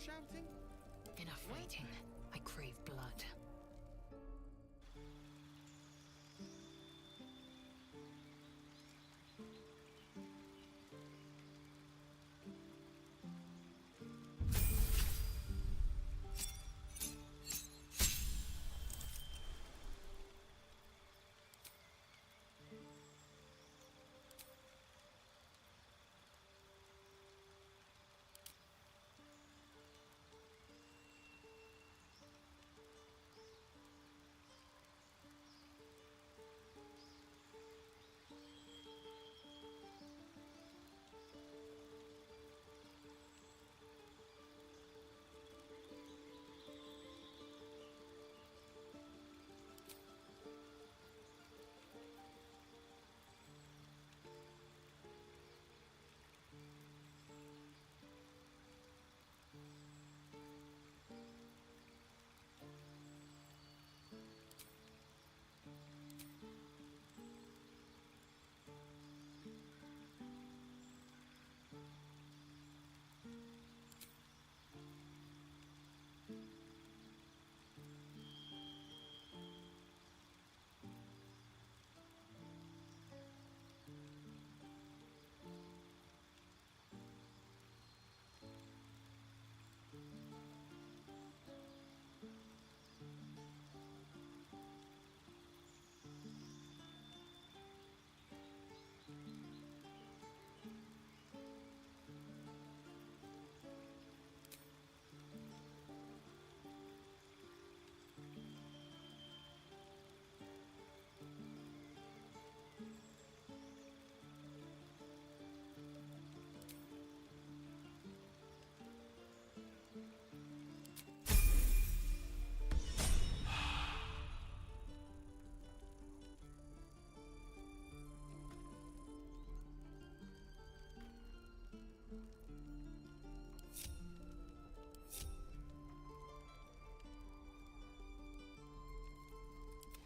shouting? Enough waiting. I crave blood.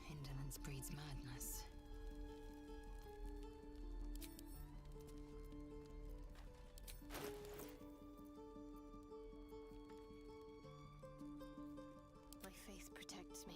Indolence breeds madness. My faith protects me.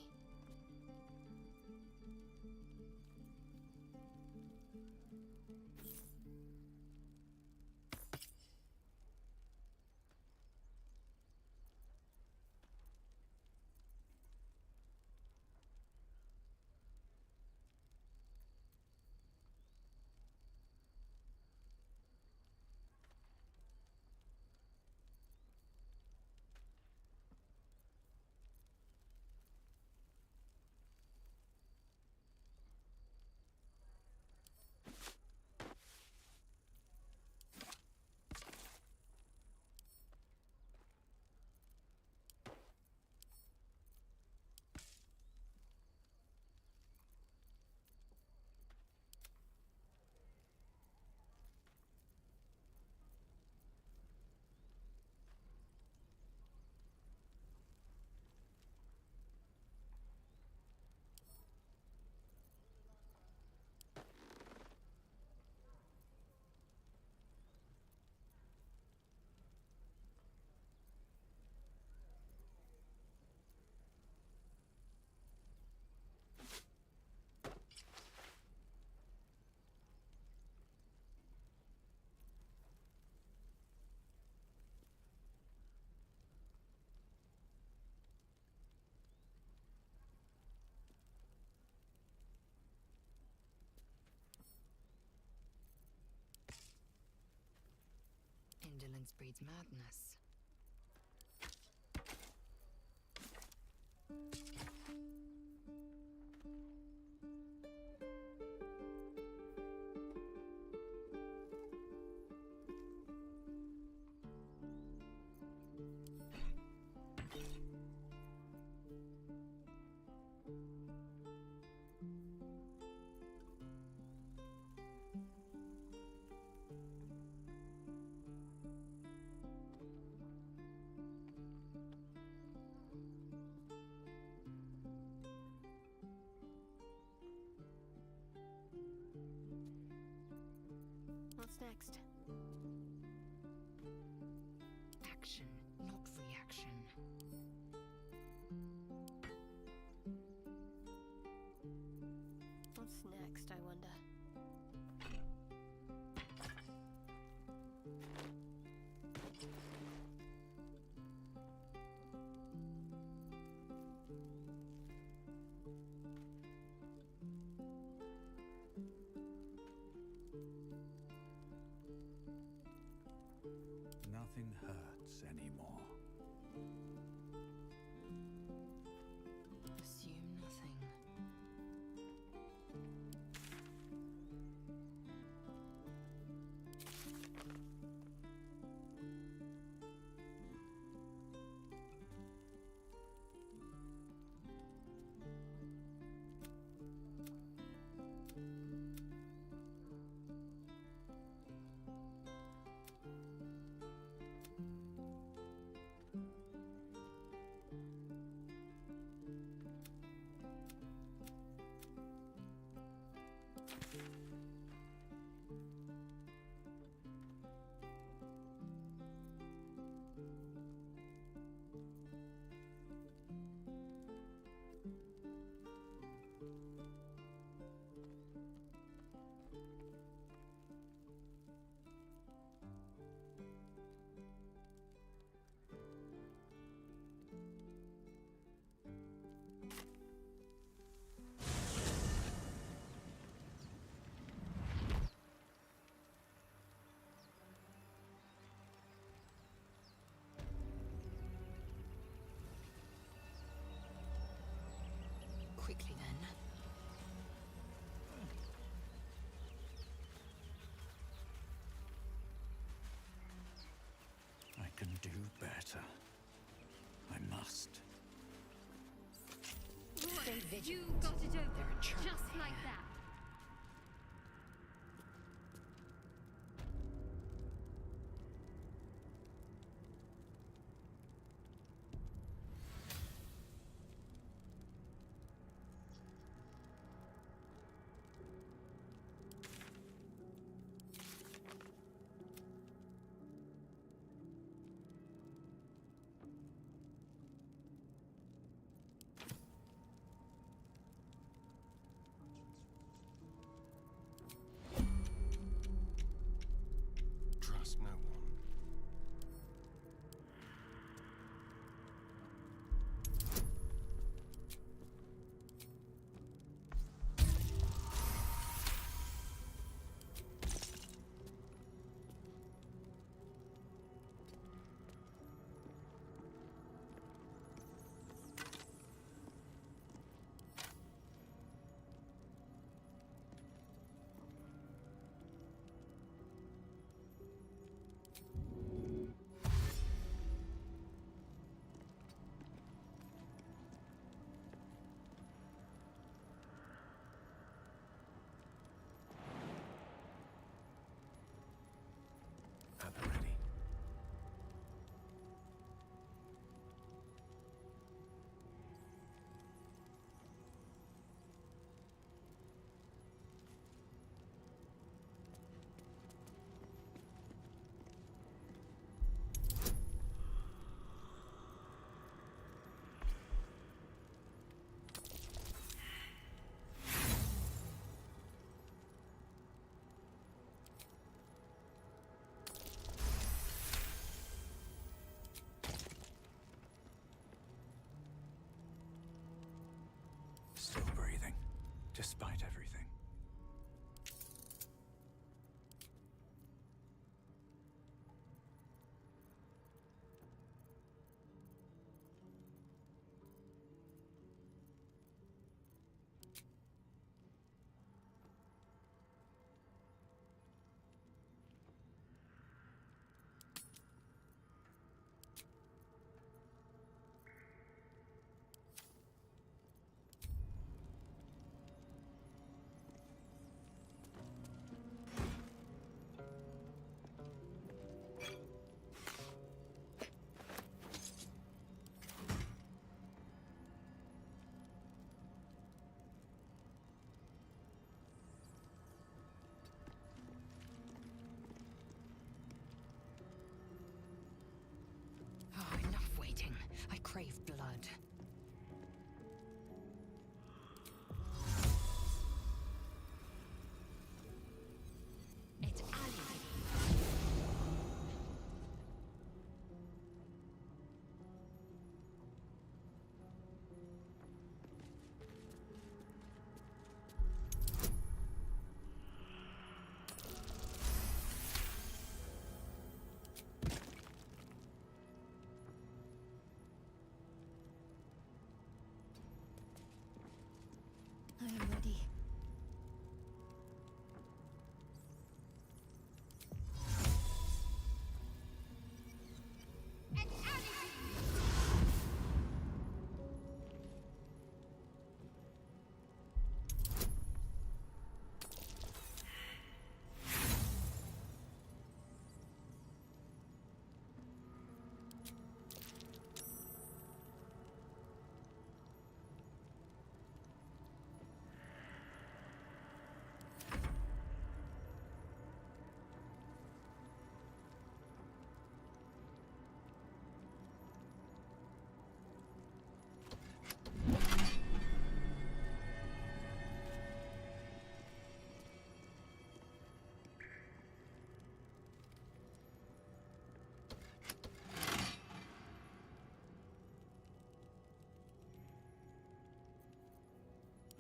Indolence breeds madness. What's next? Action not reaction. What's next, I wonder? Nothing hurts anymore. Assume nothing. Quickly then. I can do better. I must. Stay vigilant. You got it There open, are traps just like here. that. Trust no one. At the ready. Still breathing, despite everything. crave blood. It's Ali. I am ready.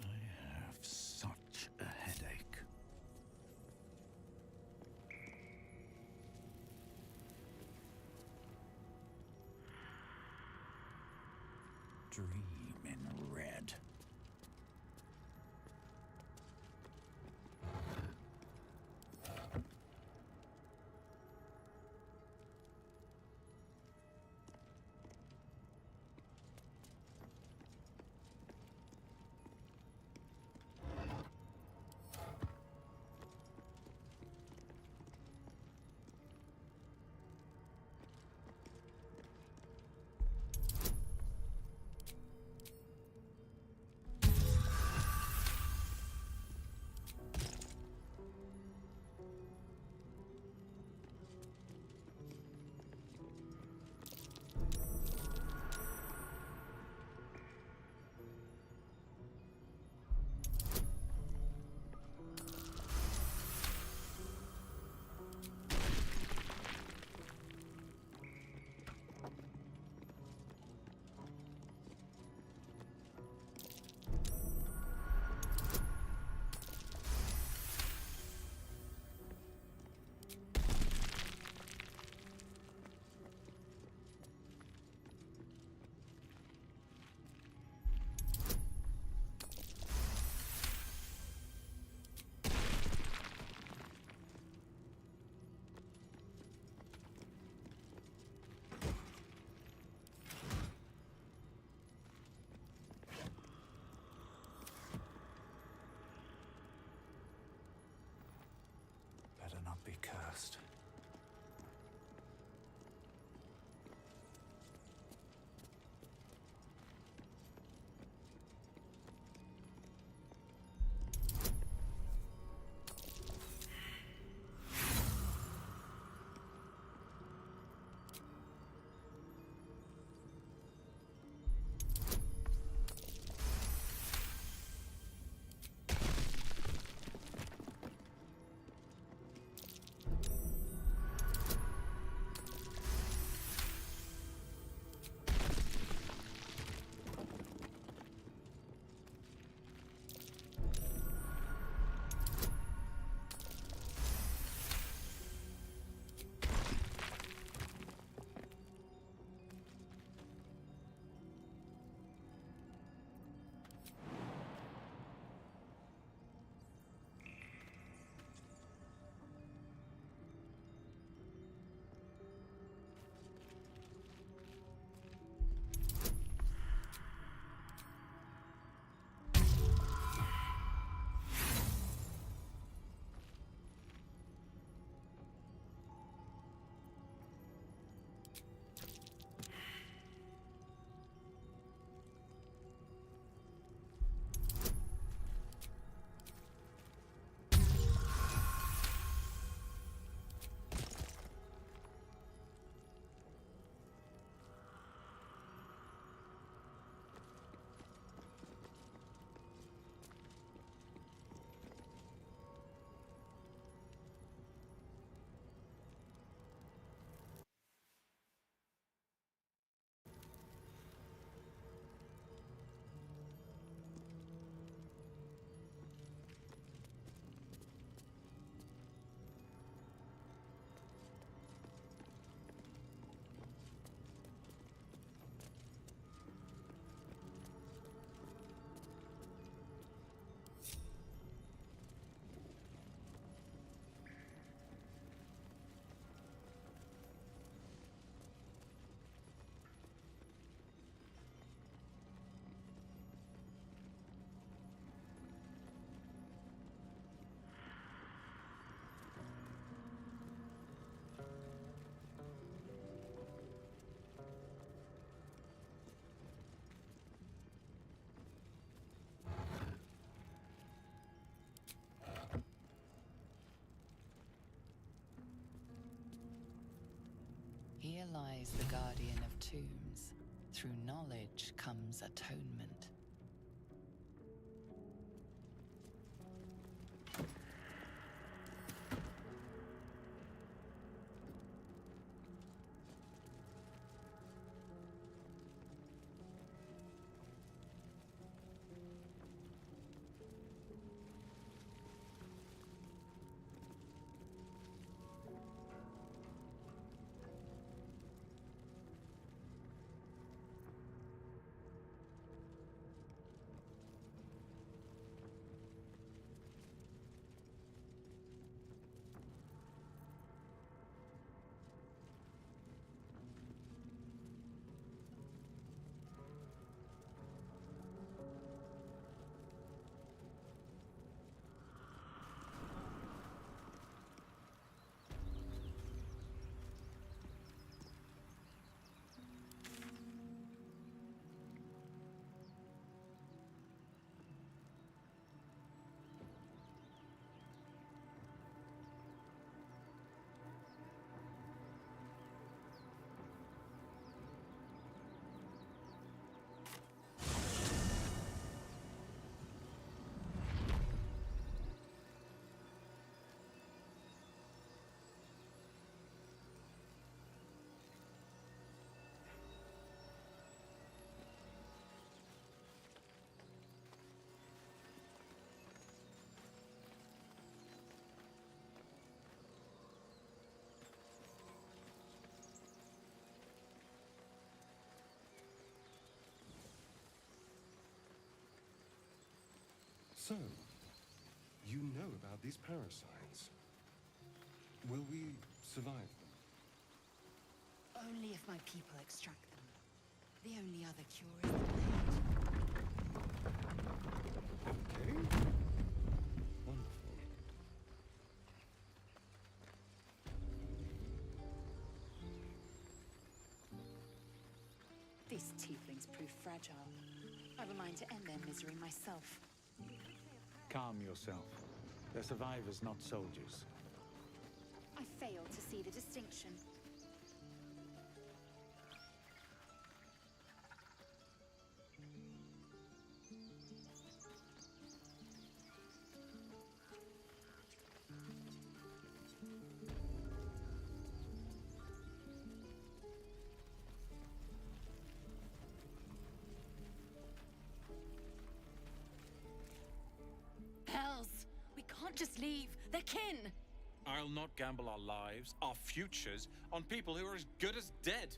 I have such a headache. Dream in red. Better not be cursed. lies the guardian of tombs. Through knowledge comes atonement. So, you know about these parasites. Will we survive them? Only if my people extract them. The only other cure is the blade. Okay. Wonderful. These tieflings prove fragile. I've a mind to end their misery myself. Calm yourself. They're survivors, not soldiers. I fail to see the distinction. Hells! We can't just leave. They're kin! I'll not gamble our lives, our futures, on people who are as good as dead.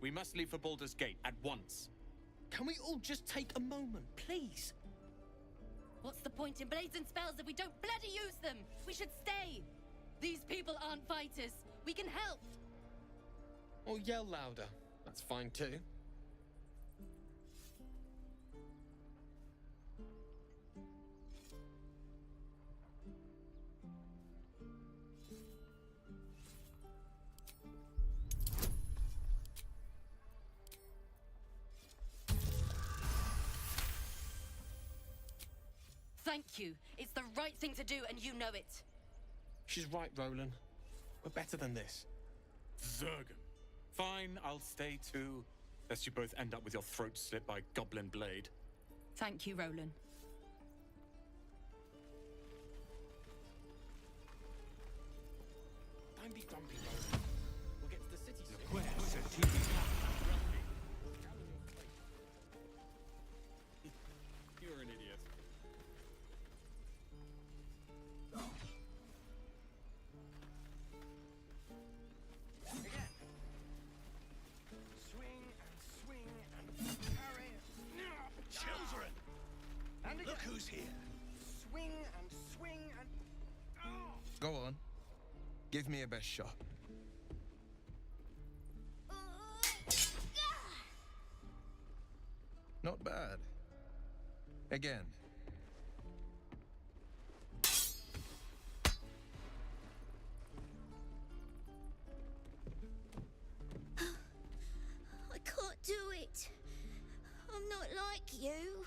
We must leave for Baldur's Gate at once. Can we all just take a moment, please? What's the point in blades and spells if we don't bloody use them? We should stay! These people aren't fighters. We can help! Or yell louder. That's fine too. Thank you. It's the right thing to do, and you know it. She's right, Roland. We're better than this. Zergan. Fine, I'll stay too. Lest you both end up with your throat slit by goblin blade. Thank you, Roland. Don't be grumpy, Roland. We'll get to the city soon. Where's the TV? You're an idiot. Swing and swing and carry. Children! And again. Look who's here. Swing and swing and. Oh! Go on. Give me a best shot. Not bad. Again. I can't do it. I'm not like you.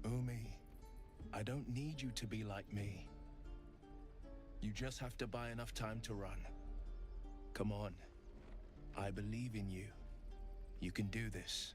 Umi, I don't need you to be like me. You just have to buy enough time to run. Come on. I believe in you. You can do this.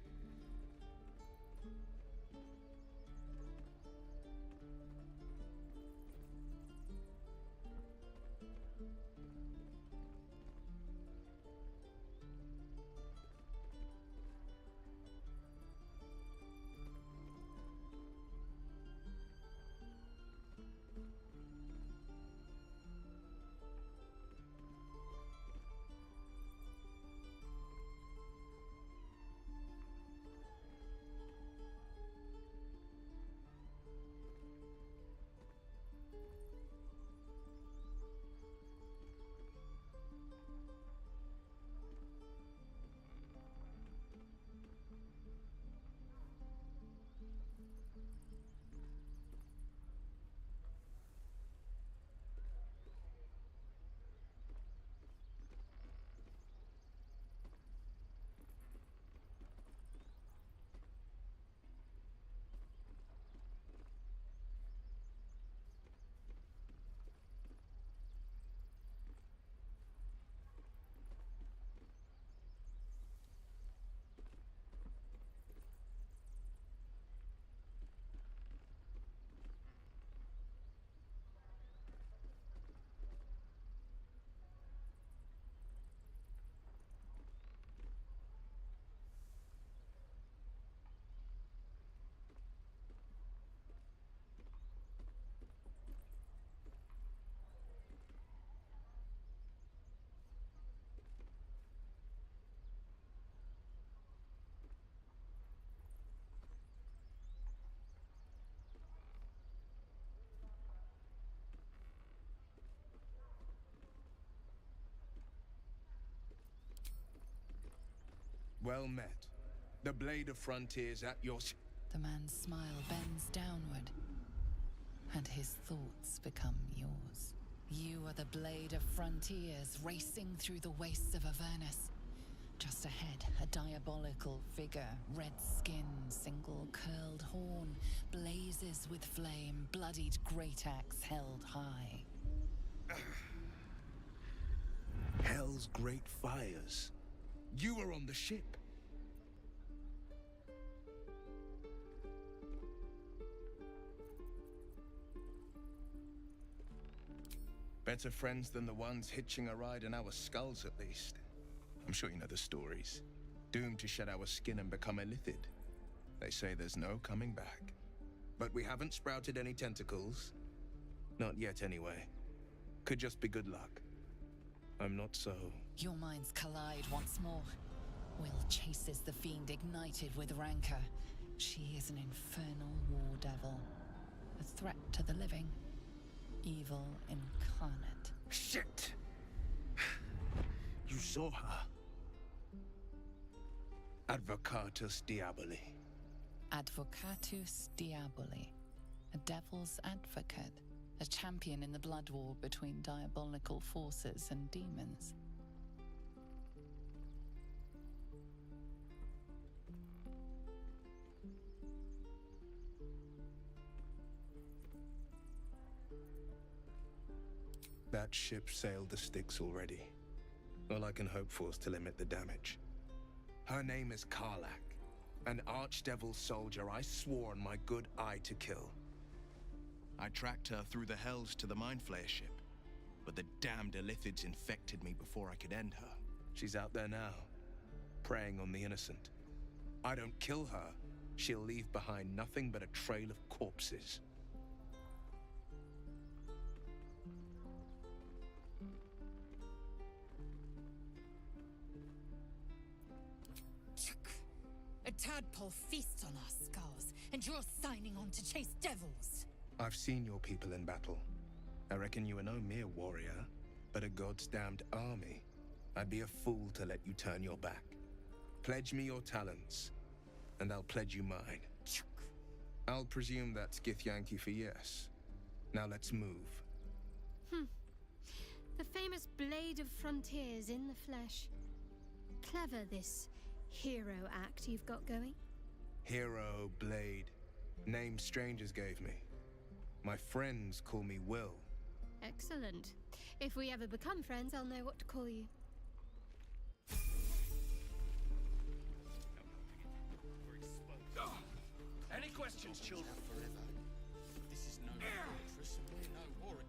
Well met. The blade of frontiers at your... The man's smile bends downward, and his thoughts become yours. You are the blade of frontiers racing through the wastes of Avernus. Just ahead, a diabolical figure, red skin, single curled horn, blazes with flame, bloodied great axe held high. Hell's great fires. You were on the ship. Better friends than the ones hitching a ride in our skulls, at least. I'm sure you know the stories. Doomed to shed our skin and become illithid. They say there's no coming back. But we haven't sprouted any tentacles. Not yet, anyway. Could just be good luck. I'm not so... Your minds collide once more. Will chases the fiend ignited with rancor. She is an infernal war devil. A threat to the living. Evil incarnate. Shit! You saw her. Advocatus Diaboli. Advocatus Diaboli. A devil's advocate. A champion in the blood war between diabolical forces and demons. That ship sailed the Styx already. All I can hope for is to limit the damage. Her name is Karlak, an archdevil soldier I swore on my good eye to kill. I tracked her through the hells to the Mind Flayer ship, but the damned Illithids infected me before I could end her. She's out there now, preying on the innocent. I don't kill her, she'll leave behind nothing but a trail of corpses. A tadpole feasts on our skulls, and you're signing on to chase devils. I've seen your people in battle. I reckon you are no mere warrior, but a god's damned army. I'd be a fool to let you turn your back. Pledge me your talents, and I'll pledge you mine. I'll presume that's Githyanki for yes. Now let's move. The famous Blade of Frontiers in the flesh. Clever, this hero act you've got going. Hero, Blade. Name strangers gave me. My friends call me Will. Excellent. If we ever become friends, I'll know what to call you. nation's children. Forever. This is no fortress, and we're no warrior.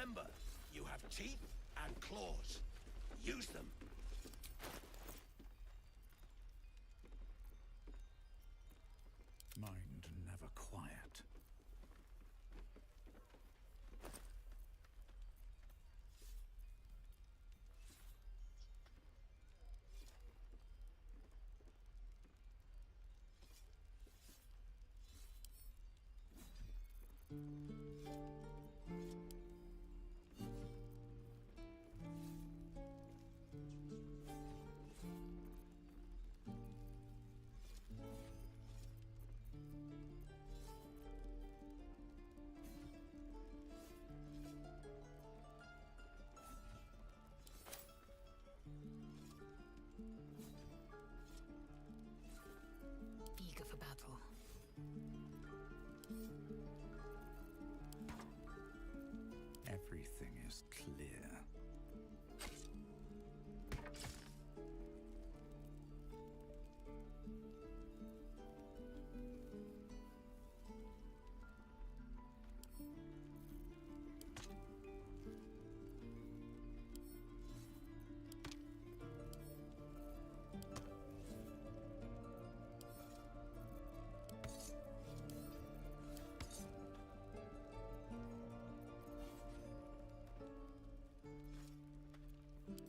Remember, you have teeth and claws. Use them. Mind never quiet. Eager for battle. Everything is clear.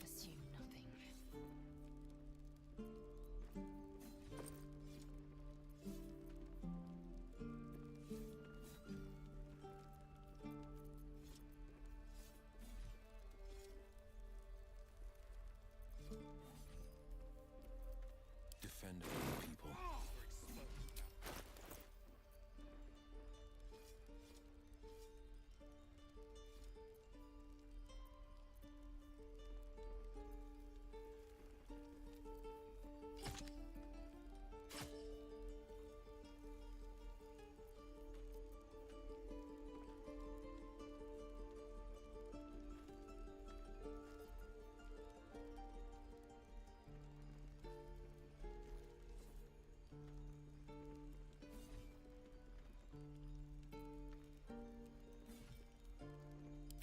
Assume nothing. Defend our people.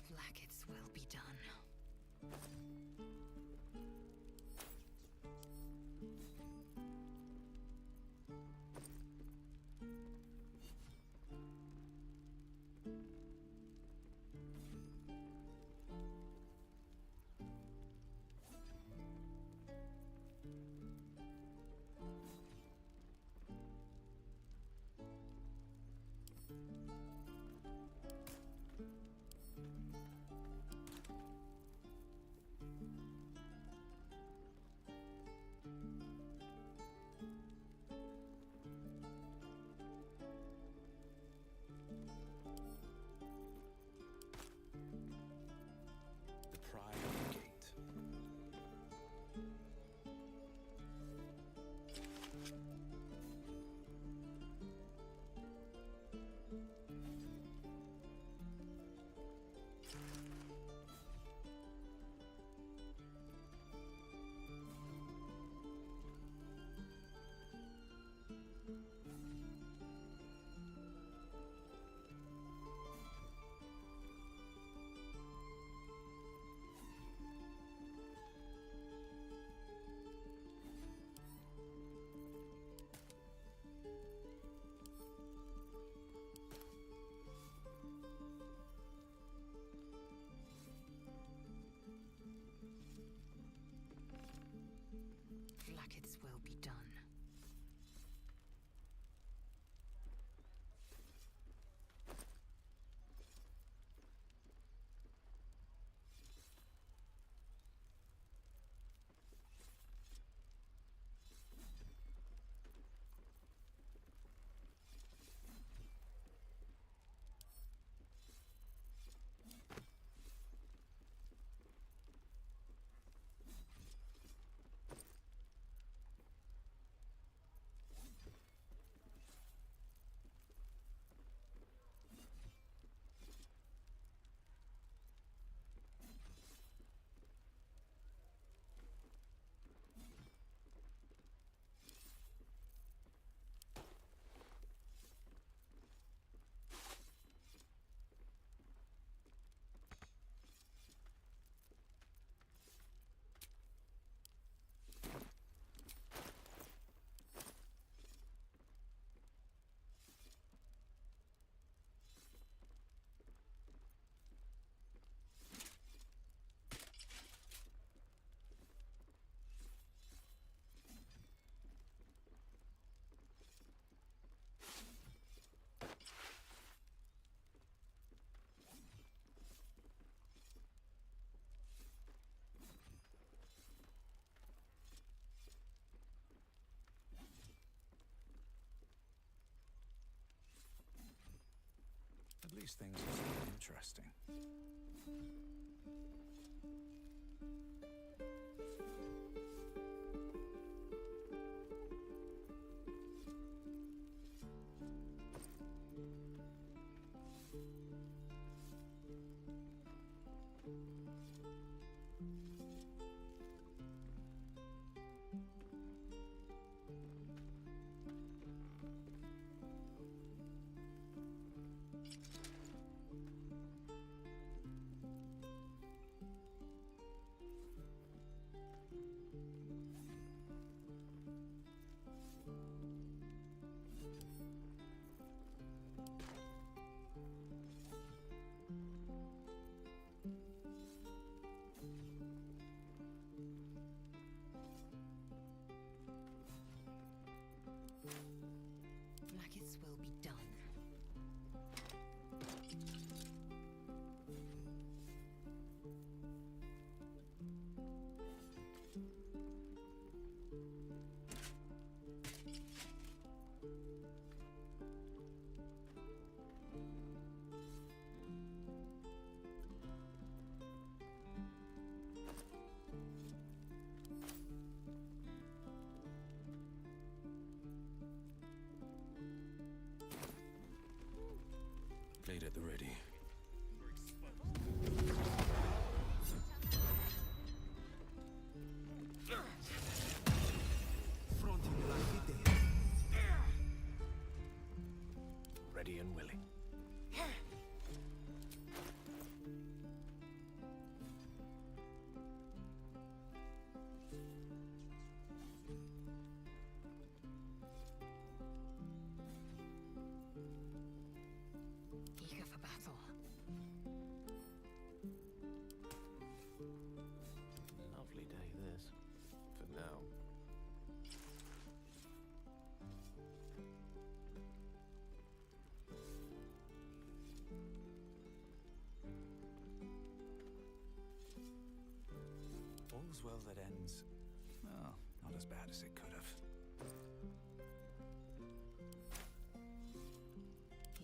Flaggets will be done. The Pride Gate. Flaggets will be done. these things are so interesting. Like its will be done. Blade at the ready. Ready and willing. Eager for battle. Lovely day, this. For now. All's well that ends. Well, not as bad as it could have.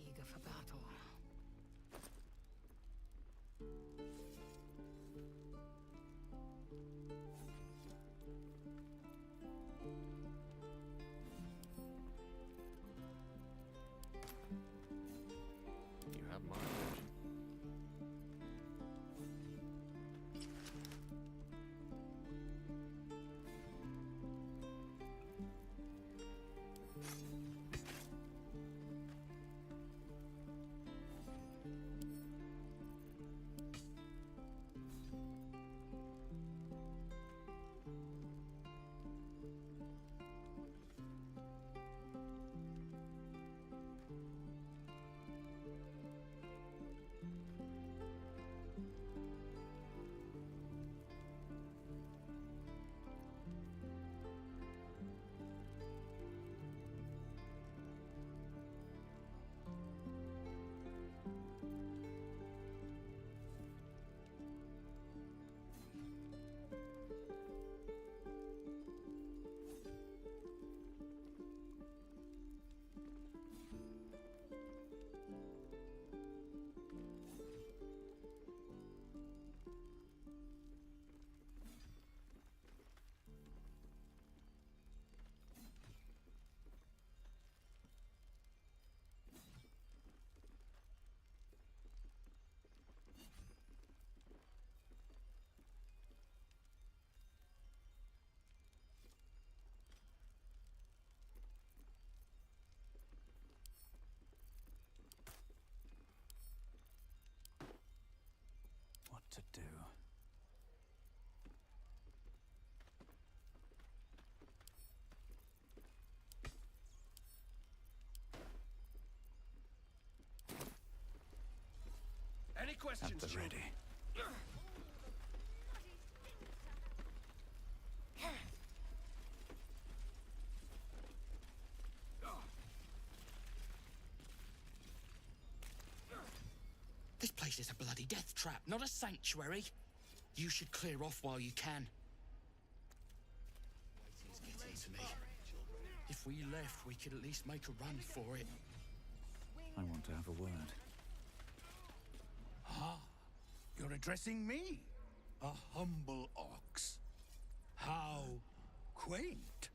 Eager for battle. You have my attention. What to do? Any questions, At the children? ready. This place is a bloody death trap, not a sanctuary. You should clear off while you can. Waiting's getting to me. If we left, we could at least make a run for it. I want to have a word. Ah, you're addressing me, a humble ox. How quaint.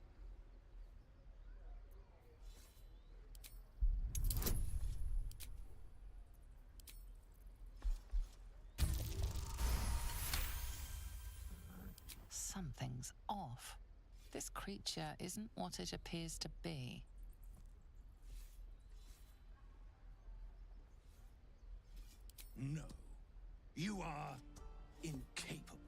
Something's off. This creature isn't what it appears to be. No, you are incapable.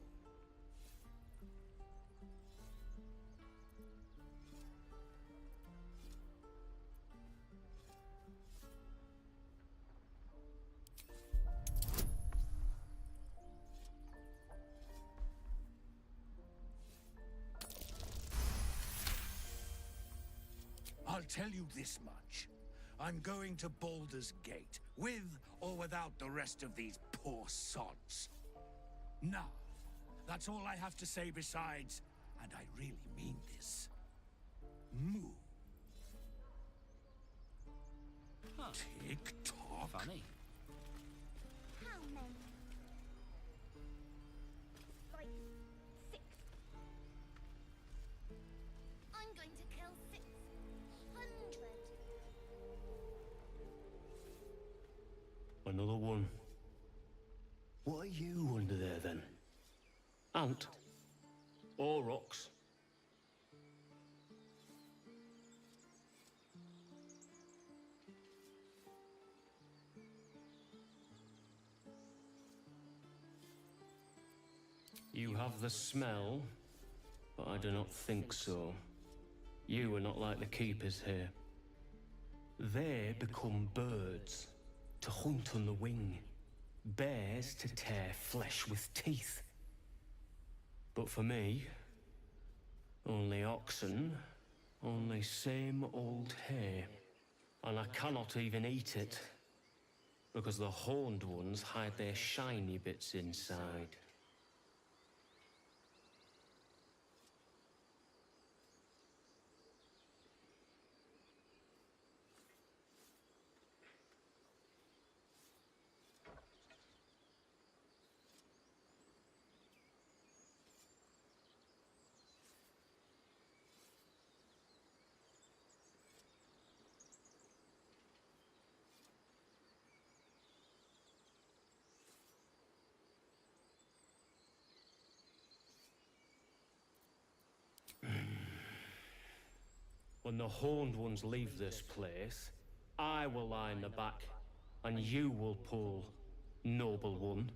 I'll tell you this much. I'm going to Baldur's Gate, with or without the rest of these poor sods. Now, that's all I have to say besides, and I really mean this, move. Huh. Tick-tock. Funny. How many? Like 6. I'm going to kill 600. Another one. What are you under there then? Ant? Or rocks? You have the smell, but I do not think so. You are not like the keepers here. They become birds, to hunt on the wing. Bears to tear flesh with teeth. But for me, only oxen, only same old hay. And I cannot even eat it, because the horned ones hide their shiny bits inside. When the horned ones leave this place, I will lie in the back, and you will pull, noble one.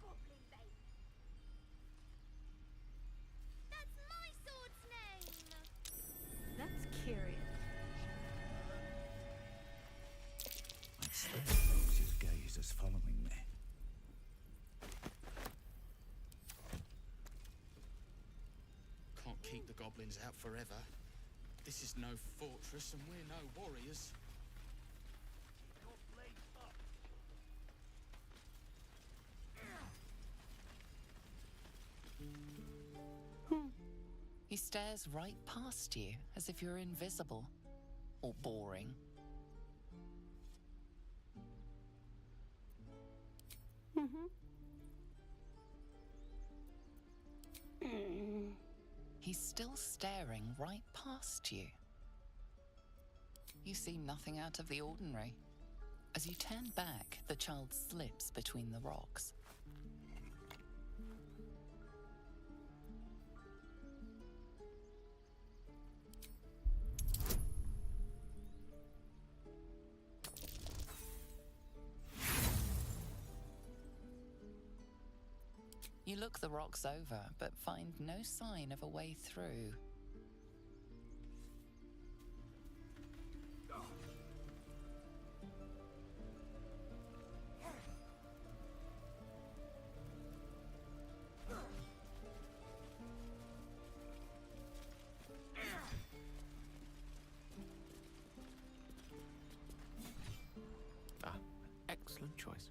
Goblin bait. That's my sword's name. That's curious. I'd swear Rose's gaze is following me. Can't keep the goblins out forever. This is no fortress and we're no warriors. He stares right past you, as if you're invisible. Or boring. He's still staring right past you. You see nothing out of the ordinary. As you turn back, the child slips between the rocks. You look the rocks over, but find no sign of a way through. Ah, excellent choice.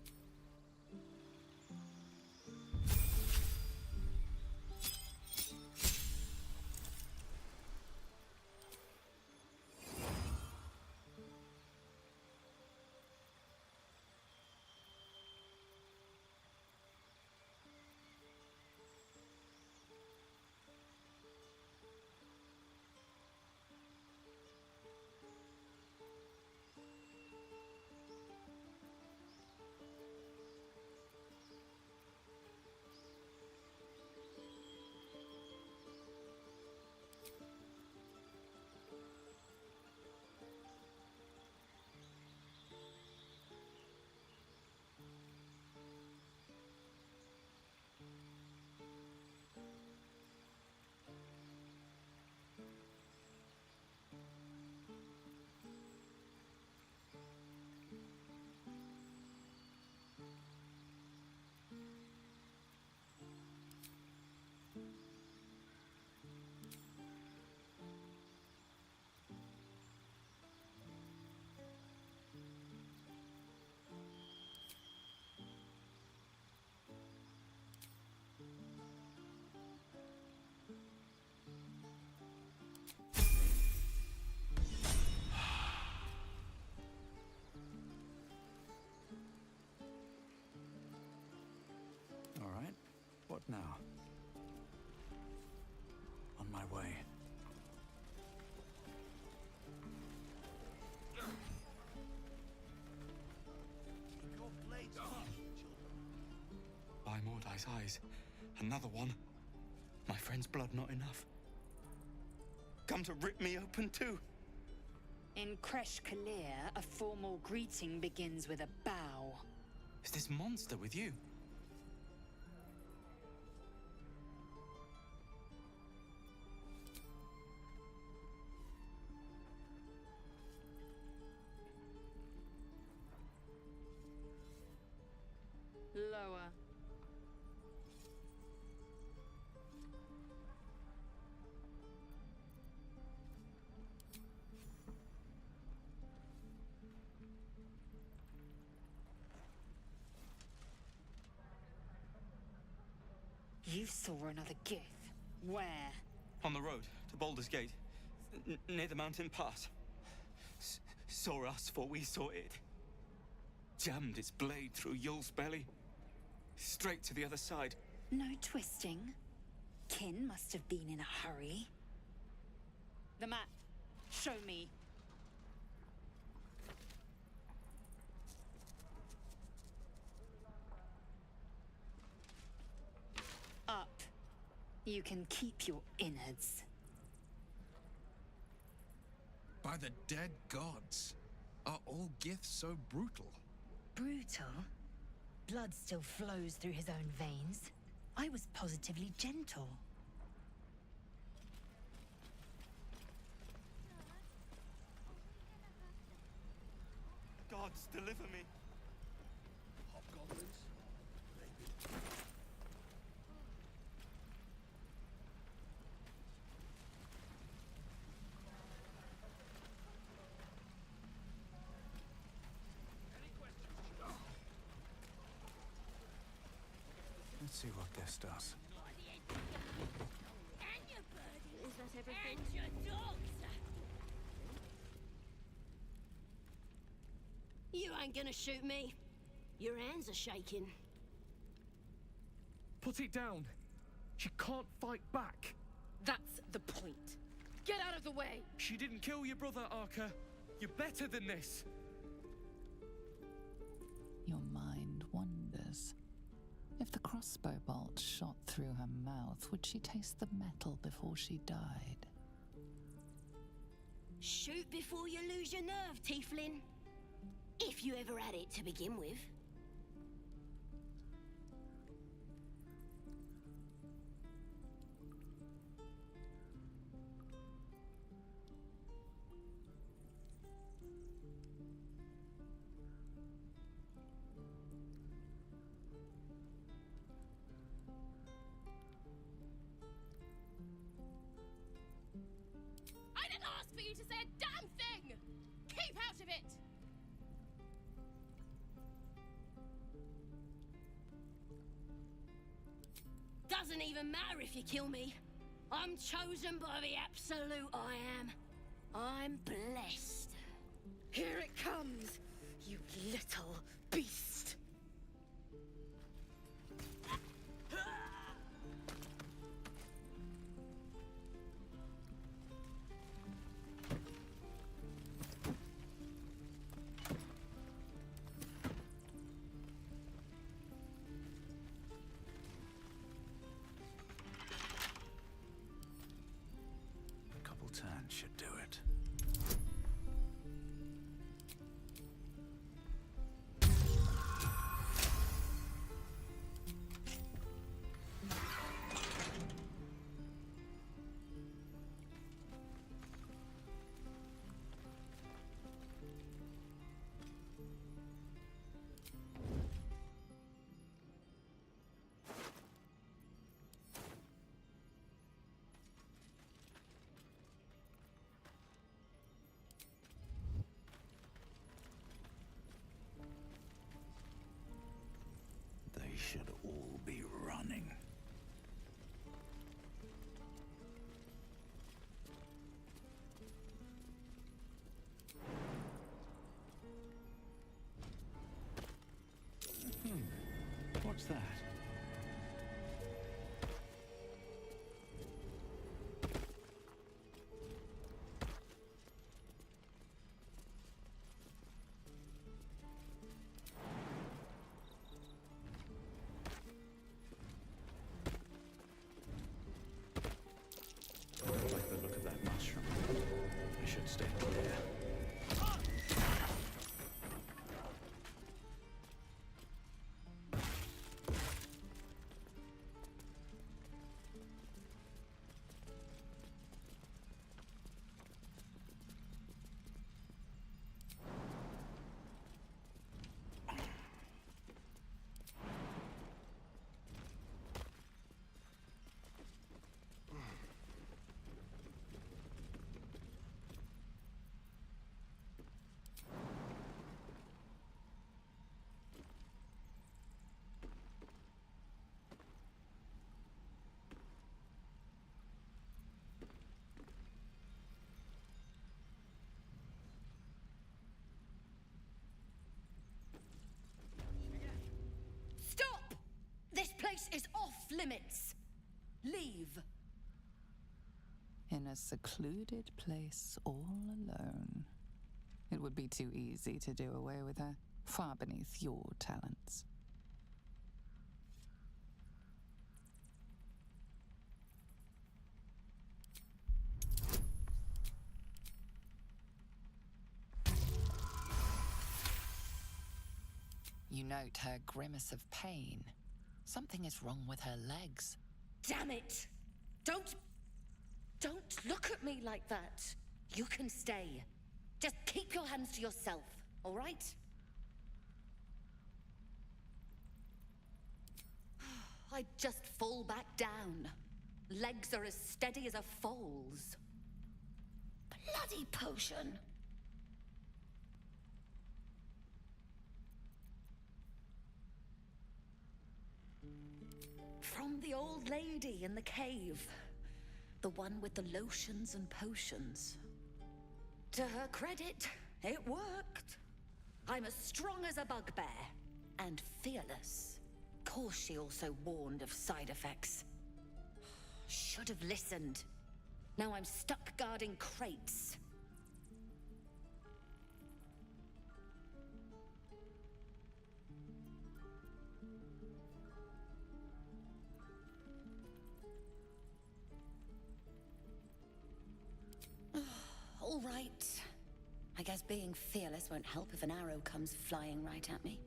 Now, on my way. Keep your blades up, by Mordai's eyes, another one. My friend's blood not enough. Come to rip me open too. In Kresh Kalir, a formal greeting begins with a bow. Is this monster with you? Lower. You saw another Gith. Where? On the road to Baldur's Gate, near the mountain pass. Saw us before we saw it. Jammed its blade through Yul's belly. Straight to the other side. No twisting. Kin must have been in a hurry. The map. Show me. Up. You can keep your innards. By the dead gods. Are all Giths so brutal? Brutal? Blood still flows through his own veins. I was positively gentle. Gods, deliver me. Hobgoblins? Let's see what this does. And your birdies. Is that everything? And your dogs. You ain't gonna shoot me. Your hands are shaking. Put it down. She can't fight back. That's the point. Get out of the way! She didn't kill your brother, Arca. You're better than this. Your mind wanders. If the crossbow bolt shot through her mouth, would she taste the metal before she died? Shoot before you lose your nerve, Tiefling. If you ever had it to begin with. I didn't ask for you to say a damn thing! Keep out of it! Doesn't even matter if you kill me. I'm chosen by the absolute I am. I'm blessed. Here it comes, you little beast! A couple turns should do it. They should all be running. What's that? limits. Leave. In a secluded place all alone. It would be too easy to do away with her, far beneath your talents. You note her grimace of pain. Something is wrong with her legs. Damn it! Don't look at me like that. You can stay. Just keep your hands to yourself, all right? I'd just fall back down. Legs are as steady as a foal's. Bloody potion! From the old lady in the cave. The one with the lotions and potions. To her credit, it worked. I'm as strong as a bugbear. And fearless. Of course she also warned of side effects. Should have listened. Now I'm stuck guarding crates. All right. I guess being fearless won't help if an arrow comes flying right at me.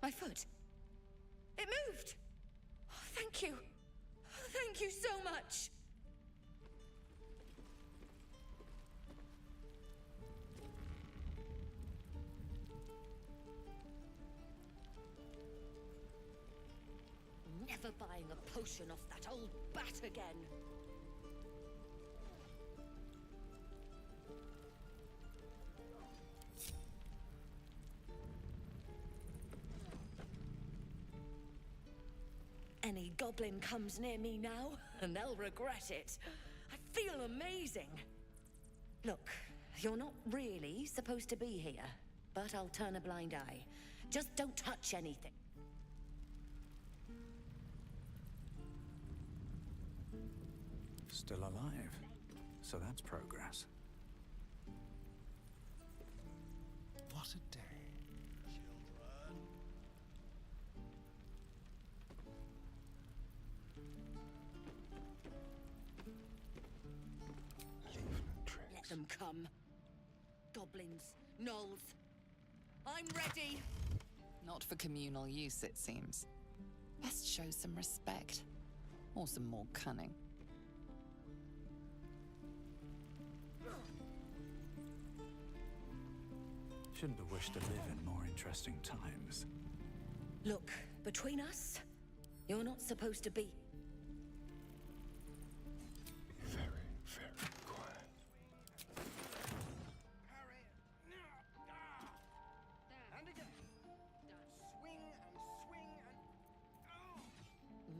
My foot. It moved! Oh, thank you. Thank you so much. Never buying a potion off that old bat again. Any goblin comes near me now, and they'll regret it. I feel amazing. Look, you're not really supposed to be here, but I'll turn a blind eye. Just don't touch anything. Still alive. So that's progress. What a day. Let them come. Goblins, gnolls. I'm ready. Not for communal use, it seems. Best show some respect. Or some more cunning. Shouldn't have wished to live in more interesting times. Look, between us, you're not supposed to be. Very, very quiet. And again. Swing and swing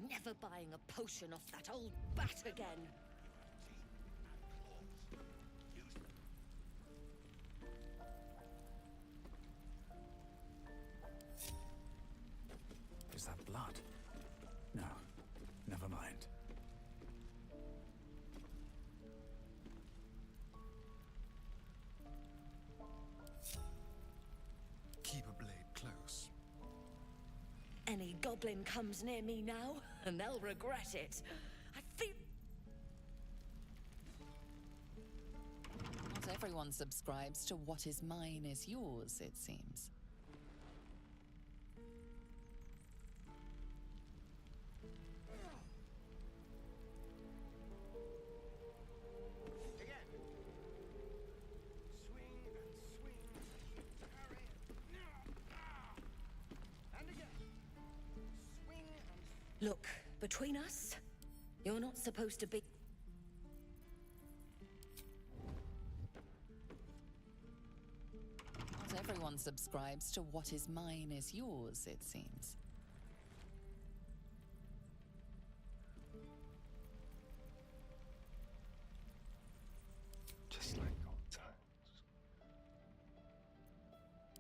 and... Never buying a potion off that old bat again. Is that blood? No, never mind. Keep a blade close. Any goblin comes near me now, and they'll regret it. I feel... Not everyone subscribes to what is mine is yours, it seems. Look, between us, you're not supposed to be... Not everyone subscribes to what is mine is yours, it seems. Just like old times.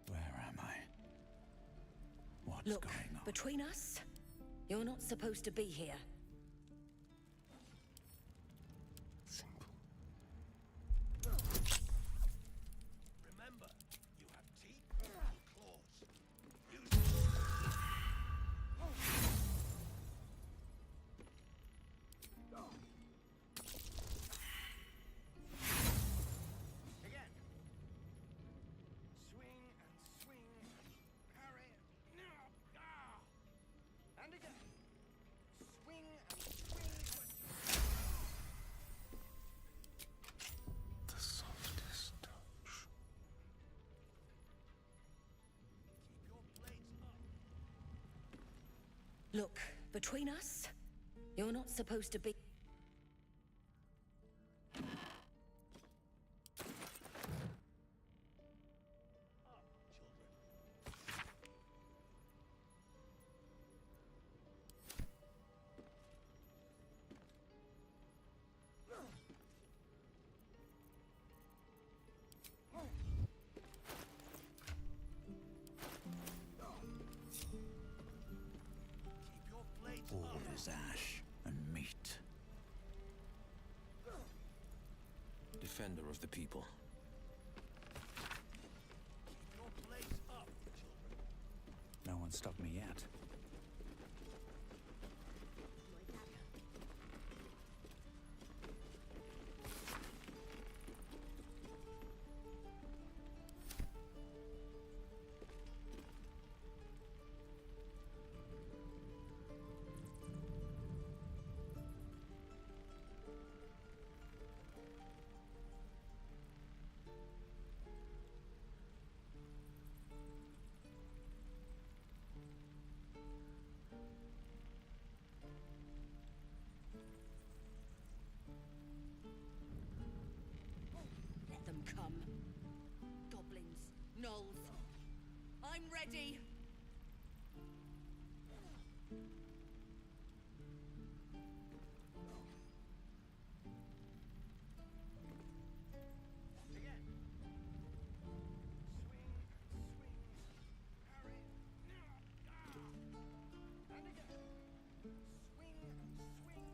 Where am I? What's Look, going on? between us, you're not supposed to be here. Simple. Remember, you have teeth and claws. Use again. Swing and swing. Parry. And again. Swing and swing. The softest touch. Keep your blades up. Look, between us, you're not supposed to be... Up, children. Keep your blades All up. is ash and meat. Defender of the people. Keep your blades up, children. No one stopped me yet. Let them come. Goblins, gnolls. I'm ready. Again. Swing and swing. Parry. And again. Swing and swing.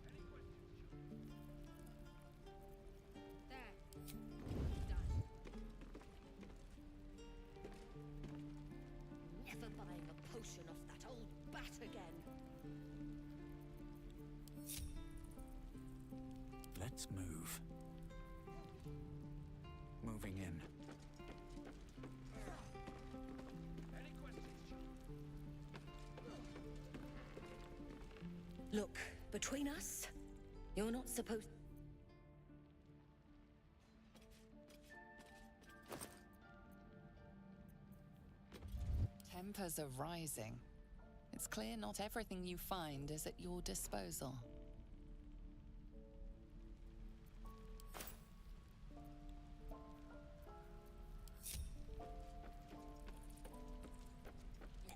Any questions, children? There. Done. Never buying a potion off that old bat again. Let's move. Moving in. Any questions, children? Look, between us, you're not supposed... Tempers are rising. It's clear not everything you find is at your disposal.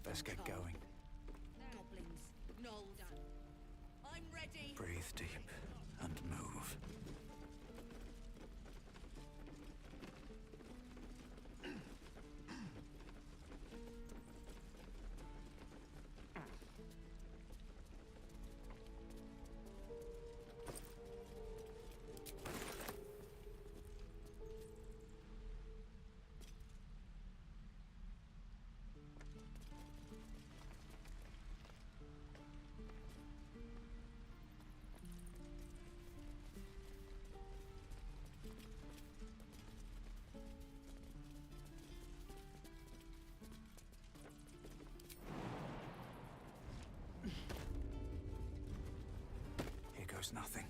Let's get going. Goblins, gnolls. I'm ready. Breathe deep and move. was nothing.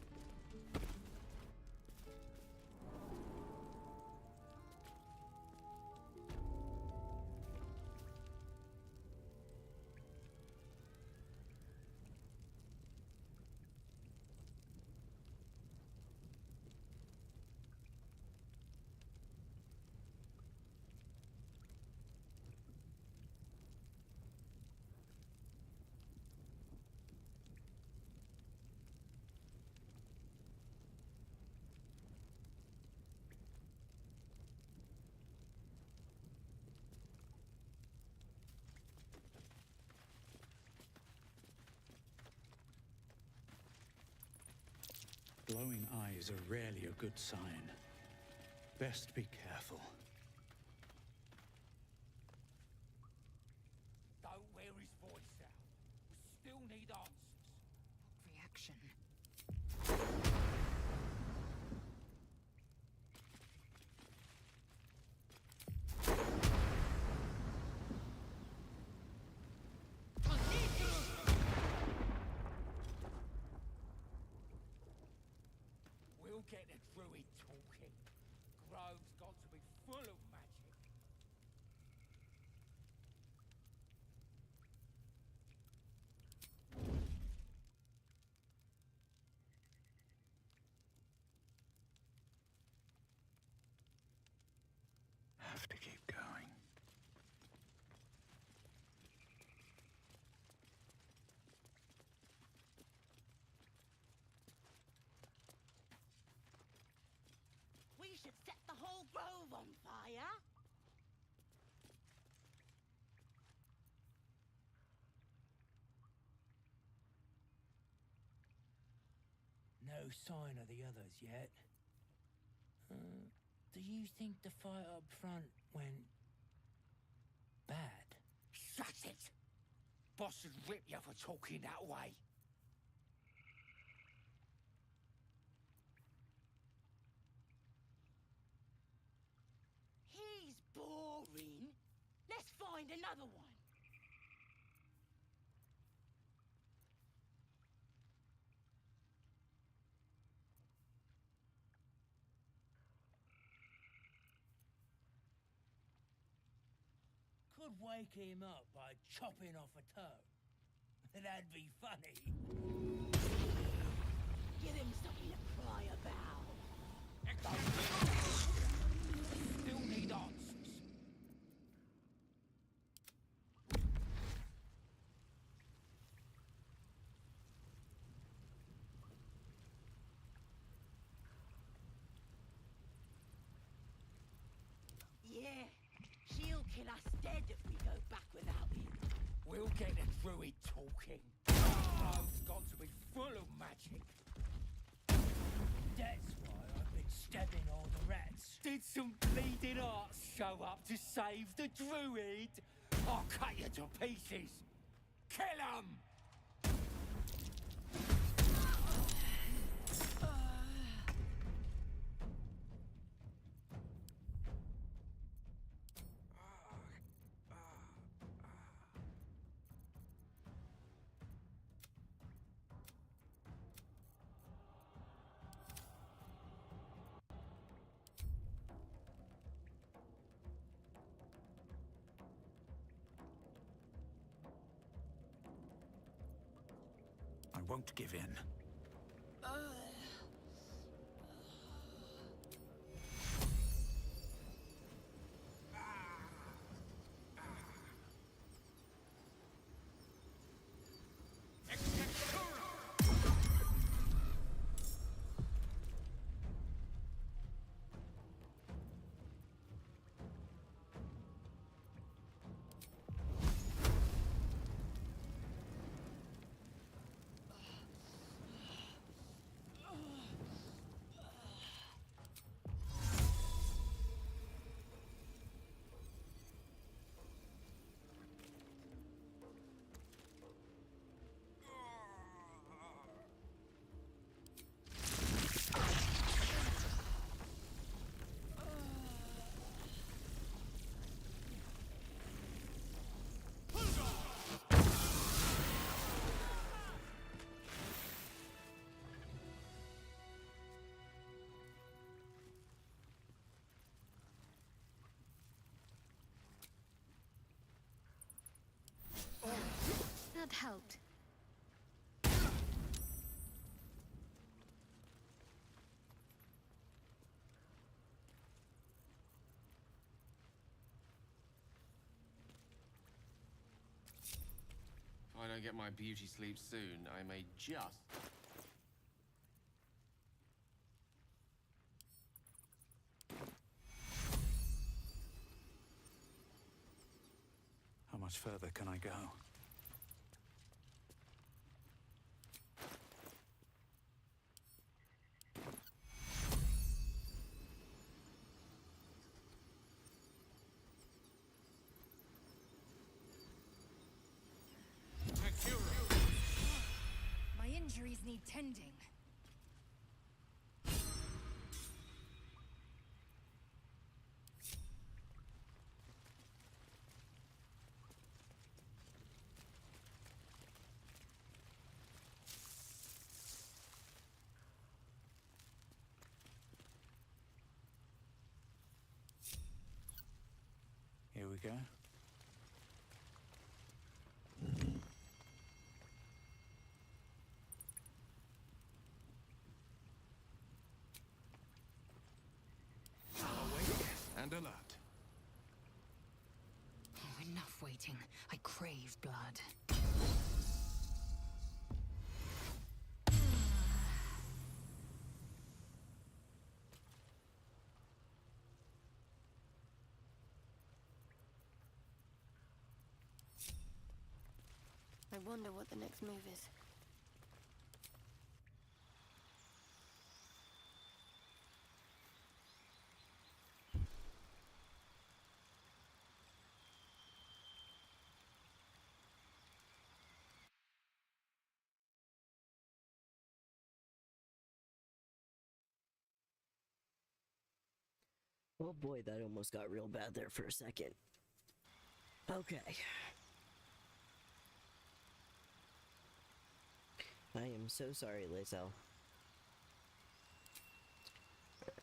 Glowing eyes are rarely a good sign. Best be careful. Don't wear his voice out. We still need answers. Reaction. We'll get the druid talking. Grove's got to be full of magic. Have to keep going. We should set the whole grove on fire. No sign of the others yet. Do you think the fight up front went bad? Shut it! Boss would rip you for talking that way. He's boring. Let's find another one. Could wake him up by chopping off a toe. That'd be funny. Give him something to cry about. Still need answers. Yeah, she'll kill us dead if we go back without him. We'll get the druid talking. Grove's got to be full of magic. That's why I've been stabbing all the rats. Did some bleeding arts show up to save the druid? I'll cut you to pieces. Kill 'em! I won't give in. That helped. If I don't get my beauty sleep soon, I may just... How much further can I go? My injuries need tending. Here we go. Awake and alert. Oh, enough waiting. I crave blood. I wonder what the next move is. Oh boy, that almost got real bad there for a second. Okay. I am so sorry, Lazel.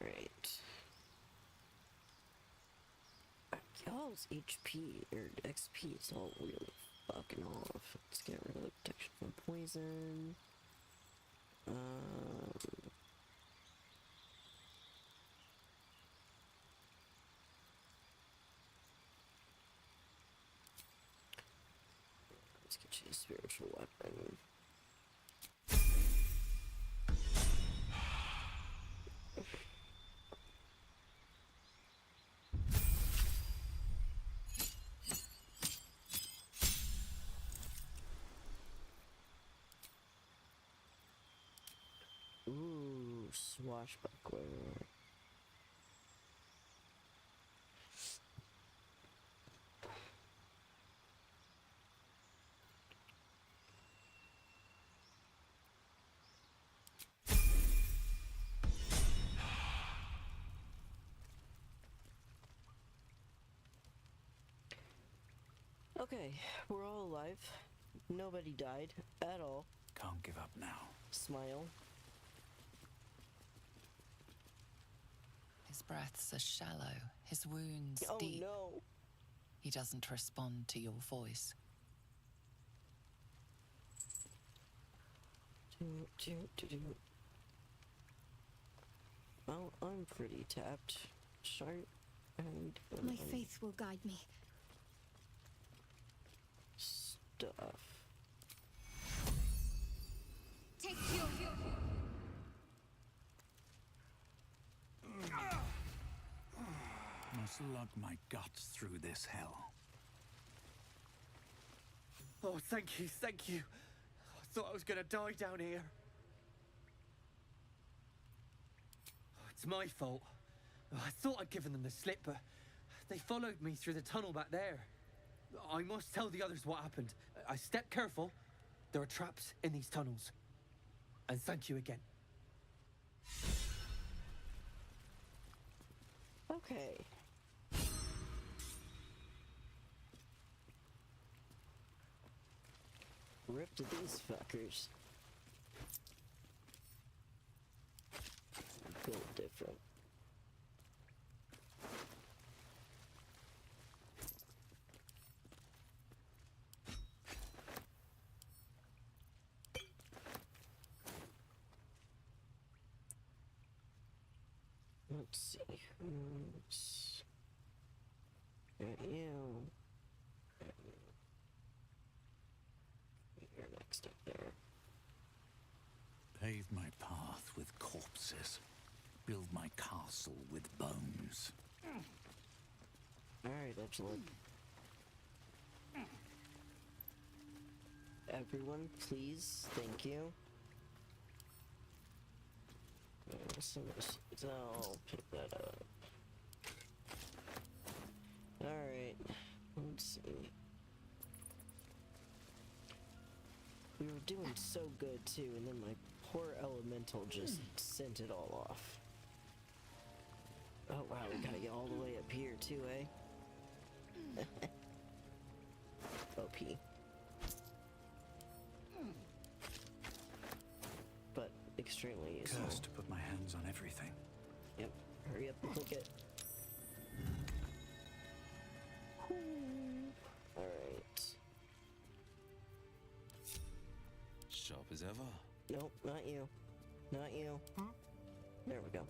Alright. Y'all's HP, or XP, is all really fucking off. Let's get rid of the protection from poison. Let's get you a spiritual weapon. Ooh, swashbuckler. Okay, we're all alive. Nobody died at all. Can't give up now. Smile. His breaths are shallow, his wounds deep. Oh no! He doesn't respond to your voice. Well, I'm pretty tapped. Sharp and... My faith will guide me. Stuff. Take you. Must lug my guts through this hell. Oh, thank you, thank you. I thought I was gonna die down here. Oh, it's my fault. Oh, I thought I'd given them the slip, but they followed me through the tunnel back there. I must tell the others what happened. I stepped careful. There are traps in these tunnels. And thank you again. Okay. Rip to these fuckers. Built different. Let's see. Who's... Got you. Got you. You're next up there. Pave my path with corpses. Build my castle with bones. Alright, excellent. Everyone, please, thank you. I'll pick that up. Alright, let's see. We were doing so good too, and then my poor elemental just sent it all off. Oh wow, we gotta get all the way up here too, eh? OP. But extremely useful. Cursed to put my hands on everything. Yep, hurry up and click it. Alright. Sharp as ever. Nope, not you. Not you. There we go.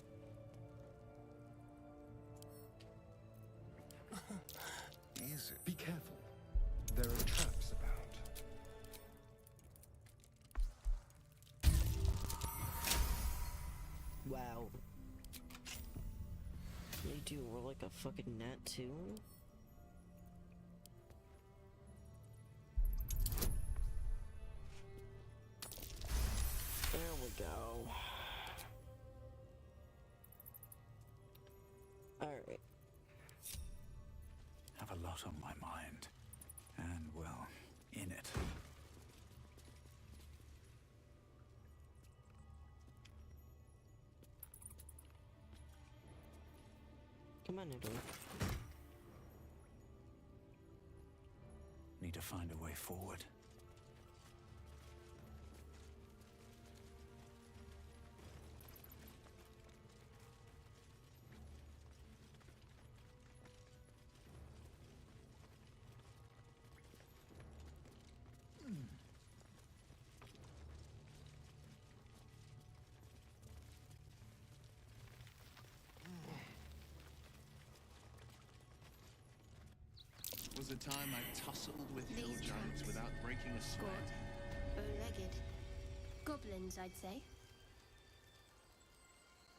Easy. Be careful. There are traps about. Wow. They do roll like a fucking gnat too? There we go. Alright. Have a lot on my mind. And, well, in it. Come on, Italy. Need to find a way forward. Was a time I tussled with hill giants without breaking a sweat. Bow-legged. Goblins, I'd say.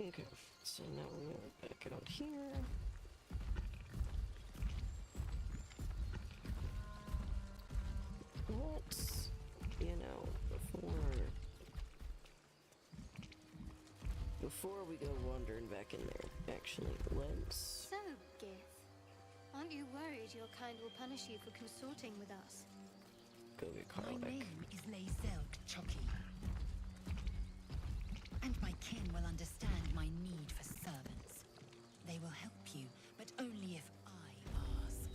Okay, so now we're gonna back out here. Let's, before we go wandering back in there, actually, let's... So, Gith, aren't you worried your kind will punish you for consorting with us? Go get Carl My back. name is Laiselk Chucky. And my kin will understand my need for servants. They will help you, but only if I ask.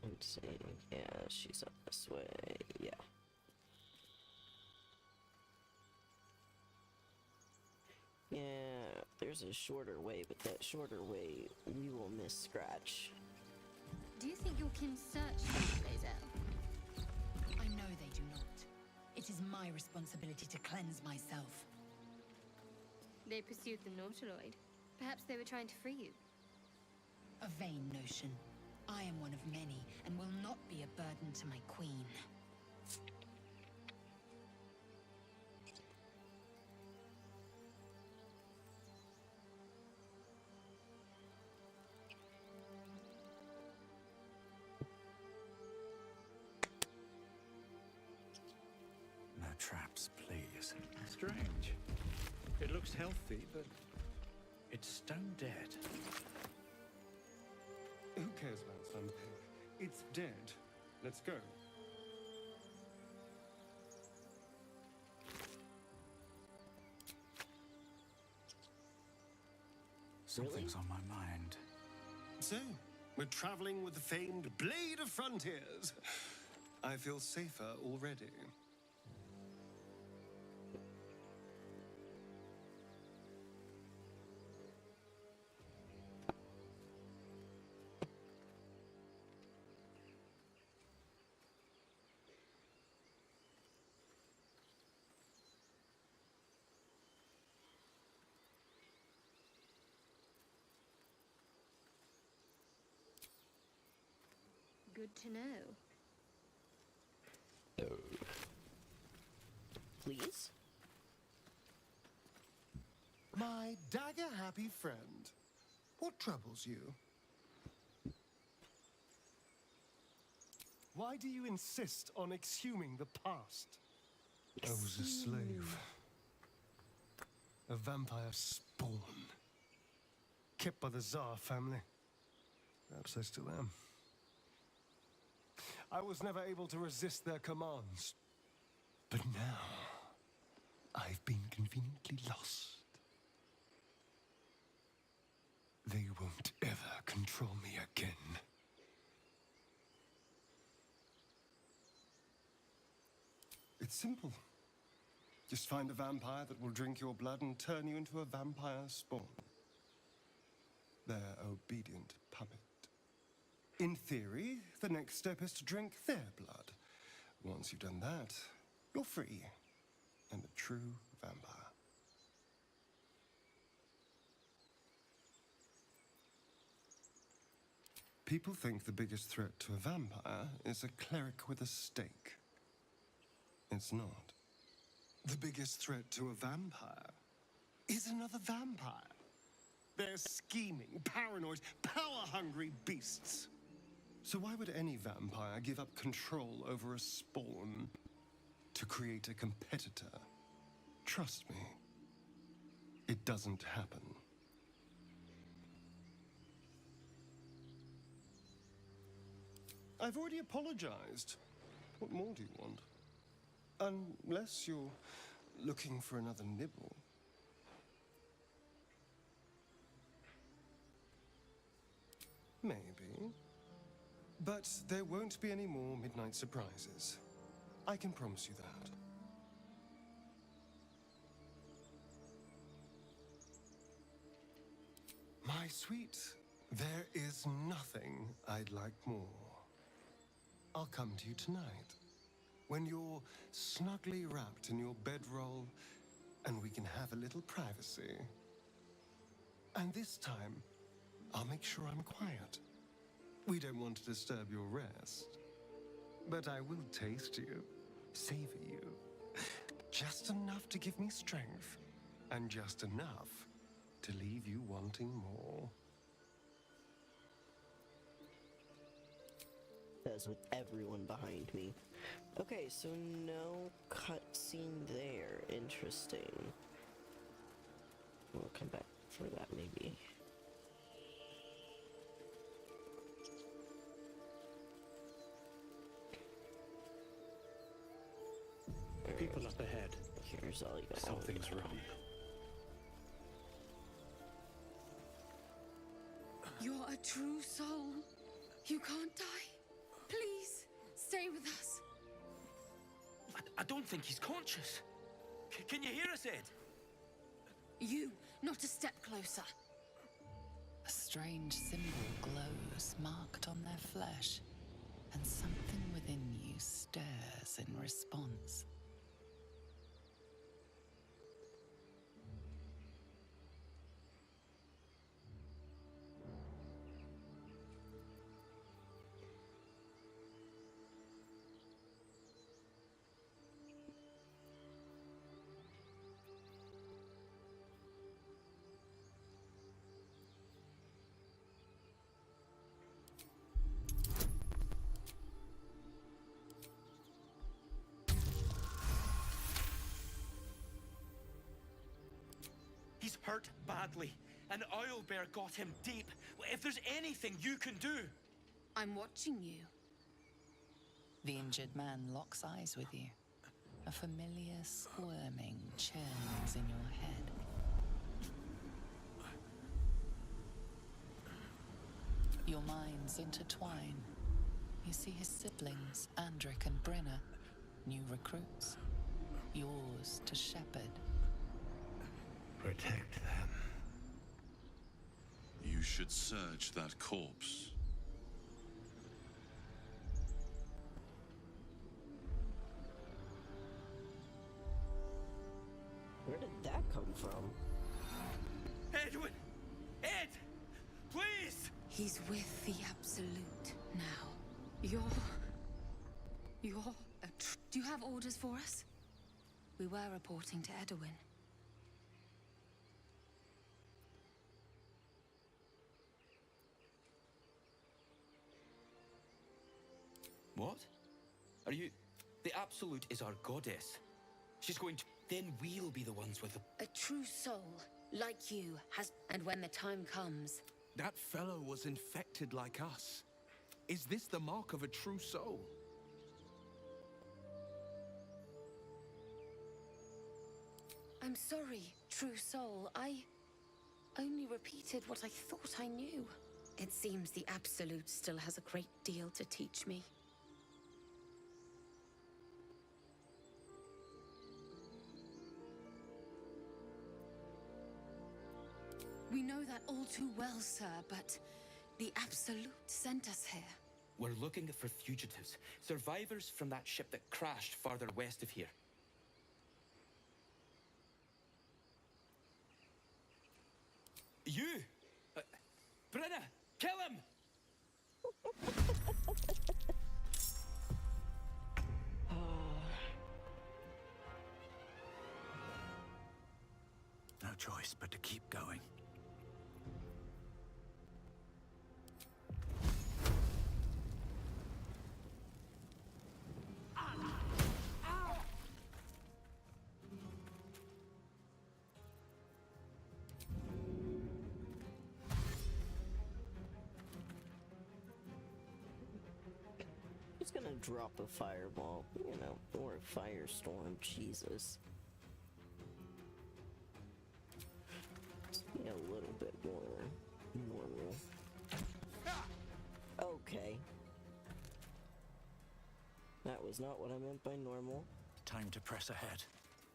Let's see. Yeah, she's up this way. Yeah. Yeah, there's a shorter way, but that shorter way we will miss Scratch. Do you think your kin searched for Lae'zel? I know they do not. It is my responsibility to cleanse myself. They pursued the Nautiloid. Perhaps they were trying to free you. A vain notion. I am one of many, and will not be a burden to my queen. No traps, please. Strange. It looks healthy, but it's stone dead. Who cares about some? It's dead. Let's go. Something's on my mind. So, we're traveling with the famed Blade of Frontiers. I feel safer already. Good to know. Please? My dagger-happy friend, what troubles you? Why do you insist on exhuming the past? I was a slave. A vampire spawn. Kept by the Tsar family. Perhaps I still am. I was never able to resist their commands. But now, I've been conveniently lost. They won't ever control me again. It's simple. Just find a vampire that will drink your blood and turn you into a vampire spawn. Their obedient puppet. In theory, the next step is to drink their blood. Once you've done that, you're free and a true vampire. People think the biggest threat to a vampire is a cleric with a stake. It's not. The biggest threat to a vampire is another vampire. They're scheming, paranoid, power-hungry beasts. So why would any vampire give up control over a spawn to create a competitor? Trust me, it doesn't happen. I've already apologized. What more do you want? Unless you're looking for another nibble. Maybe. But there won't be any more midnight surprises. I can promise you that. My sweet, there is nothing I'd like more. I'll come to you tonight, when you're snugly wrapped in your bedroll, and we can have a little privacy. And this time, I'll make sure I'm quiet. We don't want to disturb your rest. But I will taste you, savor you. Just enough to give me strength, and just enough to leave you wanting more. That's with everyone behind me. Okay, so no cutscene there. Interesting. We'll come back for that maybe. People up ahead. Here's all you got. Something's wrong. You're a true soul. You can't die. Please, stay with us. I don't think he's conscious. Can you hear us, Ed? You, not a step closer. A strange symbol glows, marked on their flesh, and something within you stirs in response. He's hurt badly. An owlbear got him deep. If there's anything you can do... I'm watching you. The injured man locks eyes with you. A familiar squirming churns in your head. Your minds intertwine. You see his siblings, Andric and Brenna, new recruits. Yours to shepherd. Protect them. You should search that corpse. Where did that come from? Edwin! Ed! Please! He's with the Absolute now. You're... Do you have orders for us? We were reporting to Edwin. What? Are you... The Absolute is our goddess. She's going to... Then we'll be the ones with the... A true soul, like you, has... And when the time comes... That fellow was infected like us. Is this the mark of a true soul? I'm sorry, true soul. I only repeated what I thought I knew. It seems the Absolute still has a great deal to teach me. We know that all too well, sir, but the Absolute sent us here. We're looking for fugitives. Survivors from that ship that crashed farther west of here. You! Brenna! Kill him! No choice but to keep going. Just gonna drop a fireball, you know, or a firestorm, Jesus. Just be a little bit more normal. Okay. That was not what I meant by normal. Time to press ahead.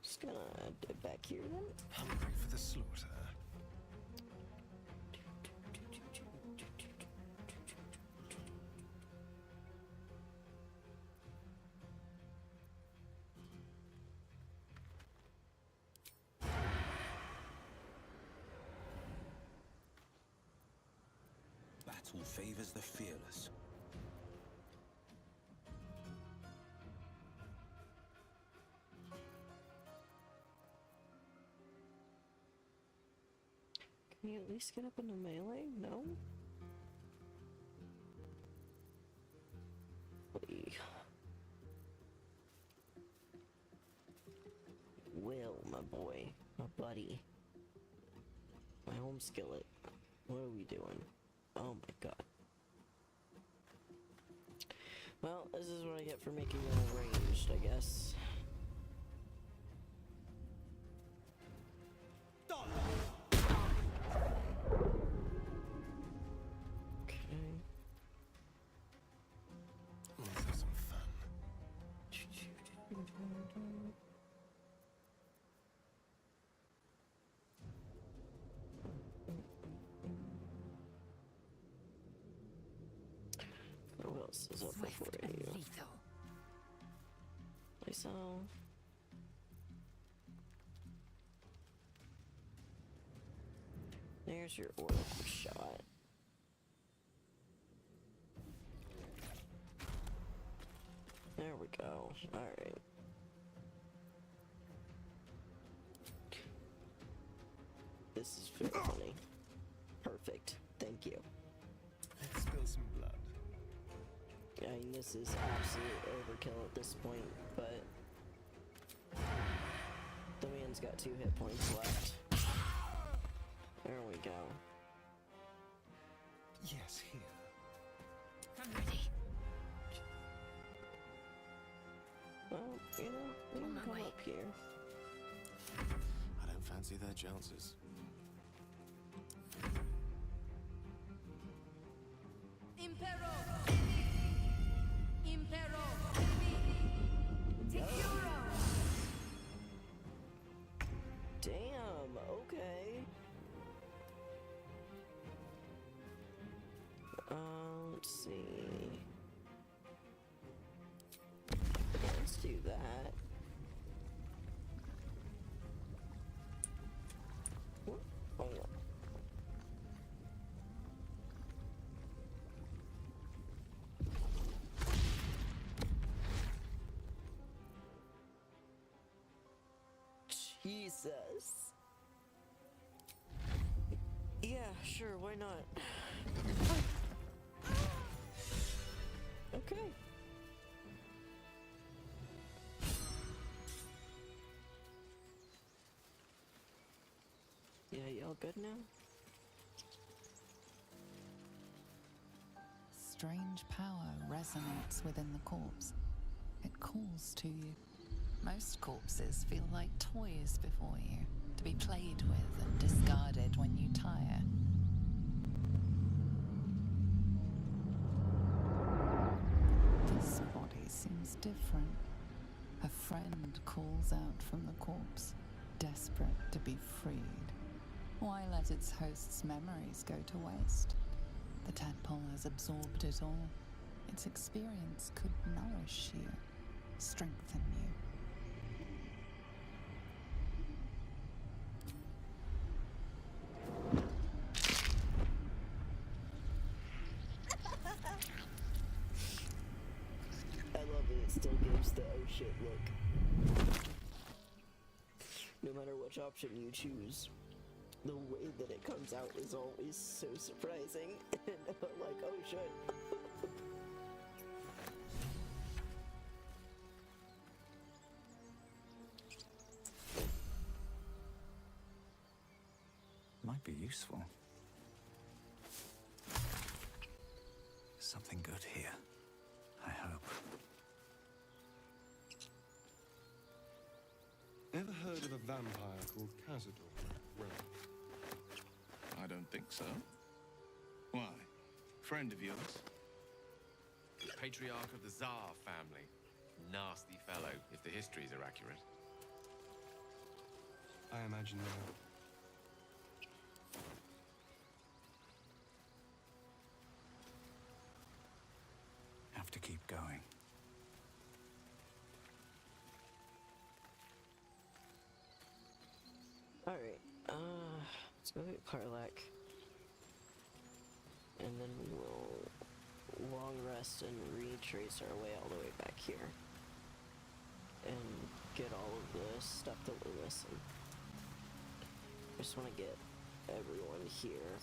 Just gonna dip back here then. Hungry for the slaughter. Battle favors the fearless. Can you at least get up into melee? No? Will, my boy, my buddy, my home skillet. What are we doing? Oh my god. Well, this is what I get for making them ranged, I guess. Let's have some fun. What else is up before you? I saw. There's your orb shot. There we go. Alright. This is very funny. Perfect. Thank you. Let's spill some blood. I mean, this is absolute overkill at this point, but the man's got 2 hit points left. There we go. Yes, here. I'm ready. Well, you know, we can come up here. I don't fancy their chances. Impero! Impero! Securo! Damn, okay. Let's see. Let's do that. Oh, yeah. Jesus. Yeah, sure, why not? Okay. Yeah, y'all good now? Strange power resonates within the corpse. It calls to you. Most corpses feel like toys before you, to be played with and discarded when you tire. This body seems different. A friend calls out from the corpse, desperate to be freed. Why let its host's memories go to waste? The tadpole has absorbed it all. Its experience could nourish you, strengthen you. I love that it still gives the oh shit look. No matter which option you choose, the way that it comes out is always so surprising and like, oh shit. Might be useful. Something good here, I hope. Ever heard of a vampire called Cazador? Well, I don't think so. Why? Friend of yours? The patriarch of the Tsar family. Nasty fellow, if the histories are accurate. I imagine now. Have to keep going. Alright, let's go get Karlak. And then we will long rest and retrace our way all the way back here. And get all of the stuff that we're missing. I just want to get everyone here.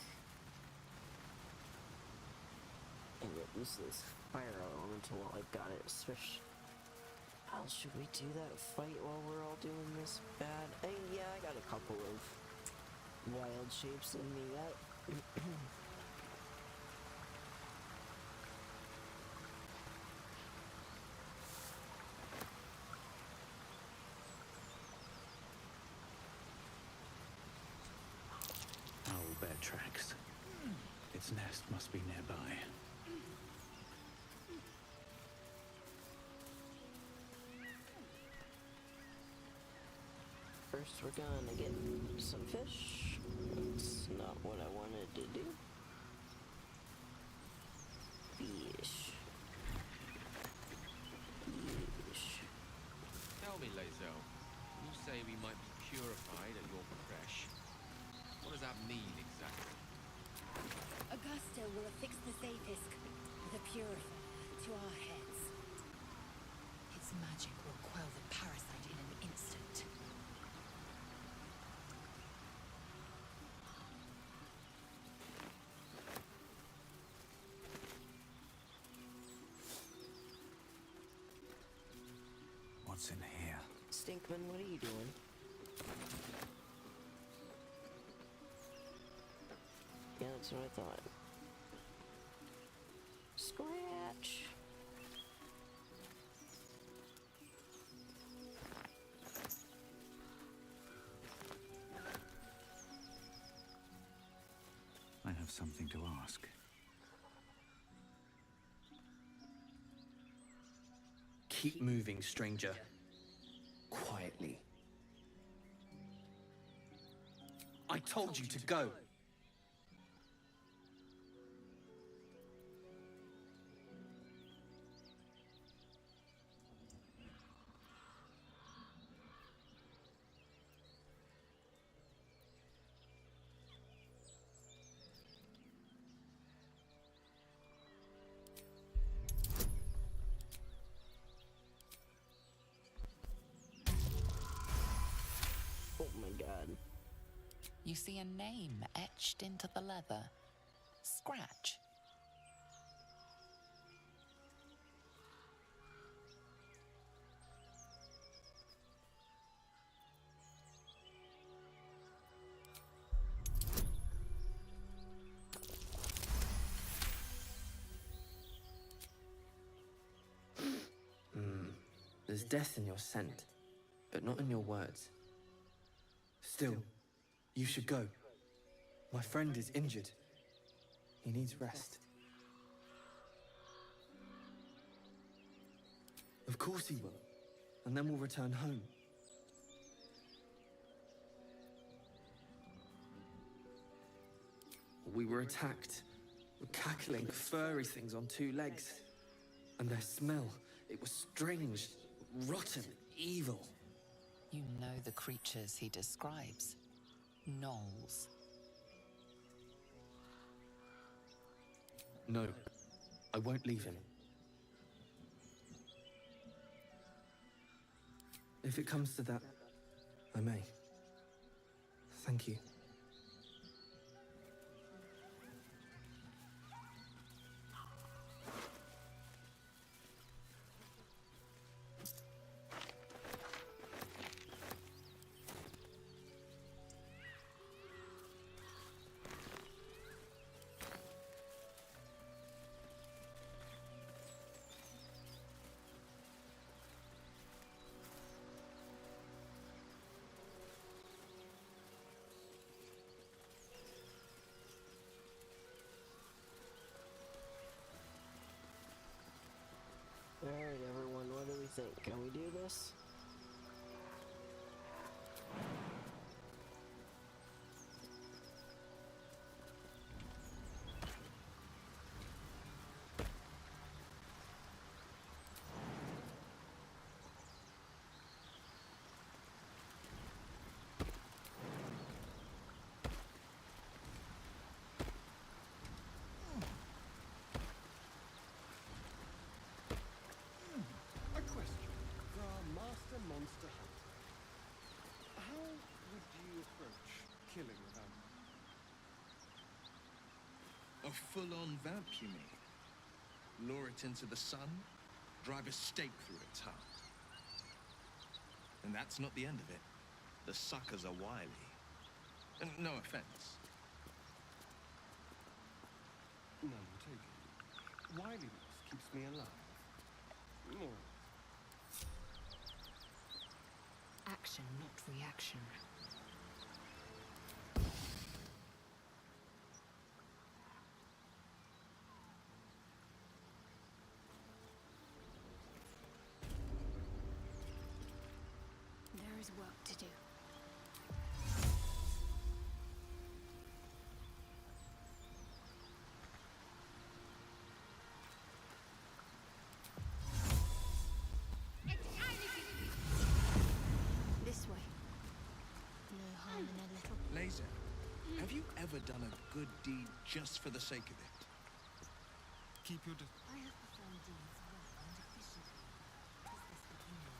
And get loose this fire elemental while I've got it. Especially, how should we do that fight while we're all doing this bad? Yeah, I got a couple of wild shapes in me. That Owlbear tracks. Its nest must be nearby. First, we're gonna get some fish. That's not what I wanted to do. Fish. Fish. Tell me, Lae'zel, you say we might be purified at your creche. What does that mean exactly? Augusta will affix the Zafisk, the purifier, to our heads. Its magic will quell the parasite in an instant. What's in here? Stinkman, what are you doing? Yeah, that's what I thought. Scratch! I have something to ask. Keep moving, stranger. Quietly. I told you to go. see a name etched into the leather. Scratch. There's death in your scent, but not in your words. Still, you should go. My friend is injured. He needs rest. Of course he will. And then we'll return home. We were attacked. Cackling, furry things on two legs. And their smell, it was strange, rotten, evil. You know the creatures he describes. Gnolls. No, I won't leave him. If it comes to that, I may. Thank you. Alright, everyone, what do we think? Can we do this? A question for our master monster hunter. How would you approach killing a vampire? A full-on vamp, you mean? Lure it into the sun, drive a stake through its heart. And that's not the end of it. The suckers are wily. And no offense. None taken. Wiliness keeps me alive. More. Action, not reaction. There is work to do. This way. No harm in a little. Laser, have you ever done a good deed just for the sake of it? Keep your... I have performed deeds well and efficiently. Is this the beginning?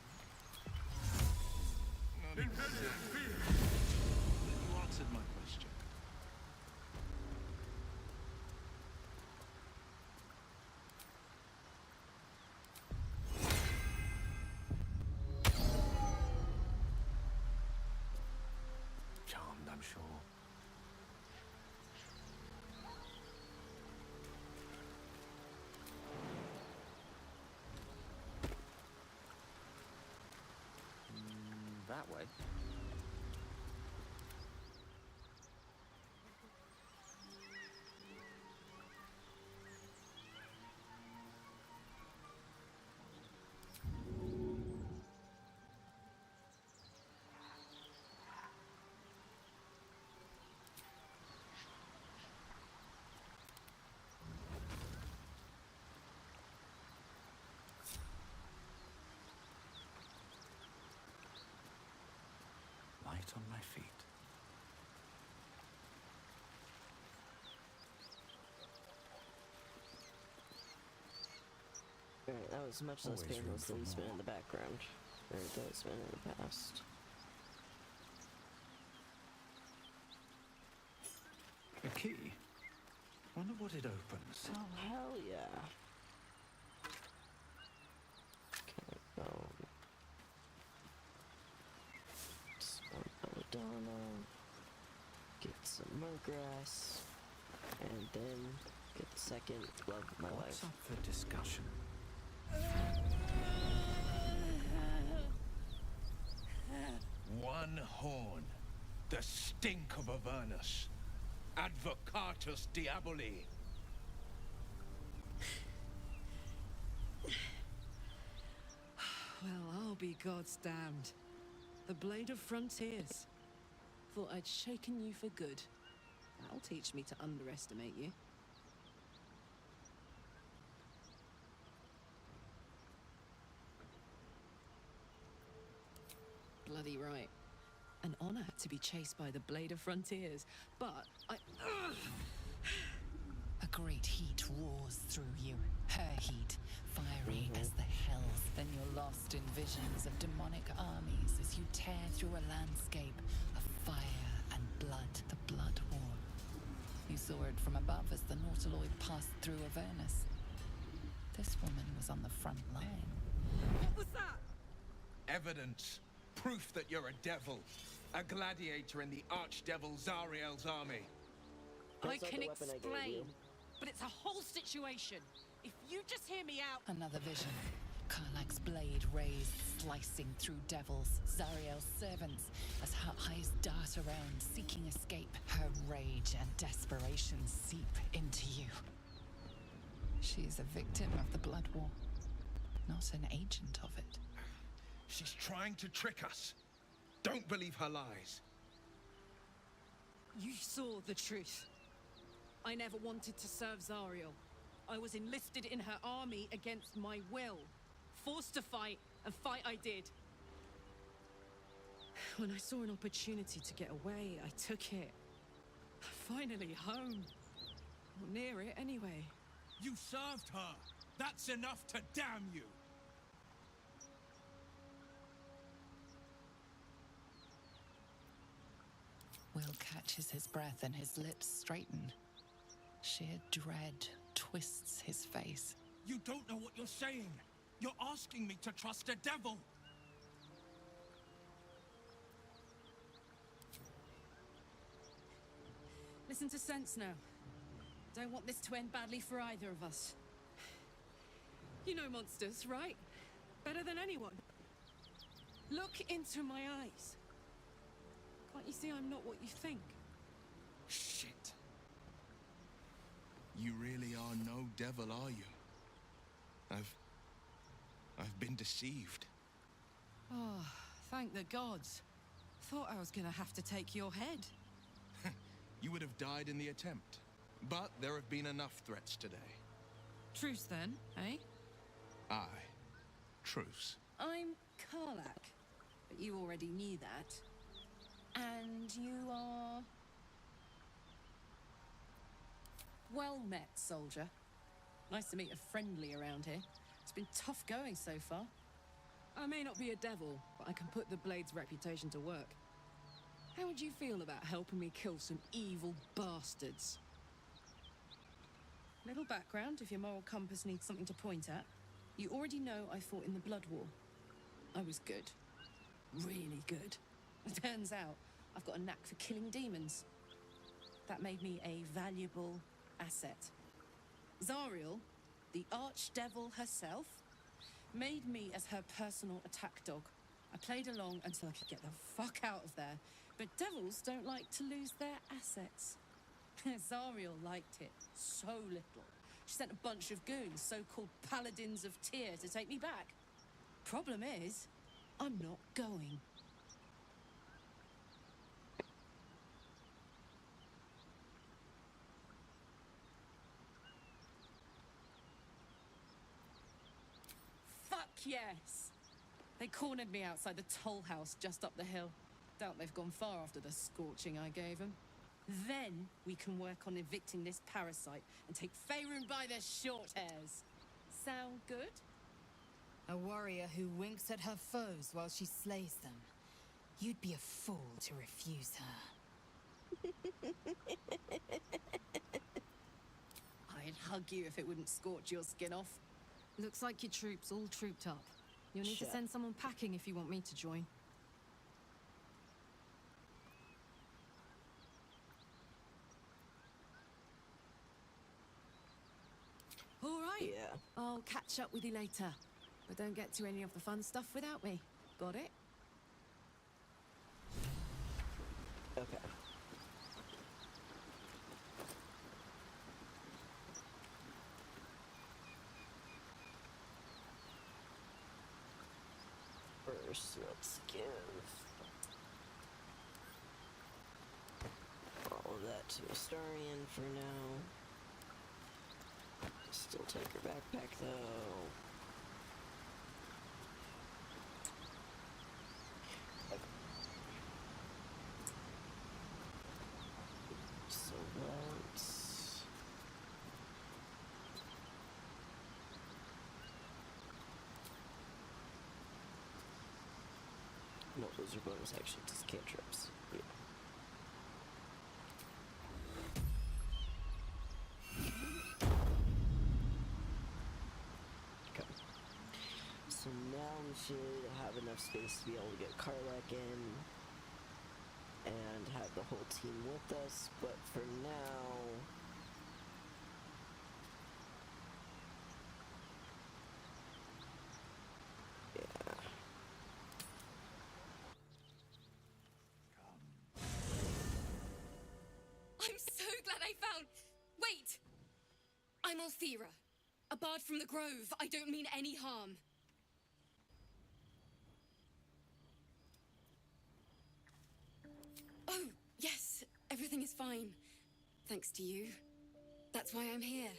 You answered my question. Charmed, I'm sure. That way. Light on my feet. Alright, that was much less Always room painless for than it's been more. in the background. Or it has been in the past. A key? Wonder what it opens. Oh, hell yeah. Okay, spawn belladonna, get some murgrass, and then get the second love of my What's life. up for discussion? One horn. The stink of Avernus. Advocatus Diaboli. Well, I'll be God's damned. The Blade of Frontiers. Thought I'd shaken you for good. That'll teach me to underestimate you. Bloody right. An honor to be chased by the Blade of Frontiers, but A great heat roars through you, her heat, fiery as the hells. Then you're lost in visions of demonic armies as you tear through a landscape of fire and blood, the Blood War. You saw it from above as the Nautiloid passed through Avernus. This woman was on the front line. What was that? Evidence. Proof that you're a devil. A gladiator in the archdevil Zariel's army. I can explain, but it's a whole situation. If you just hear me out... Another vision. Karlak's blade raised, slicing through devils, Zariel's servants, as her eyes dart around, seeking escape. Her rage and desperation seep into you. She is a victim of the Blood War, not an agent of it. She's trying to trick us. Don't believe her lies. You saw the truth. I never wanted to serve Zariel. I was enlisted in her army against my will. Forced to fight, and fight I did. When I saw an opportunity to get away, I took it. Finally home. Or near it, anyway. You served her. That's enough to damn you. Will catches his breath and his lips straighten. Sheer dread twists his face. You don't know what you're saying. You're asking me to trust a devil. Listen to sense now. Don't want this to end badly for either of us. You know monsters, right? Better than anyone. Look into my eyes. Can't you see I'm not what you think? Shit. You really are no devil, are you? I've been deceived. Oh, thank the gods. Thought I was gonna have to take your head. You would have died in the attempt. But there have been enough threats today. Truce then, eh? Aye. Truce. I'm Karlak, but you already knew that. And you are... Well met, soldier. Nice to meet a friendly around here. It's been tough going so far. I may not be a devil, but I can put the Blade's reputation to work. How would you feel about helping me kill some evil bastards? Little background, if your moral compass needs something to point at. You already know I fought in the Blood War. I was good. Really good. It turns out I've got a knack for killing demons. That made me a valuable asset. Zariel, the archdevil herself, made me as her personal attack dog. I played along until I could get the fuck out of there. But devils don't like to lose their assets. Zariel liked it so little. She sent a bunch of goons, so-called paladins of Tyr, to take me back. Problem is, I'm not going. Fuck yes! They cornered me outside the toll house just up the hill. Doubt they've gone far after the scorching I gave them. Then we can work on evicting this parasite and take Faerun by the short hairs. Sound good? A warrior who winks at her foes while she slays them. You'd be a fool to refuse her. I'd hug you if it wouldn't scorch your skin off. Looks like your troops all trooped up. You'll need to send someone packing if you want me to join. All right. Yeah. I'll catch up with you later. But don't get to any of the fun stuff without me. Got it? Okay. First, let's give all of that to Astarion for now. Still take her backpack though. So let's... No, those are bonus actions, just cantrips. Yeah. Okay. So now we should have enough space to be able to get Karlak in and have the whole team with us, but for now... Yeah. I'm so glad I found... Wait! I'm Althera, a bard from the Grove. I don't mean any harm. Oh, yes, everything is fine. Thanks to you. That's why I'm here.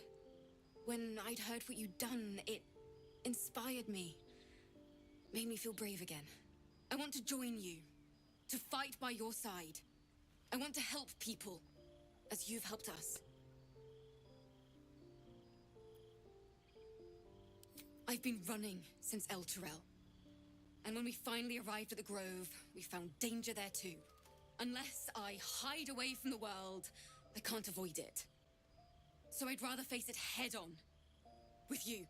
When I'd heard what you'd done, it inspired me. Made me feel brave again. I want to join you. To fight by your side. I want to help people, as you've helped us. I've been running since El Turel. And when we finally arrived at the Grove, we found danger there too. Unless I hide away from the world, I can't avoid it. So I'd rather face it head on. With you.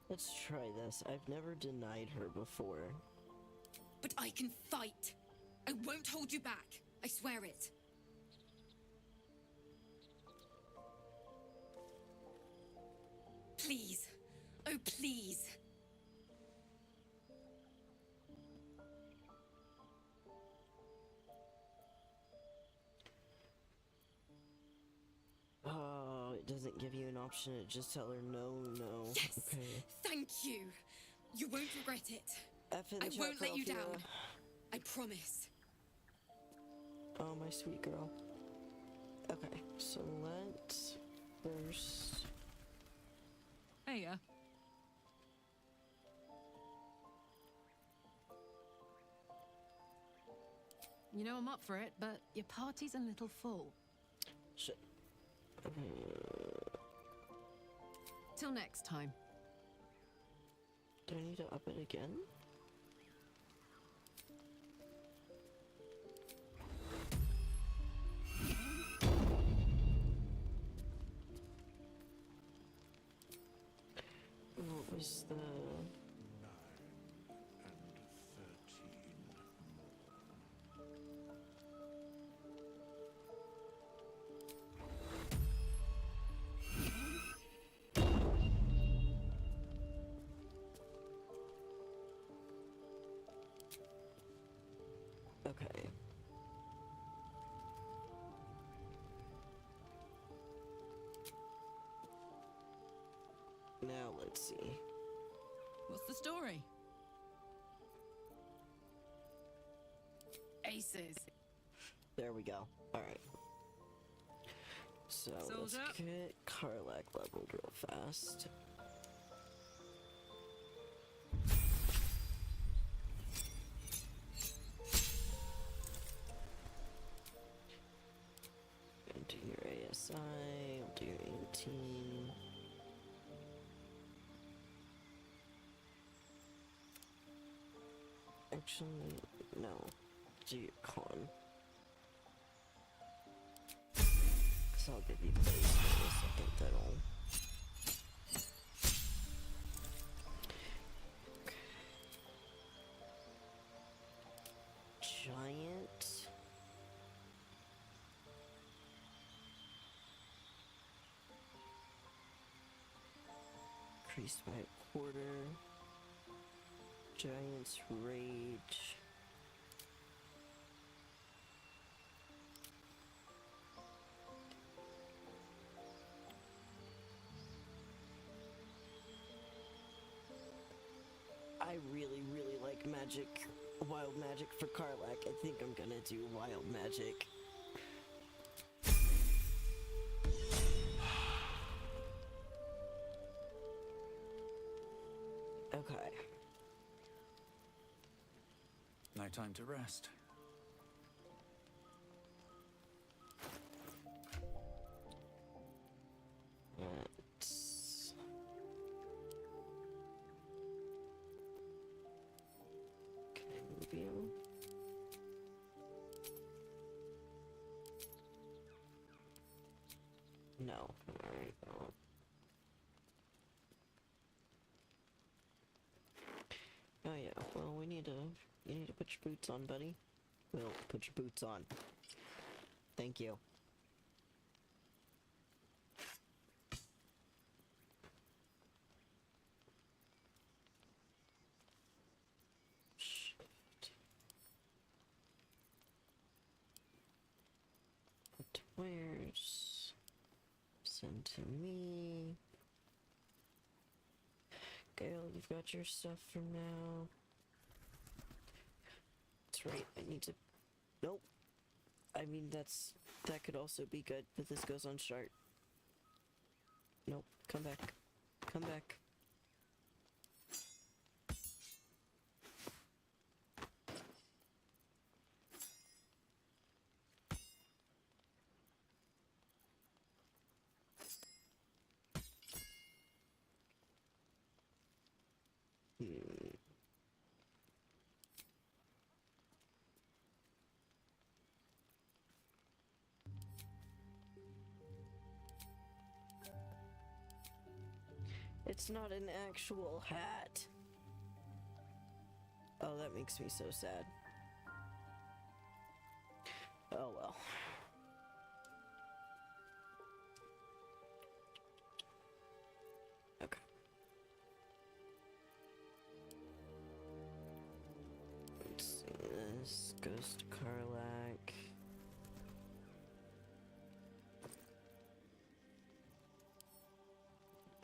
Let's try this. I've never denied her before. But I can fight. I won't hold you back. I swear it. Please. Oh, please. Oh, it doesn't give you an option to just tell her no, no. Yes! Okay. Thank you. You won't regret it. I won't let you down. I promise. Oh, my sweet girl. Okay, so let's first... Hey, You know I'm up for it, but your party's a little full. Shit. Till next time. Do I need to up it again? What was the... 9 and 13 Okay. Now let's see. What's the story? Aces. There we go. Alright. So let's get Karlak leveled real fast. And do your ASI, I'll do your 18. Actually, no. Do your con. So I'll give you base for a second, that'll... Giant. Increased by a quarter. Giant's Rage. I really, really like magic. Wild magic for Karlach. I think I'm gonna do wild magic. Okay. No time to rest. Let's... Okay, review. No. Alright, well. Oh yeah, well you need to put your boots on, buddy. Will, put your boots on. Thank you. Shift. Put to where's? Send to me. Gale, you've got your stuff for now. That's right, I need to... Nope. I mean, that could also be good, but this goes on chart. Nope, come back. Come back. It's not an actual hat. Oh, that makes me so sad. Oh well. Okay. Let's see, this goes to Karlach.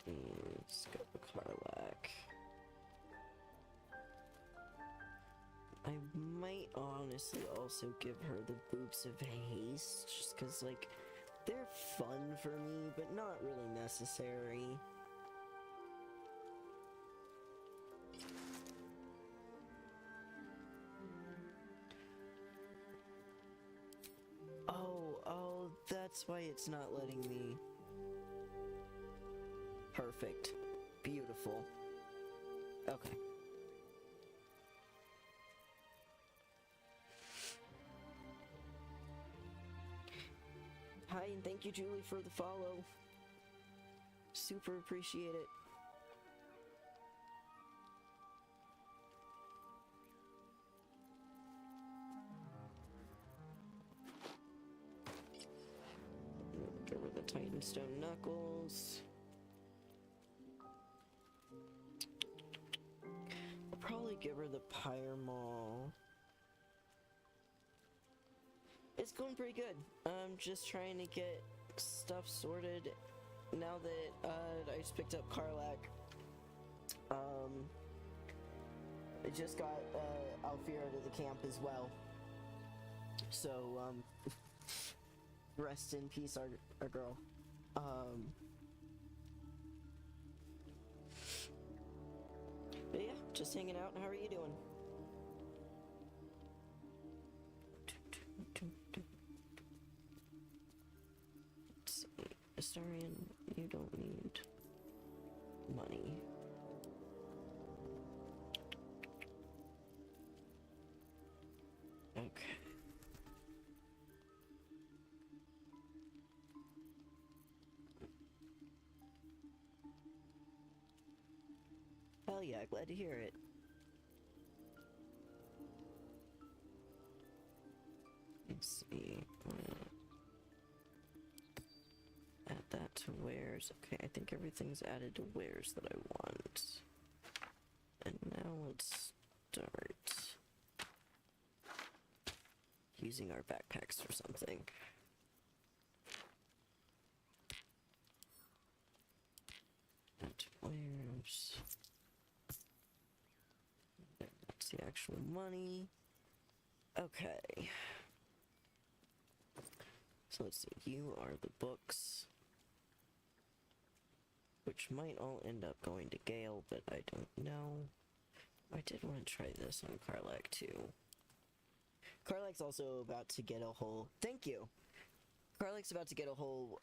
Let's go to Karlach. I might honestly also give her the Boots of Haste, just because, like, they're fun for me, but not really necessary. Oh, that's why it's not letting me. Perfect. Beautiful. Okay. Hi, and thank you, Julie, for the follow. Super appreciate it. Give her the Titanstone Knuckles. I'll probably give her the Pyre Maul. It's going pretty good. I'm just trying to get stuff sorted now that I just picked up Karlach. I just got Alfira to the camp as well. So, rest in peace, our girl. But yeah, just hanging out. How are you doing? Let's see. Astarian, you don't need money. Okay. Hell yeah, glad to hear it. Let's see. Add that to wares. Okay, I think everything's added to wares that I want. And now let's start using our backpacks for something. Add wares. That's the actual money. Okay. So let's see, you are the books. Which might all end up going to Gale, but I don't know. I did want to try this on Karlak too. Karlak's also about to get a whole... Thank you! Karlak's about to get a whole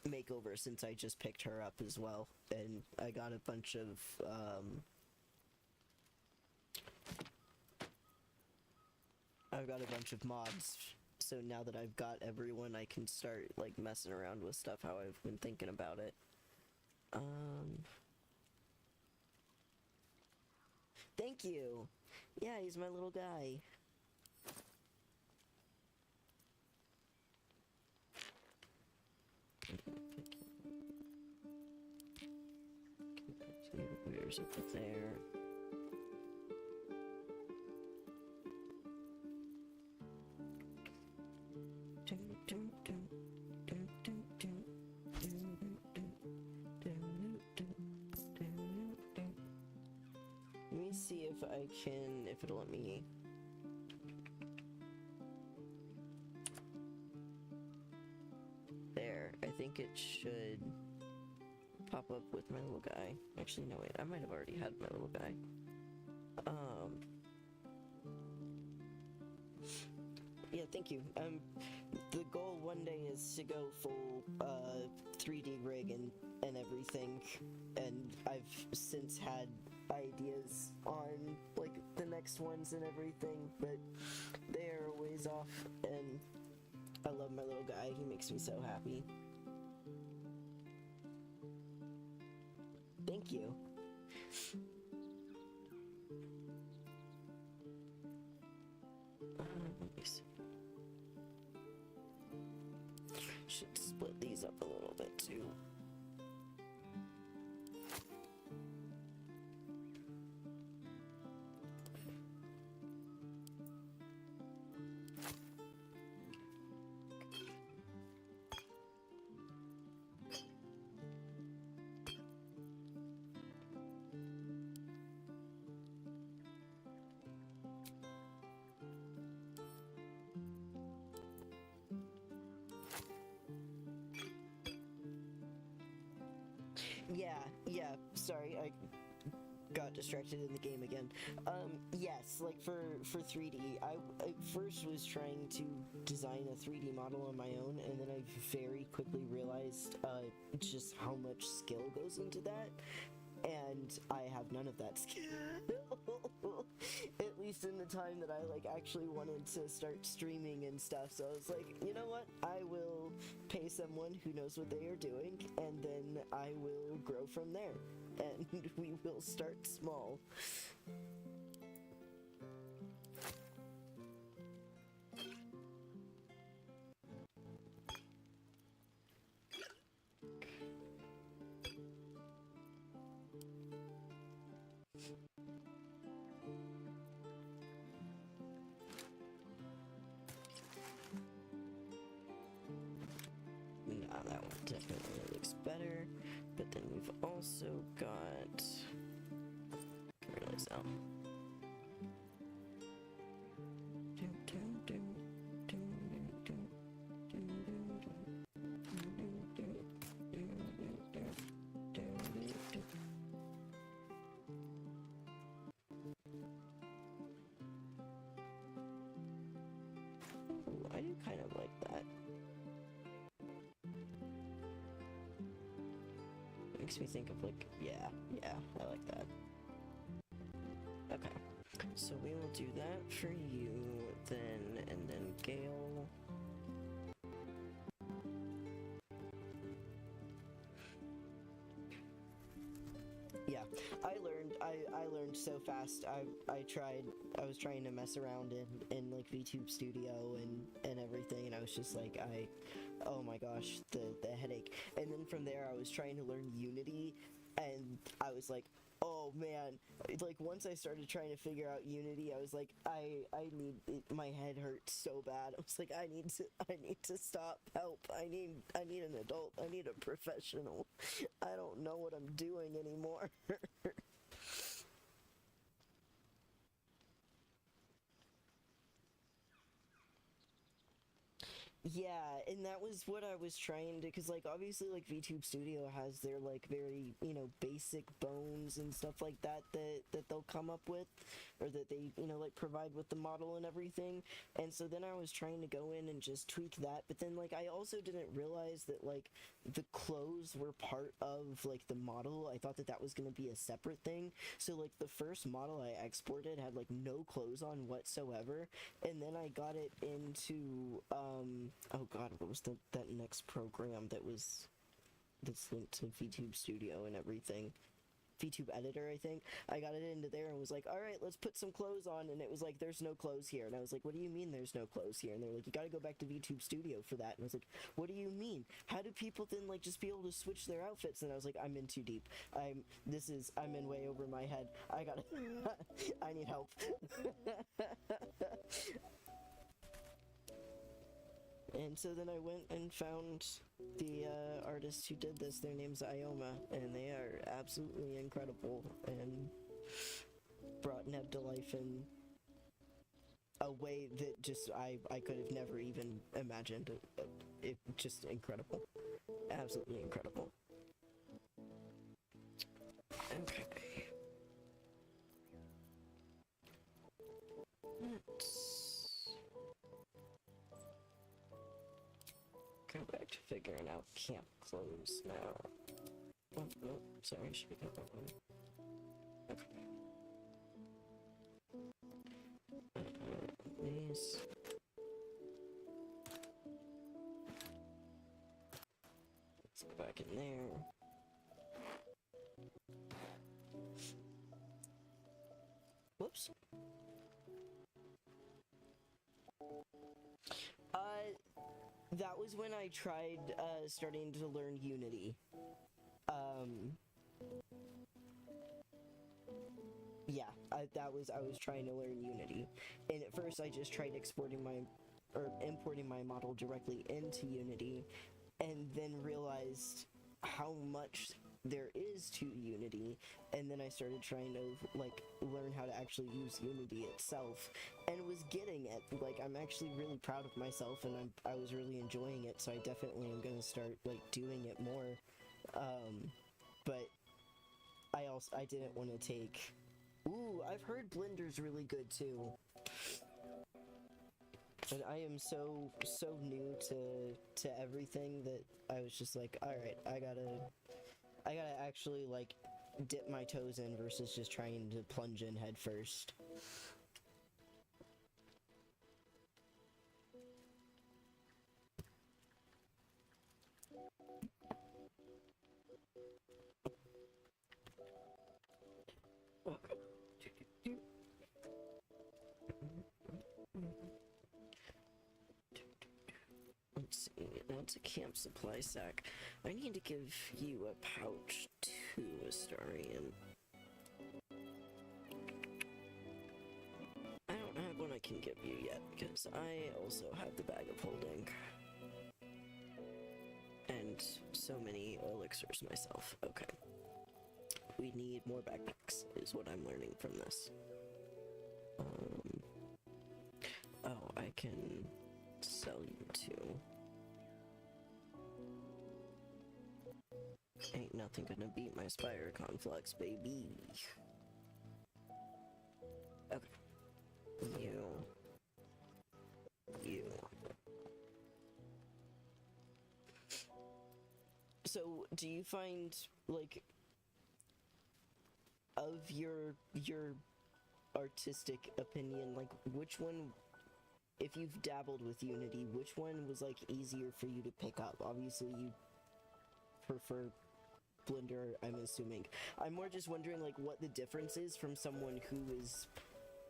makeover since I just picked her up as well. And I got a bunch of... I've got a bunch of mods, so now that I've got everyone, I can start, like, messing around with stuff how I've been thinking about it. Thank you! Yeah, he's my little guy. Where's it there? Let me see if I can, if it'll let me. There, I think it should pop up with my little guy. Actually, no, wait, I might have already had my little guy. Yeah, thank you. The goal one day is to go full 3D rig and everything, and I've since had ideas on like the next ones and everything, but they are a ways off, and I love my little guy. He makes me so happy. Thank you. Let me see. Should split these up a little bit too. Yeah, sorry, I got distracted in the game again. Yes, like for 3D, I first was trying to design a 3D model on my own, and then I very quickly realized just how much skill goes into that, and I have none of that skill. At least in the time that I like actually wanted to start streaming and stuff, so I was like, you know what, I will pay someone who knows what they are doing, and then I will grow from there, and we will start small. That one definitely looks better, but then we've also got... I realize now. Ooh, I do kind of like that. Makes me think of like, yeah, I like that. Okay, So we will do that for you then, and then Gale. Yeah, I learned so fast. I was trying to mess around in like VTube Studio and everything, and I was just like, oh my gosh, the headache. And then from there I was trying to learn Unity, and I was like, oh man, like once I started trying to figure out Unity, I was like, I need my head hurts so bad. I was like, I need to stop. Help. I need an adult. I need a professional. I don't know what I'm doing anymore. Yeah, and that was what I was trying to, because like obviously like VTube Studio has their like very, you know, basic bones and stuff like that they'll come up with, or that they, you know, like provide with the model and everything. And so then I was trying to go in and just tweak that, but then like I also didn't realize that like the clothes were part of like the model. I thought that was going to be a separate thing. So like the first model I exported had like no clothes on whatsoever, and then I got it into oh god, what was that next program that's linked to VTube Studio and everything? VTube Editor, I think. I got it into there and was like, alright, let's put some clothes on, and it was like, there's no clothes here. And I was like, what do you mean there's no clothes here? And they're like, you gotta go back to VTube Studio for that. And I was like, what do you mean? How do people then like just be able to switch their outfits? And I was like, I'm in too deep. I'm in way over my head. I need help. And so then I went and found the artist who did this. Their name's Ioma, and they are absolutely incredible and brought Neb to life in a way that just I could have never even imagined. It just incredible. Absolutely incredible. Okay. Go back to figuring out camp clothes now. Oh, no, sorry, I should be going that one. Okay. These. Let's go back in there. Whoops. That was when I tried starting to learn Unity. Yeah, I was trying to learn Unity, and at first I just tried importing my model directly into Unity, and then realized how much there is to Unity, and then I started trying to like learn how to actually use Unity itself, and was getting it. Like, I'm actually really proud of myself, and I was really enjoying it, so I definitely am gonna start like doing it more. But I didn't want to take. Ooh, I've heard Blender's really good too. And I am so new to everything that I was just like, all right, I gotta actually like dip my toes in versus just trying to plunge in head first. Let's see, that's a camp supply sack. I need to give you a pouch too, Astarian. I don't have one I can give you yet, because I also have the bag of holding. And so many elixirs myself. Okay. We need more backpacks, is what I'm learning from this. Oh, I can sell you too. Ain't nothing gonna beat my Spire Conflux, baby. Okay. You. So, do you find, like, of your artistic opinion, like, which one, if you've dabbled with Unity, which one was, like, easier for you to pick up? Obviously, you prefer Blender, I'm assuming. I'm more just wondering, like, what the difference is from someone who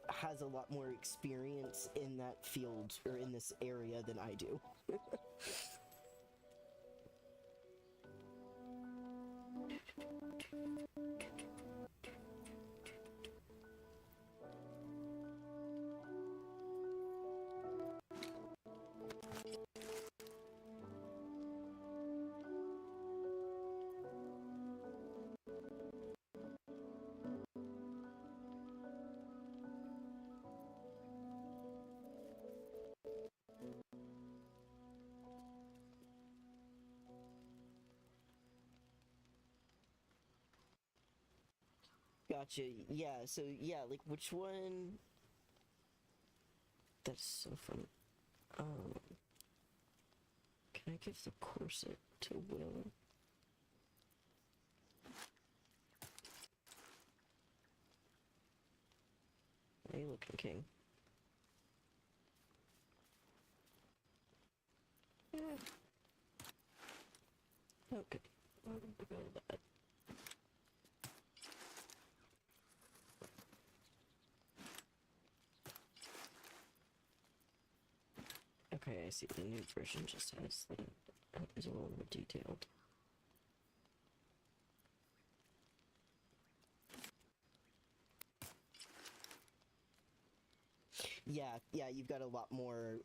has a lot more experience in that field, or in this area, than I do. Gotcha. Yeah, so yeah, like which one? That's so funny. Can I give the corset to Will? How you looking, King? Yeah. Okay. I'm gonna go with that. Okay, I see. The new version just has the is a little more detailed. Yeah, you've got a lot more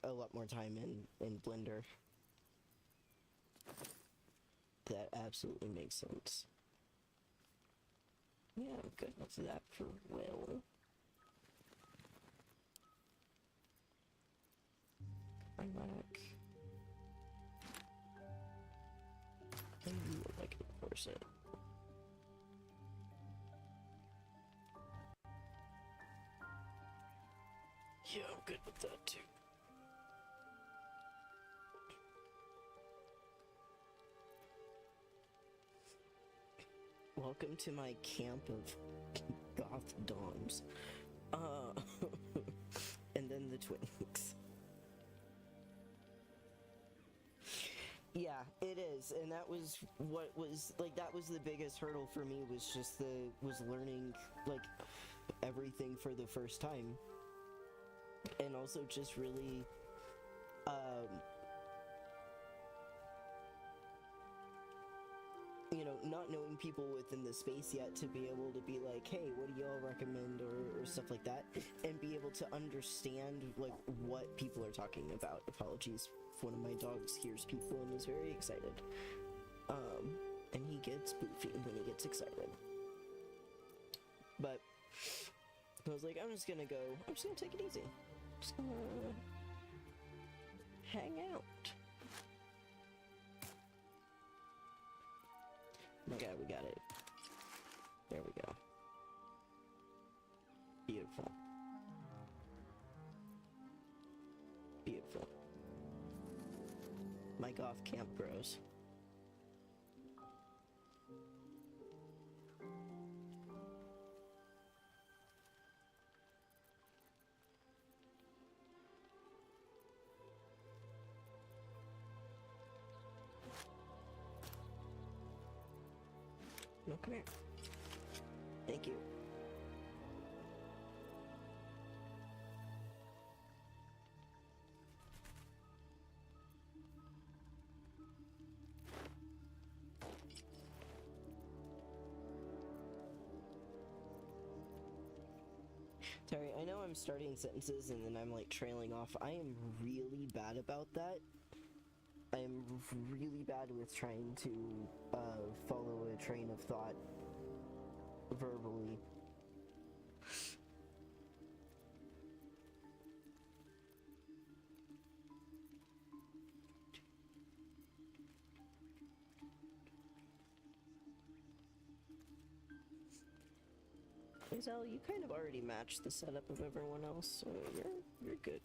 time in Blender. That absolutely makes sense. Yeah, I'm good with that for Will. I'm back. And you look like a corset. Yeah, I'm good with that too. Welcome to my camp of goth doms. And then the twins. Yeah, it is, and that was what was, like, that was the biggest hurdle for me, was just was learning, like, everything for the first time. And also just really, you know, not knowing people within the space yet to be able to be like, hey, what do y'all recommend, or stuff like that, and be able to understand, like, what people are talking about. Apologies if one of my dogs hears people and is very excited. And he gets poofy when he gets excited. But I was like, I'm just gonna take it easy. Just gonna hang out. My God, we got it. There we go. Beautiful. Beautiful. My goth camp bros. No, come here. Thank you. Terry, I know I'm starting sentences and then I'm like trailing off. I am really bad about that. I am really bad with trying to follow a train of thought verbally. Giselle, you kind of already matched the setup of everyone else, so you're good.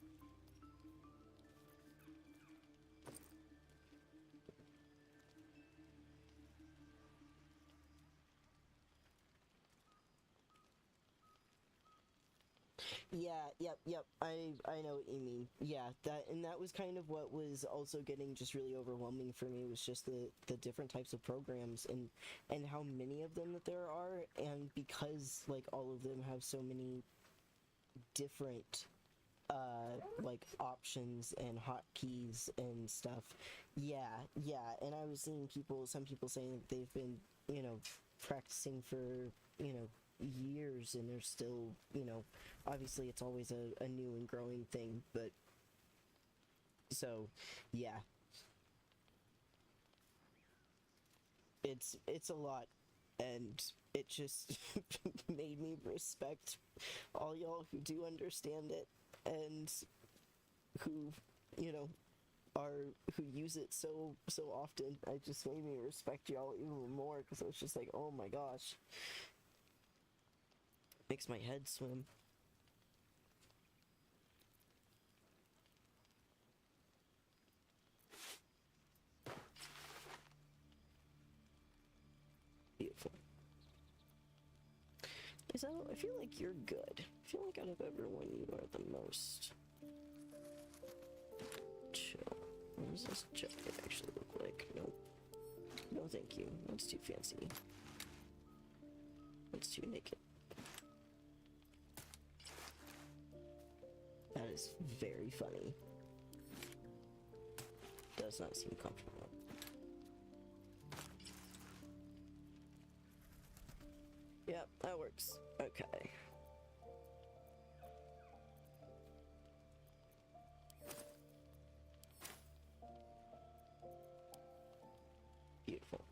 Yeah, yep. I know what you mean. Yeah, that was kind of what was also getting just really overwhelming for me, was just the different types of programs and how many of them that there are, and because like all of them have so many different like options and hotkeys and stuff. Yeah, and I was seeing some people saying that they've been, practicing for, years, and they're still, obviously it's always a new and growing thing, but so yeah, it's a lot, and it just made me respect all y'all who do understand it and who who use it so often. It just made me respect y'all even more, because I was just like, oh my gosh, makes my head swim. Beautiful. I feel like you're good. I feel like out of everyone, you are the most chill. What does this jacket actually look like? Nope. No, thank you. That's too fancy. That's too naked. That is very funny. Does not seem comfortable. Yep, that works. Okay. Beautiful.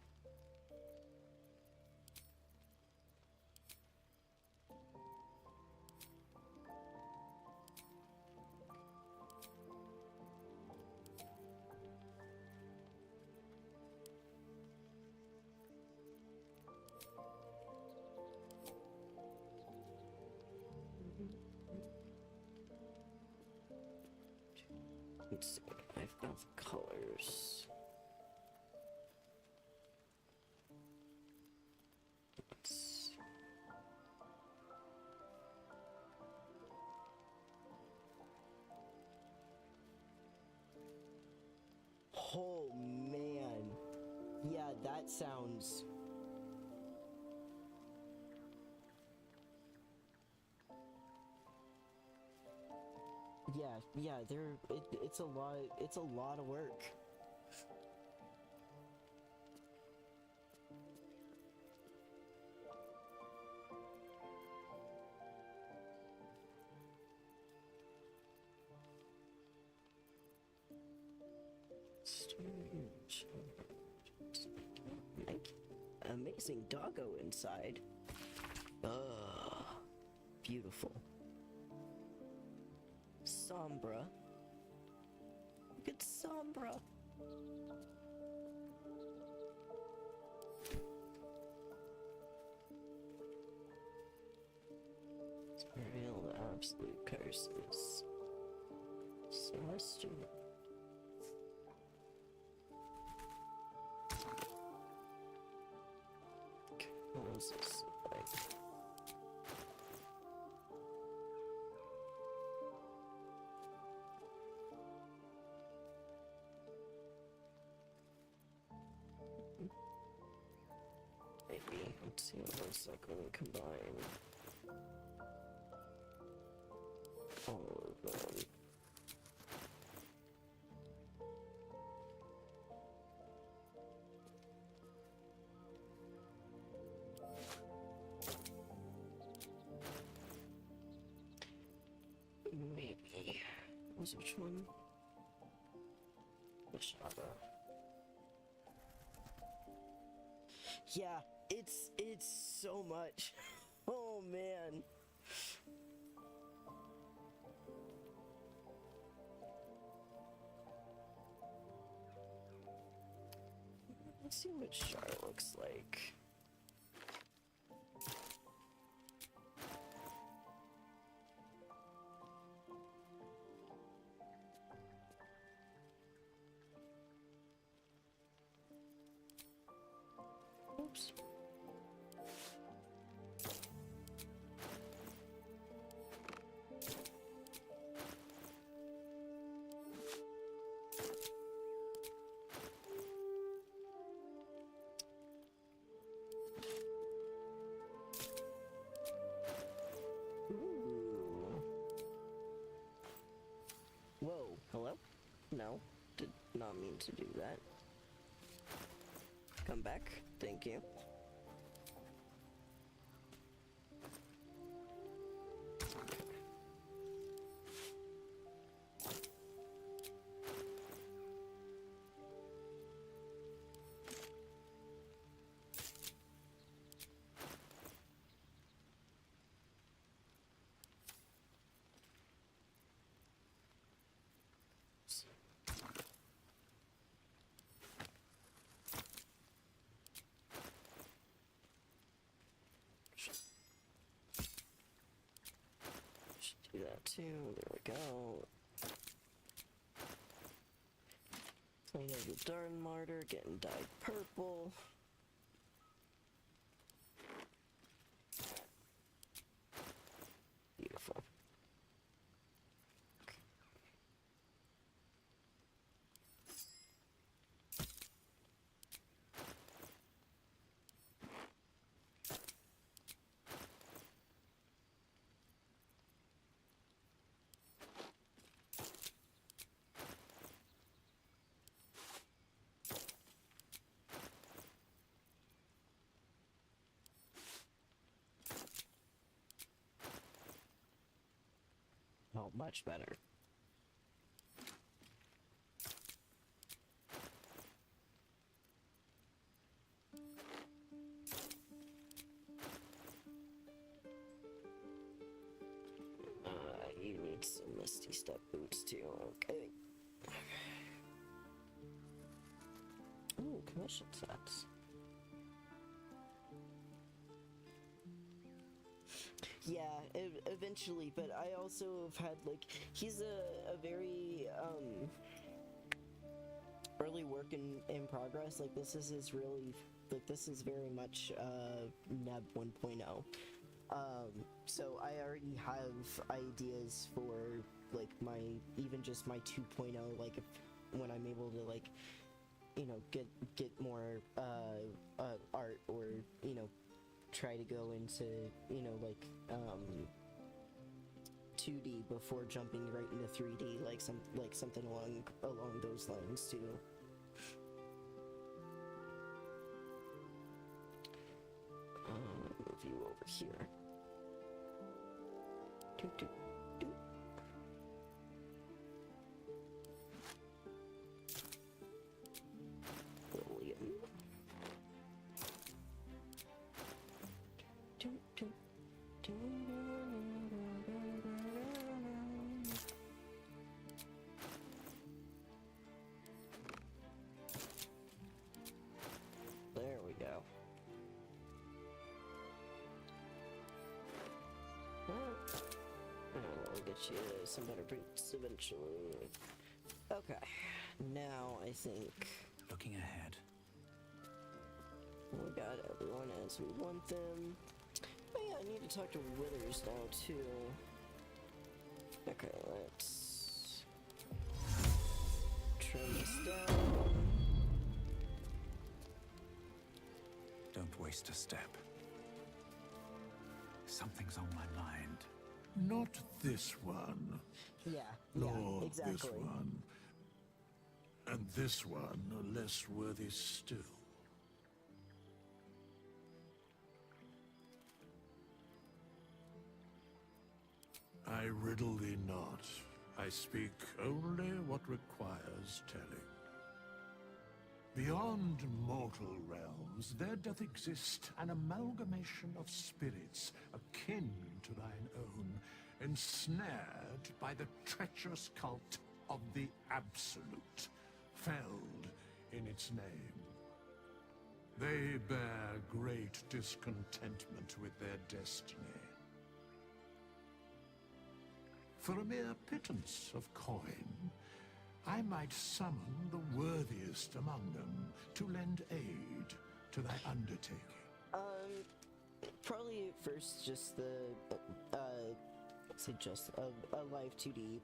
Let's see, I've got the colors. Let's... Oh man, yeah, that sounds... Yeah, it's a lot of work. Amazing doggo inside. Ugh, beautiful. Sombra. Look at Sombra. Real absolute curses. Celestial. What was this like? Maybe. Let's see what it looks like when we combine all of them. Maybe. Which one? The Shaba. Yeah, it's so much. Oh man. Let's see what Char looks like. Oops. not mean to do that. Come back. Thank you. Do that too. There we go. Clean up the darn martyr, getting dyed purple. Beautiful. Oh, much better. You need some Misty Step boots too, okay. Ooh, commission sets. Yeah, eventually, but I also have had, like, he's a very, early work in progress. Like, this is his really, like, this is very much, Neb 1.0. So I already have ideas for, like, even just my 2.0, like, when I'm able to, like, you know, get more, art, or, you know, try to go into, you know, like, 2D before jumping right into 3D, like something along those lines too. Move you over here. Doot, doot, doot. William. There we go. I'll get you some better boots eventually. Okay, now I think... Looking ahead. We got everyone as we want them. Oh yeah, I need to talk to Withers now too. Okay, let's trim this down. Don't waste a step. Something's on my mind. Not this one. Yeah, Nor exactly. this one. And this one less worthy still. I riddle thee not. I speak only what requires telling. Beyond mortal realms, there doth exist an amalgamation of spirits akin to thine own, ensnared by the treacherous cult of the Absolute, felled in its name. They bear great discontentment with their destiny. For a mere pittance of coin, I might summon the worthiest among them to lend aid to thy undertaking. Probably at first just the, let's say just a live 2D,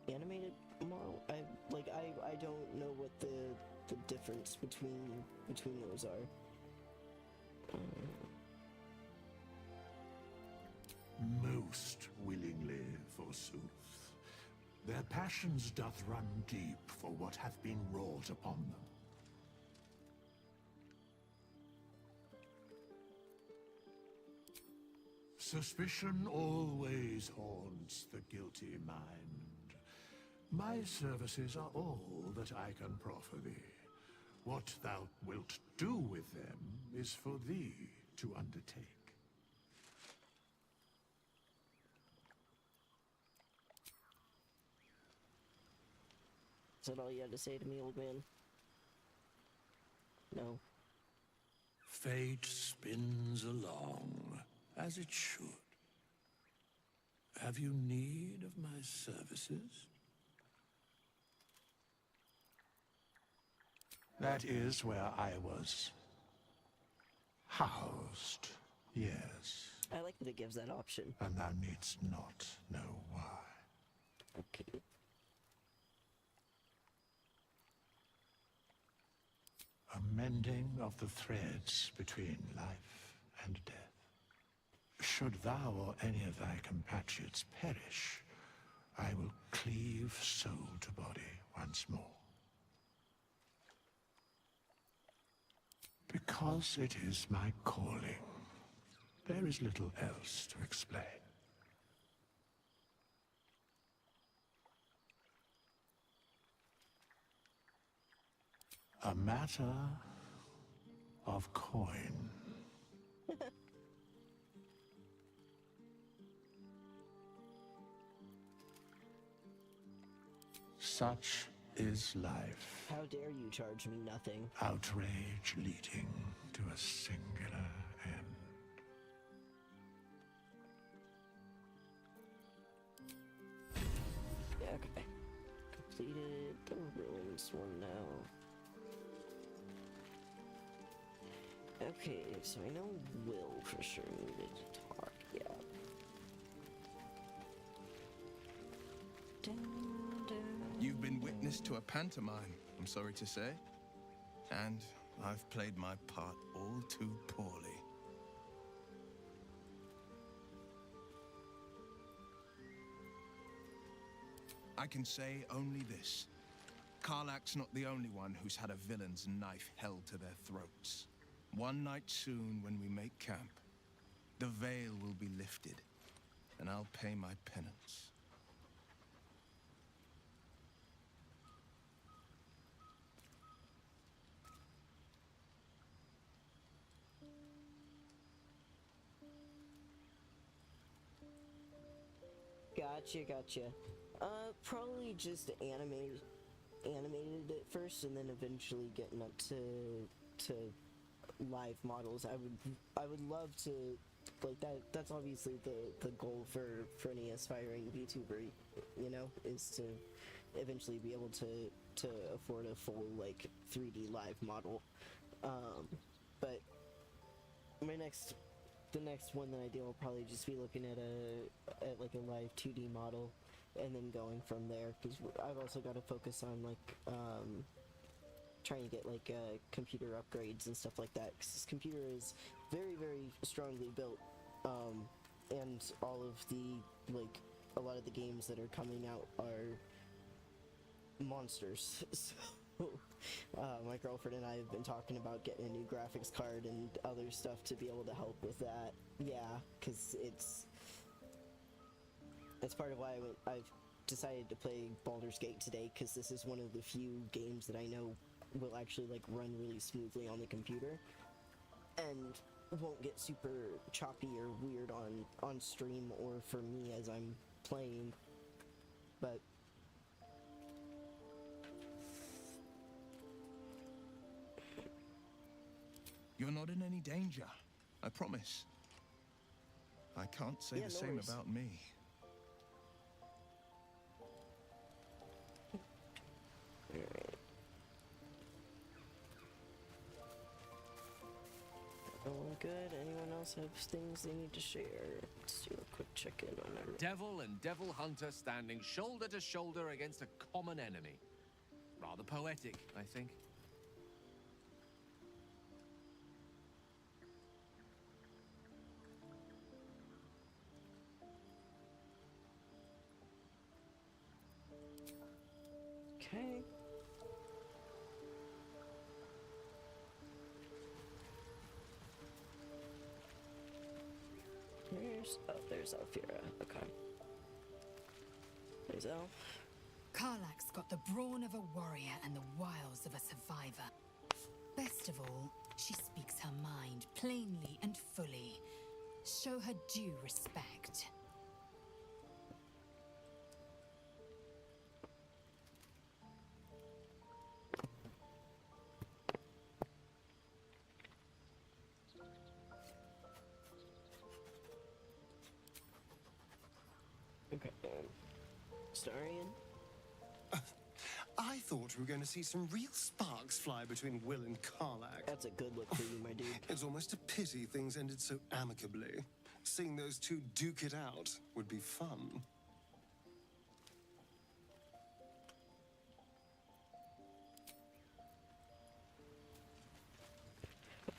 animated model. I don't know what the difference between those are. Most willingly, forsooth. Their passions doth run deep for what hath been wrought upon them. Suspicion always haunts the guilty mind. My services are all that I can proffer thee. What thou wilt do with them is for thee to undertake. Is that all you had to say to me, old man? No. Fate spins along, as it should. Have you need of my services? That is where I was housed, yes. I like that it gives that option. And thou needst not know why. Okay. A mending of the threads between life and death. Should thou or any of thy compatriots perish, I will cleave soul to body once more. Because it is my calling, there is little else to explain. A matter of coin. Such is life. How dare you charge me nothing? Outrage leading to a singular end. Yeah, okay. Completed the ruins one now. Okay, so I know Will for sure needed to talk, yeah. You've been witness to a pantomime, I'm sorry to say. And I've played my part all too poorly. I can say only this. Karlach's not the only one who's had a villain's knife held to their throats. One night soon, when we make camp, the veil will be lifted, and I'll pay my penance. Gotcha. Probably just animated at first, and then eventually getting up to live models. I would love to, like, that's obviously the goal for any aspiring VTuber, you know, is to eventually be able to afford a full, like, 3D live model. But the next one that I do will probably just be looking at like a live 2D model, and then going from there, because I've also got to focus on, like, trying to get, like, computer upgrades and stuff like that, because this computer is very, very strongly built, and all of the, like, a lot of the games that are coming out are monsters. So my girlfriend and I have been talking about getting a new graphics card and other stuff to be able to help with that. Yeah, because that's part of why I've decided to play Baldur's Gate today, because this is one of the few games that I know will actually, like, run really smoothly on the computer and won't get super choppy or weird on stream or for me as I'm playing. But You're not in any danger, I promise. I can't say the same about me. Alright. Everyone good? Anyone else have things they need to share? Let's do a quick check-in on everyone. Devil and devil hunter standing shoulder to shoulder against a common enemy. Rather poetic, I think. there's Alfira. Okay. There's El. Karlak's got the brawn of a warrior and the wiles of a survivor. Best of all, she speaks her mind plainly and fully. Show her due respect. Okay. Starian? I thought we were going to see some real sparks fly between Will and Karlak. That's a good look for you, my dude. It's almost a pity things ended so amicably. Seeing those two duke it out would be fun.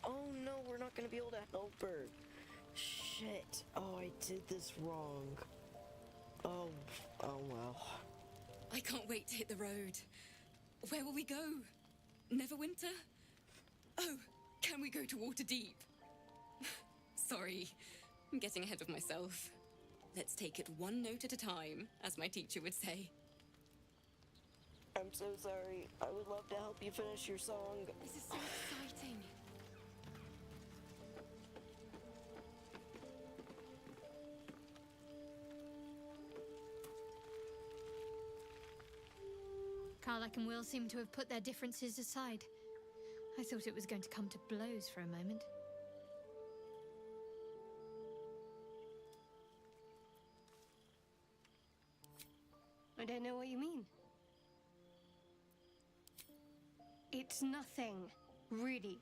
Oh no, we're not gonna be able to help her. Shit. Oh, I did this wrong. Oh well. I can't wait to hit the road. Where will we go? Neverwinter? Oh, can we go to Waterdeep? Sorry, I'm getting ahead of myself. Let's take it one note at a time, as my teacher would say. I'm so sorry. I would love to help you finish your song. This is so exciting. Karlak and Will seem to have put their differences aside. I thought it was going to come to blows for a moment. I don't know what you mean. It's nothing, really.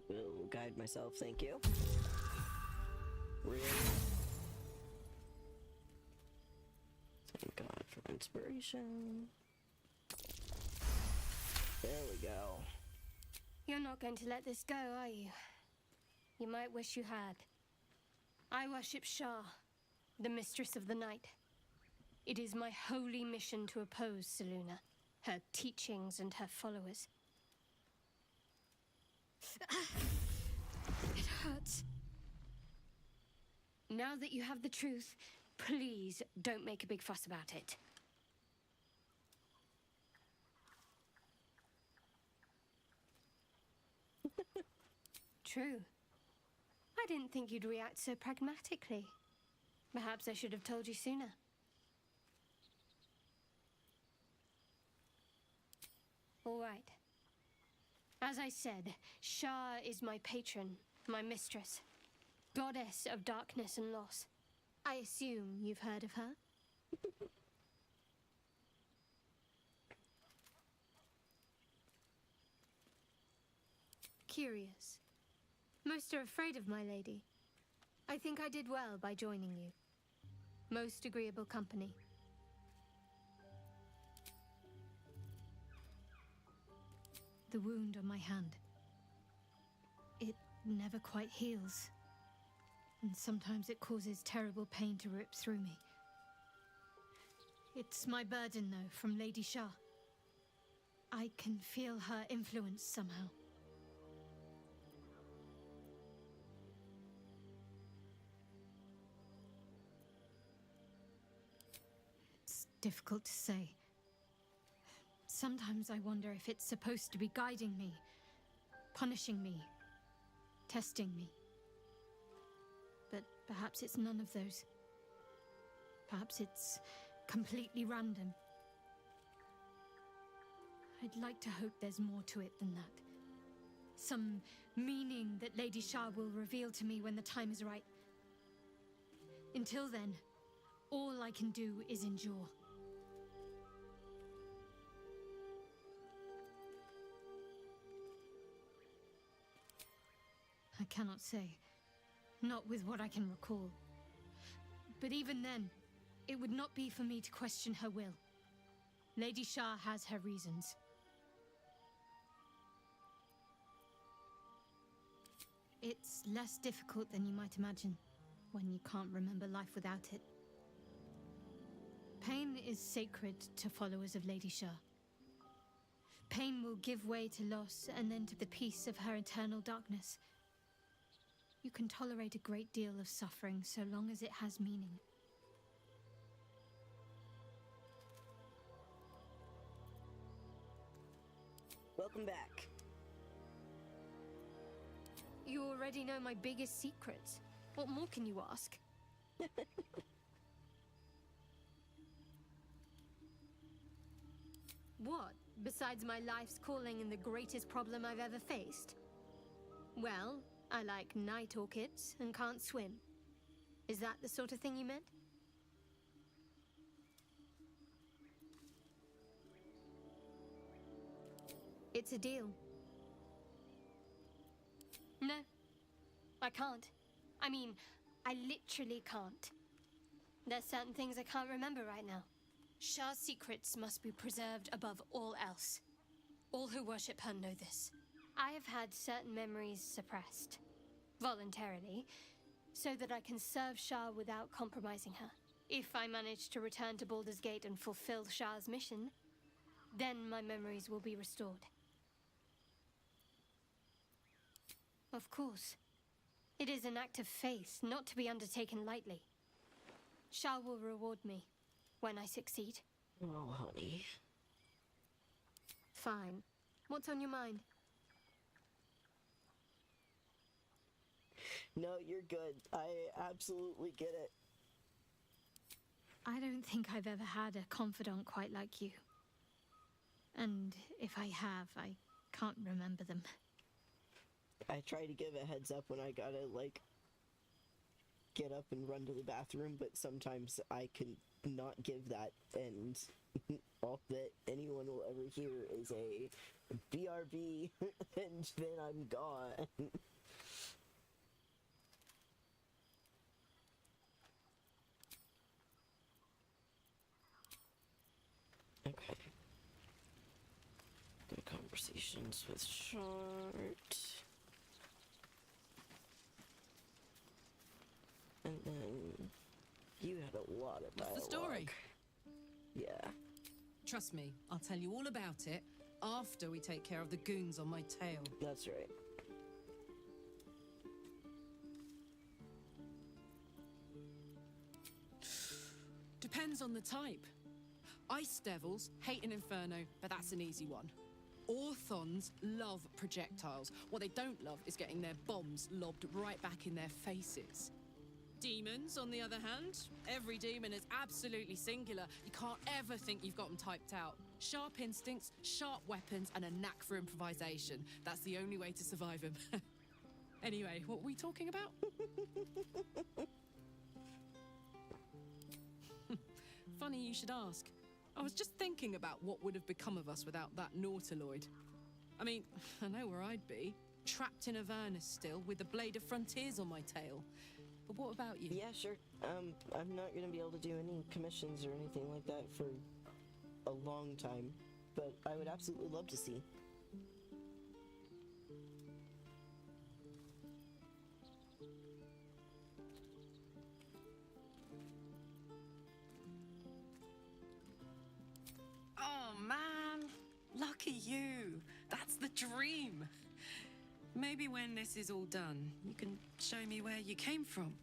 Will guide myself, thank you. Really? Thank God for inspiration. There we go. You're not going to let this go, are you? You might wish you had. I worship Shah, the mistress of the night. It is my holy mission to oppose Selûne, her teachings and her followers. It hurts. Now that you have the truth, please don't make a big fuss about it. True. I didn't think you'd react so pragmatically. Perhaps I should have told you sooner. All right. As I said, Shah is my patron, my mistress. Goddess of darkness and loss. I assume you've heard of her? Curious. Most are afraid of my lady. I think I did well by joining you. Most agreeable company. The wound on my hand. It never quite heals. And sometimes it causes terrible pain to rip through me. It's my burden, though, from Lady Shah. I can feel her influence somehow. It's difficult to say. Sometimes I wonder if it's supposed to be guiding me, punishing me, testing me. But perhaps it's none of those. Perhaps it's completely random. I'd like to hope there's more to it than that. Some meaning that Lady Shah will reveal to me when the time is right. Until then, all I can do is endure. I cannot say. Not with what I can recall. But even then, it would not be for me to question her will. Lady Shah has her reasons. It's less difficult than you might imagine, when you can't remember life without it. Pain is sacred to followers of Lady Shah. pain will give way to loss and then to the peace of her eternal darkness. You can tolerate a great deal of suffering so long as it has meaning. Welcome back. You already know my biggest secrets. What more can you ask? What, besides my life's calling and the greatest problem I've ever faced? Well, I like night orchids and can't swim. Is that the sort of thing you meant? It's a deal. No, I can't. I mean, I literally can't. There's certain things I can't remember right now. Shah's secrets must be preserved above all else. All who worship her know this. I have had certain memories suppressed, voluntarily, so that I can serve Shah without compromising her. If I manage to return to Baldur's Gate and fulfill Shah's mission, then my memories will be restored. Of course. It is an act of faith, not to be undertaken lightly. Shah will reward me when I succeed. Oh, honey. Fine. What's on your mind? No, you're good. I absolutely get it. I don't think I've ever had a confidant quite like you. And if I have, I can't remember them. I try to give a heads up when I gotta, like, get up and run to the bathroom, but sometimes I can not give that, and all that anyone will ever hear is a BRB, and then I'm gone. Okay. Good conversations with Shart. And then you had a lot of dialogue. What's the story? Yeah. Trust me, I'll tell you all about it after we take care of the goons on my tail. That's right. Depends on the type. Ice devils hate an inferno, but that's an easy one. Orthons love projectiles. What they don't love is getting their bombs lobbed right back in their faces. Demons, on the other hand, every demon is absolutely singular. You can't ever think you've got them typed out. Sharp instincts, sharp weapons, and a knack for improvisation. That's the only way to survive them. Anyway, what were we talking about? Funny you should ask. I was just thinking about what would have become of us without that Nautiloid. I mean, I know where I'd be. Trapped in Avernus still, with the Blade of Frontiers on my tail. But what about you? Yeah, sure. I'm not gonna be able to do any commissions or anything like that for a long time, but I would absolutely love to see. Oh, man. Lucky you. That's the dream. Maybe when this is all done, you can show me where you came from.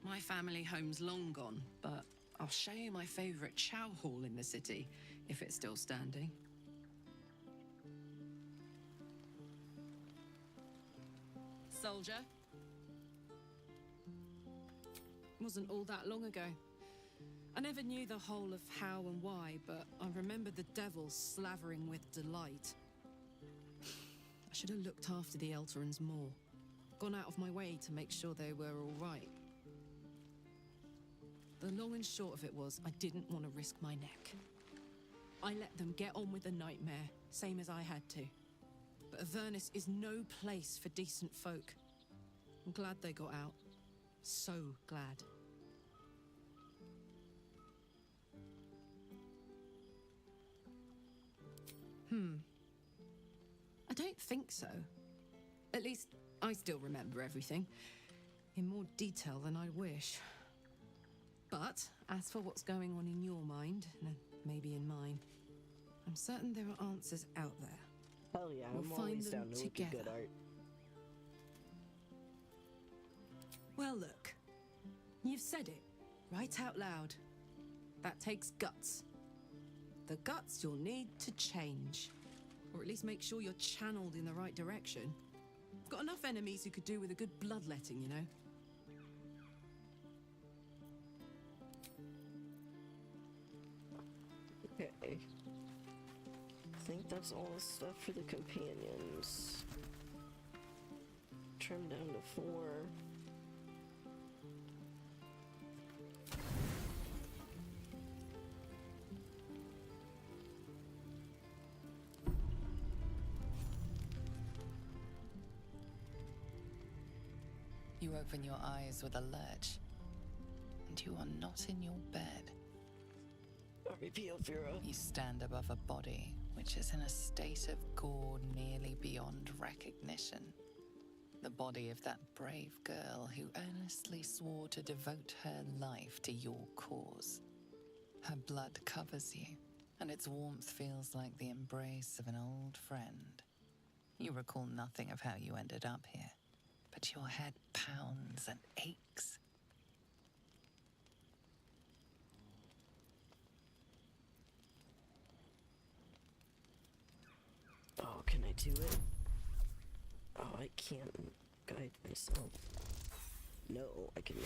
My family home's long gone, but I'll show you my favorite chow hall in the city, if it's still standing. Soldier. Wasn't all that long ago. I never knew the whole of how and why, but I remember the devils slavering with delight. I should have looked after the Elterans more. Gone out of my way to make sure they were all right. The long and short of it was, I didn't want to risk my neck. I let them get on with the nightmare, same as I had to. But Avernus is no place for decent folk. I'm glad they got out. So glad. I don't think so. At least, I still remember everything. In more detail than I wish. But, as for what's going on in your mind, and maybe in mine, I'm certain there are answers out there. Hell yeah, We'll I'm find always them down to look at good together. art. Well, look. You've said it, right out loud. That takes guts. The guts you'll need to change. Or at least make sure you're channeled in the right direction. I've got enough enemies who could do with a good bloodletting, you know? Okay. I think that's all the stuff for the companions. Trim down to 4. You open your eyes with a lurch, and you are not in your bed. RVP Ophira. You stand above a body which is in a state of gore nearly beyond recognition. The body of that brave girl who earnestly swore to devote her life to your cause. Her blood covers you, and its warmth feels like the embrace of an old friend. You recall nothing of how you ended up here, but your head pounds and aches. Oh, can I do it? Oh, I can't guide myself. No, I cannot.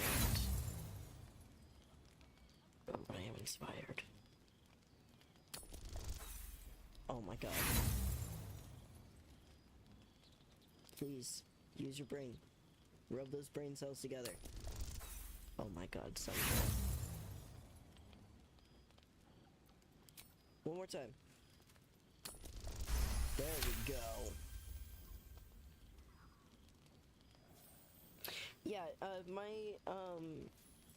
Oh, I am inspired. Oh my god. Please, use your brain. Rub those brain cells together. Oh my god, sunshine. One more time. There we go. Yeah,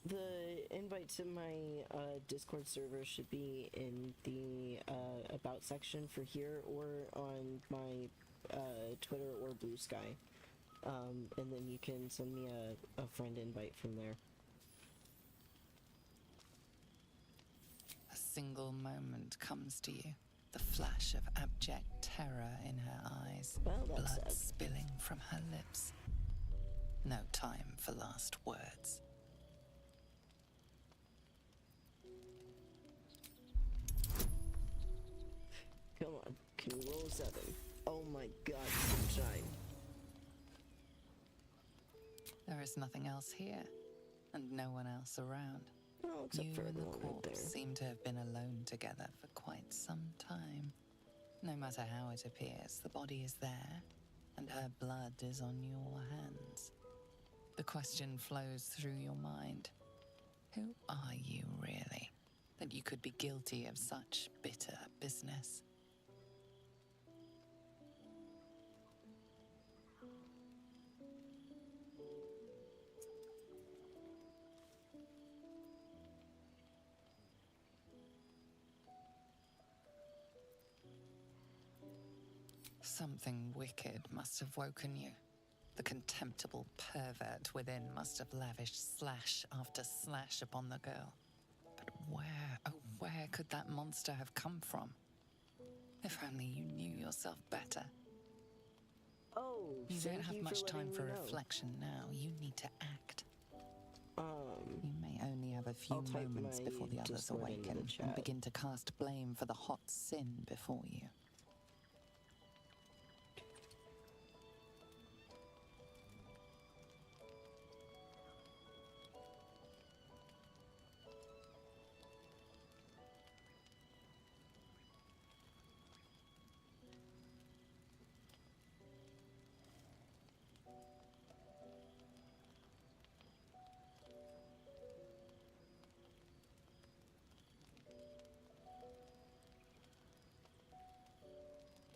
the invite to my Discord server should be in the about section for here or on my Twitter or Blue Sky. And then you can send me a friend invite from there. A single moment comes to you. The flash of abject terror in her eyes, well, blood sad. spilling from her lips. No time for last words. Come on, can we roll a 7? Oh my god, sunshine. There is nothing else here, and no one else around. Oh, except You for and the everyone right corpse there. seem to have been alone together for quite some time. No matter how it appears, the body is there, and her blood is on your hands. The question flows through your mind. Who are you, really, that you could be guilty of such bitter business? Something wicked must have woken you. The contemptible pervert within must have lavished slash after slash upon the girl. But where, oh where could that monster have come from? If only you knew yourself better. Oh, You don't thank have you much for time letting for me know. reflection now. You need to act. You may only have a few I'll type moments my before the others Discord into the awaken and chat. begin to cast blame for the hot sin before you.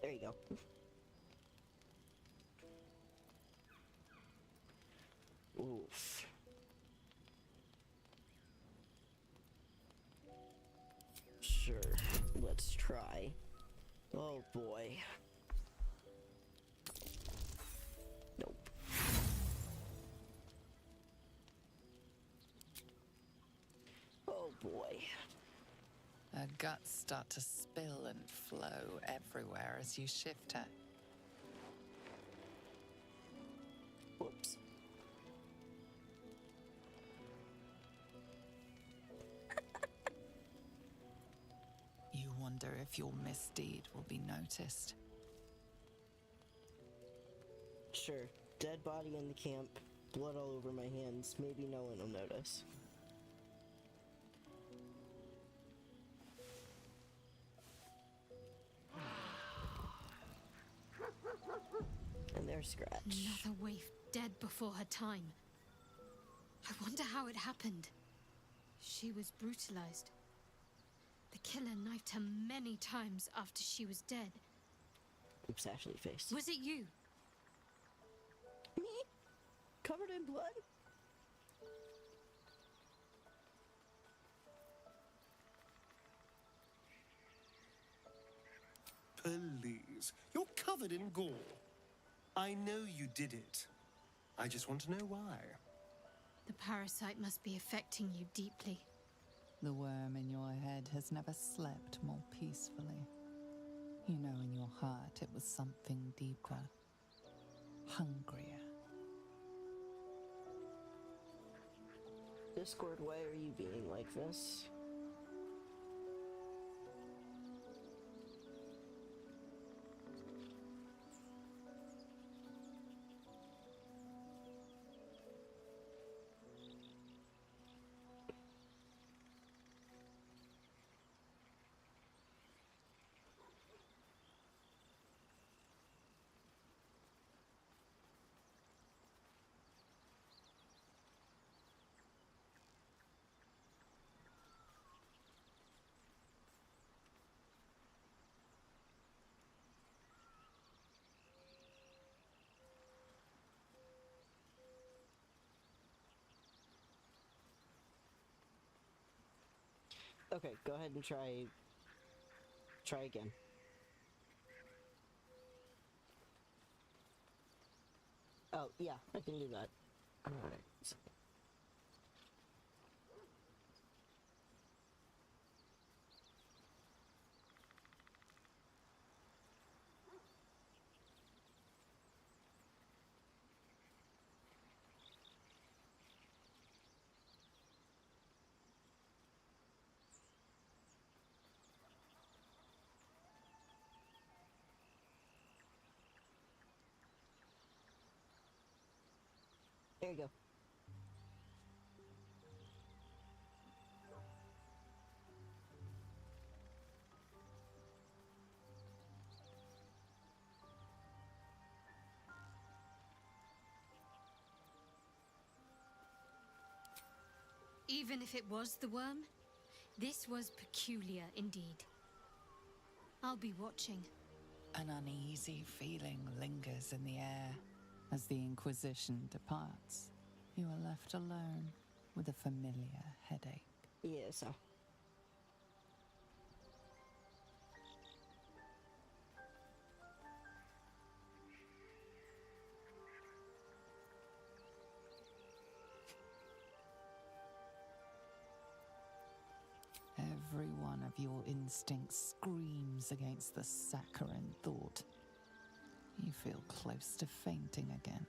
There you go. Oof. Sure, let's try. Oh boy. Nope. Oh boy. Her guts start to spill and flow everywhere as you shift her. Whoops. You wonder if your misdeed will be noticed. Sure. Dead body in the camp, blood all over my hands. Maybe no one will notice. And there's Scratch. Another waif dead before her time. I wonder how it happened. She was brutalized. The killer knifed her many times after she was dead. Oops, Ashley face. Was it you? Me? Covered in blood? Please, you're covered in gore. I know you did it. I just want to know why. The parasite must be affecting you deeply. The worm in your head has never slept more peacefully. You know in your heart it was something deeper, hungrier. Discord, why are you being like this? Okay, go ahead and try again. Oh, yeah, I can do that. Alright. There you go. Even if it was the worm, this was peculiar indeed. I'll be watching. An uneasy feeling lingers in the air. As the Inquisition departs, you are left alone with a familiar headache. Yeah, so. Every one of your instincts screams against the saccharine thought. You feel close to fainting again.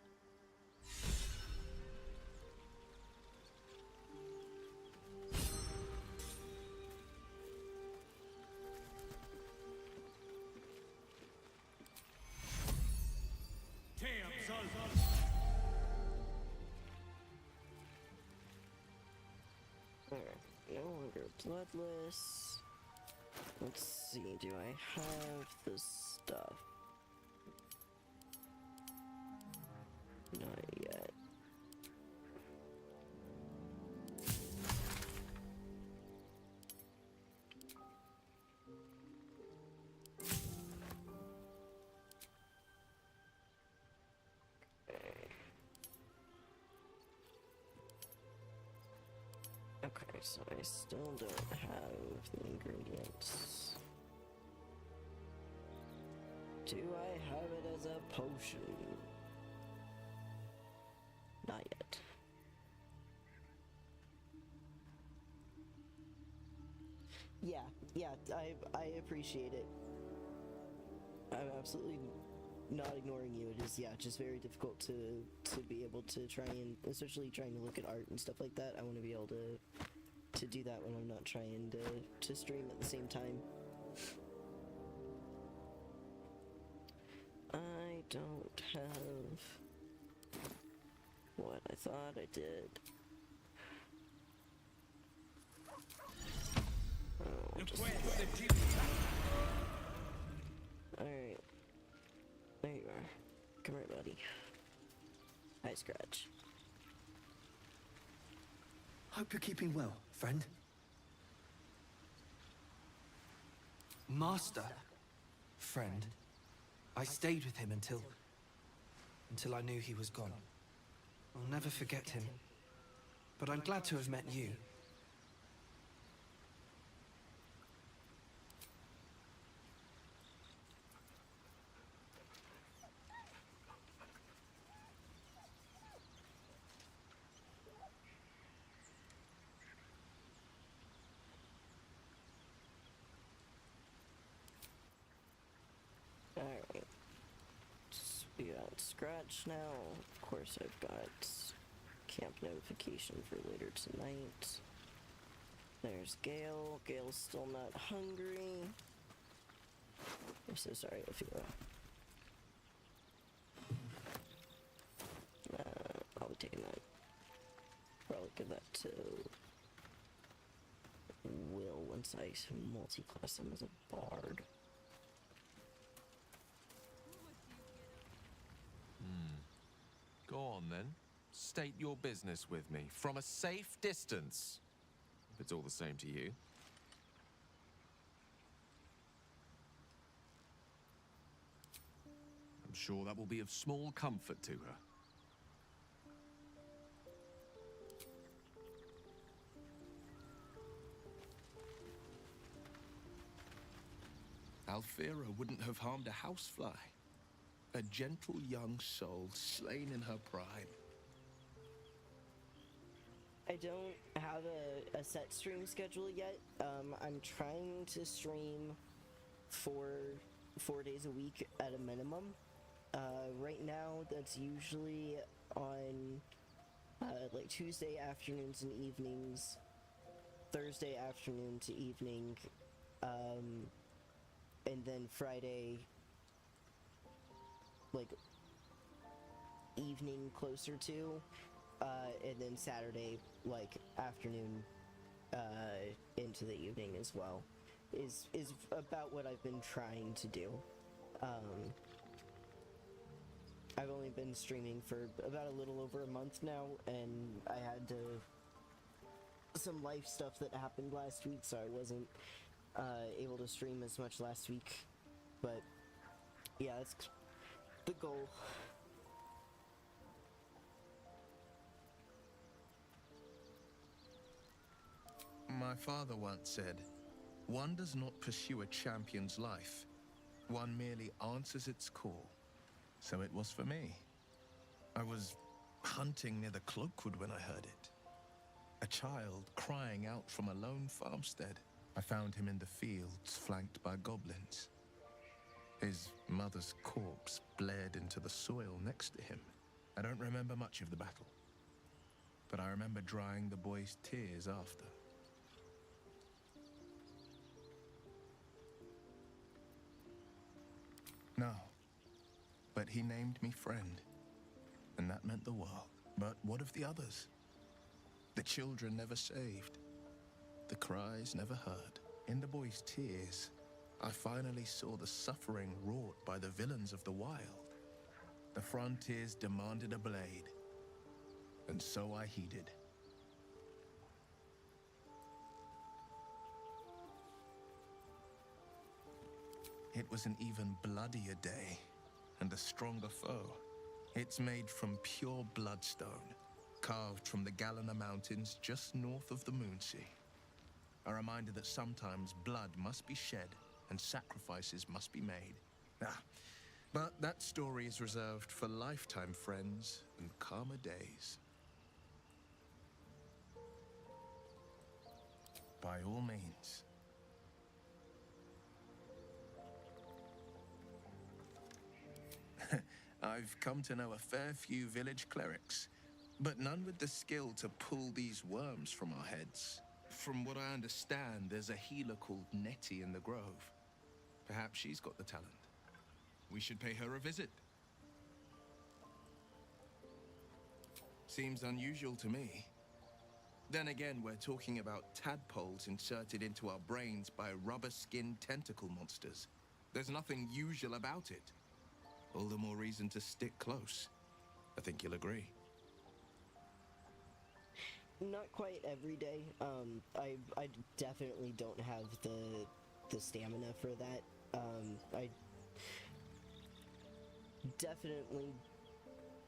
Alright, no longer bloodless. Let's see, do I have the stuff? Not yet. Okay, so I still don't have the ingredients. Do I have it as a potion? Not yet. Yeah, I appreciate it. I'm absolutely not ignoring you. It is, yeah, just very difficult to be able to try and, especially trying to look at art and stuff like that. I want to be able to do that when I'm not trying to stream at the same time. I don't have what I thought I did. Alright. There you are. Come here, buddy. Hi, Scratch. Hope you're keeping well, friend. Master? Friend. I stayed with him until I knew he was gone. I'll never forget him. But I'm glad to have met you. Alright. We got Scratch now. Of course, I've got camp notification for later tonight. There's Gale. Gale's still not hungry. I'm so sorry, Ophelia. I'll be taking that. Probably give that to Will once I multi-class him as a bard. Go on then. State your business with me from a safe distance. If it's all the same to you. I'm sure that will be of small comfort to her. Alfira wouldn't have harmed a housefly. A gentle young soul slain in her prime. I don't have a set stream schedule yet. I'm trying to stream four days a week at a minimum. Right now, that's usually on like Tuesday afternoons and evenings, Thursday afternoon to evening, and then Friday, like evening closer to, and then Saturday, like afternoon into the evening as well, is about what I've been trying to do. I've only been streaming for about a little over a month now, and I had some life stuff that happened last week, so I wasn't able to stream as much last week. But yeah, that's the goal. My father once said, "One does not pursue a champion's life. One merely answers its call." So it was for me. I was hunting near the Cloakwood when I heard it. A child crying out from a lone farmstead. I found him in the fields, flanked by goblins. His mother's corpse bled into the soil next to him. I don't remember much of the battle, but I remember drying the boy's tears after. No, but he named me friend, and that meant the world. But what of the others? The children never saved, the cries never heard. In the boy's tears, I finally saw the suffering wrought by the villains of the wild. The frontiers demanded a blade, and so I heeded. It was an even bloodier day, and a stronger foe. It's made from pure bloodstone, carved from the Galena Mountains just north of the Moonsea. A reminder that sometimes blood must be shed and sacrifices must be made. But that story is reserved for lifetime friends and calmer days. By all means, I've come to know a fair few village clerics, but none with the skill to pull these worms from our heads. From what I understand, there's a healer called Nettie in the Grove. Perhaps she's got the talent. We should pay her a visit. Seems unusual to me. Then again, we're talking about tadpoles inserted into our brains by rubber-skinned tentacle monsters. There's nothing usual about it. All the more reason to stick close. I think you'll agree. Not quite every day. I definitely don't have the stamina for that. I definitely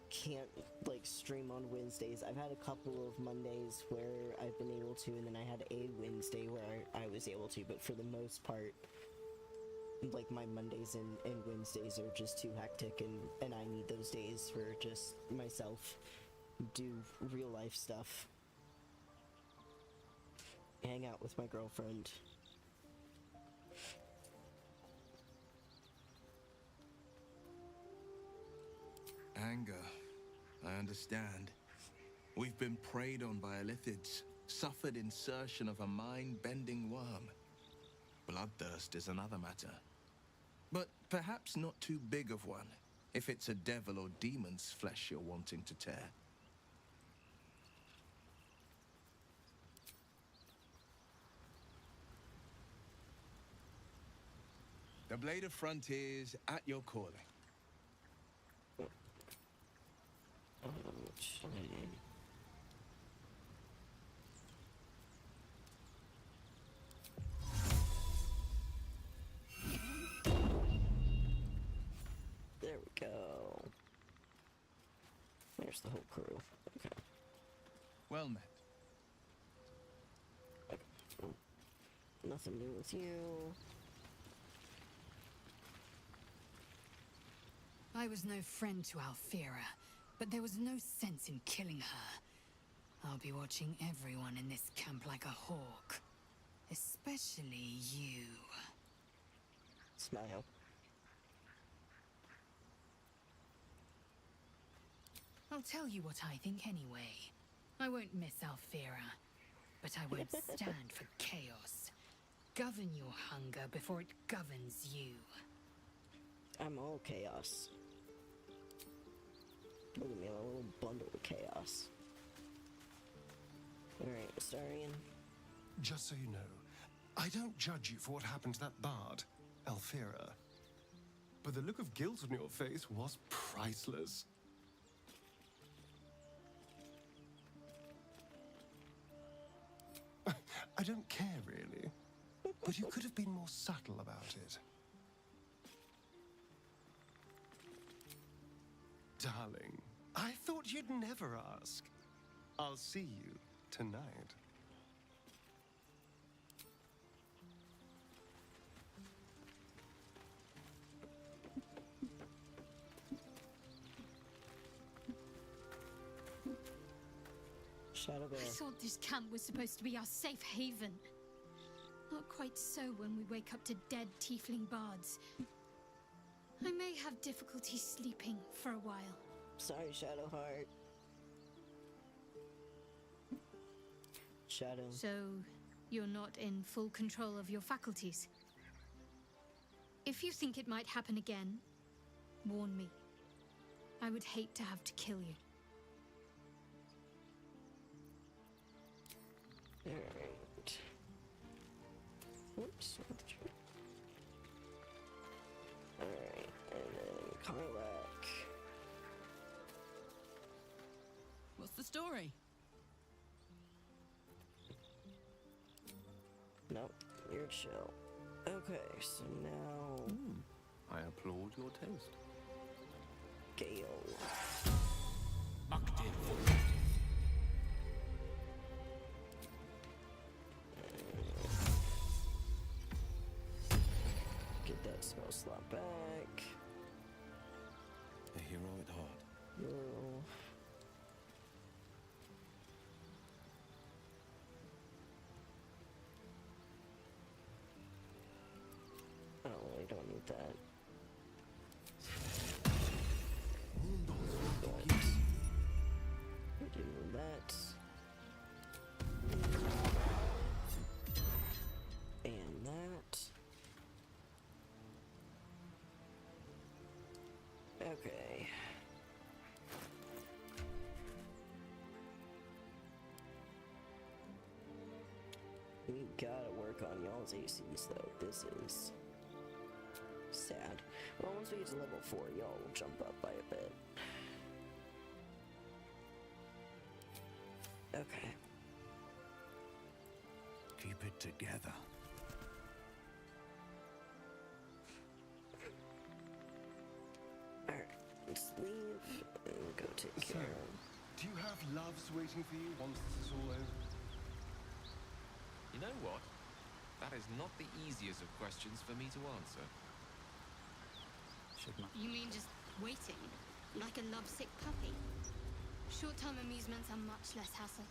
can't like stream on Wednesdays. I've had a couple of Mondays where I've been able to, and then I had a Wednesday where I was able to, but for the most part, like my Mondays and Wednesdays are just too hectic, and I need those days for just myself, do real life stuff, hang out with my girlfriend. Anger. I understand. We've been preyed on by illithids, suffered insertion of a mind-bending worm. Bloodthirst is another matter. But perhaps not too big of one, if it's a devil or demon's flesh you're wanting to tear. The Blade of Frontiers at your calling. There we go. There's the whole crew. Okay. Well met. Okay. Nothing new with you. I was no friend to Alfira, but there was no sense in killing her. I'll be watching everyone in this camp like a hawk. Especially you. Smile. I'll tell you what I think anyway. I won't miss Alfira, but I won't stand for chaos. Govern your hunger before it governs you. I'm all chaos. Look at me, I'm a little bundle of chaos. Alright, Astarion. Just so you know, I don't judge you for what happened to that bard, Alfira. But the look of guilt on your face was priceless. I don't care, really. But you could have been more subtle about it. Darling, I thought you'd never ask. I'll see you tonight. Shadow Bear. I thought this camp was supposed to be our safe haven. Not quite so when we wake up to dead tiefling bards. I may have difficulty sleeping for a while. Sorry, Shadowheart. Shadow. So, you're not in full control of your faculties? If you think it might happen again, warn me. I would hate to have to kill you. Alright. Oops. Alright, and then Karlak. What's the story? Nope, you're chill. Okay, so now... I applaud your taste. Gale. Get that spell slot back. A hero at heart. Hero. Oh, I don't need that. that. And that. Okay. We gotta work on y'all's ACs though. This is sad. Well, once we get to level 4, y'all will jump up by a bit. Okay. Keep it together. Alright, let's leave and go take care of. Do you have loves waiting for you once this is all over? You know what? That is not the easiest of questions for me to answer. You mean just waiting? Like a lovesick puppy? Short-term amusements are much less hassle.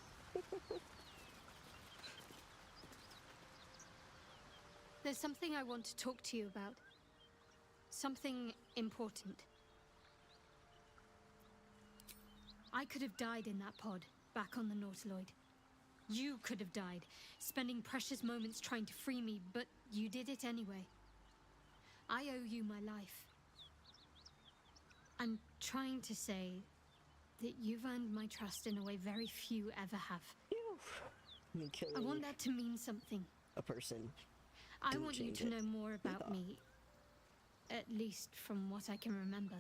There's something I want to talk to you about. Something important. I could have died in that pod, back on the Nautiloid. You could have died, spending precious moments trying to free me, but you did it anyway. I owe you my life. I'm trying to say that you've earned my trust in a way very few ever have. I want that to mean something. A person. I want you to know more about me, at least from what I can remember.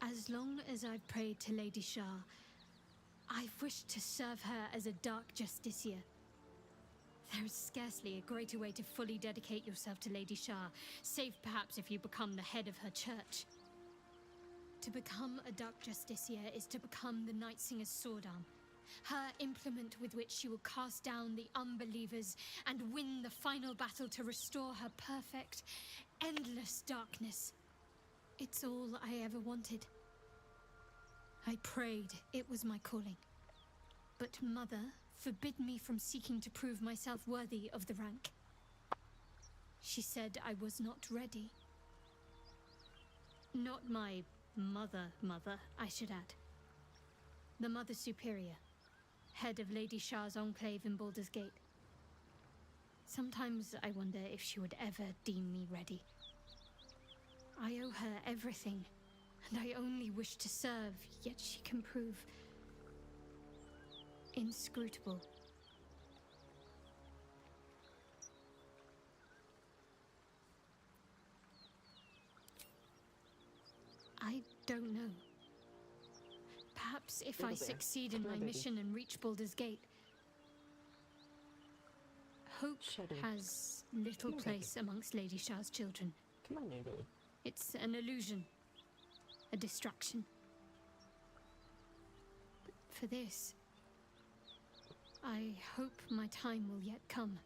As long as I've prayed to Lady Shah, I've wished to serve her as a Dark Justiciar. There is scarcely a greater way to fully dedicate yourself to Lady Shah, save perhaps if you become the head of her church. To become a Dark Justiciar is to become the Night Singer's sword arm, her implement with which she will cast down the unbelievers and win the final battle to restore her perfect, endless darkness. It's all I ever wanted. I prayed it was my calling. But Mother forbid me from seeking to prove myself worthy of the rank. She said I was not ready. Not my mother, I should add. The Mother Superior, head of Lady Shah's enclave in Baldur's Gate. Sometimes I wonder if she would ever deem me ready. I owe her everything, and I only wish to serve, yet she can prove inscrutable. I don't know. Perhaps if I succeed in my mission and reach Baldur's Gate, hope has little place amongst Lady Shah's children. Come on, Noodle. It's an illusion, a distraction. But for this, I hope my time will yet come.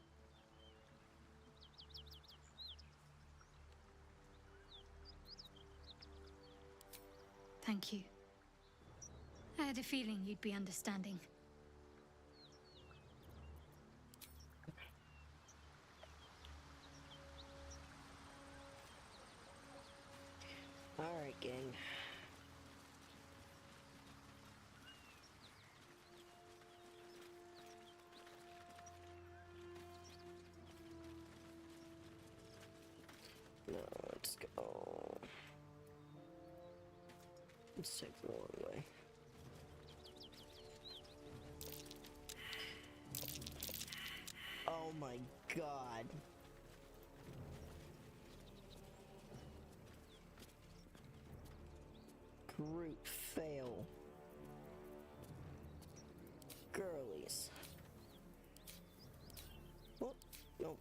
Thank you. I had a feeling you'd be understanding. Alright, gang. No, let's go. Let's take the long way. Oh my god. Group fail. Girlies. Oh, no.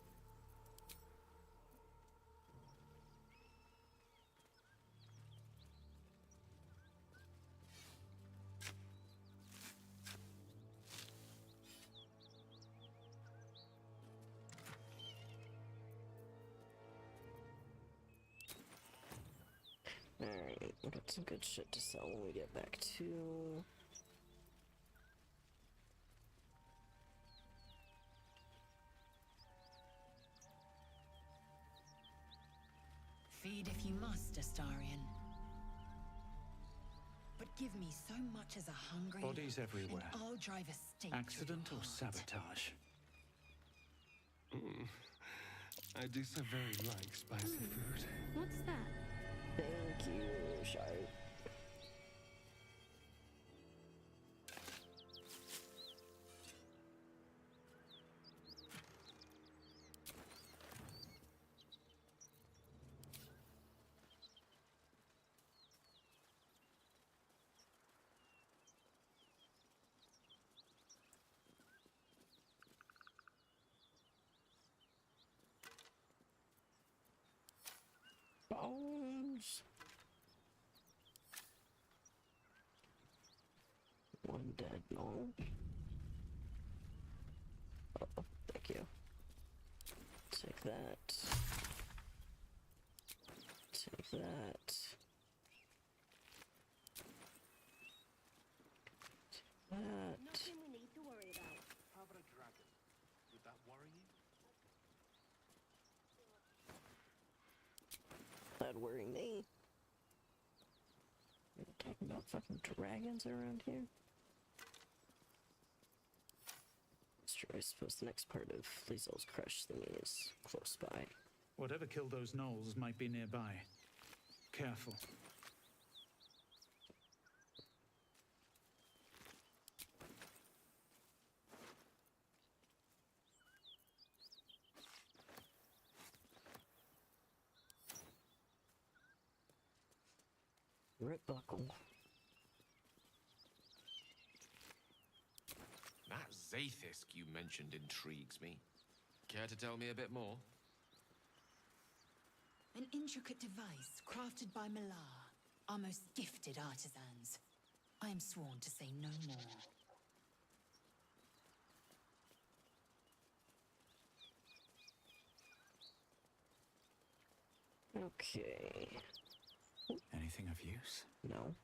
Alright, we got some good shit to sell when we get back to... Feed if you must, Astarion. But give me so much as a hungry... Bodies everywhere. And I'll drive a stake Accident through or your heart. sabotage? I do so very like spicy food. What's that? Thank you, Shire. Bones. One dead gnome. Oh, thank you. Take that. Take that. Take that. Nothing we need to worry about. How about a dragon? Would that worry you? That'd worry me. We're talking about fucking dragons around here. It's true, I suppose the next part of Liesel's crush thingy is close by. Whatever killed those gnolls might be nearby. Careful. Rip buckle. That Zaithisk you mentioned intrigues me. Care to tell me a bit more? An intricate device crafted by Malar, our most gifted artisans. I am sworn to say no more. Okay. Anything of use? No.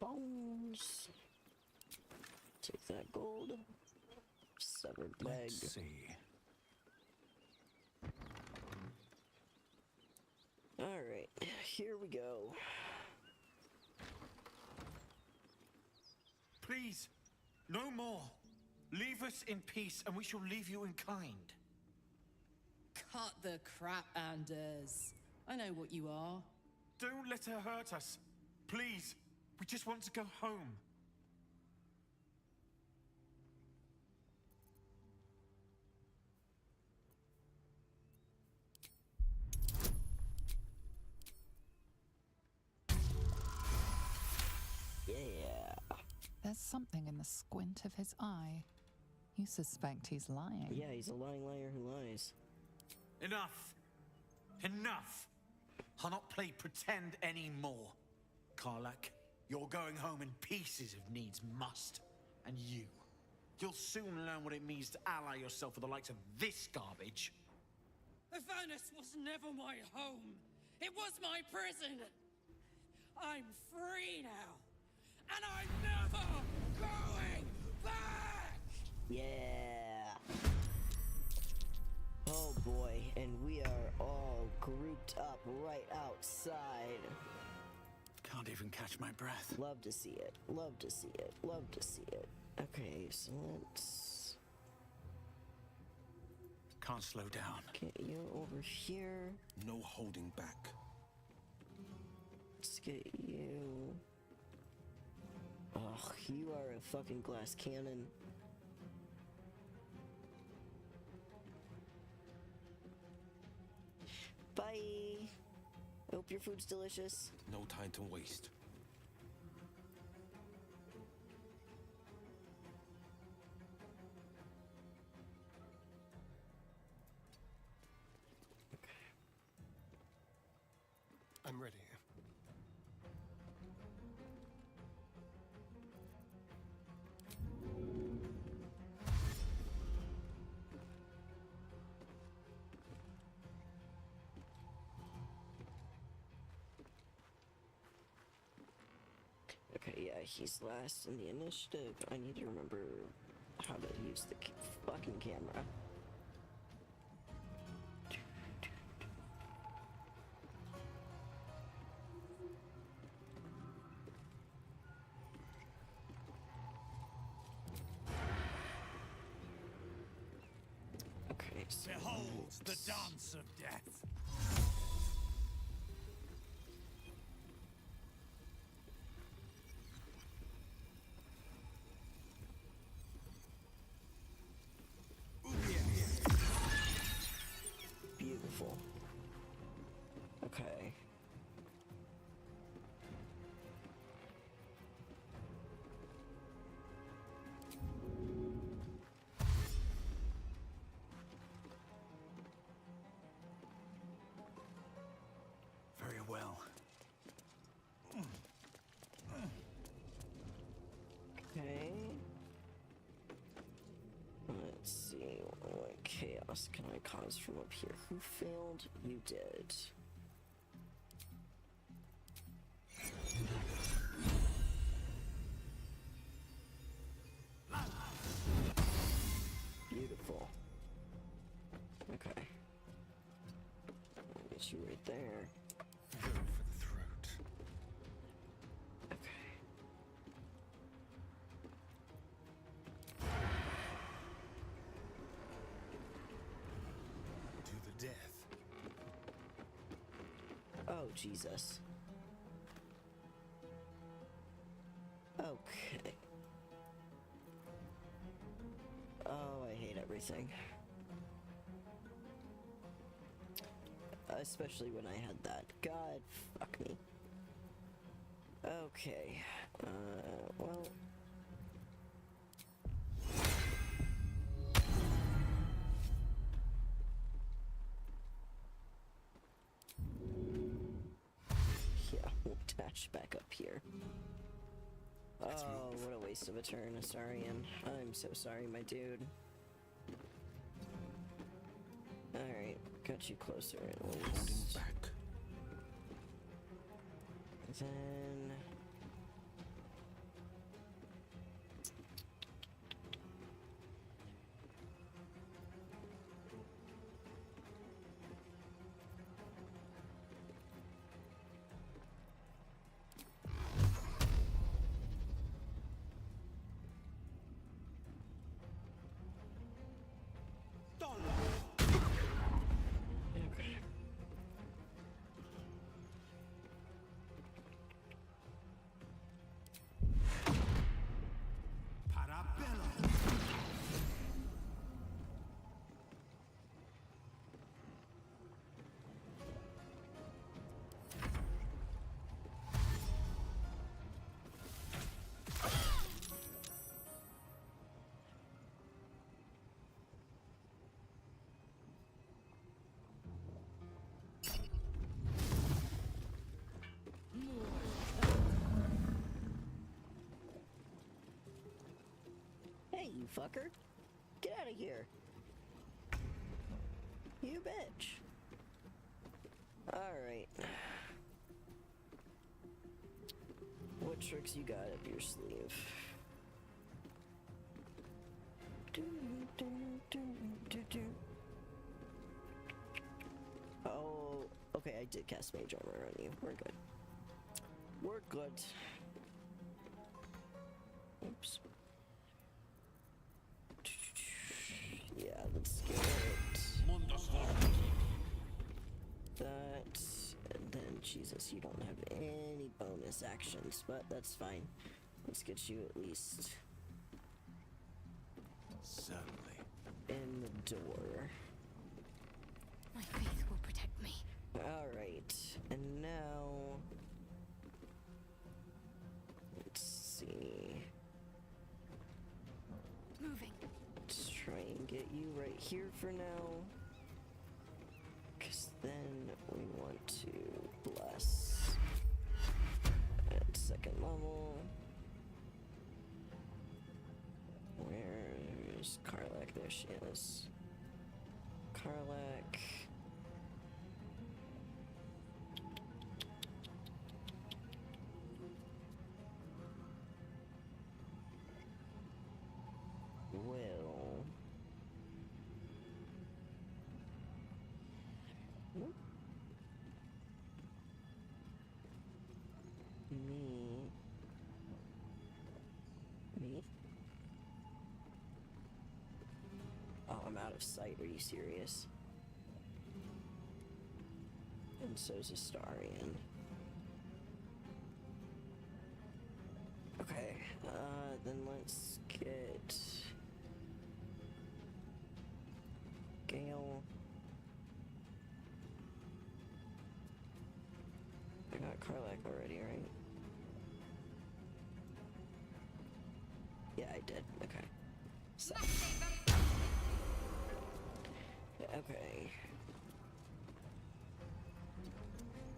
Bones. Take that gold. Severed leg. Let's see. Alright, here we go. Please, no more. Leave us in peace, and we shall leave you in kind. Cut the crap, Anders. I know what you are. Don't let her hurt us. Please, we just want to go home. Yeah. There's something in the squint of his eye. You suspect he's lying. Yeah, he's a lying liar who lies. Enough. Enough. I'll not play pretend anymore. Karlak, you're going home in pieces if needs must. And you'll soon learn what it means to ally yourself with the likes of this garbage. Avernus was never my home. It was my prison. I'm free now. And I'm never going back! Yeah. Oh boy, and we are all grouped up right outside. Can't even catch my breath. Love to see it. Love to see it. Love to see it. Okay, so let's... Can't slow down. Get you over here. No holding back. Let's get you... Oh, you are a fucking glass cannon. Bye! Hope your food's delicious. No time to waste. I'm ready. Okay, yeah, he's last in the initiative. I need to remember how to use the fucking camera. Behold the dance of death. Beautiful. Okay. Very well. Okay. Let's see, what chaos can I cause from up here? Who failed? You did. Beautiful. Okay. I'll get you right there. Go for the throat. Okay. To the death. Oh, Jesus. Okay. Oh, I hate everything. Especially when I had that. God, fuck me. Okay. Well... Yeah, we'll dash back up here. Oh, what a waste of a turn, Astarion. I'm so sorry, my dude. Alright, got you closer at least. Back. Then... Okay. Hey, you fucker. Get out of here. You bitch. Alright. What tricks you got up your sleeve? Oh, okay, I did cast Mage Armor on you. We're good. We're good. Oops. Yeah, let's get that, and then, Jesus, you don't have any bonus actions, but that's fine. Let's get you at least Certainly. in the door. My faith will protect me. Alright, and now... Let's see... Moving. Let's try and get you right here for now. Because then we want to bless at second level. Where's Karlak? There she is. Karlak. Will. Nope. Me. Oh, I'm out of of sight. Are you serious? And so's Astarion. Okay, then let's get Gale. I got Karlak already, right? Yeah, I did. Okay. So. Okay.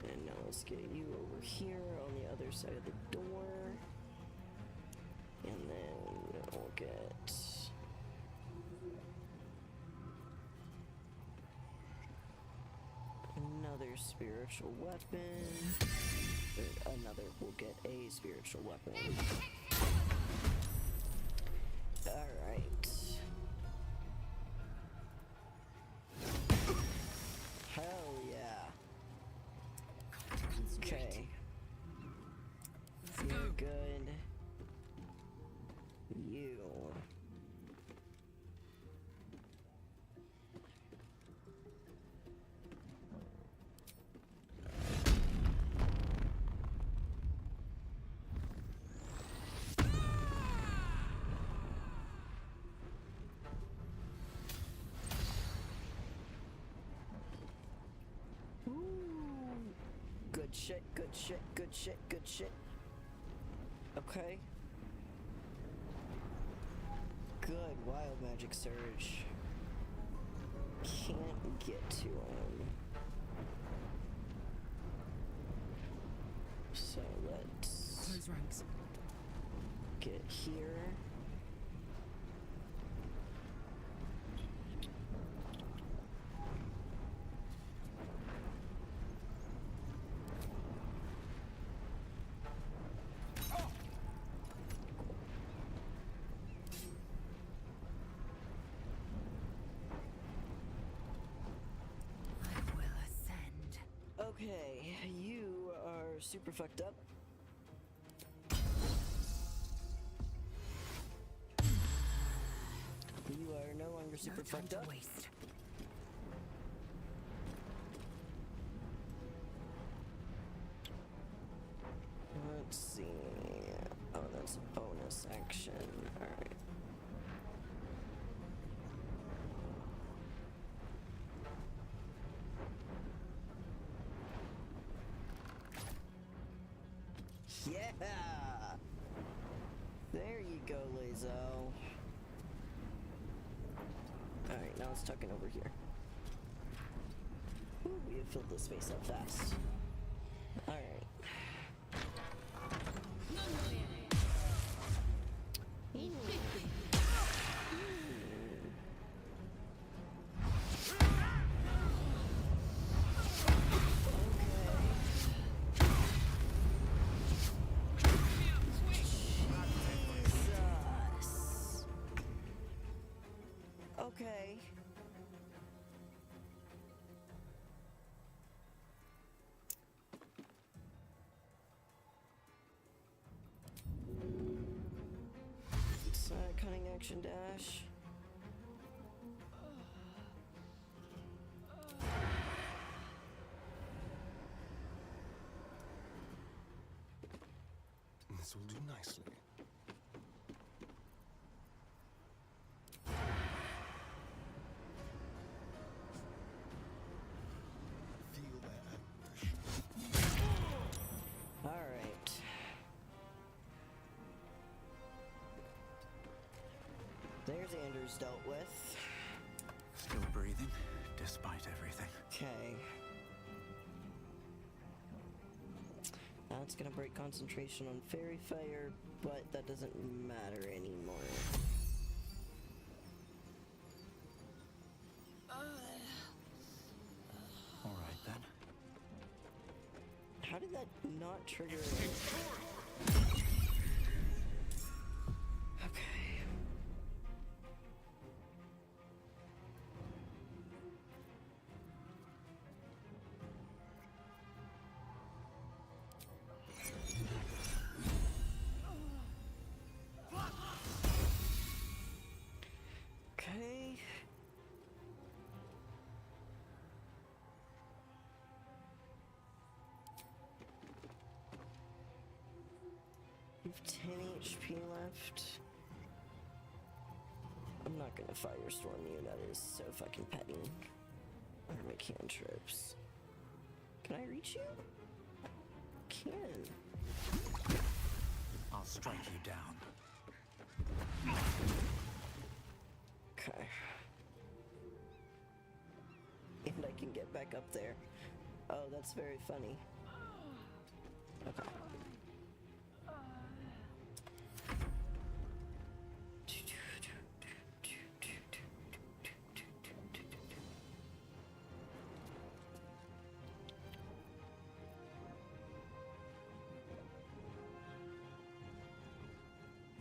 And now let's get you over here on the other side of the door. And then we'll get another spiritual weapon. We'll get a spiritual weapon. Alright. Hell yeah. Okay. You're good. You. Good shit, good shit, good shit, good shit. Okay. Good, wild magic surge. Can't get to him. So let's close ranks. Get here. Okay, you are super fucked up. You are no longer super fucked up. Waste. Let's see. Oh, that's a bonus action. Alright. Yeah! There you go, Lazo. Alright, now let's tuck in over here. Ooh, we have filled this space up fast. Alright. Okay. Cunning action dash. This will do nicely. Feel their anguish. All right. There's Anders dealt with. Still breathing, despite everything. Okay. That's gonna break concentration on fairy fire, but that doesn't matter anymore. Alright then. How did that not trigger? Okay. Okay. We have 10 HP left. I'm not gonna firestorm you, that is so fucking petty. What are my cantrips? Can I reach you? Can. I'll strike you down. Okay. And I can get back up there. Oh, that's very funny. Okay.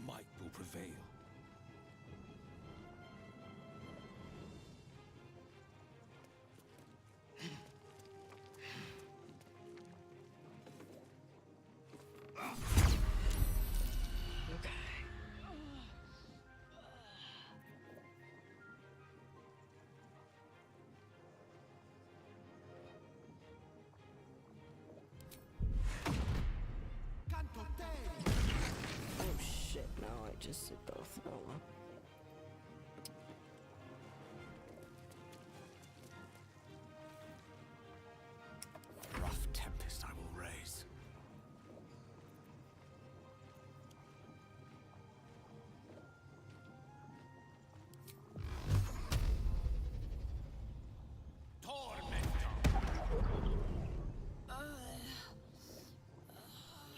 Might will prevail. Oh shit, no, I just did both. Oh well. Rough tempest I will raise.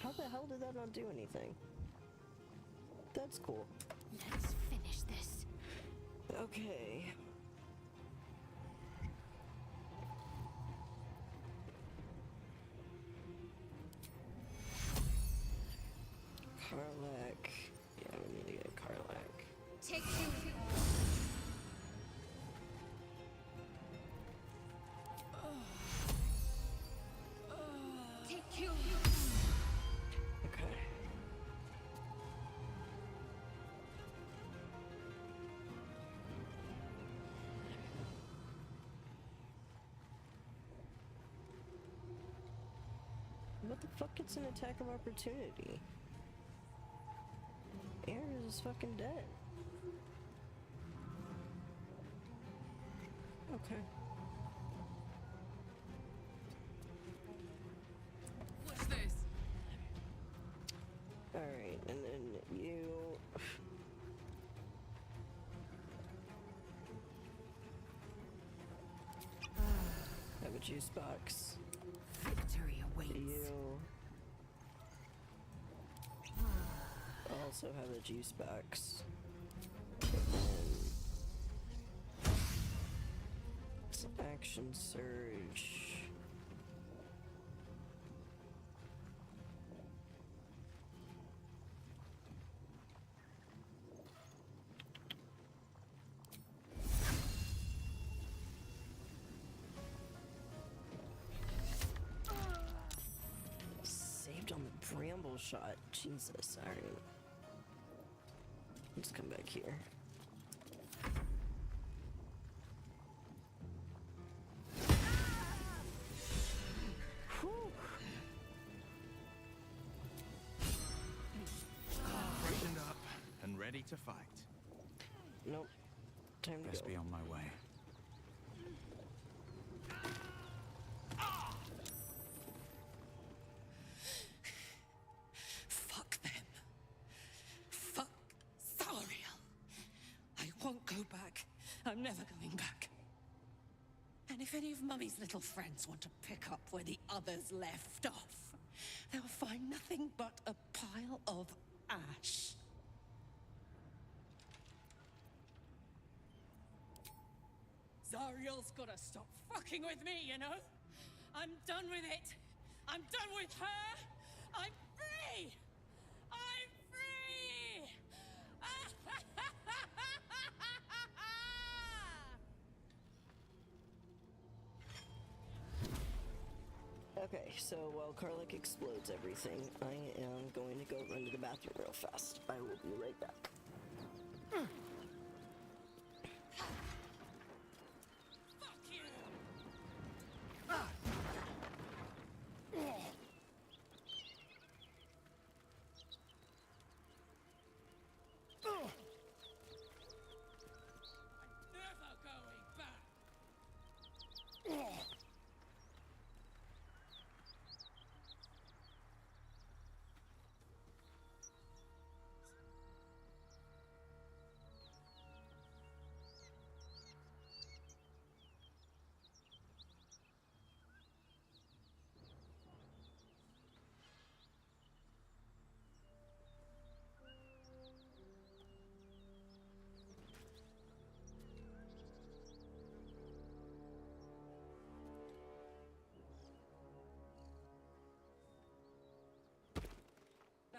How the hell did that not do anything? That's cool. Let's finish this. Okay. Karlak. Yeah, we need to get Karlak. Take you. Take you. Okay. What the fuck gets an attack of opportunity? Ares is fucking dead. Okay. What's this? Alright, and then you... have a juice box. Victory awaits. You... also have a juice box. It's action surge. Saved on the bramble shot. Jesus, alright. Let's come back here. Whew. Freshened up and ready to fight. Nope. Time to Best go. be on my way. Fuck them. Fuck Zariel. I won't go back. I'm never going back. And if any of Mummy's little friends want to pick up where the others left off, they'll find nothing but a pile of ash. Zariel's gotta stop fucking with me, you know? I'm done with it. I'm done with her. I'm free! I'm free! Okay, so while Karlak explodes everything, I am going to go run to the bathroom real fast. I will be right back.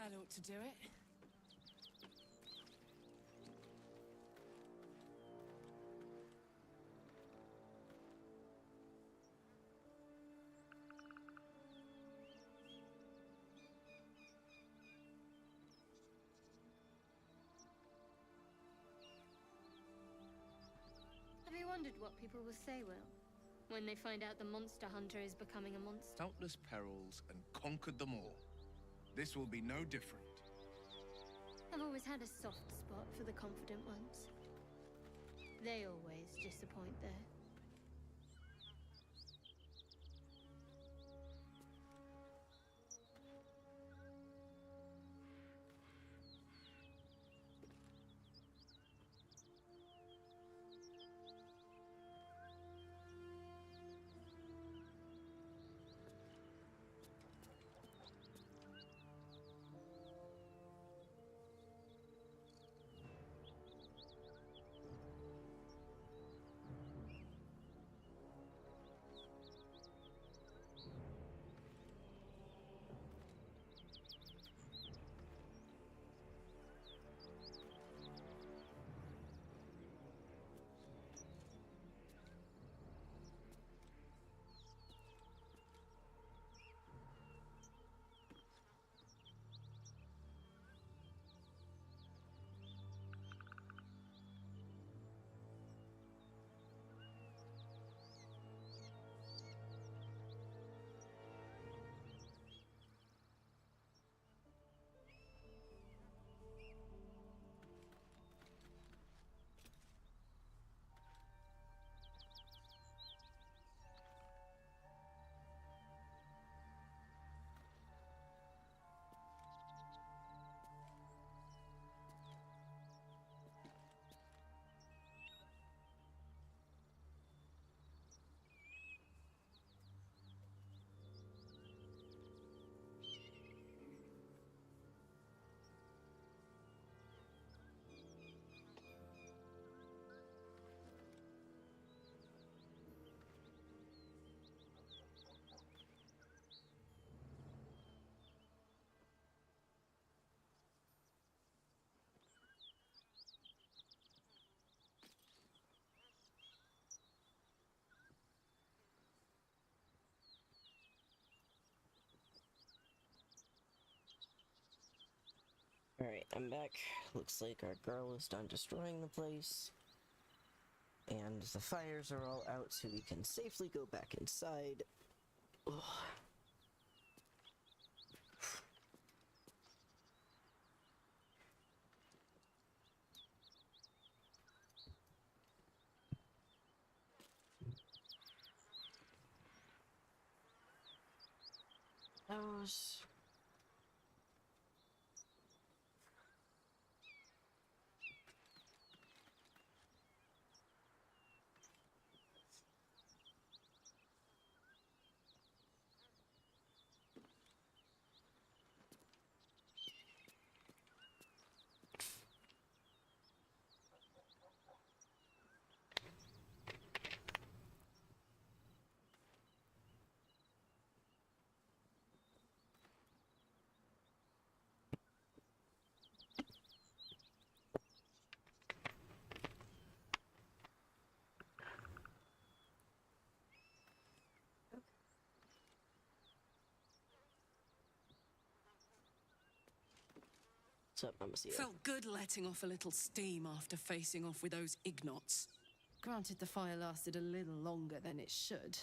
That ought to do it. Have you wondered what people will say, Will, when they find out the monster hunter is becoming a monster? Countless perils and conquered them all. This will be no different. I've always had a soft spot for the confident ones. They always disappoint, though. Alright, I'm back. Looks like our girl is done destroying the place. And the fires are all out, so we can safely go back inside. Ugh. Those... What's up, Mama Sia? Felt good letting off a little steam after facing off with those ignots. Granted, the fire lasted a little longer than it should.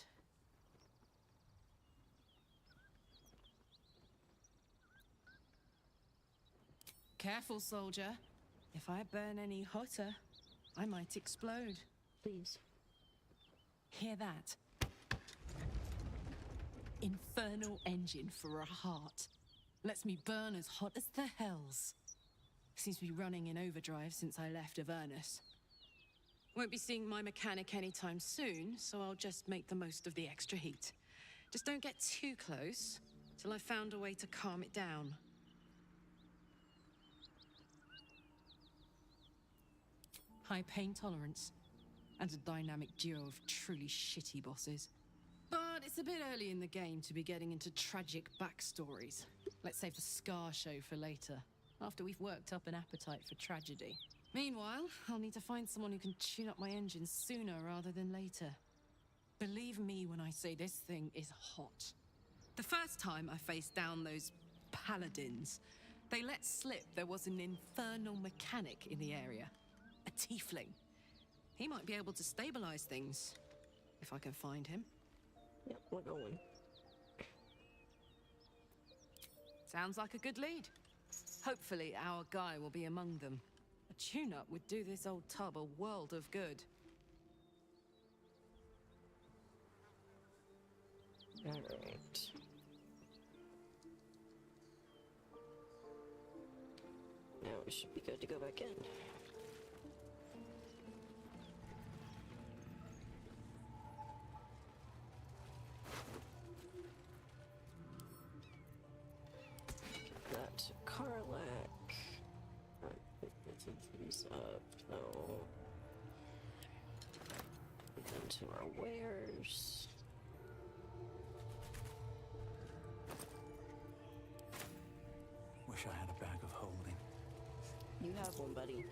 Careful, soldier. If I burn any hotter, I might explode. Please. Hear that? Infernal engine for a heart. Lets me burn as hot as the hells. Seems to be running in overdrive since I left Avernus. Won't be seeing my mechanic anytime soon, so I'll just make the most of the extra heat. Just don't get too close, till I've found a way to calm it down. High pain tolerance, and a dynamic duo of truly shitty bosses. But it's a bit early in the game to be getting into tragic backstories. Let's save the Scar show for later, after we've worked up an appetite for tragedy. Meanwhile, I'll need to find someone who can tune up my engine sooner rather than later. Believe me when I say this thing is hot. The first time I faced down those paladins, they let slip there was an infernal mechanic in the area. A tiefling. He might be able to stabilize things, if I can find him. Yep, we're going. Sounds like a good lead. Hopefully our guy will be among them. A tune-up would do this old tub a world of good. Alright. Now we should be good to go back in. That to Karlak. These up. No. Into our wares. Wish I had a bag of holding. You have one, buddy.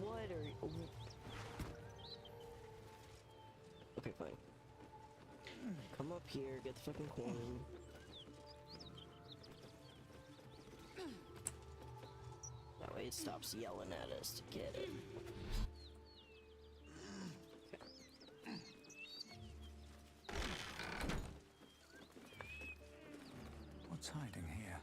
What are you... Okay, fine. Come up here, get the fucking coin. That way it stops yelling at us to get it. What's hiding here?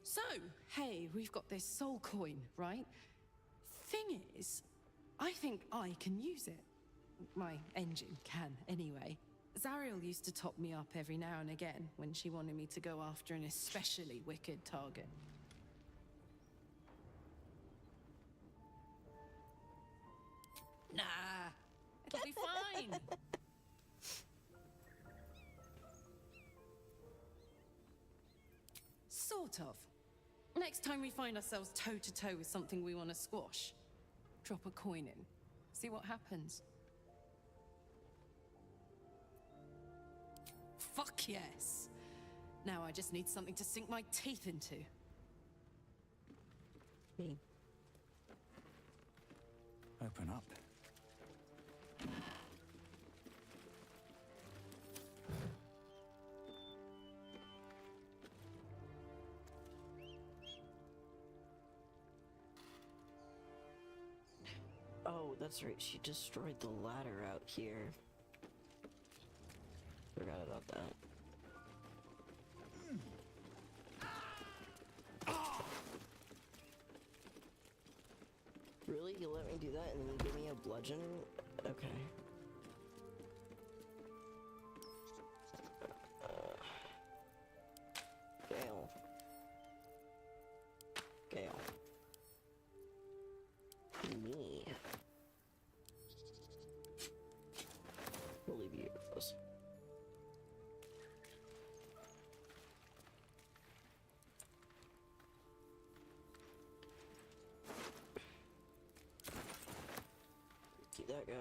So, hey, we've got this soul coin, right? Thing is, I think I can use it. My engine can, anyway. Zariel used to top me up every now and again when she wanted me to go after an especially wicked target. Nah, it'll be fine. Sort of. Next time we find ourselves toe-to-toe with something we want to squash, drop a coin in. See what happens. Fuck yes. Now I just need something to sink my teeth into. Me. Open up. Oh, that's right. She destroyed the ladder out here. Forgot about that. Really? You let me do that and then you give me a bludgeon? Okay. Gale. Gale. Me. We'll leave you close. Keep that guy.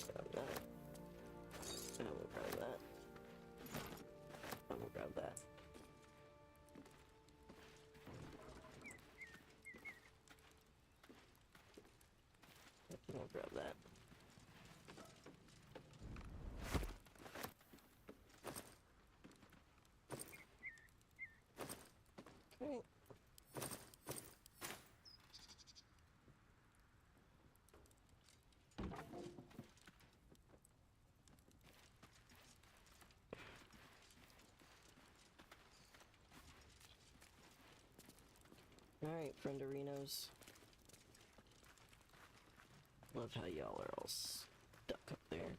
Grab that. I will grab that. I will grab that. I'll grab that. Okay. Alright, friendarinos. Love how y'all are all stuck up there.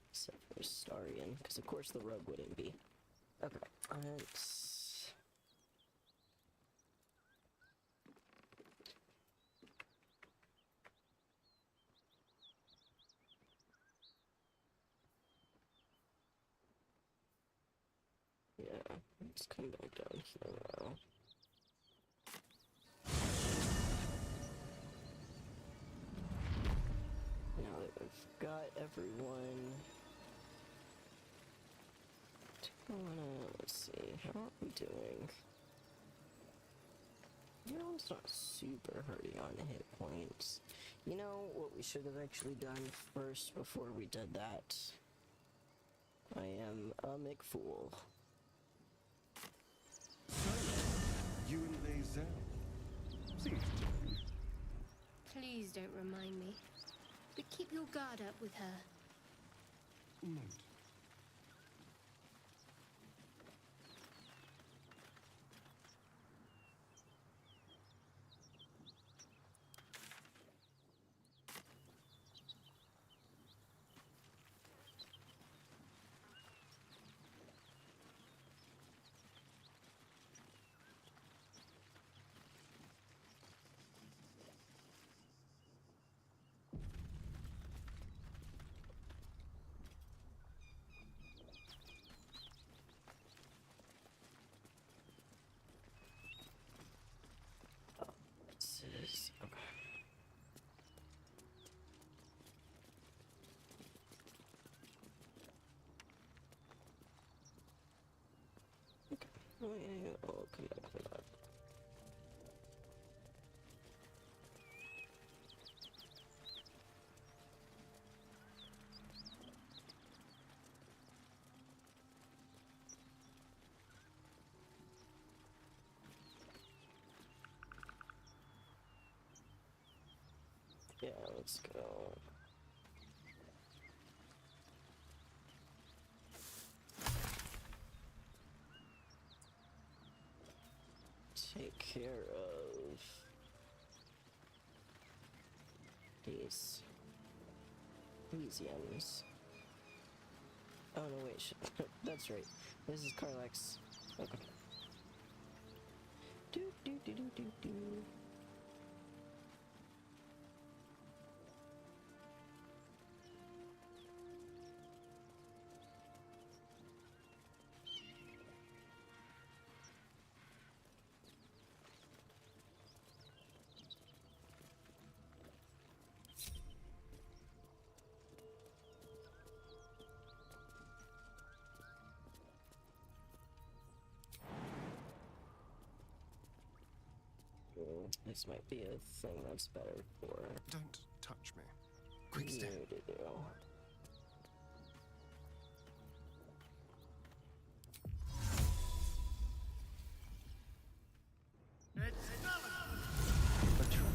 Except for Starian, because of course the rogue wouldn't be. Okay, let's let's come back down here now. Now that we've got everyone, let's see, how are we doing? Everyone's not super hurting on hit points. You know what we should have actually done first before we did that? I am a McFool. You and Lae'zel. Seems to. Please don't remind me. But keep your guard up with her. Note. I'll come back for that. Yeah, let's go. Take care of these yums. Oh no, wait, that's right. This is Karlach's. Okay. Do do do do do do. This might be a thing that's better for. Don't touch me. Quick step. To do. A trap.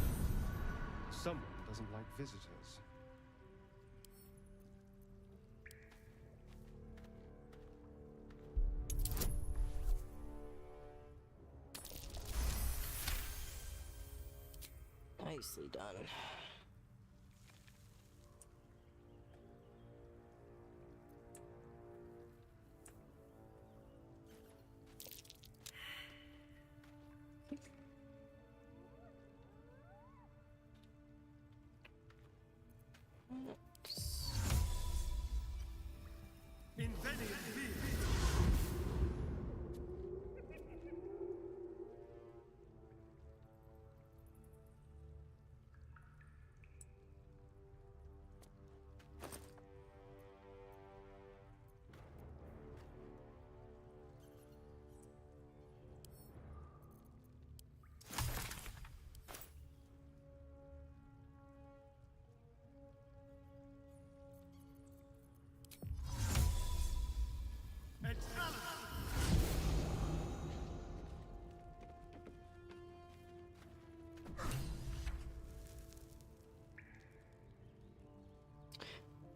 Someone doesn't like visitors. Nicely done.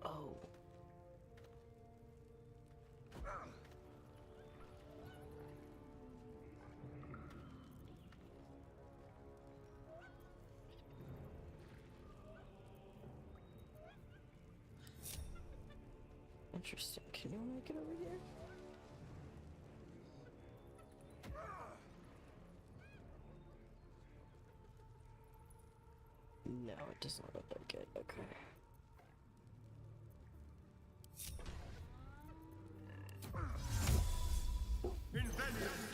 Oh. Interesting. Can you make it over here? No, it does not look like it. Okay. Invenio!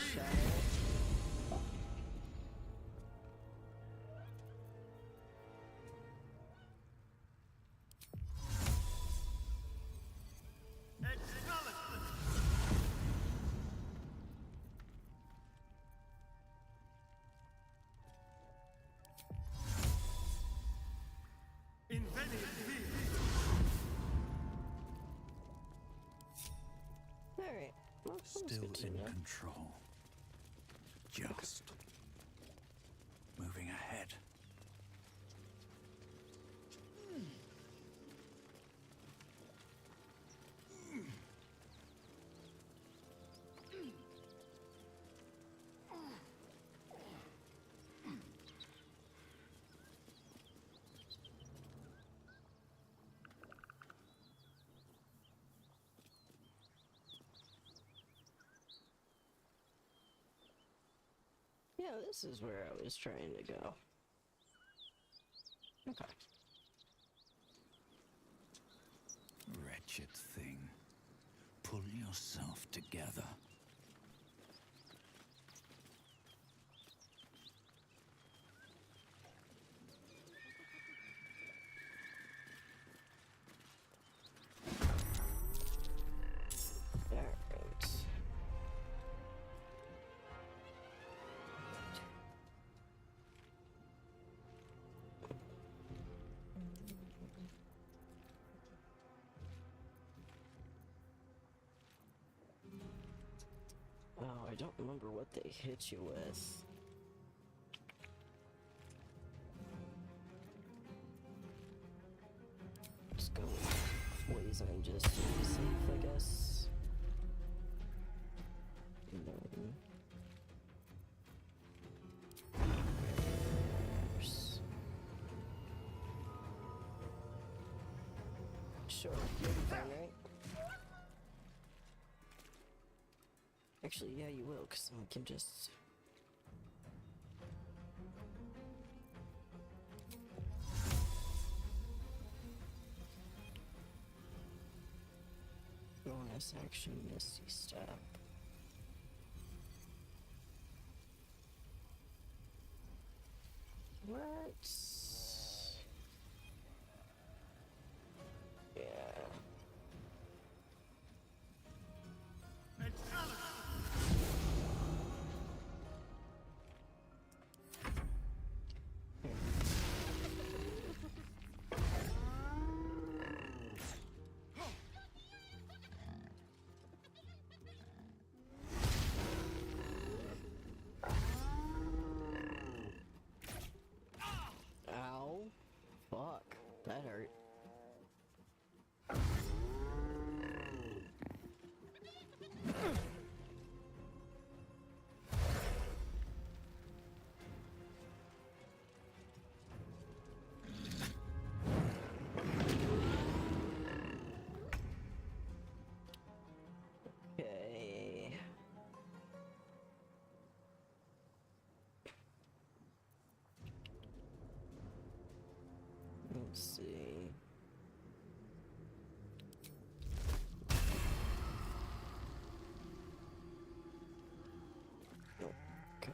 Still in control. Just moving ahead. Yeah, this is where I was trying to go. Okay. Wretched thing. Pull yourself together. Oh, I don't remember what they hit you with. Let's go poison just to be safe, I guess. And then... Sure, you'll be fine, right? Actually, yeah, you will, because I can just... Bonus action, Misty Step. What? Yeah. Ow. Fuck. That hurt. Okay. Let's see. Okay.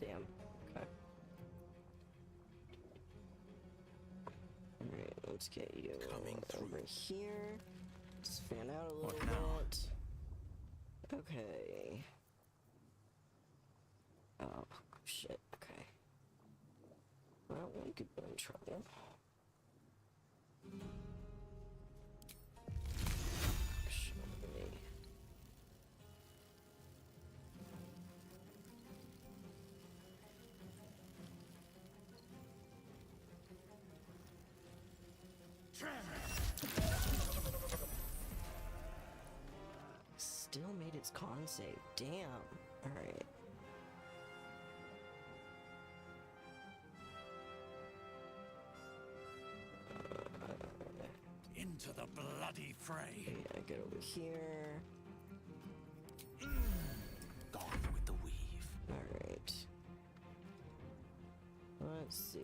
Damn. Okay. Alright, let's get you over here. Let's fan out a little bit. Okay. Oh, shit. Okay. Well, we could be in trouble. Still made its con save. Damn. Alright. Into the bloody fray. Yeah, get over here. Gone with the weave. Alright. Let's see.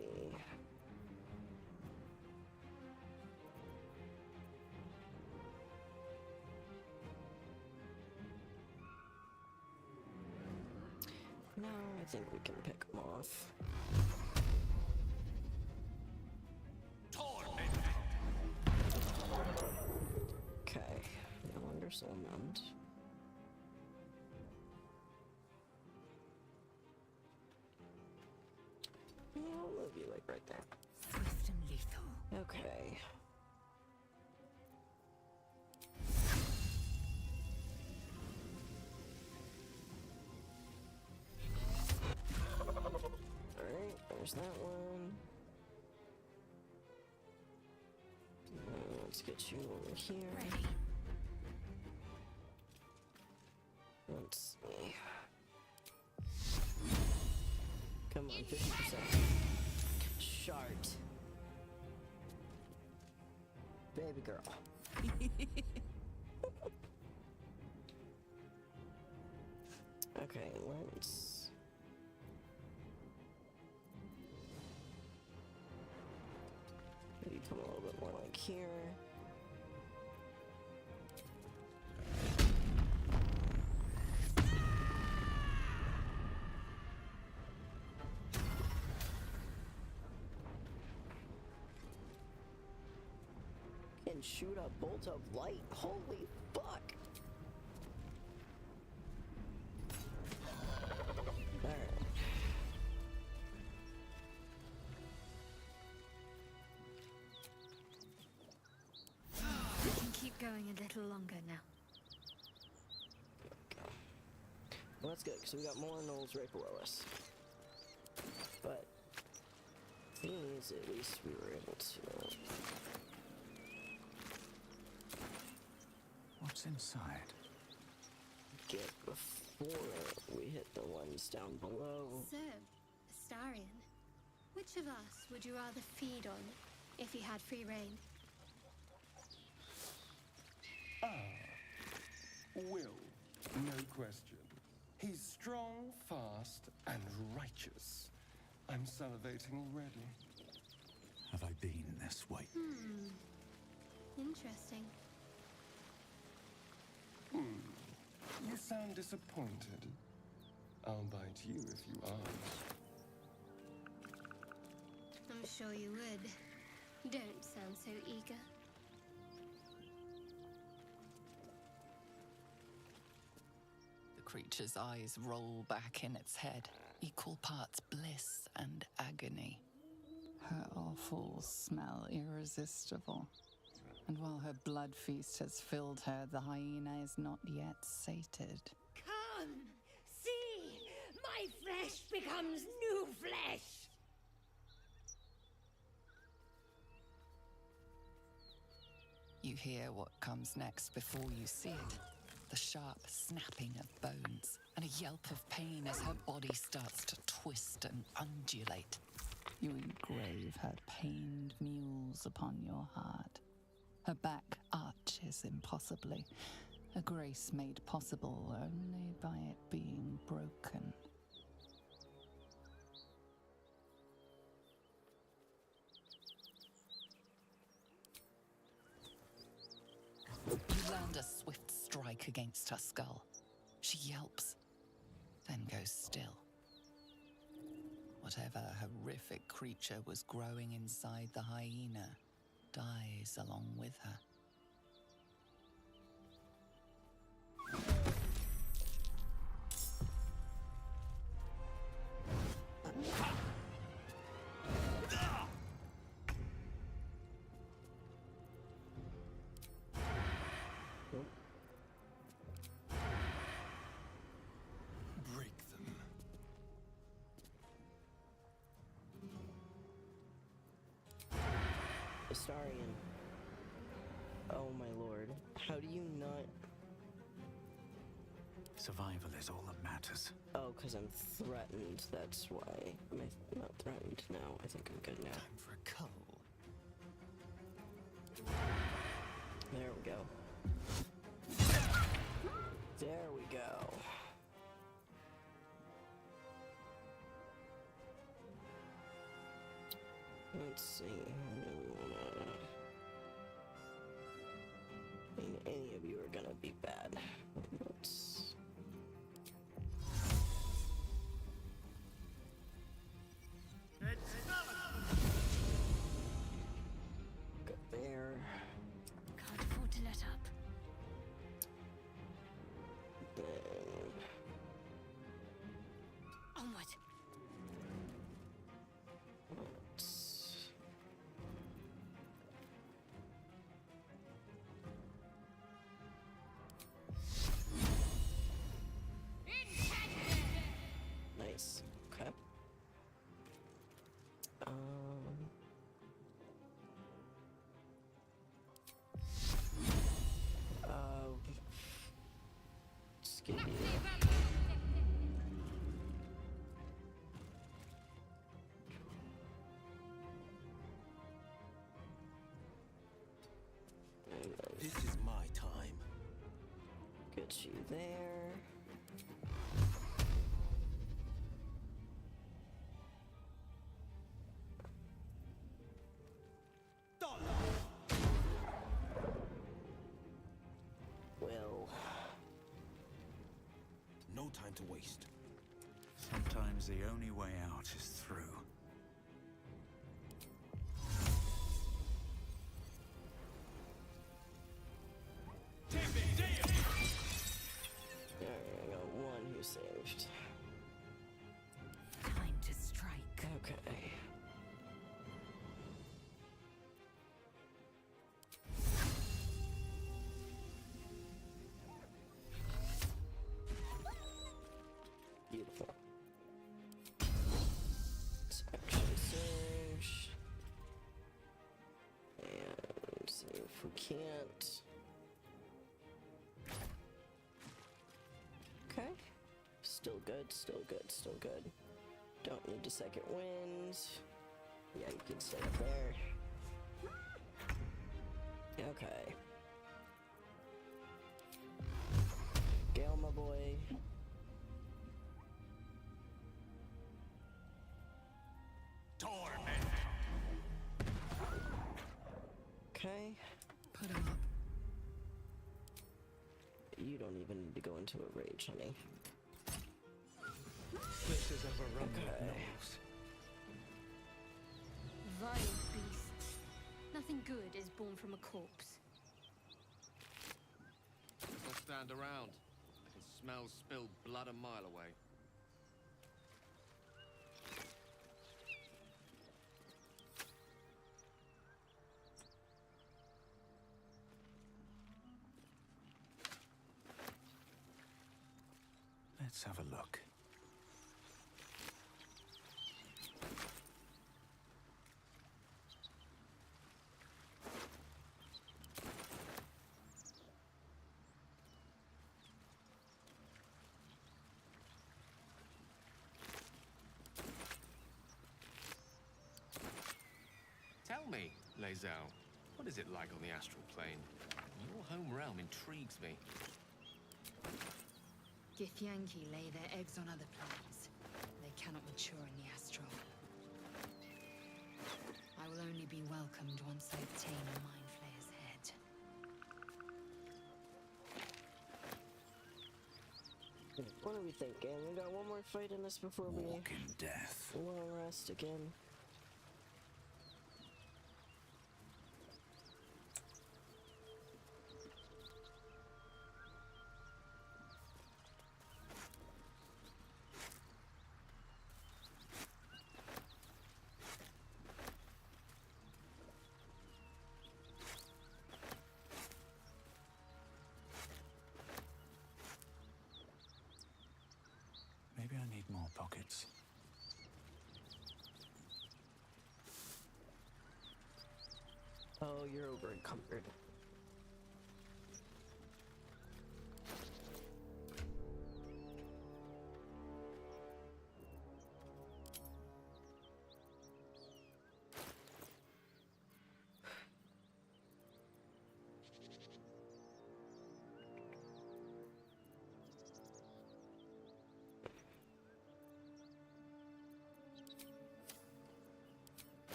No, I think we can pick them off. Okay, no longer soulmount. Yeah, I'll move you like right there. Swift and lethal. Okay. Alright, there's that one. Let's get you over here. Ready. Let's see. Come on, 50%. Shart. Baby girl. Okay, let's... maybe come a little bit more like here. And shoot a bolt of light. Holy fuck! Alright. We can keep going a little longer now. Well, that's good, because we got more gnolls right below us. But these, at least we were able to... What's inside? get before we hit the ones down below. So, Astarion, which of us would you rather feed on if you had free reign? Will, no question. He's strong, fast, and righteous. I'm salivating already. Have I been this way? Interesting. You sound disappointed. I'll bite you if you aren't. I'm sure you would. Don't sound so eager. The creature's eyes roll back in its head, equal parts bliss and agony. Her awful smell irresistible. And while her blood feast has filled her, the hyena is not yet sated. Come! See! My flesh becomes new flesh! You hear what comes next before you see it. The sharp snapping of bones, and a yelp of pain as her body starts to twist and undulate. You engrave her pained mules upon your heart. Her back arches impossibly, a grace made possible only by it being broken. You land a swift strike against her skull. She yelps, then goes still. Whatever horrific creature was growing inside the hyena dies along with her. Break them. Astarion. Oh my lord. How do you not... Survival is all that matters. Oh, because I'm threatened. That's why. Am I not threatened now? I think I'm good now. Time for a cull. There we go. There we go. let's see. I mean, any of you are gonna be bad. Let's... Go there. Can't afford to let up. Then... Onward. Let's... Nice. Okay. Skip you. This is my time. Get you there. Well, No time to waste. Sometimes the only way out is through. I got one who saved. Time to strike. Okay. Beautiful. Let's action surge. And see if we can't. Okay. Still good, still good, still good. Don't need a second wind. Yeah, you can stay up there. Okay. Gale, my boy. Okay. Put him up. You don't even need to go into a rage, honey. This is a Varunga Okay. knows. Vile beasts. Nothing good is born from a corpse. Don't stand around. I can smell spilled blood a mile away. Let's have a look. Tell me, Lae'zel, what is it like on the astral plane? Your home realm intrigues me. Githyanki lay their eggs on other planes. They cannot mature in the astral. I will only be welcomed once I obtain a Mind Flayer's head. What do we think, gang? We got one more fight in this before we Walk in death. long rest again. Maybe I need more pockets. Oh, you're over encumbered.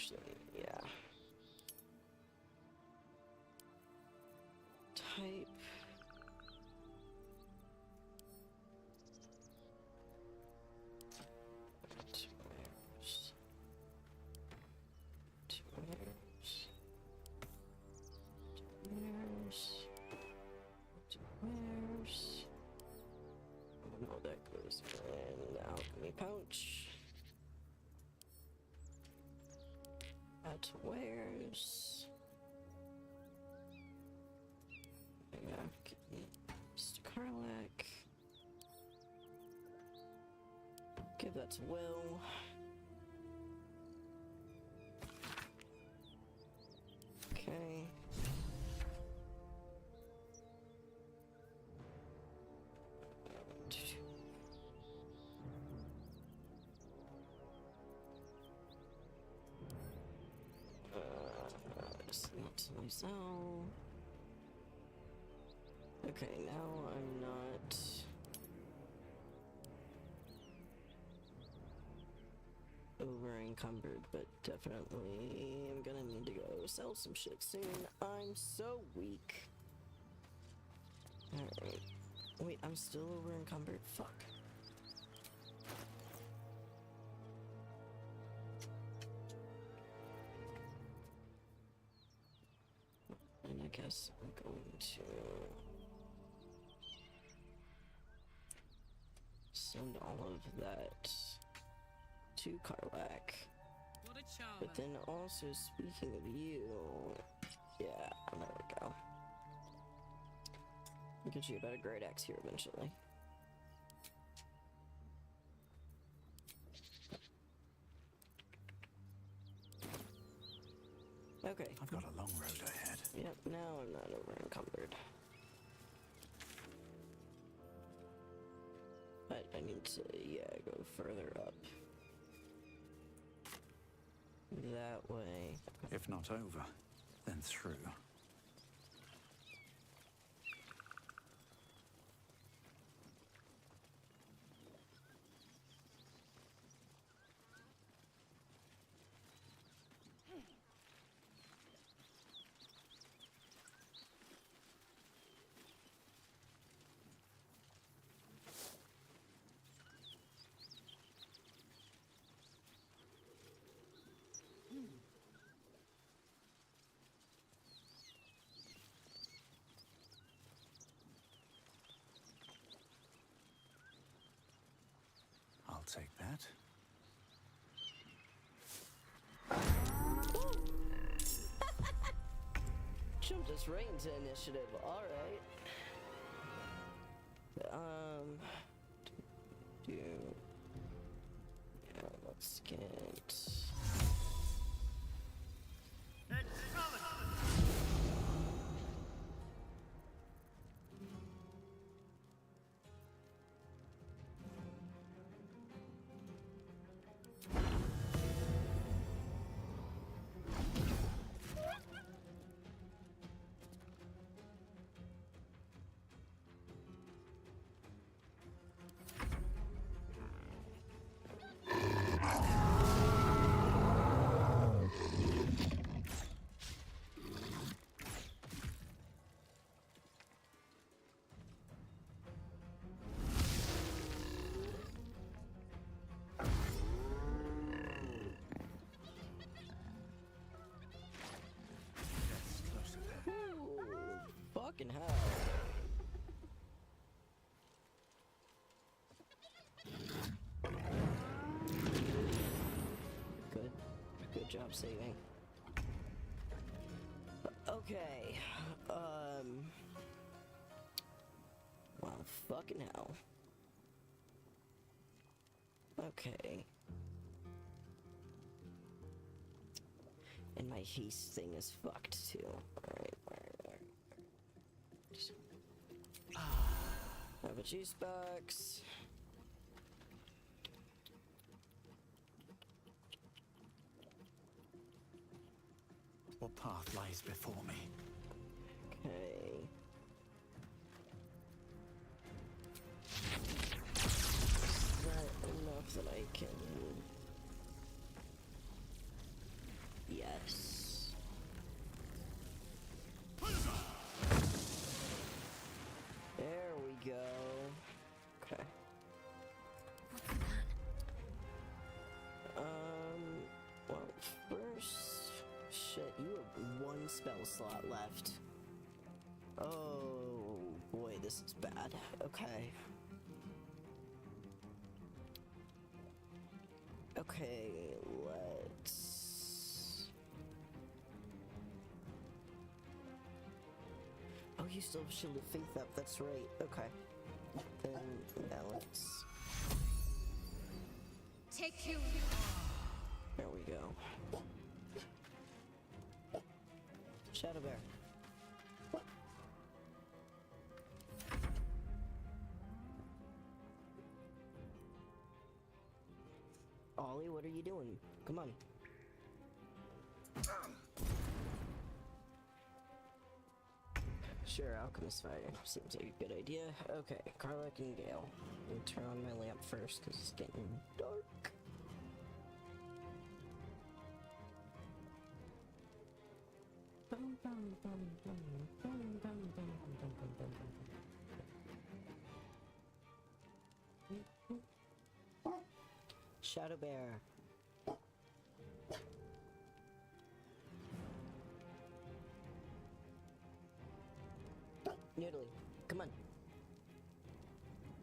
actually, yeah. Type. Oh, that goes in the alchemy pouch. Add to wares. Mr. Karlak. Give that to Will. Okay. So, okay, now I'm not over encumbered, but definitely I'm gonna need to go sell some shit soon. I'm so weak. Alright. Wait, I'm still over encumbered? Fuck. And I guess I'm going to send all of that to Karlak. What a charmer. But then also, speaking of you, yeah, there we go. I'll get you a better great axe here eventually. Okay. I've got a long road ahead. Yep, now I'm not over encumbered. But I need to, yeah, go further up. That way. If not over, then through. I'll take that. Jumped us right into initiative. Alright. Yeah, let's get... Fucking hell. Good job saving. Okay. Well, fucking hell. Okay. And my haste thing is fucked too. Alright. Have a juice box. What path lies before me? Okay. Is that enough that I can one spell slot left. Oh boy, this is bad. Okay. Okay, let's... Oh, you still have Shield of Faith up, that's right. Okay. Then balance. Take you. There we go. Shadow Bear. Ollie, what are you doing? Come on. Sure, Alchemist Fire. Seems like a good idea. Okay, Karlak and Gale. Let me turn on my lamp first, because it's getting dark. Shadow Bear. Noodly, come on.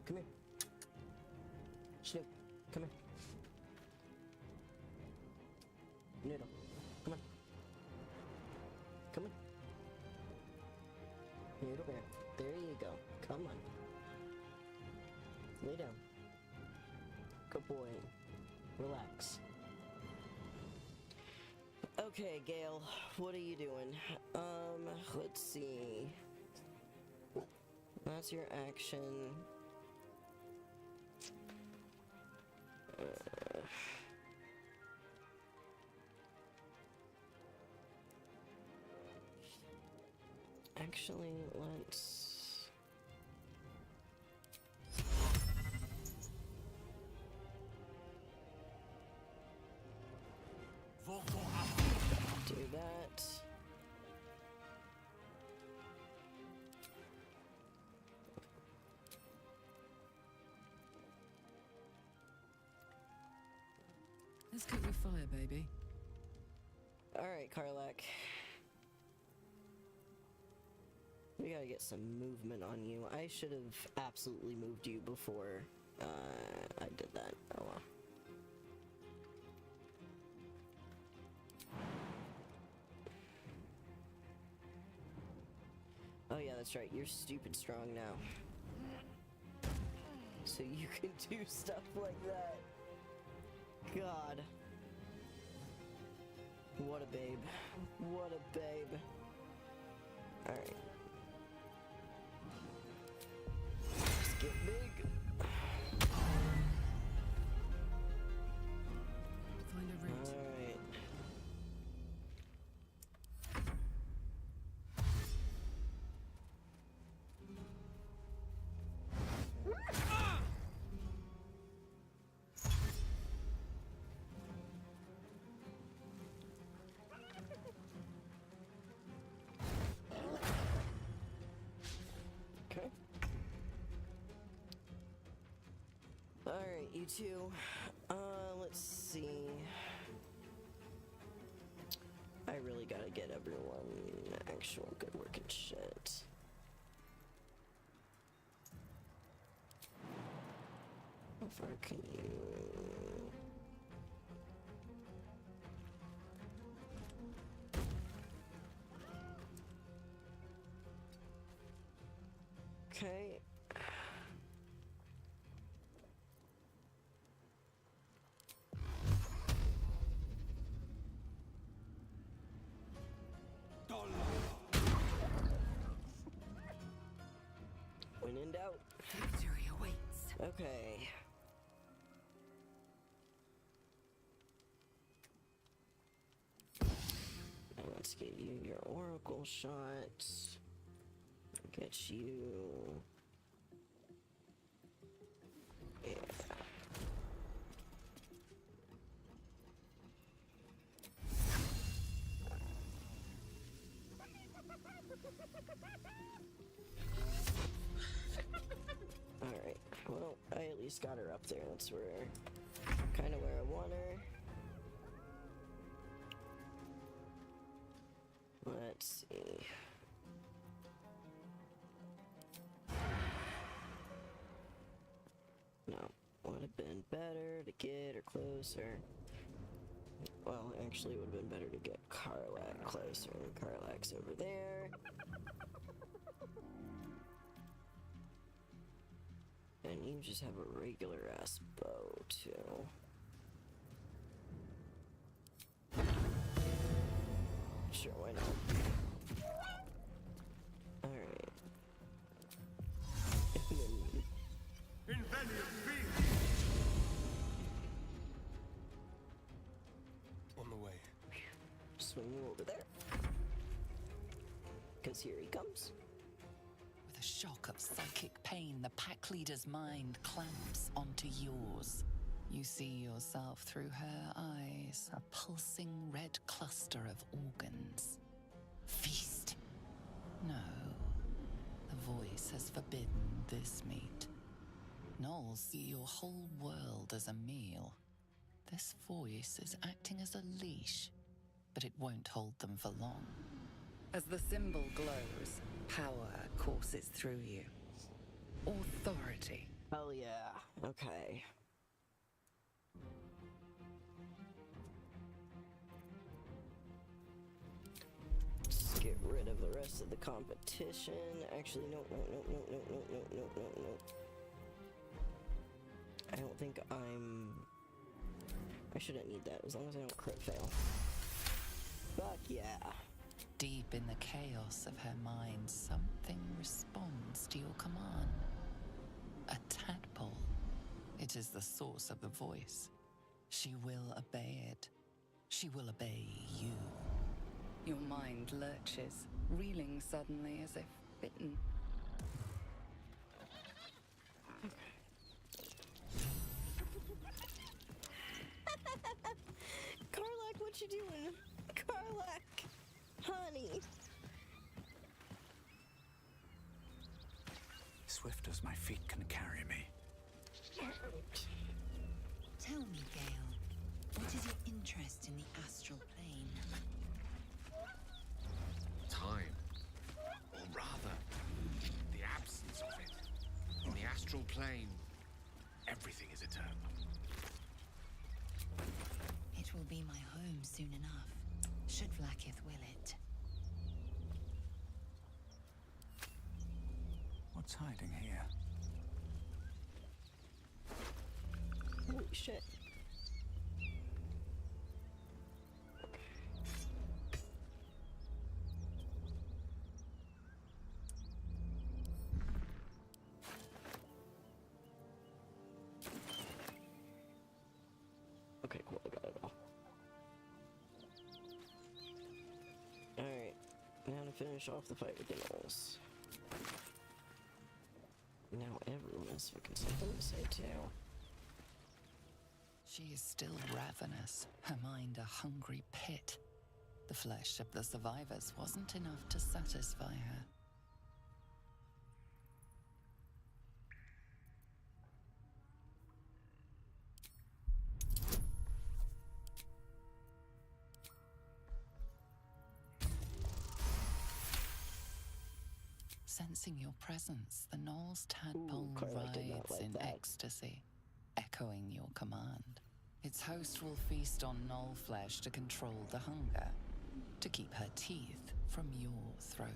Come here. Snoop, come here. Noodle, come on. Come on. Noodle Bear, there you go. Come on. Lay down. Good boy. Relax. Okay, Gale, what are you doing? Let's see. That's your action. Actually, let's... do that. Let's cook with fire, baby. Alright, Karlak. We gotta get some movement on you. I should have absolutely moved you before I did that. Oh well. Oh yeah, that's right. You're stupid strong now. So you can do stuff like that. God. What a babe. What a babe. Alright. Let's get big. Find a route. Alright. Okay. Alright, you two. Let's see. I really gotta get everyone actual good working shit. How far can you... Okay. When in doubt. Victory awaits. Okay. Now let's get you your oracle shot. Get you... Yeah. Alright, well, I at least got her up there. That's where, kind of where I want her. Let's see. No, would have been better to get her closer. Well, actually, it would have been better to get Karlak closer. Karlak's over there. And you just have a regular ass bow, too. Sure, why not? Alright. On the way. Swing you over there. Because here he comes. With a shock of psychic pain, the pack leader's mind clamps onto yours. You see yourself through her eyes, a pulsing red cluster of organs. Feast. No. The voice has forbidden this meat. Gnolls see your whole world as a meal. This voice is acting as a leash, but it won't hold them for long. As the symbol glows, power courses through you. Authority. Hell yeah. Okay. Let's get rid of the rest of the competition. Actually, no. I don't think I shouldn't need that, as long as I don't crit fail. Fuck yeah. Deep in the chaos of her mind, something responds to your command. A tadpole. It is the source of the voice. She will obey it. She will obey you. Your mind lurches, reeling suddenly as if bitten. Karlak, what you doing? Karlak! Honey! Swift as my feet can carry me. Tell me, Gale, what is your interest in the astral plane? Time. Or rather, the absence of it. In the astral plane, everything is eternal. It will be my home soon enough, should Vlaakith will it. What's hiding here? Holy shit. Okay, cool, I got it all. Alright, now to finish off the fight with the gnolls. Now everyone has fucking something to say too. She is still ravenous, her mind a hungry pit. The flesh of the survivors wasn't enough to satisfy her. Sensing your presence, the Gnoll's tadpole writhes in ecstasy, echoing your command. Its host will feast on Gnoll flesh to control the hunger, to keep her teeth from your throat.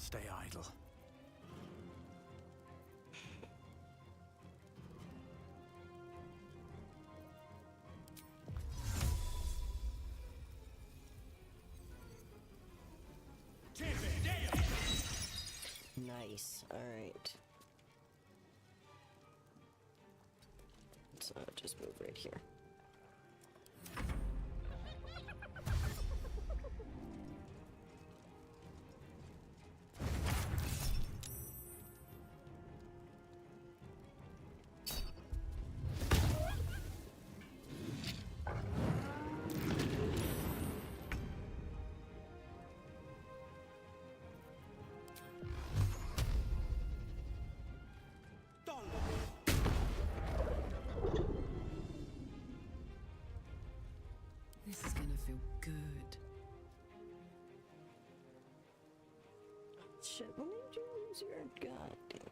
stay idle. Nice. Alright. Let's just move right here. This is gonna feel good. Shit, when did you lose your goddamn?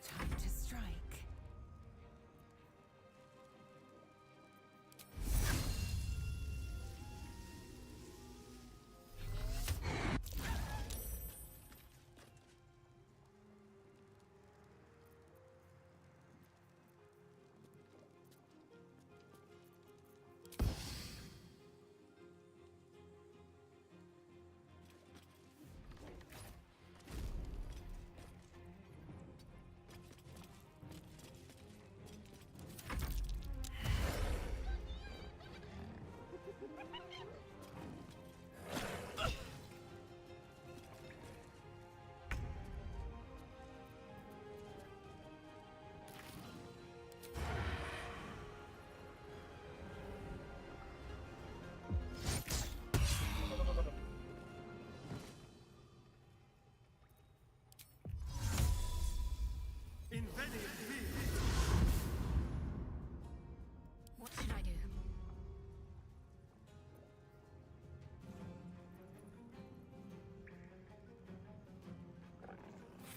Time to strike. What should I do?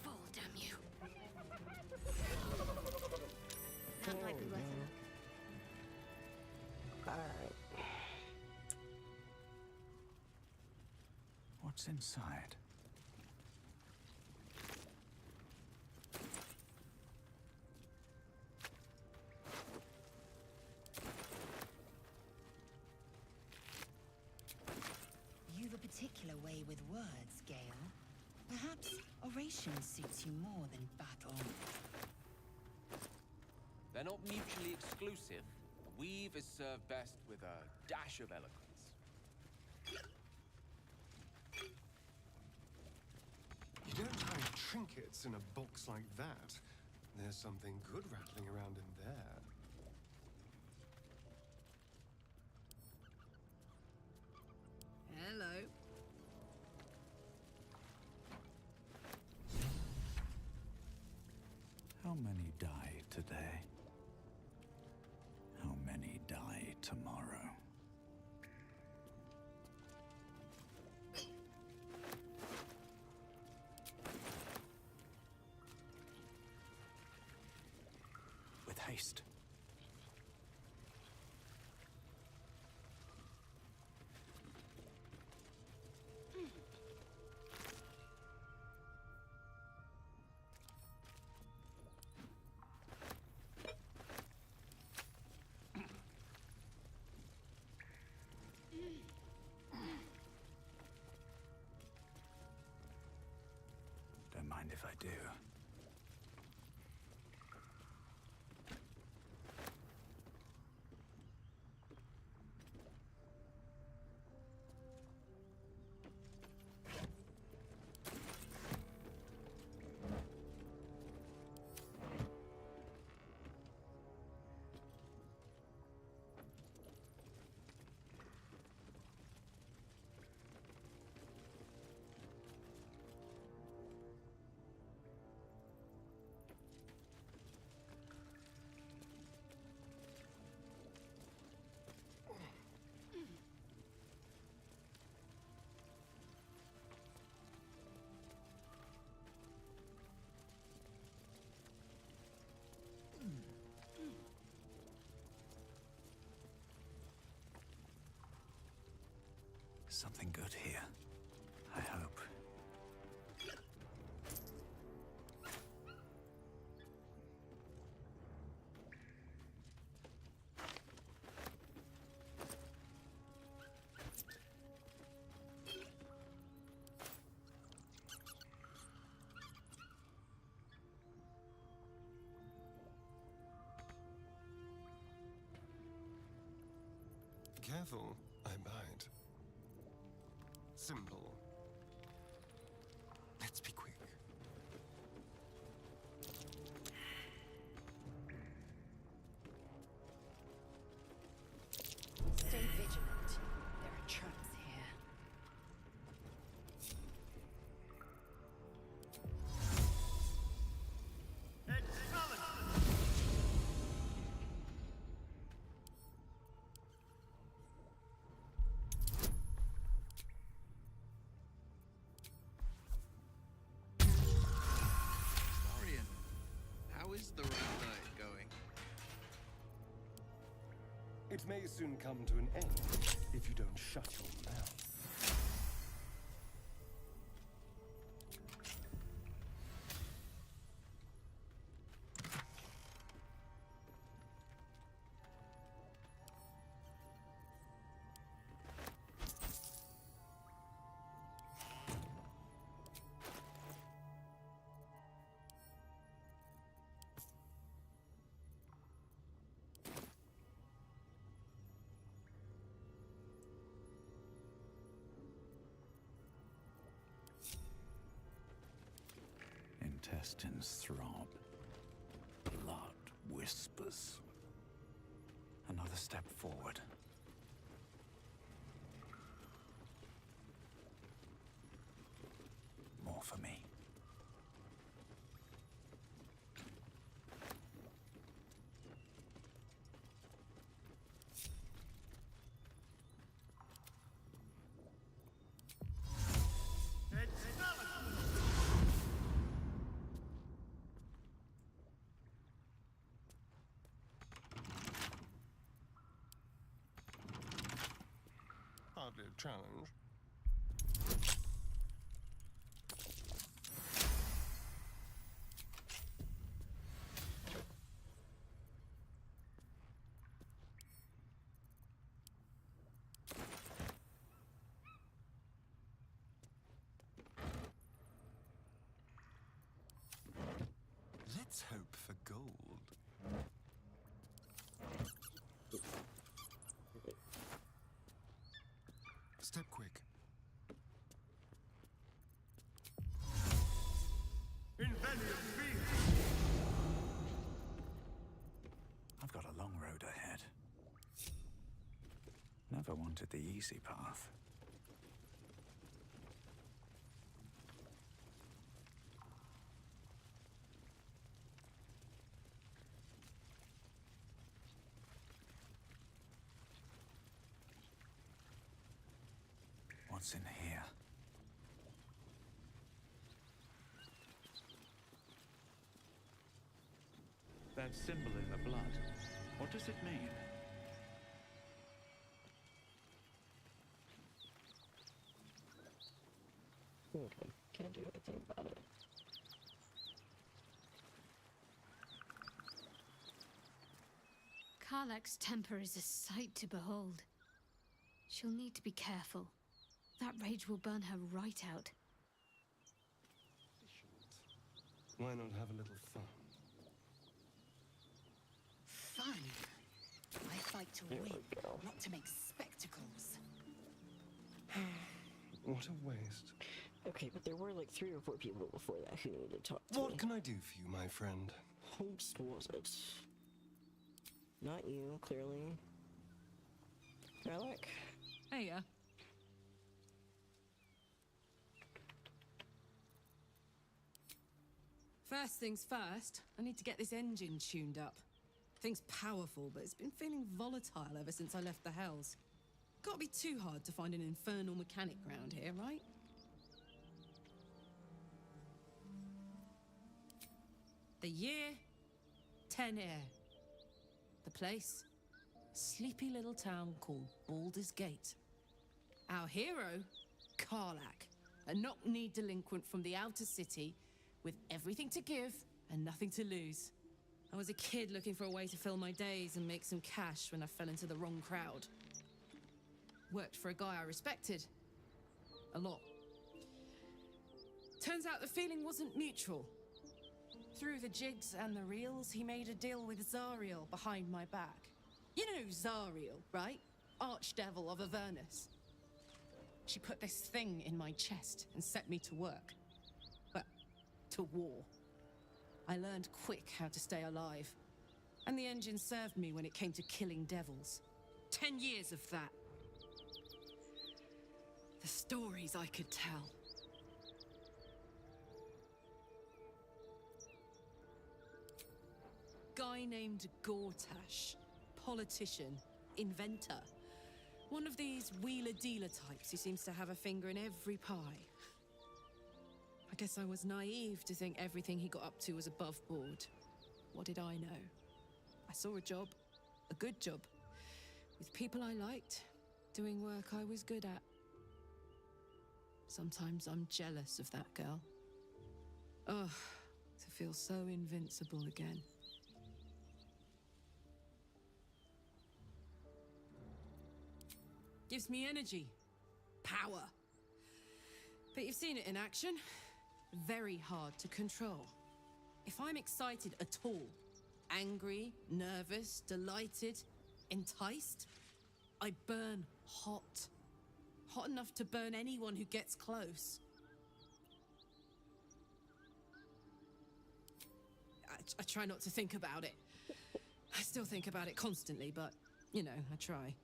Fall, damn you. That might be worth it. Alright. What's inside? You've a particular way with words, Gale. Perhaps oration suits you more than battle. They're not mutually exclusive. Weave is served best with a dash of eloquence. You don't hide trinkets in a box like that. There's something good rattling around in there. Hello. How many die today? How many die tomorrow? With haste. Don't mind if I do. Something good here, I hope. Careful, I bite. Simple. Let's be quick. Stay vigilant. There are traps here. Dorian, how is the round night going? It may soon come to an end if you don't shut your mouth. Intestines throb. Blood whispers. Another step forward. More for me. Hardly a challenge. Let's hope for gold. Step quick. I've got a long road ahead. Never wanted the easy path. What's in here? That symbol in the blood, what does it mean? Okay, can't do anything about it. Karlach's temper is a sight to behold. She'll need to be careful. That rage will burn her right out. Why not have a little fun? Fun. I fight to win, not to make spectacles. What a waste. Okay, but there were like 3 or 4 people before that who needed to talk to What me. can I do for you, my friend? Host was it? Not you, clearly. Karlach? Hey, First things first, I need to get this engine tuned up. Thing's powerful, but it's been feeling volatile ever since I left the Hells. Can't be too hard to find an infernal mechanic round here, right? The year, 10 air. The place, a sleepy little town called Baldur's Gate. Our hero, Karlak, a knock-kneed delinquent from the outer city with everything to give and nothing to lose. I was a kid looking for a way to fill my days and make some cash when I fell into the wrong crowd. Worked for a guy I respected. A lot. Turns out the feeling wasn't mutual. Through the jigs and the reels, he made a deal with Zariel behind my back. You know Zariel, right? Archdevil of Avernus. She put this thing in my chest and set me to work. Well, to war. I learned quick how to stay alive. And the engine served me when it came to killing devils. 10 years of that. The stories I could tell. Guy named Gortash. Politician. Inventor. One of these wheeler-dealer types who seems to have a finger in every pie. I guess I was naive to think everything he got up to was above board. What did I know? I saw a job. A good job. With people I liked. Doing work I was good at. Sometimes I'm jealous of that girl. Oh, to feel so invincible again. Gives me energy. Power. But you've seen it in action. Very hard to control. If I'm excited at all, angry, nervous, delighted, enticed, I burn hot. Hot enough to burn anyone who gets close. I try not to think about it. I still think about it constantly, but, you know, I try.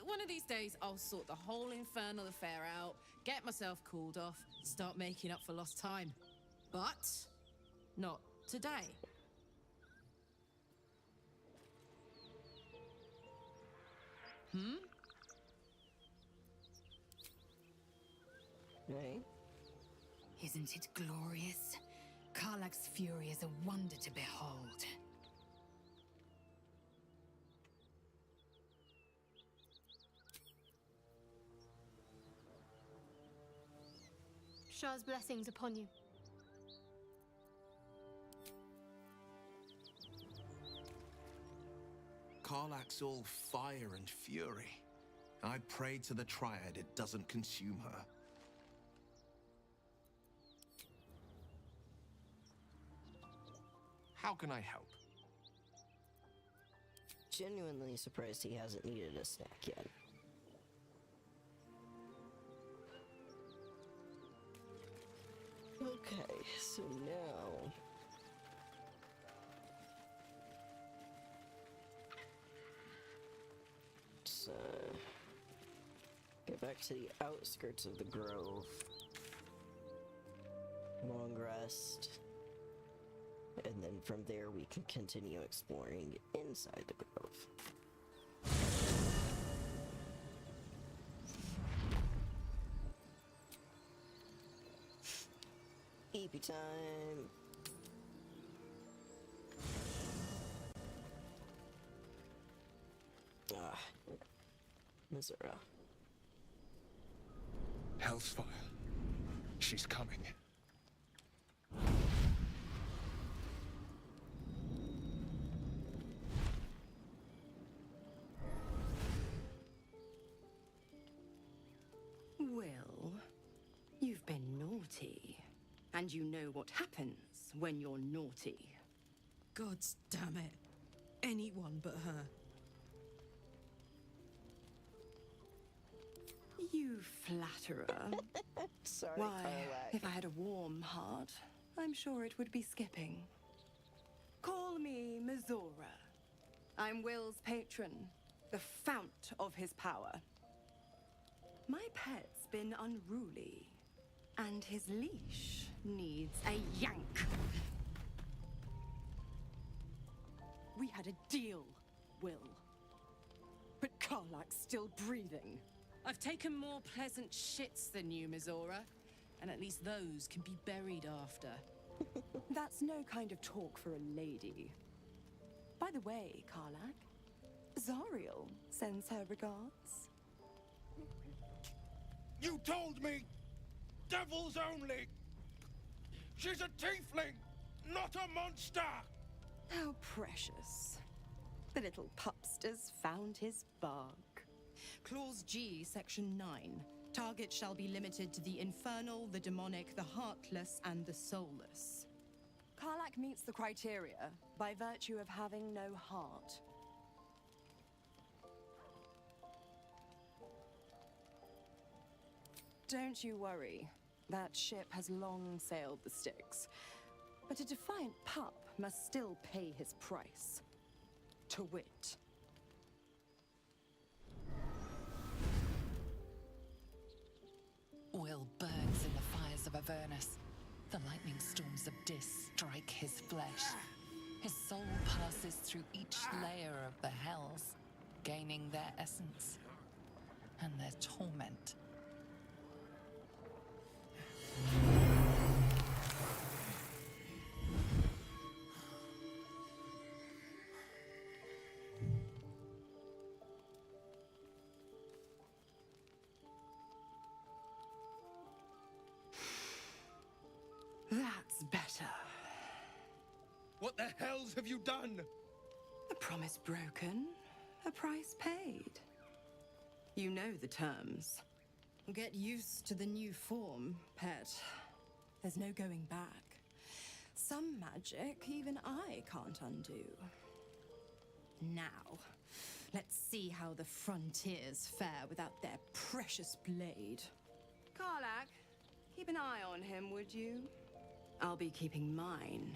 One of these days, I'll sort the whole infernal affair out, get myself cooled off, start making up for lost time. But not today. Right. Isn't it glorious? Karlak's fury is a wonder to behold. Shah's blessings upon you. Karlak's all fire and fury. I pray to the Triad it doesn't consume her. How can I help? Genuinely surprised he hasn't needed a snack yet. Okay, so now... let's get back to the outskirts of the grove. Long rest. And then from there we can continue exploring inside the grove. EP time. Missouri. Hellsfire. She's coming. Well, you've been naughty. And you know what happens when you're naughty. Gods damn it. Anyone but her. You flatterer. Sorry, Why, Karlak. if I had a warm heart, I'm sure it would be skipping. Call me Mizora. I'm Will's patron, the fount of his power. My pet's been unruly, and his leash needs a yank. We had a deal, Will. But Karlak's still breathing. I've taken more pleasant shits than you, Mizora. And at least those can be buried after. That's no kind of talk for a lady. By the way, Karlak, Zariel sends her regards. You told me! Devils only! She's a tiefling, not a monster! How precious. The little pupster's found his bark. Clause G, Section 9. Target shall be limited to the infernal, the demonic, the heartless, and the soulless. Karlak meets the criteria by virtue of having no heart. Don't you worry. That ship has long sailed the Styx. But a defiant pup must still pay his price. To wit. Will burns in the fires of Avernus. The lightning storms of Dis strike his flesh. His soul passes through each layer of the hells, gaining their essence and their torment. That's better. What the hells have you done? A promise broken, a price paid. You know the terms. Get used to the new form, pet. There's no going back. Some magic even I can't undo. Now, let's see how the frontiers fare without their precious blade. Karlak, keep an eye on him, would you? I'll be keeping mine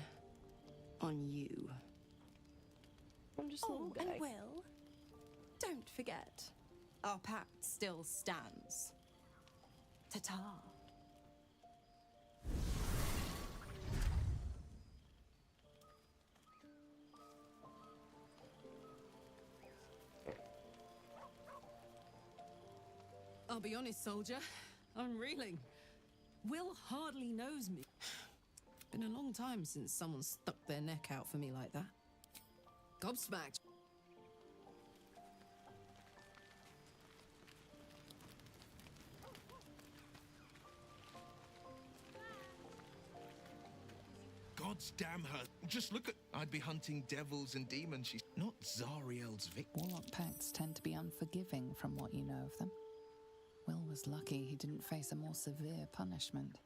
on you. I'm just a little guy. And Will, don't forget, our pact still stands. Ta-ta. I'll be honest, soldier. I'm reeling. Will hardly knows me. Been a long time since someone stuck their neck out for me like that. Gobsmacked. Gods damn her. Just look at... I'd be hunting devils and demons. She's not Zariel's victim. Warlock pacts tend to be unforgiving from what you know of them. Will was lucky he didn't face a more severe punishment.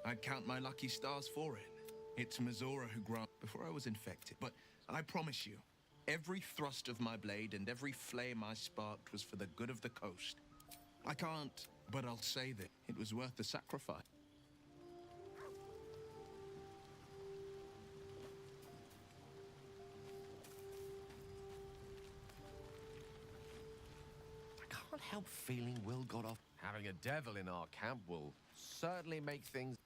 I'd count my lucky stars for it. It's Mizora who grant before I was infected. But I promise you, every thrust of my blade and every flame I sparked was for the good of the coast. I can't, but I'll say that it was worth the sacrifice. I can't help feeling Will got off. Having a devil in our camp will certainly make things...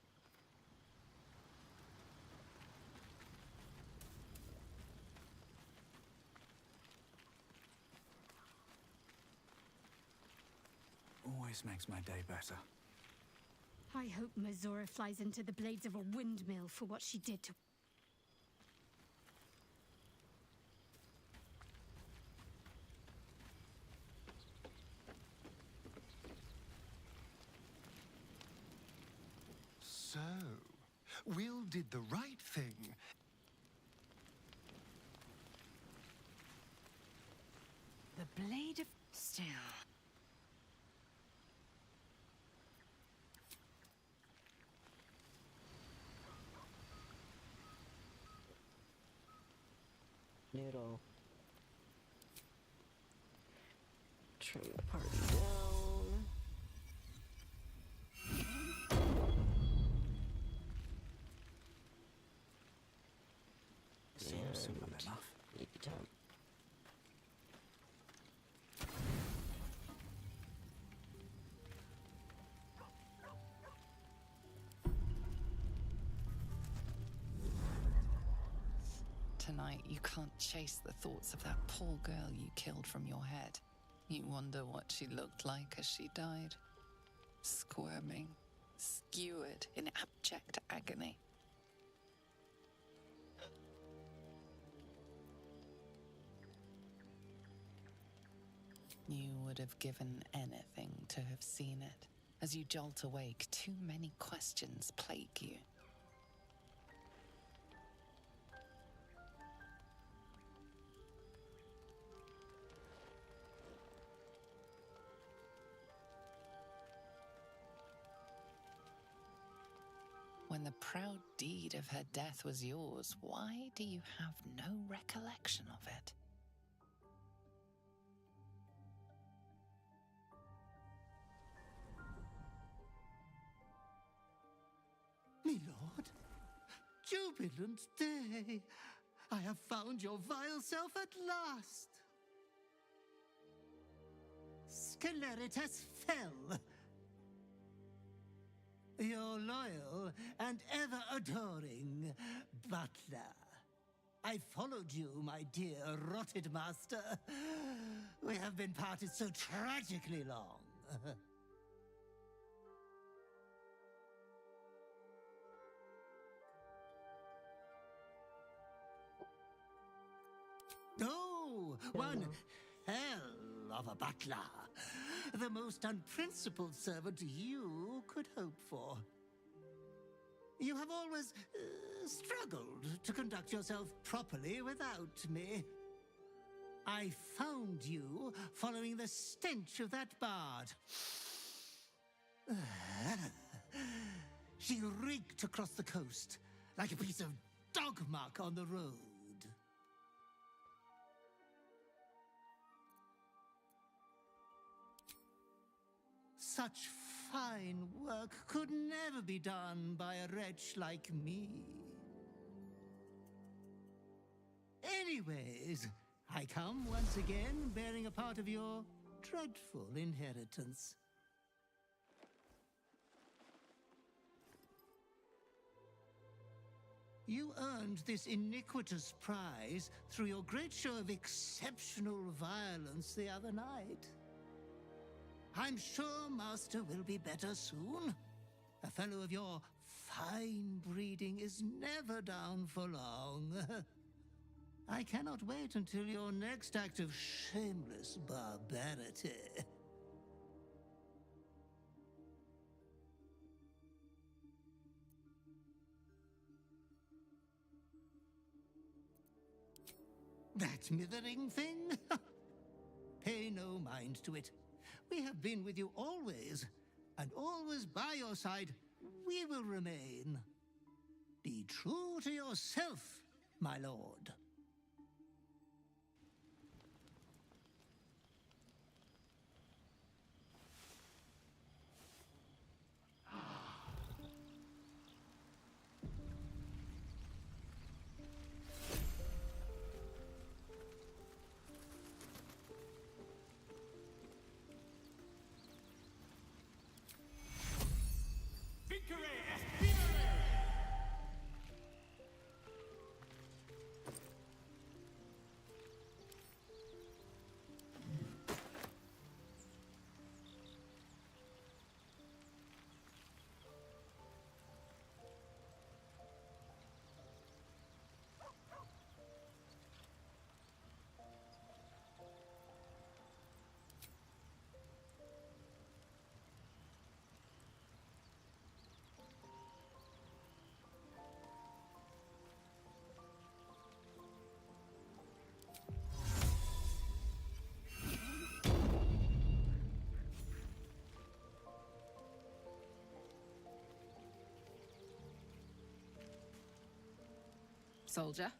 Always makes my day better. I hope Mizora flies into the blades of a windmill for what she did to... So, Will did the right thing. The blade of... Still... Noodle. Trim the party down. Seems simple enough. Eat time. Tonight, you can't chase the thoughts of that poor girl you killed from your head. You wonder what she looked like as she died. Squirming, skewered in abject agony. would have given anything to have seen it. As you jolt awake, too many questions plague you. When the proud deed of her death was yours, why do you have no recollection of it? Me lord, jubilant day! I have found your vile self at last! Sceleritas fell! Your loyal and ever-adoring butler. I followed you, my dear rotted master. We have been parted so tragically long. Oh, one hell of a butler. The most unprincipled servant you could hope for. You have always struggled to conduct yourself properly without me. I found you following the stench of that bard. She reeked across the coast like a piece of dog muck on the road. Such fine work could never be done by a wretch like me. Anyways, I come once again bearing a part of your dreadful inheritance. You earned this iniquitous prize through your great show of exceptional violence the other night. I'm sure Master will be better soon. A fellow of your fine breeding is never down for long. I cannot wait until your next act of shameless barbarity. That mithering thing? Pay no mind to it. We have been with you always, and always by your side we will remain. Be true to yourself, my lord. Soldier.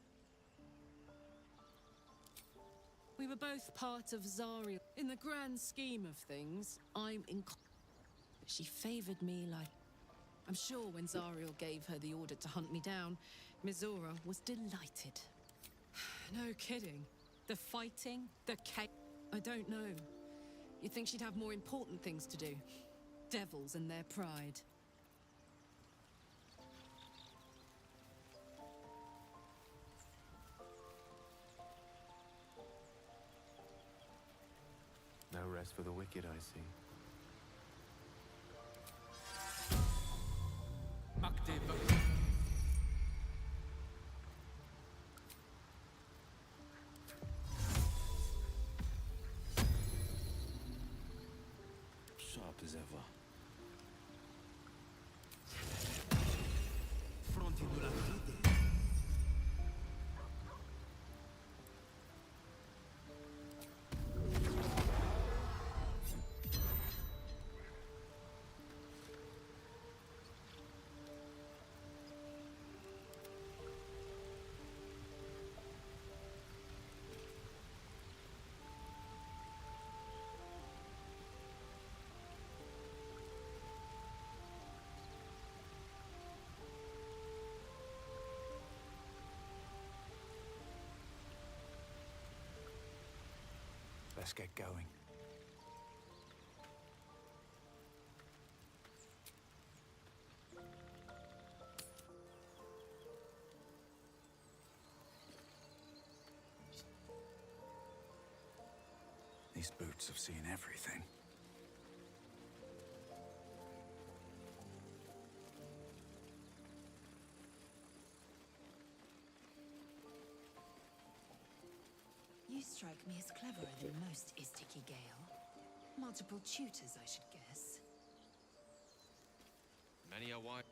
We were both part of Zariel. In the grand scheme of things, I'm in. But she favored me like. I'm sure when Zariel gave her the order to hunt me down, Mizora was delighted. No kidding. The fighting, the I don't know. You'd think she'd have more important things to do. Devils and their pride. No rest for the wicked, I see. as ever. Let's get going. These boots have seen everything. You strike me as cleverer than most, Istiki Gale. Multiple tutors, I should guess. Many are wise.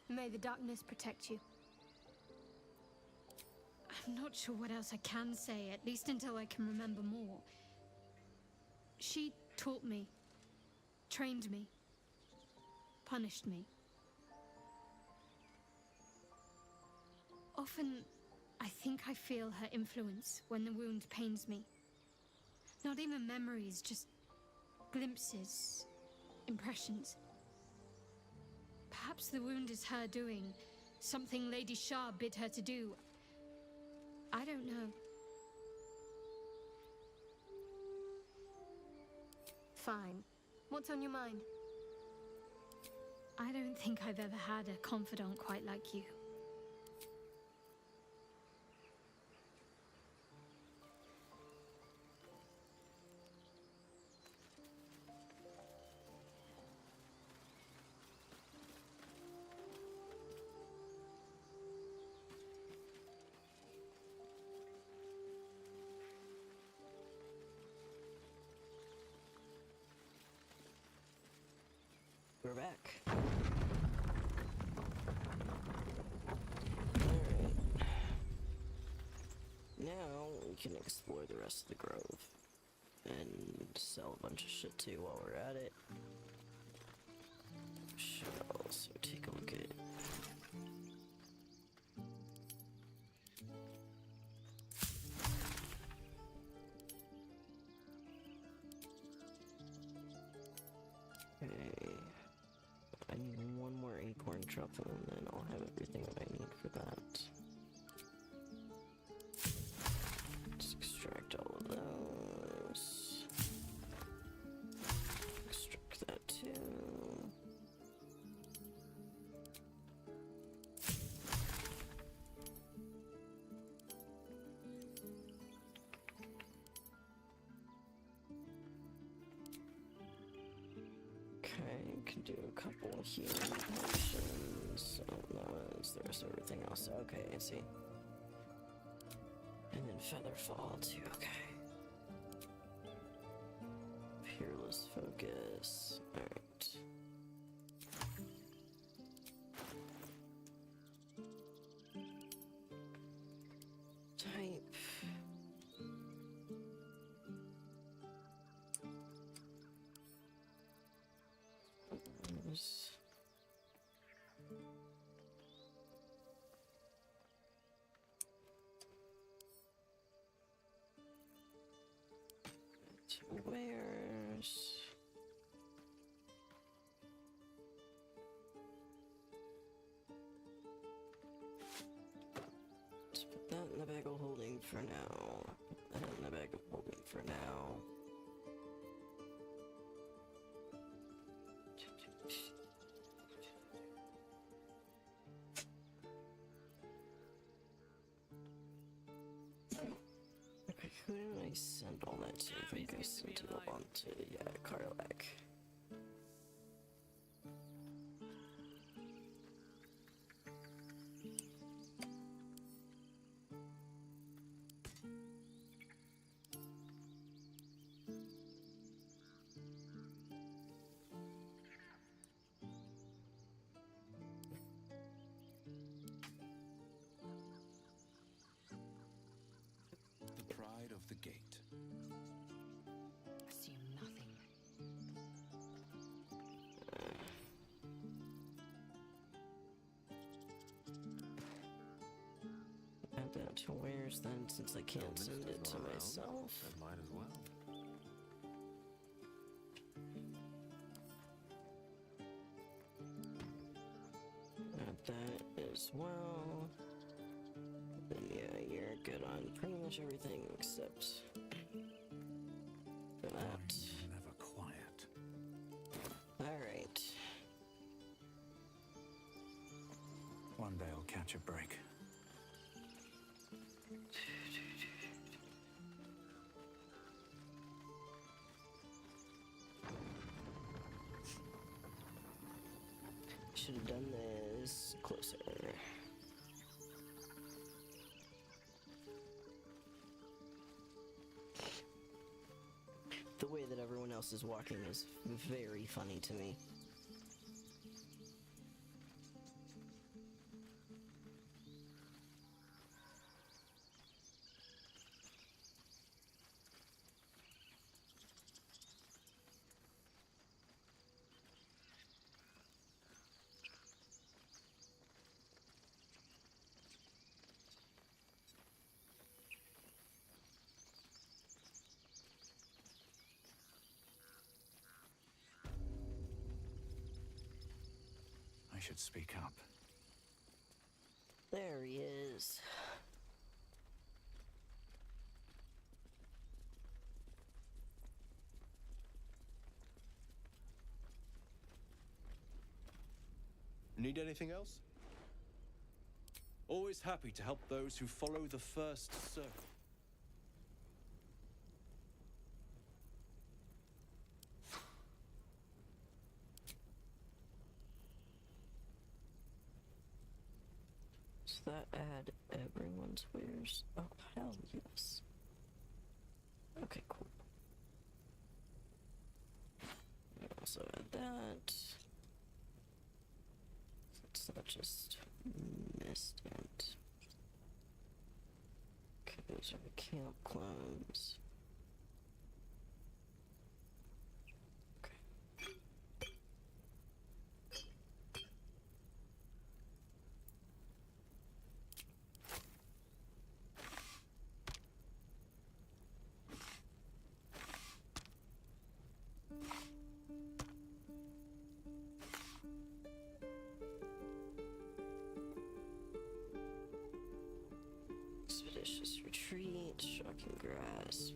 May the darkness protect you. I'm not sure what else I can say, at least until I can remember more. She taught me, trained me, punished me. Often, I think I feel her influence when the wound pains me. Not even memories, just glimpses, impressions. Perhaps the wound is her doing, something Lady Shah bid her to do. I don't know. Fine. What's on your mind? I don't think I've ever had a confidant quite like you. We're back. Alright. Now we can explore the rest of the grove. And sell a bunch of shit too while we're at it. Should also take a look at I need one more acorn truffle and then I'll have everything that I need for that. Let's extract all of those. Extract that too. Okay, can do a couple of healing potions. Oh, that was the rest of everything else. Okay, I see. And then Featherfall too, okay. Peerless Focus. Alright. Type. Where's let's put that in the bag of holding for now. Put that in the bag of holding for now. Okay, who did I send all that to? I think I sent it all on to, yeah, Karlak. the gate. Assume nothing. Add that to where's then, since I can't send it to myself. I might as well. Add that as well. Then yeah, you're good on pretty much everything except for that. Never quiet. Alright. One day I'll catch a break. Should have done this closer. The way that everyone else is walking is very funny to me. I should speak up. There he is. Need anything else? Always happy to help those who follow the first circle. Does that add everyone's wares? Oh, hell yes. Okay, cool. Also add that. It's not just mistant. Okay, those are the camp clones. Expeditious retreat, shocking grasp.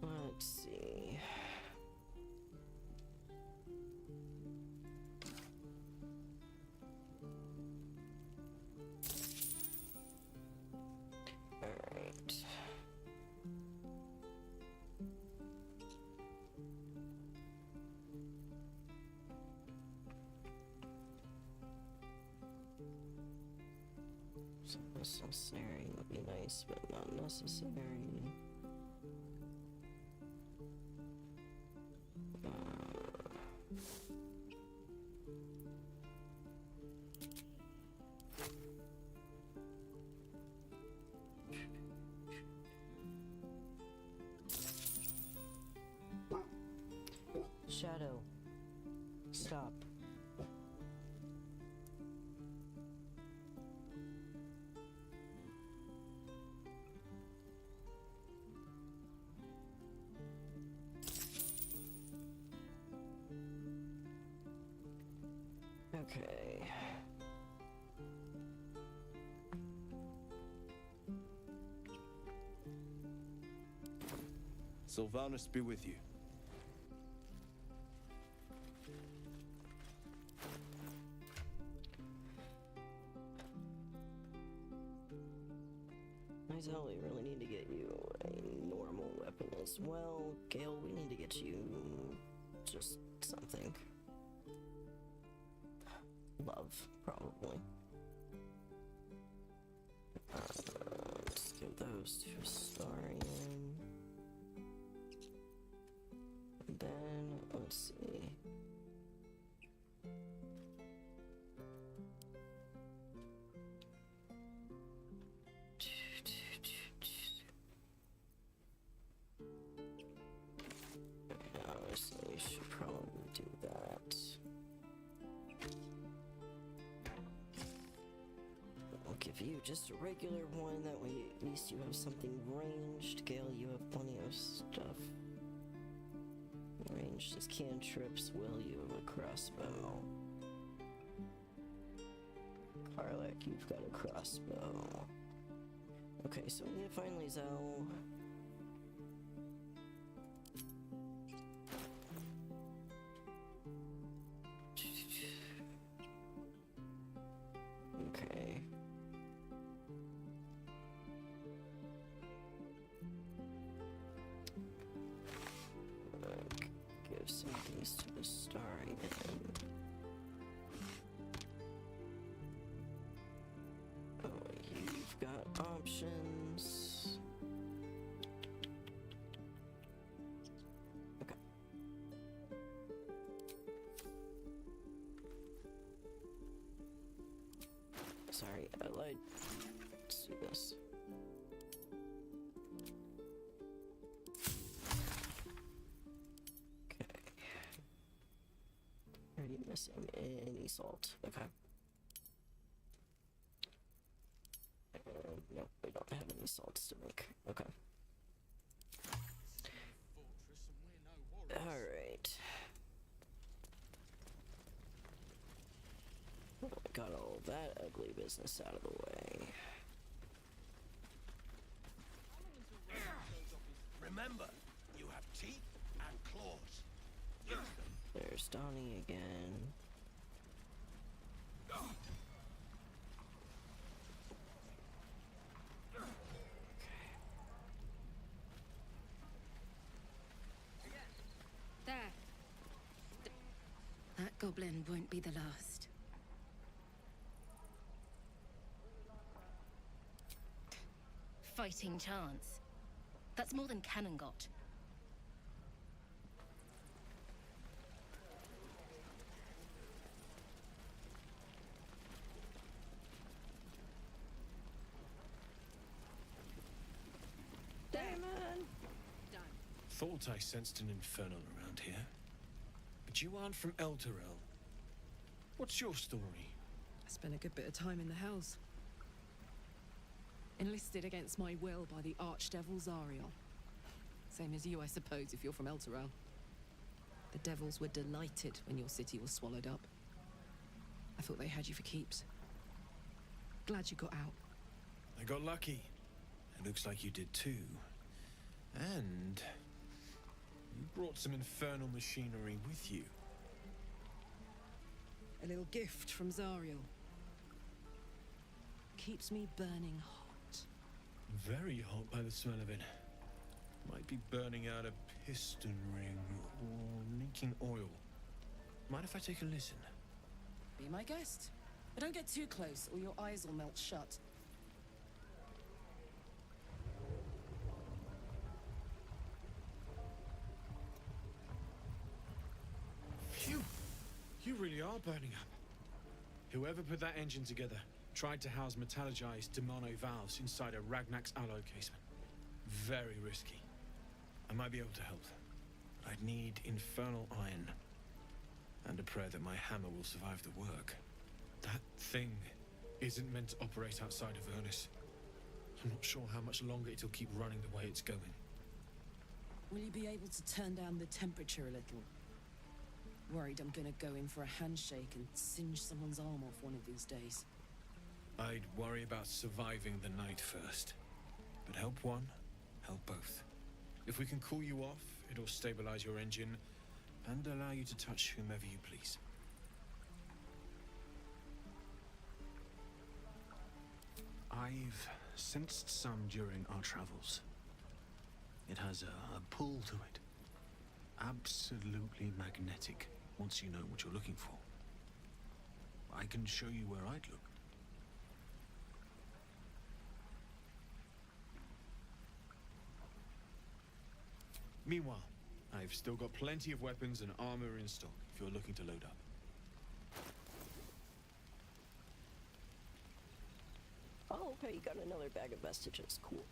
Let's see. Alright. So necessary would be nice, but not necessary. Shadow, stop. Okay. Sylvanus be with you. I tell we really need to get you a normal weapon as well. Gale, we need to get you just something. Love, probably. goes to Astarion. And then, let's see. Honestly, should probably do that. I'll give you just a regular one, that way at least you have something ranged. Gale, you have plenty of stuff. Ranged as cantrips. Will, you have a crossbow. Karlak, you've got a crossbow. Okay, so we need to find Lae'zel. Okay. Give some of these to the Astarion. Oh, you've got options. Okay. Sorry, I lied. Let's do this. Okay. Are you missing any salt? Okay. Nope, we don't have any salts to make. Okay. Alright. Well, I got all that ugly business out of the way. Remember, you have teeth and claws. There's Donnie again. There. That goblin won't be the last. Fighting chance. That's more than Cannon got. Thought I sensed an infernal around here. But you aren't from Elturel. What's your story? I spent a good bit of time in the Hells. Enlisted against my will by the Archdevil Zariel. Same as you, I suppose, if you're from Elturel. The devils were delighted when your city was swallowed up. I thought they had you for keeps. Glad you got out. I got lucky. It looks like you did too. And you brought some infernal machinery with you. A little gift from Zariel. Keeps me burning hot. Very hot by the smell of it. Might be burning out a piston ring or leaking oil. Mind if I take a listen? Be my guest. But don't get too close or your eyes will melt shut. Phew! You really are burning up. Whoever put that engine together tried to house metallogized demono valves inside a Ragnak's alloy casement. Very risky. I might be able to help, but I'd need infernal iron. And a prayer that my hammer will survive the work. That thing isn't meant to operate outside of Ernest. I'm not sure how much longer it'll keep running the way it's going. Will you be able to turn down the temperature a little? Worried I'm gonna go in for a handshake and singe someone's arm off one of these days. I'd worry about surviving the night first. But help one, help both. If we can cool you off, it'll stabilize your engine and allow you to touch whomever you please. I've sensed some during our travels. It has a pull to it. Absolutely magnetic, once you know what you're looking for. I can show you where I'd look. Meanwhile, I've still got plenty of weapons and armor in stock if you're looking to load up. Oh, okay, you got another bag of vestiges. Cool.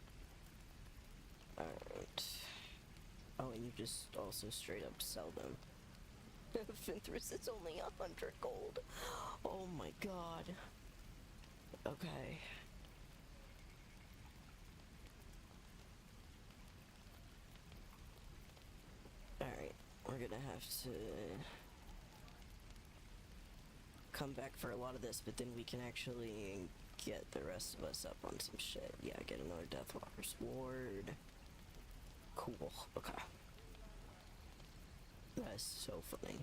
Alright. Oh, and you just also straight up sell them. Finthris is only 100 gold. Oh my god. Okay. Alright, we're gonna have to come back for a lot of this, but then we can actually get the rest of us up on some shit. Yeah, get another Deathwalker sword. Cool. Okay. That's so funny.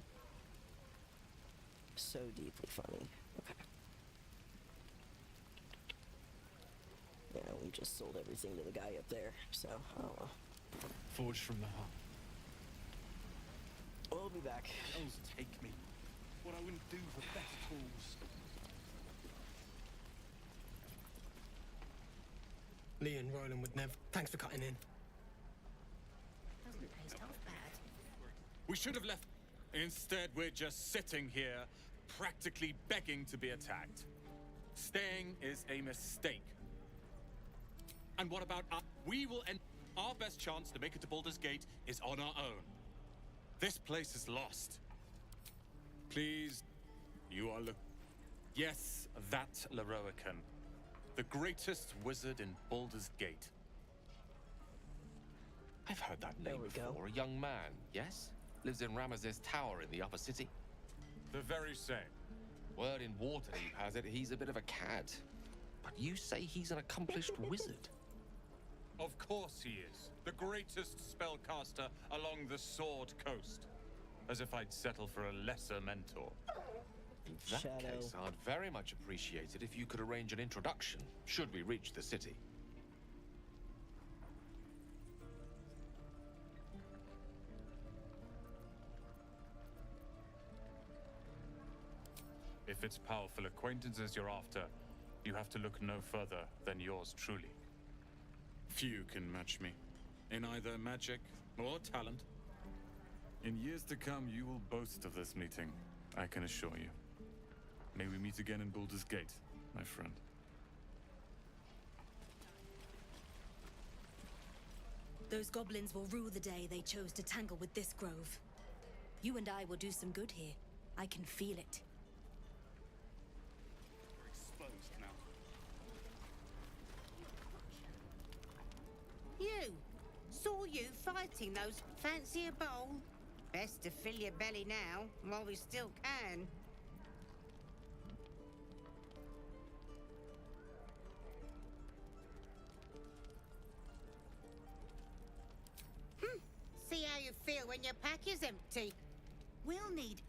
So deeply funny. Okay. Yeah, we just sold everything to the guy up there, so, oh. Forged from the heart. We'll be back. Elves take me. What I wouldn't do for better tools. Lee and Roland would never. Thanks for cutting in. Doesn't taste half bad. We should have left. Instead, we're just sitting here, practically begging to be attacked. Staying is a mistake. And what about us? We will end. Our best chance to make it to Baldur's Gate is on our own. This place is lost. Please, you are Yes, that Leroican. The greatest wizard in Baldur's Gate. I've heard that name before. A young man, yes? Lives in Ramaz's tower in the upper city. The very same. Word in Waterdeep has it he's a bit of a cad. But you say he's an accomplished wizard. Of course he is. The greatest spellcaster along the Sword Coast. As if I'd settle for a lesser mentor. In that case, I'd very much appreciate it if you could arrange an introduction, should we reach the city. If it's powerful acquaintances you're after, you have to look no further than yours truly. Few can match me, in either magic or talent. In years to come, you will boast of this meeting, I can assure you. May we meet again in Baldur's Gate, my friend. Those goblins will rue the day they chose to tangle with this grove. You and I will do some good here. I can feel it. Exposed now. You! Saw you fighting those. Fancy a bowl? Best to fill your belly now, while we still can. See how you feel when your pack is empty. We'll need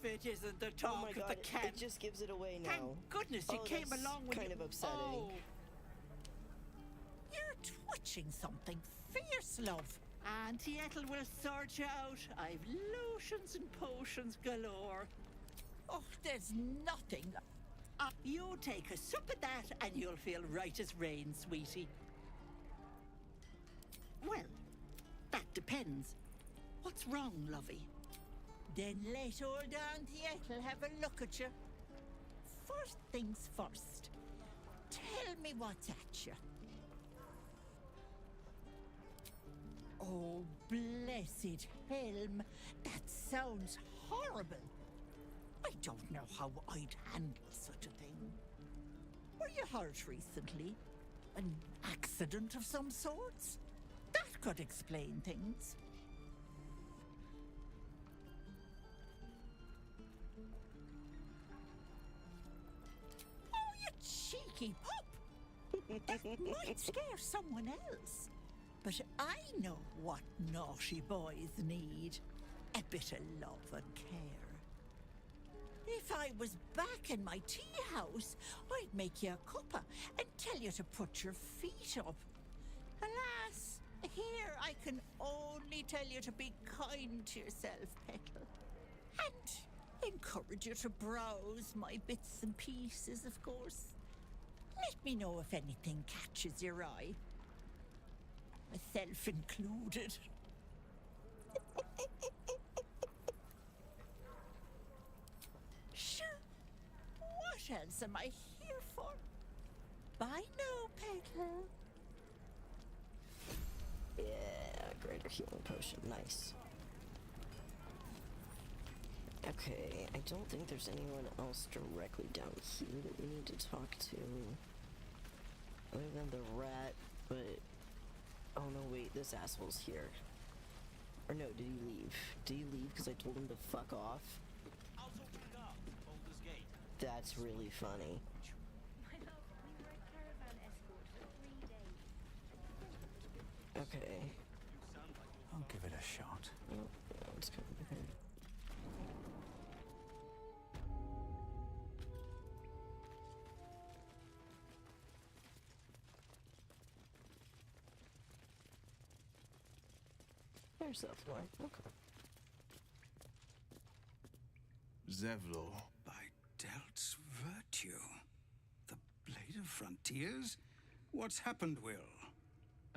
It isn't the talk oh my God, of the camp. It just gives it away now. Thank goodness you came that's along with kind of upsetting. Oh. You're twitching something fierce, love. Auntie Ethel will sort you out. I've lotions and potions galore. Oh, there's nothing. You take a sip of that and you'll feel right as rain, sweetie. Well, that depends. What's wrong, lovey? Then let old Auntie Ethel have a look at you. First things first. Tell me what's at you. Oh, blessed Helm. That sounds horrible. I don't know how I'd handle such a thing. Were you hurt recently? An accident of some sorts? That could explain things. Cheeky pup! That might scare someone else. But I know what naughty boys need. A bit of love and care. If I was back in my tea house, I'd make you a cuppa and tell you to put your feet up. Alas, Here I can only tell you to be kind to yourself, Petal. And encourage you to browse my bits and pieces, of course. Let me know if anything catches your eye. Myself included. Sure. What else am I here for? Bye now, Petal. Yeah, greater healing potion. Nice. Okay, I don't think there's anyone else directly down here that we need to talk to. Other than the rat, but... Oh no, wait, this asshole's here. Or no, did he leave? Did he leave because I told him to fuck off? That's really funny. Okay. I'll give it a shot. Oh, yeah, let's go over here. There's that floor. Okay. Zevlor. By Delt's virtue. The Blade of Frontiers? What's happened, Will?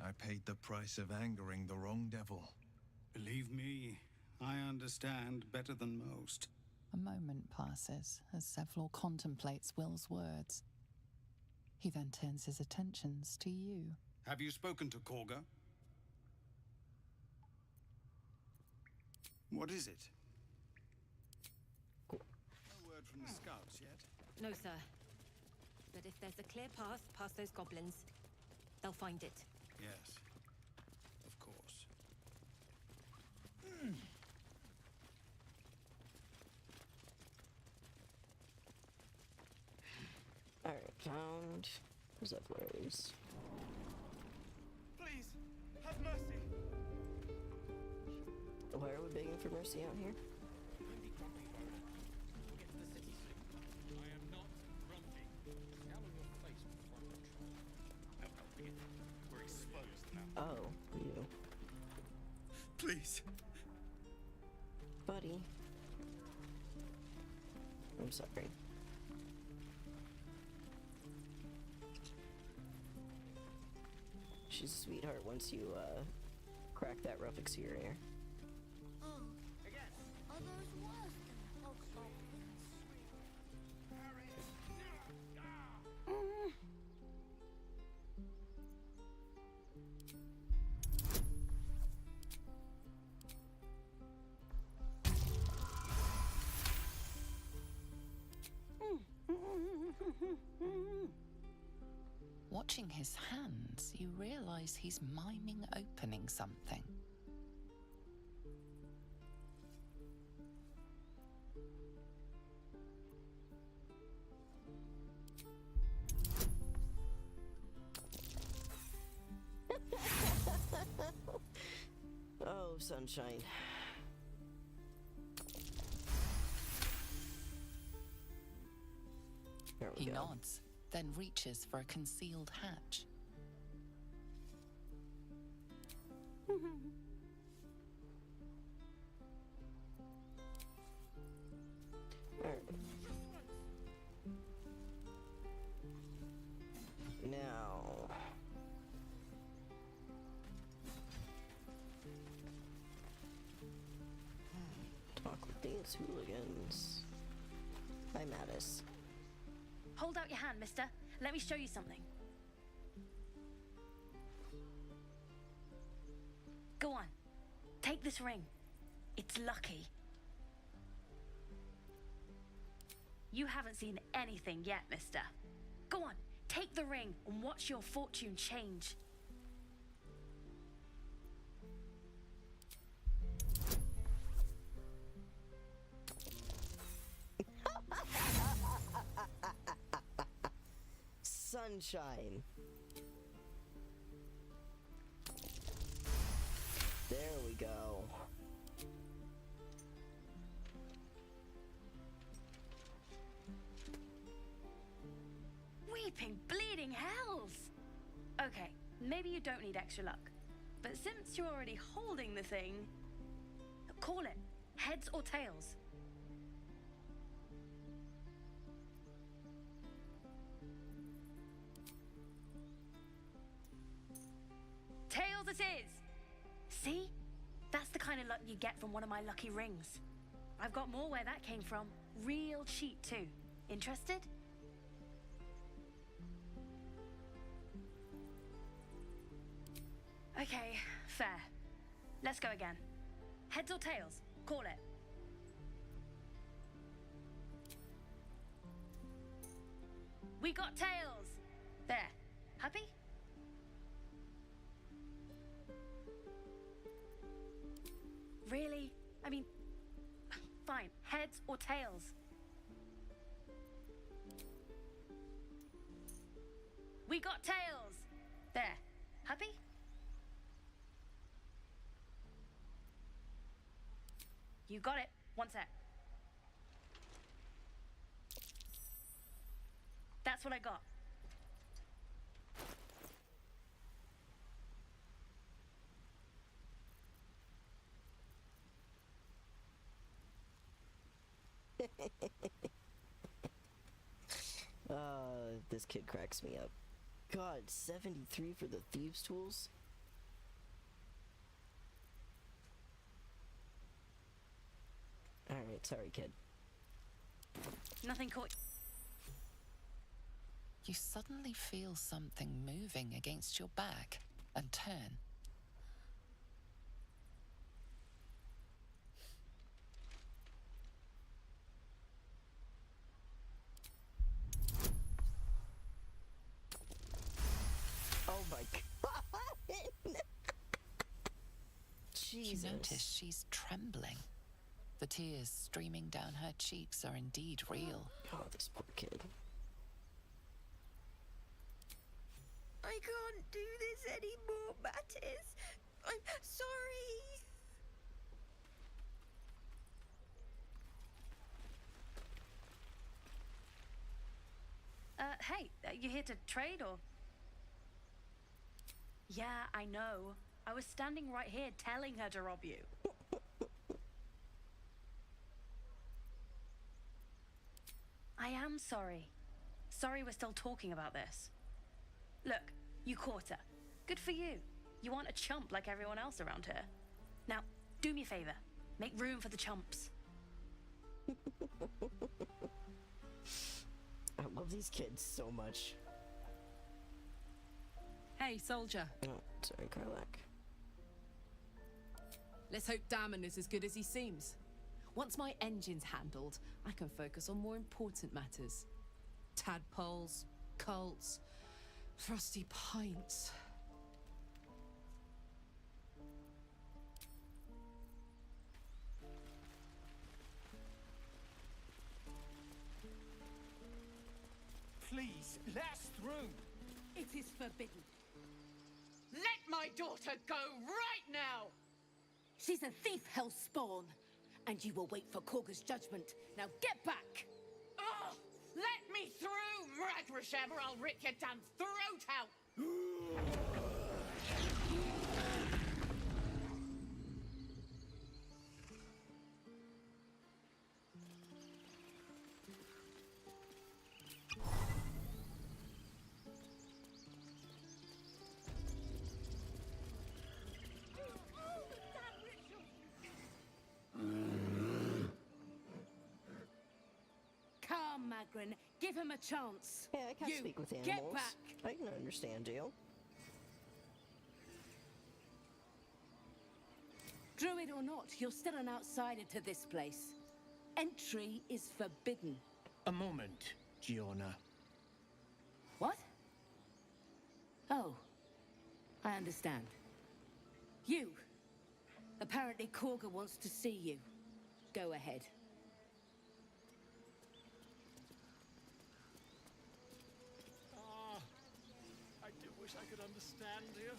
I paid the price of angering the wrong devil. Believe me, I understand better than most. A moment passes as Zevlor contemplates Will's words. He then turns his attentions to you. Have you spoken to Korga? What is it? No word from the scouts yet? No, sir. But if there's a clear path past those goblins, they'll find it. Yes, of course. Alright, found Zevlor's. Please, have mercy. Why are we begging for mercy out here? I am not grumpy. Scowl on your face before I control. We're exposed now. Oh, you. Please. Buddy. I'm sorry. She's a sweetheart once you, crack that rough exterior. Oh, are those worse than hobgoblins? Watching his hands, you realize he's miming opening something. Oh, sunshine. There we He go. nods, then reaches for a concealed hatch. Alright. Now... talk with these hooligans. Hi, Mattis. Hold out your hand, mister. Let me show you something. Go on. Take this ring. It's lucky. You haven't seen anything yet, mister. Go on. Take the ring and watch your fortune change. Sunshine. There we go. Weeping, bleeding hells! Okay, maybe you don't need extra luck. But since you're already holding the thing, call it heads or tails. Tails it is! See? That's the kind of luck you get from one of my lucky rings. I've got more where that came from. Real cheap too. Interested? Okay, fair. Let's go again. Heads or tails? Call it. We got tails! There. Happy? Really? I mean, fine. Heads or tails? We got tails! There. Happy? You got it. One sec. That's what I got. This kid cracks me up. God, 73 for the thieves' tools? Alright, sorry, kid. Nothing caught. You suddenly feel something moving against your back and turn. Oh my god! Jesus. You notice she's trembling. The tears streaming down her cheeks are indeed real. Oh, this poor kid. I can't do this anymore, Mattis. I'm sorry. Hey, you here to trade or? Yeah, I know. I was standing right here telling her to rob you. I am sorry. Sorry we're still talking about this. Look, you caught her. Good for you. You aren't a chump like everyone else around here. Now, do me a favor. Make room for the chumps. I love these kids so much. Hey, soldier. Oh, sorry, Karlak. Let's hope Damon is as good as he seems. Once my engine's handled, I can focus on more important matters. Tadpoles, cults, frosty pints. Please, let us through. It is forbidden. Let my daughter go right now! She's a thief, hellspawn, and you will wait for Korga's judgment. Now get back! Oh, let me through, Ragrasham, or I'll rip your damn throat out! Come, Magrin, give him a chance. Yeah, I can't speak with animals. Get back! I can understand you. Druid or not, you're still an outsider to this place. Entry is forbidden. A moment, Giona. What? Oh, I understand. You. Apparently Korga wants to see you. Go ahead. I do wish I could understand you.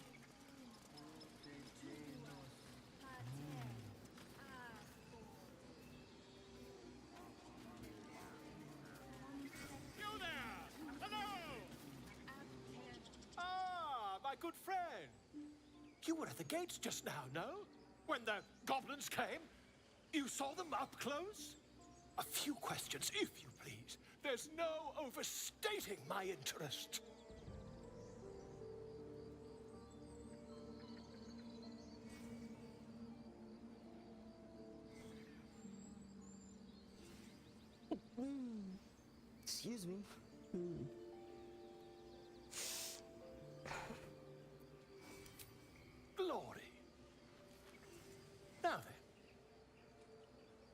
You there! Hello! Ah, my good friend! You were at the gates just now, no? When the goblins came? You saw them up close? A few questions, if you please. There's no overstating my interest. Excuse me. Glory. Now then,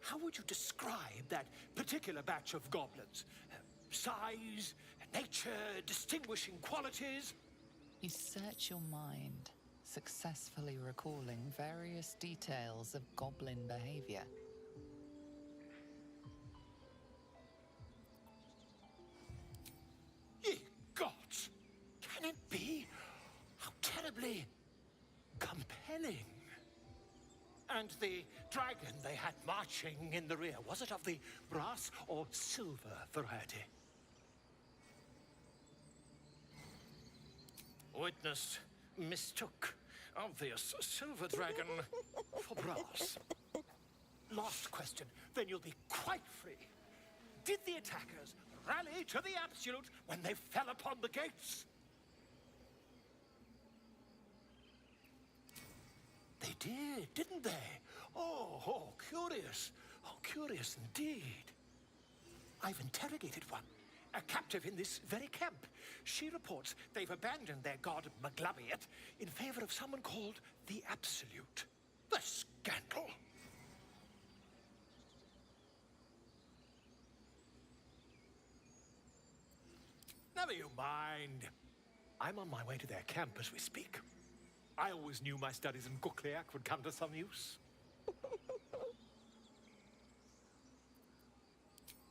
how would you describe that particular batch of goblins? Size, nature, distinguishing qualities? You search your mind, successfully recalling various details of goblin behavior. Ye gods! Can it be? How terribly compelling. And the dragon they had marching in the rear, was it of the brass or silver variety? Witness mistook obvious silver dragon for brass. Last question, then you'll be quite free. Did the attackers rally to the absolute when they fell upon the gates? They did, didn't they? Oh, curious. Oh, curious indeed. I've interrogated one, a captive in this very camp. She reports they've abandoned their god Maglabiet in favor of someone called the Absolute. The scandal! Never you mind. I'm on my way to their camp as we speak. I always knew my studies in Gukliak would come to some use.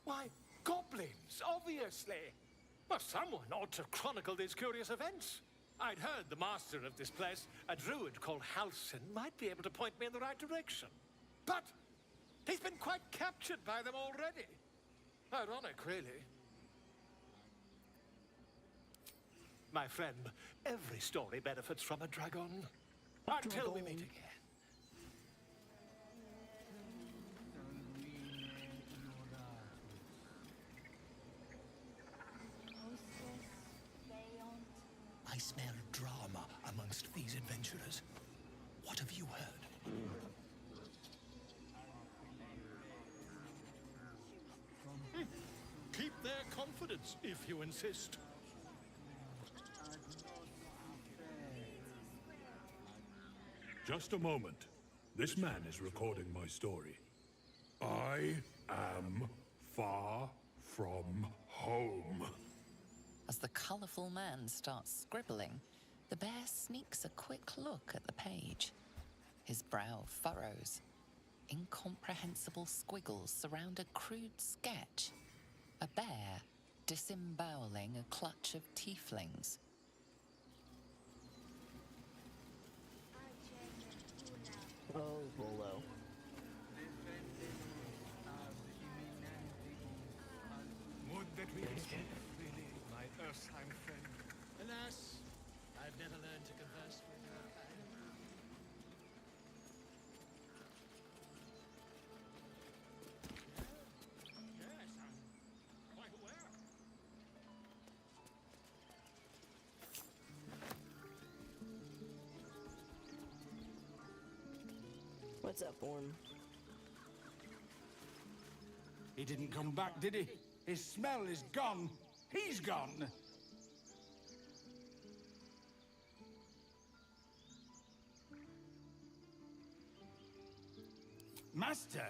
Why, goblins, obviously. Well, someone ought to chronicle these curious events. I'd heard the master of this place, a druid called Halsin, might be able to point me in the right direction. But he's been quite captured by them already. Ironic, really. My friend, every story benefits from a dragon. Until we meet again. I smell drama amongst these adventurers. What have you heard? Keep their confidence, if you insist. Just a moment. This man is recording my story. I am far from home. As the colourful man starts scribbling, the bear sneaks a quick look at the page. His brow furrows. Incomprehensible squiggles surround a crude sketch. A bear disemboweling a clutch of tieflings. Oh, Bolo. Would that we could speak freely, my Earthsheim friend. Alas, I've never learned to converse with her. Yes, I'm quite aware. What's up, Orm? He didn't come back, did he? His smell is gone. He's gone. Master,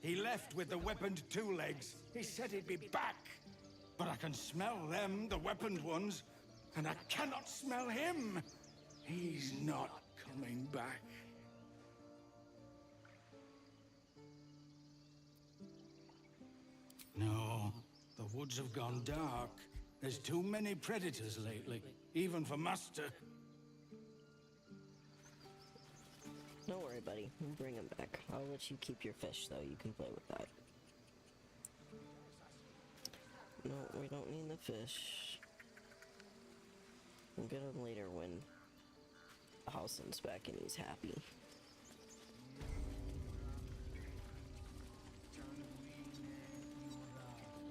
he left with the weaponed two legs. He said he'd be back. But I can smell them, the weaponed ones, and I cannot smell him. He's not coming back. No, the woods have gone dark. There's too many predators lately, even for Master. Don't worry, buddy. We'll bring him back. I'll let you keep your fish, though. You can play with that. No, we don't need the fish. We'll get him later when Halsin's back and he's happy.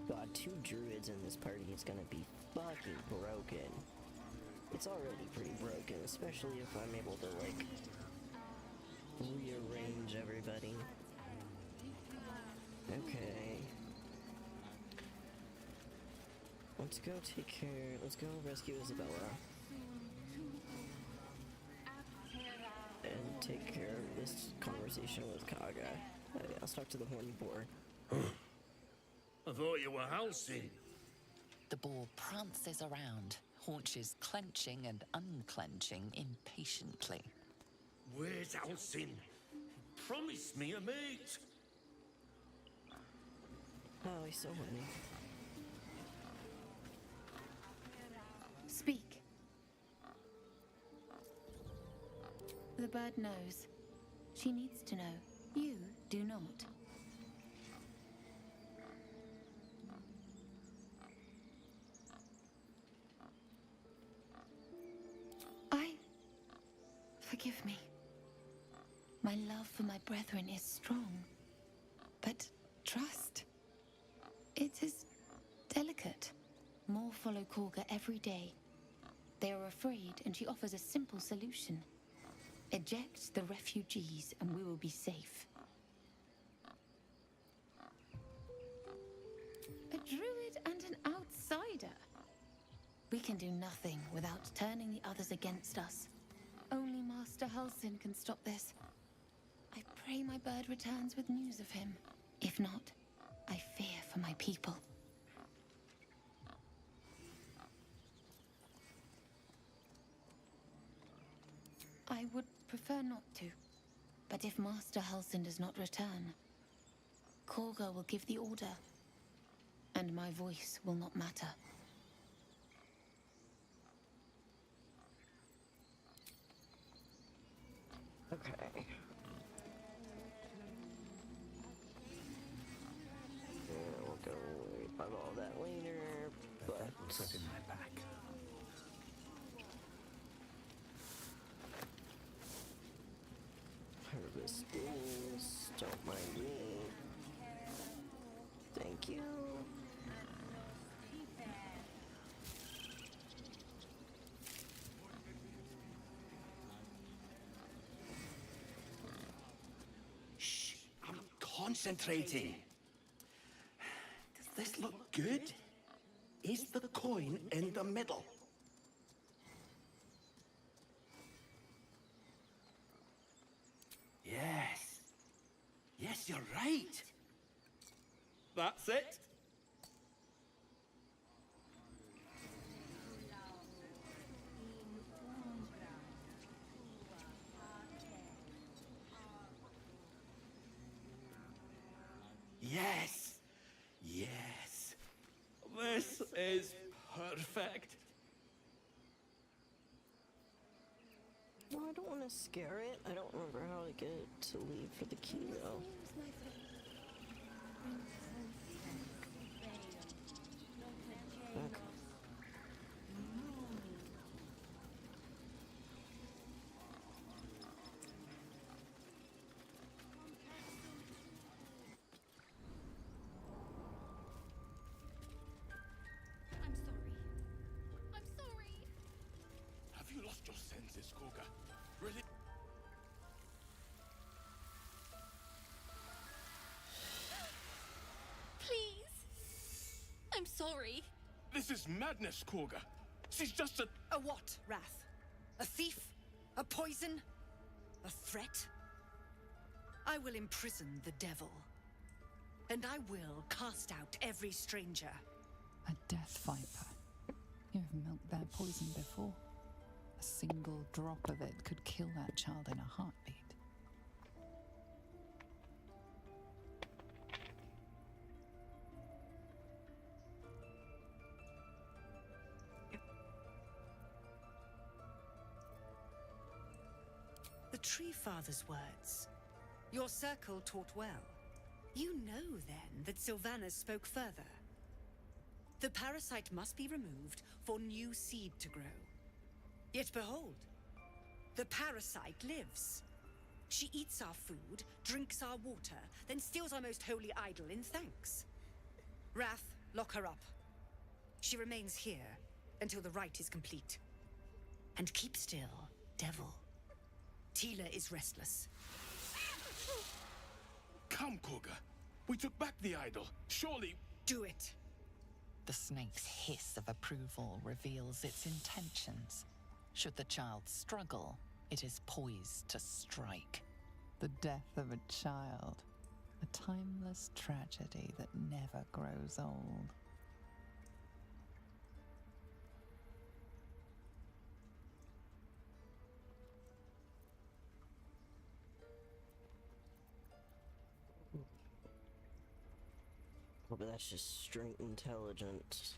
God, 2 druids in this party is gonna be fucking broken. It's already pretty broken, especially if I'm able to, like, rearrange everybody. Okay. Let's go rescue Isabella. And take care of this conversation with Kaga. Let's talk to the horny boar. I thought you were Halsin. The boar prances around, haunches clenching and unclenching impatiently. Where's Halsin? Promise me a mate. Oh, he's so horny. Speak. The bird knows. She needs to know. You do not. Forgive me. My love for my brethren is strong. But trust. It is delicate. More follow Korga every day. They are afraid, and she offers a simple solution. Eject the refugees, and we will be safe. A druid and an outsider. We can do nothing without turning the others against us. Only Master Halsin can stop this. I pray my bird returns with news of him. If not, I fear for my people. I would prefer not to. But if Master Halsin does not return, Korga will give the order, and my voice will not matter. Okay. We'll go worry about all that later, but... Put in my back. Harvest beans, don't mind me. Thank you. Shh, I'm concentrating. Does this look good? Is the coin in the middle? Yes. Yes, you're right. That's it. Yes. Yes. This is perfect. No, I don't want to scare it. I don't remember how to get it to leave for the key, though. Okay. I'm sorry. Have you lost your senses, Korga? Really? Please. I'm sorry. This is madness, Korga. She's just a... A what, Wrath? A thief? A poison? A threat? I will imprison the devil. And I will cast out every stranger. A death viper. You've milked their poison before. A single drop of it could kill that child in a heartbeat. The Tree Father's words. Your circle taught well. You know, then, that Sylvanas spoke further. The parasite must be removed for new seed to grow. Yet behold, The parasite lives. She eats our food, drinks our water, then steals our most holy idol in thanks. Wrath, lock her up. She remains here until the rite is complete. And keep still, devil. Tila is restless. Come, Koga. We took back the idol. Surely... Do it. The snake's hiss of approval reveals its intentions. Should the child struggle, it is poised to strike. The death of a child, a timeless tragedy that never grows old. Oh, but that's just straight intelligence.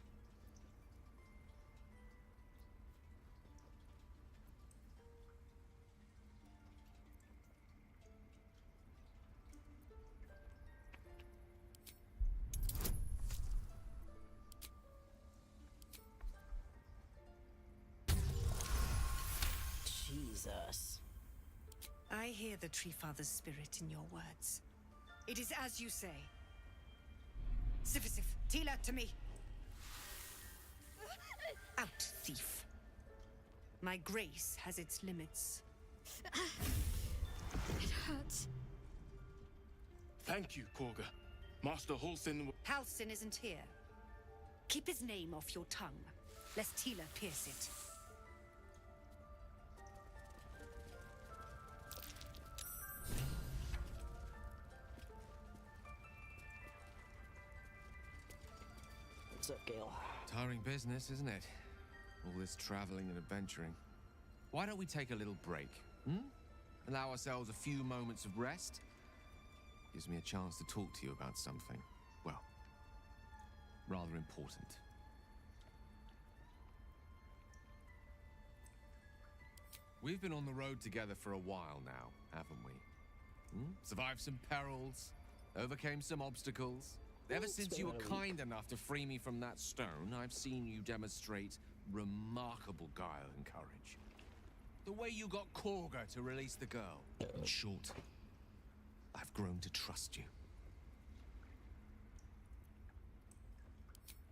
Jesus. I hear the Tree Father's spirit in your words. It is as you say. Sifisif, Tila, to me. Out, thief. My grace has its limits. It hurts. Thank you, Koga. Master Halsin... Halsin isn't here. Keep his name off your tongue, lest Tila pierce it. What's up, Gale? Tiring business, isn't it? All this traveling and adventuring. Why don't we take a little break, Allow ourselves a few moments of rest? Gives me a chance to talk to you about something, well, rather important. We've been on the road together for a while now, haven't we? Survived some perils, overcame some obstacles. Ever since you were kind enough to free me from that stone, I've seen you demonstrate remarkable guile and courage. The way you got Korga to release the girl. In short, I've grown to trust you.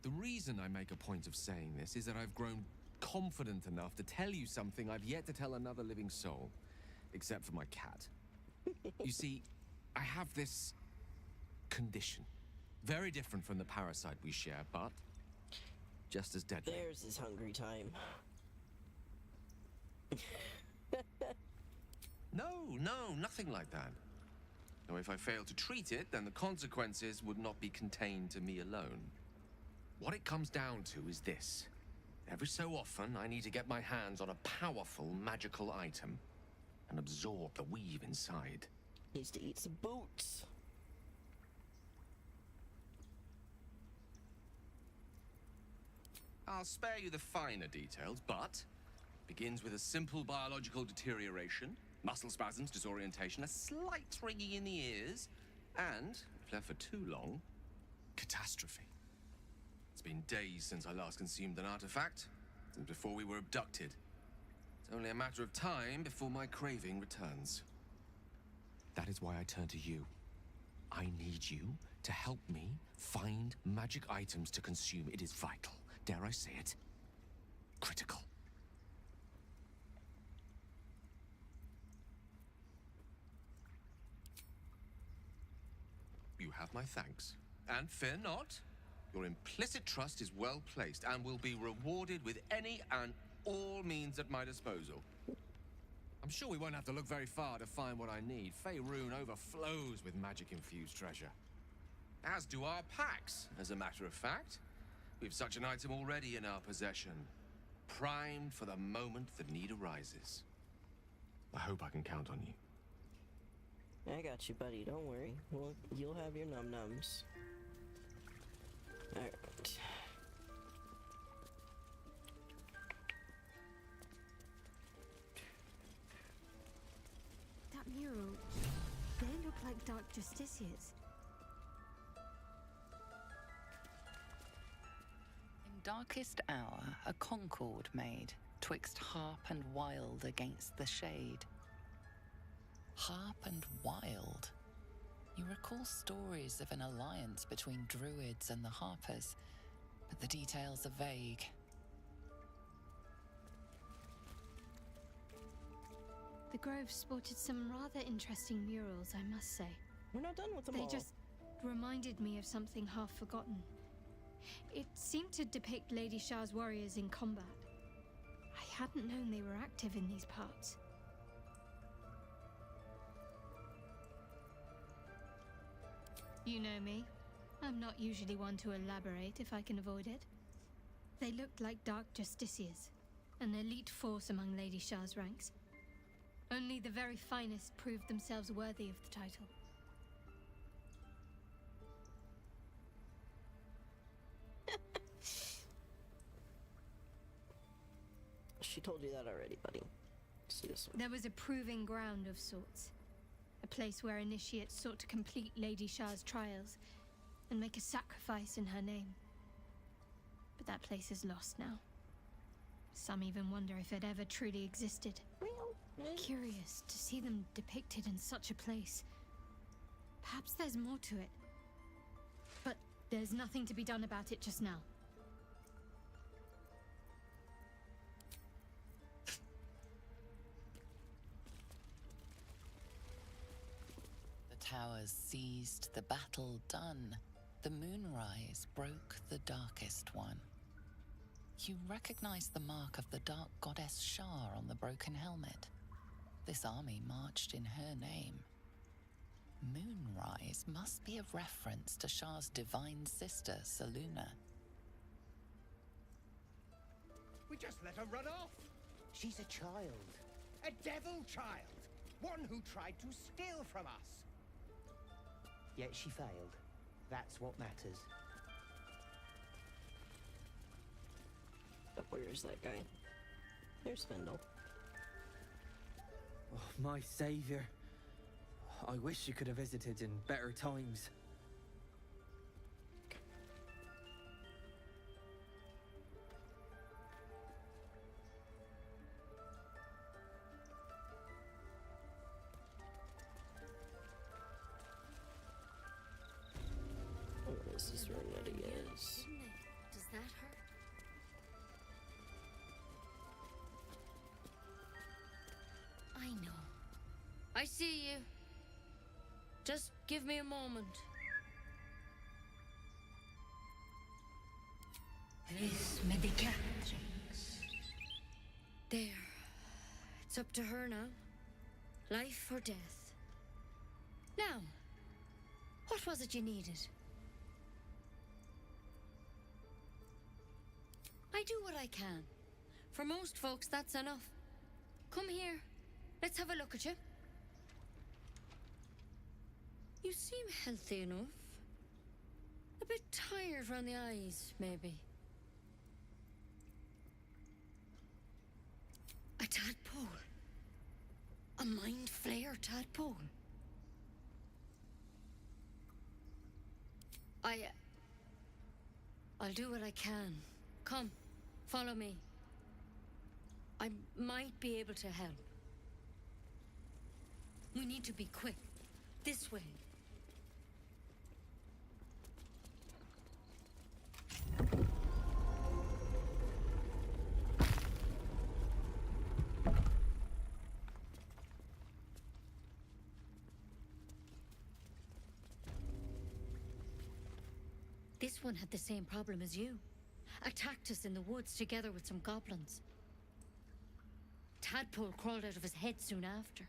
The reason I make a point of saying this is that I've grown confident enough to tell you something I've yet to tell another living soul, except for my cat. You see, I have this condition. Very different from the parasite we share, but just as deadly. There's his hungry time. No, nothing like that. Now, if I fail to treat it, then the consequences would not be contained to me alone. What it comes down to is this. Every so often, I need to get my hands on a powerful magical item and absorb the weave inside. Needs to eat some boots. I'll spare you the finer details, but begins with a simple biological deterioration, muscle spasms, disorientation, a slight ringing in the ears, and, if left for too long, catastrophe. It's been days since I last consumed an artifact, since before we were abducted. It's only a matter of time before my craving returns. That is why I turn to you. I need you to help me find magic items to consume. It is vital. Dare I say it? Critical. You have my thanks. And fear not, your implicit trust is well placed and will be rewarded with any and all means at my disposal. I'm sure we won't have to look very far to find what I need. Faerun overflows with magic-infused treasure. As do our packs, as a matter of fact. We've such an item already in our possession, primed for the moment the need arises. I hope I can count on you. I got you, buddy. Don't worry. Well, you'll have your num-nums. Alright. That mural, they look like Dark Justiciars. In darkest hour, a concord made, twixt harp and wild against the shade. Harp and wild. You recall stories of an alliance between druids and the Harpers, but the details are vague. The Grove sported some rather interesting murals, I must say. We're not done with them all. They just reminded me of something half forgotten. It seemed to depict Lady Shah's warriors in combat. I hadn't known they were active in these parts. You know me. I'm not usually one to elaborate if I can avoid it. They looked like dark justiciars, an elite force among Lady Shah's ranks. Only the very finest proved themselves worthy of the title. She told you that already, buddy. See this one. There was a proving ground of sorts. A place where initiates sought to complete Lady Shah's trials and make a sacrifice in her name. But that place is lost now. Some even wonder if it ever truly existed. Curious to see them depicted in such a place. Perhaps there's more to it. But there's nothing to be done about it just now. The towers seized, the battle done. The moonrise broke the darkest one. You recognize the mark of the dark goddess Shah on the broken helmet. This army marched in her name. Moonrise must be a reference to Shah's divine sister, Saluna. We just let her run off. She's a child. A devil child. One who tried to steal from us. Yet she failed. That's what matters. Where's that guy? There's Fendel. Oh, my savior. I wish you could have visited in better times. What is this room that he is? Does that hurt? I know. I see you. Just give me a moment. Vis medicatrix. There. It's up to her now. Life or death. Now, what was it you needed? I do what I can. For most folks, that's enough. Come here. Let's have a look at you. You seem healthy enough. A bit tired around the eyes, maybe. A tadpole. A mind flayer tadpole. I'll do what I can. Come, follow me. I might be able to help. We need to be quick. This way. This one had the same problem as you. Attacked us in the woods together with some goblins. Tadpole crawled out of his head soon after.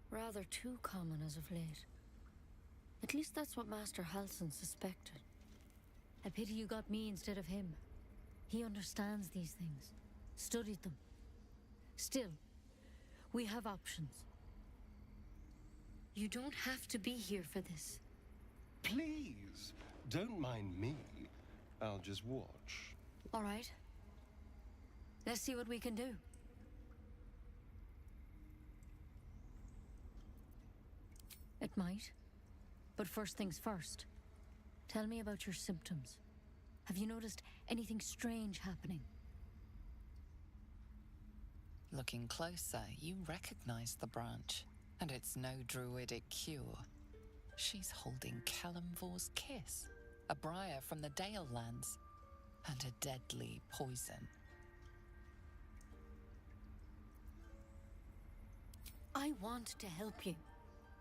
Rather too common as of late. At least that's what Master Halsin suspected. A pity you got me instead of him. He understands these things, studied them. Still, we have options. You don't have to be here for this. Please, don't mind me. I'll just watch. All right. Let's see what we can do. It might. But first things first. Tell me about your symptoms. Have you noticed anything strange happening? Looking closer, you recognize the branch, and it's no druidic cure. She's holding Kalimvor's kiss, a briar from the Dale lands, and a deadly poison. I want to help you,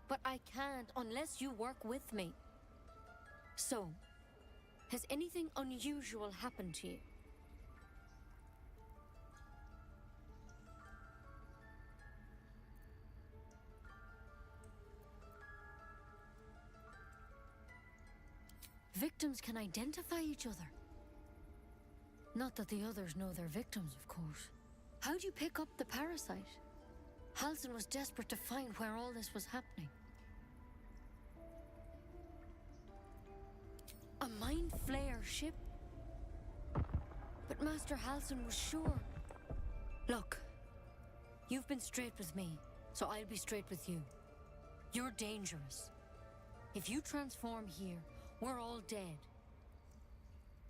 but I can't unless you work with me. So, has anything unusual happened to you? Victims can identify each other. Not that the others know they're victims, of course. How'd you pick up the parasite? Halsin was desperate to find where all this was happening. A mind flayer ship? But Master Halsin was sure. Look, you've been straight with me, so I'll be straight with you. You're dangerous. If you transform here, we're all dead.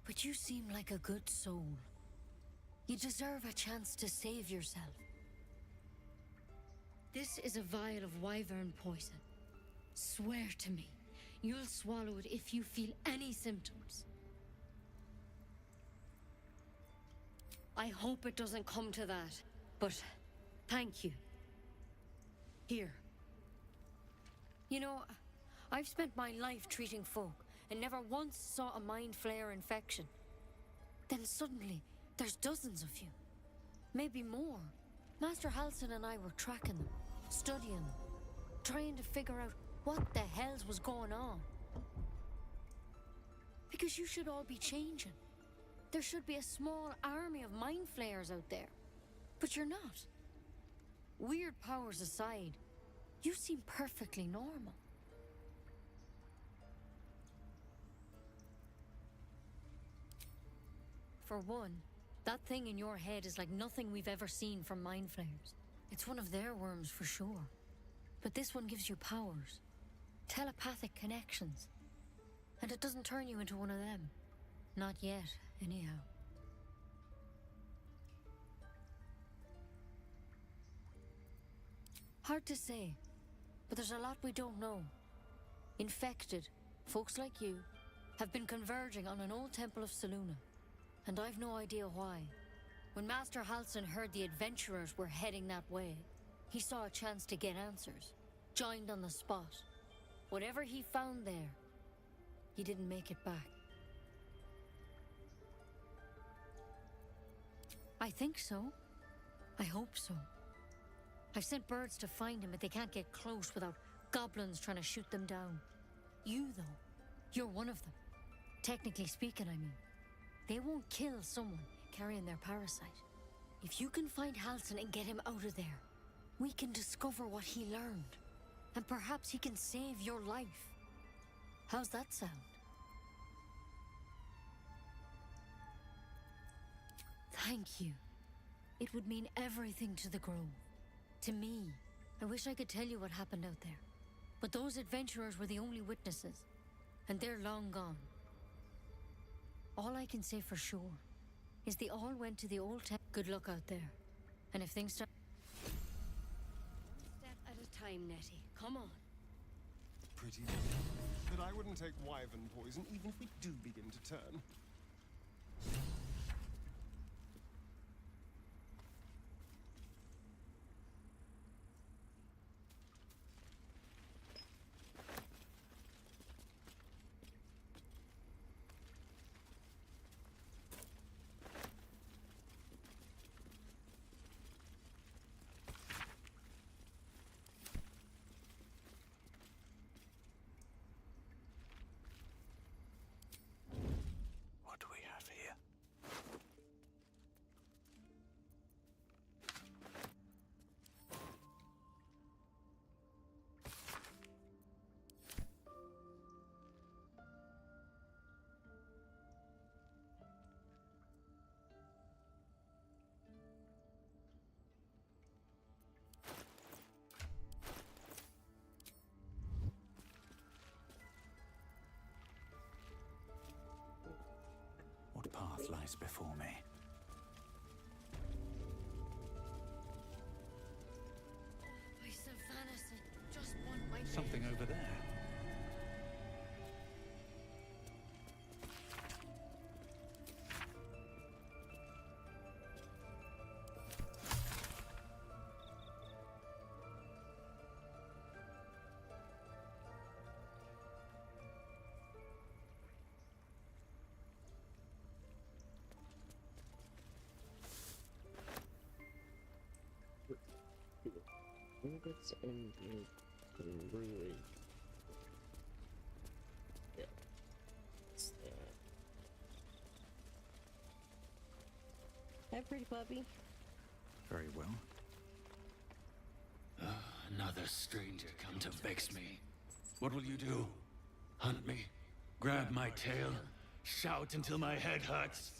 But you seem like a good soul. You deserve a chance to save yourself. This is a vial of wyvern poison. Swear to me, you'll swallow it if you feel any symptoms. I hope it doesn't come to that, but thank you. Here. You know, I've spent my life treating folk and never once saw a mind flayer infection. Then suddenly, there's dozens of you. Maybe more. Master Halsin and I were tracking them, studying them, trying to figure out what the hells was going on. Because you should all be changing. There should be a small army of mind flayers out there. But you're not. Weird powers aside, you seem perfectly normal. For one, that thing in your head is like nothing we've ever seen from mind flayers. It's one of their worms for sure. But this one gives you powers. Telepathic connections. And it doesn't turn you into one of them. Not yet, anyhow. Hard to say, but there's a lot we don't know. Infected, folks like you, have been converging on an old temple of Selûne. And I've no idea why. When Master Halsin heard the adventurers were heading that way, he saw a chance to get answers. Joined on the spot. Whatever he found there, he didn't make it back. I think so. I hope so. I've sent birds to find him, but they can't get close without goblins trying to shoot them down. You, though, you're one of them. Technically speaking, I mean. They won't kill someone carrying their parasite. If you can find Halsin and get him out of there, we can discover what he learned. And perhaps he can save your life. How's that sound? Thank you. It would mean everything to the Grove. To me. I wish I could tell you what happened out there. But those adventurers were the only witnesses. And they're long gone. All I can say for sure is they all went to the old temple. Good luck out there. And if things start... One step at a time, Nettie. Come on. Pretty. But I wouldn't take wyvern poison even if we do begin to turn. What do we have here? lies before me. My Sylvanas, I just want my Something over there. I think it's in the ruin. Yeah. It's there. Hi, pretty puppy. Very well. Another stranger come to vex me. What will you do? Hunt me? Grab my tail? Shout until my head hurts?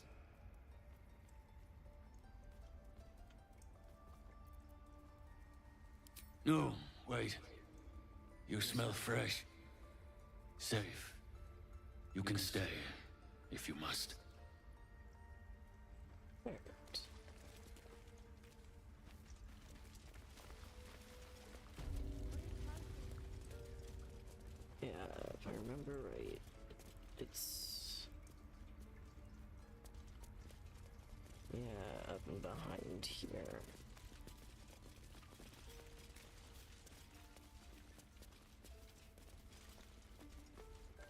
No, wait. You smell fresh. Safe. You can stay, if you must. Yeah, if I remember right, it's... Yeah, up and behind here.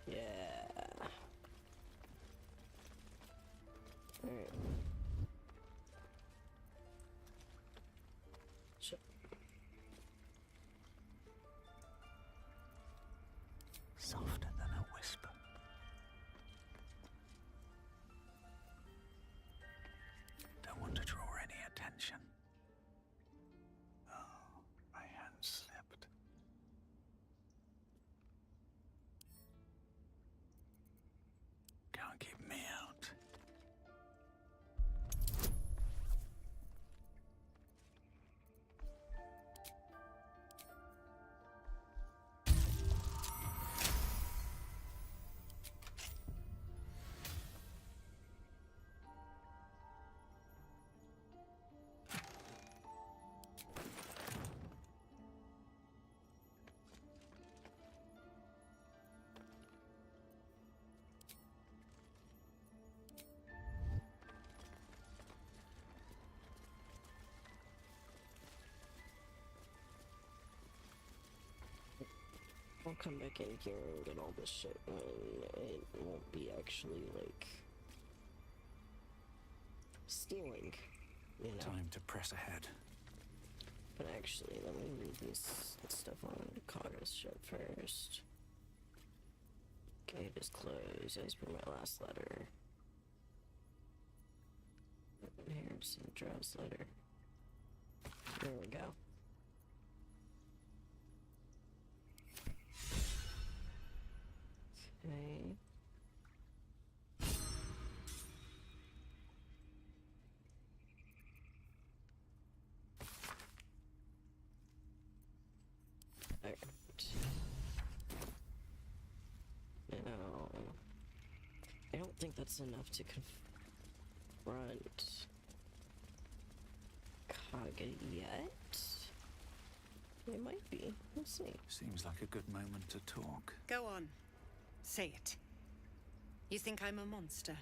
Yeah. Alright. Sure. Softer than a whisper. Don't want to draw any attention. Oh, my hand slipped. Can't keep me out. I'll come back in here and get all this shit when it won't be actually, like, stealing, you know? Time to press ahead. But actually, let me read this stuff on Kaga's ship first. Gate is closed as per my last letter. Here's Cindra's letter. There we go. Okay. Alright. Now, I don't think that's enough to confront Kaga yet. It might be. We'll see. Seems like a good moment to talk. Go on. Say it. You think I'm a monster?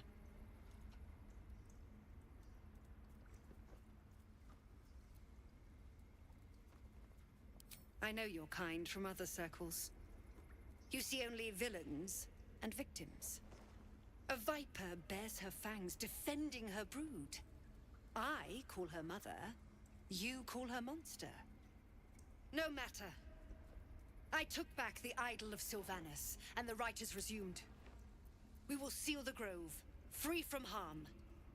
I know your kind from other circles. You see only villains and victims. A viper bears her fangs defending her brood. I call her mother. You call her monster. No matter. I took back the idol of Sylvanas, and the rite is resumed. We will seal the grove, free from harm,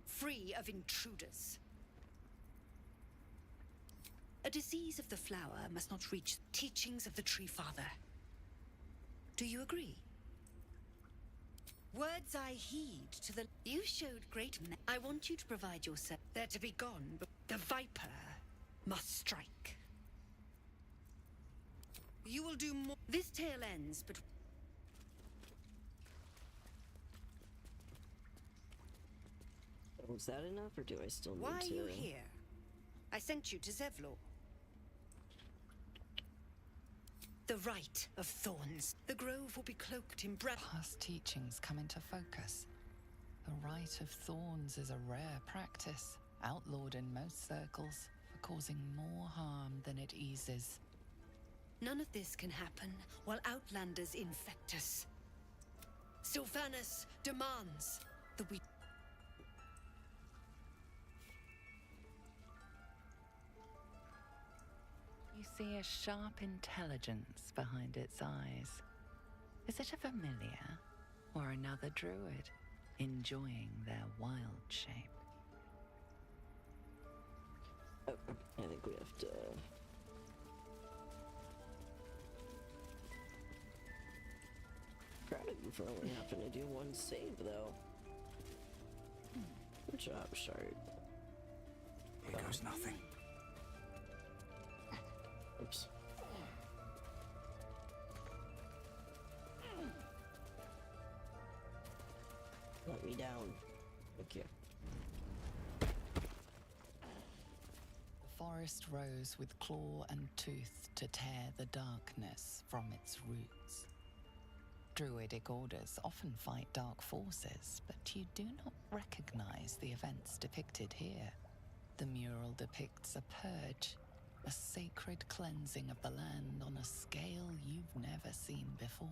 free of intruders. A disease of the flower must not reach the teachings of the Tree Father. Do you agree? Words I heed to the... You showed great... I want you to provide yourself. They're to be gone, but the viper must strike. You will do more. This tale ends, but... Was that enough, or do I still need to... Why are you here? I sent you to Zevlor. The Rite of Thorns. The grove will be cloaked in Past teachings come into focus. The Rite of Thorns is a rare practice, outlawed in most circles for causing more harm than it eases. None of this can happen while Outlanders infect us. Sylvanas demands that we... You see a sharp intelligence behind its eyes. Is it a familiar or another druid enjoying their wild shape? Oh, I think we have to... Proud of you for only having to do one save, though. Good job, Shard. Here goes nothing. Oops. Let me down. Thank you. The forest rose with claw and tooth to tear the darkness from its roots. Druidic orders often fight dark forces, but you do not recognize the events depicted here. The mural depicts a purge, a sacred cleansing of the land on a scale you've never seen before.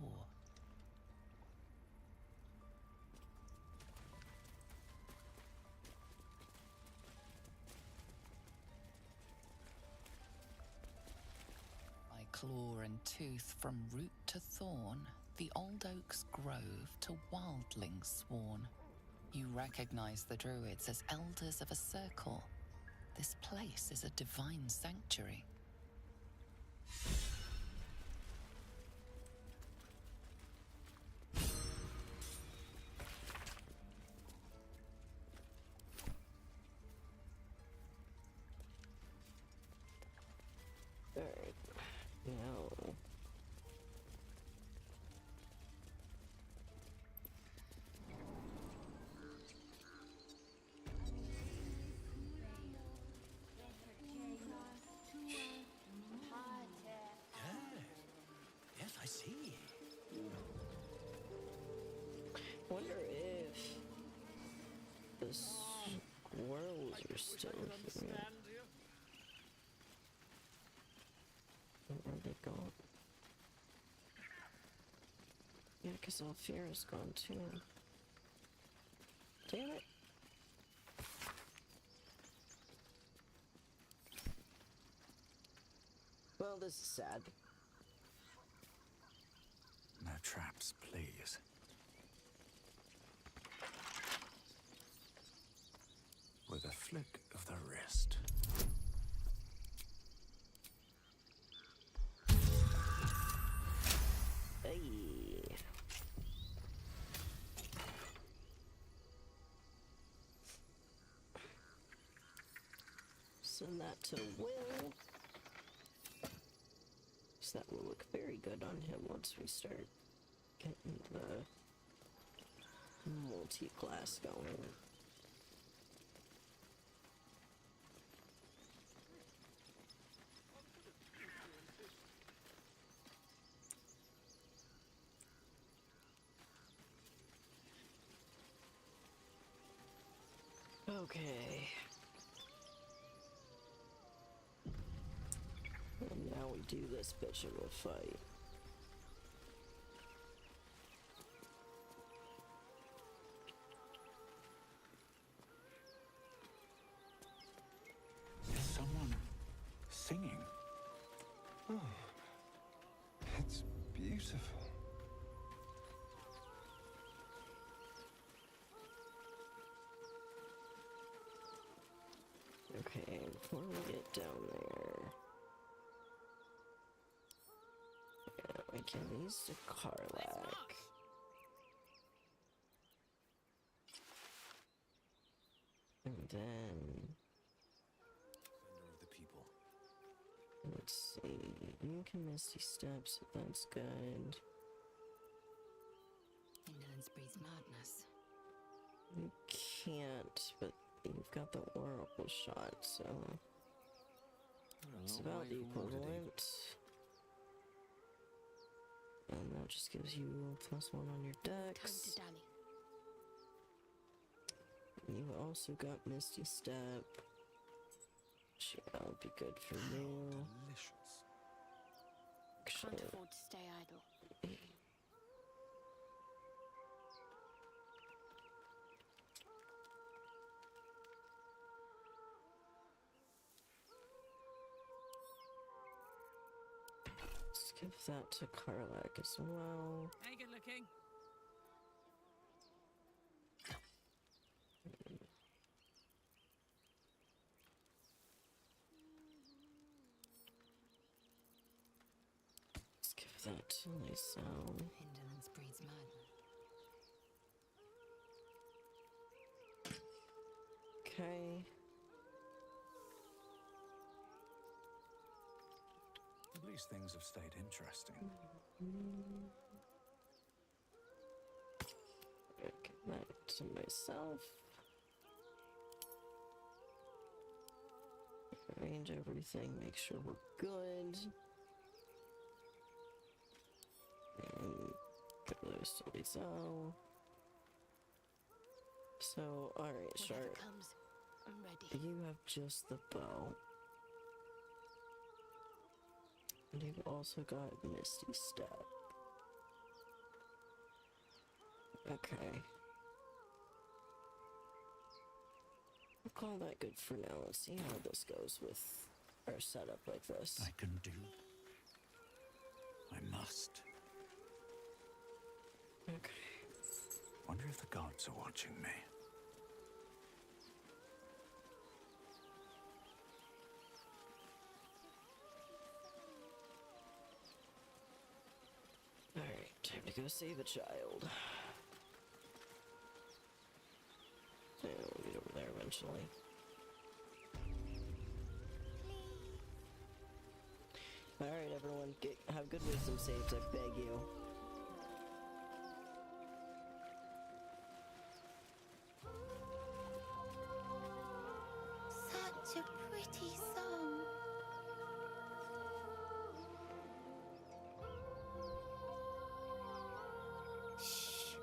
By claw and tooth from root to thorn, the old oak's grove to wildlings sworn. You recognize the druids as elders of a circle. This place is a divine sanctuary. Alright. Now... Yes, I see. Wonder if the squirrels are still here. Where are they gone? Yeah, because Alfira's gone too. Damn it. Well, this is sad. No traps, please. With a flick of the wrist. Hey. Send that to Will. So that will look very good on him once we start getting the multi-class going. Okay. And now we do this bitch of a fight. Is someone singing? Oh, it's beautiful. Okay, before we get down there... Yeah, we can use the Karlak. And then... The people. Let's see... You can Misty Steps, if that's good. Indolence breeds madness. You can't, but you've got the Oracle shot, so it's about the equivalent. And that just gives you +1 on your dex. Time to dally. You also got Misty Step. That would be good for you. Delicious. Can't afford to stay idle. Let's give that to Karlak as well. Hey, good looking. Let's give that to Lysel. Indolence breeds madness. Okay. At least things have stayed interesting. Give that to myself. Arrange everything, make sure we're good. And give those to Lysel. So, alright, Sharp. Comes, I'm ready. You have just the bow. And you've also got Misty Step. Okay. We'll call that good for now. Let's see how this goes with our setup like this. I can do. I must. Okay. Wonder if the gods are watching me. Alright, time to go save a child. Yeah, we'll get over there eventually. Alright, everyone, have good wisdom saves, I beg you. Such a pretty song. Shh.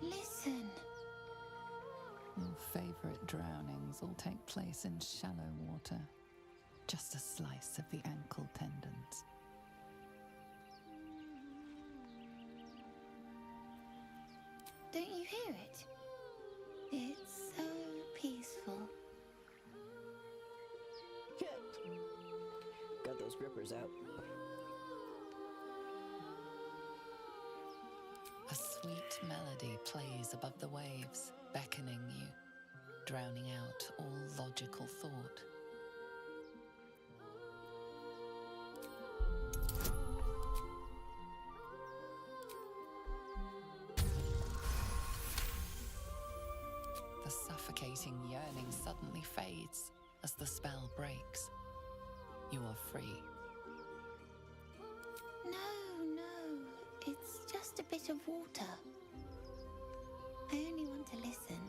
Listen. Your favorite drownings all take place in shallow water. Just a slice of the ankle tendons. Don't you hear it? It's so peaceful. Yeah. Got those grippers out. A sweet melody plays above the waves, beckoning you, drowning out all logical thought. The suffocating yearning suddenly fades as the spell breaks. You are free. No. It's just a bit of water. I only want to listen.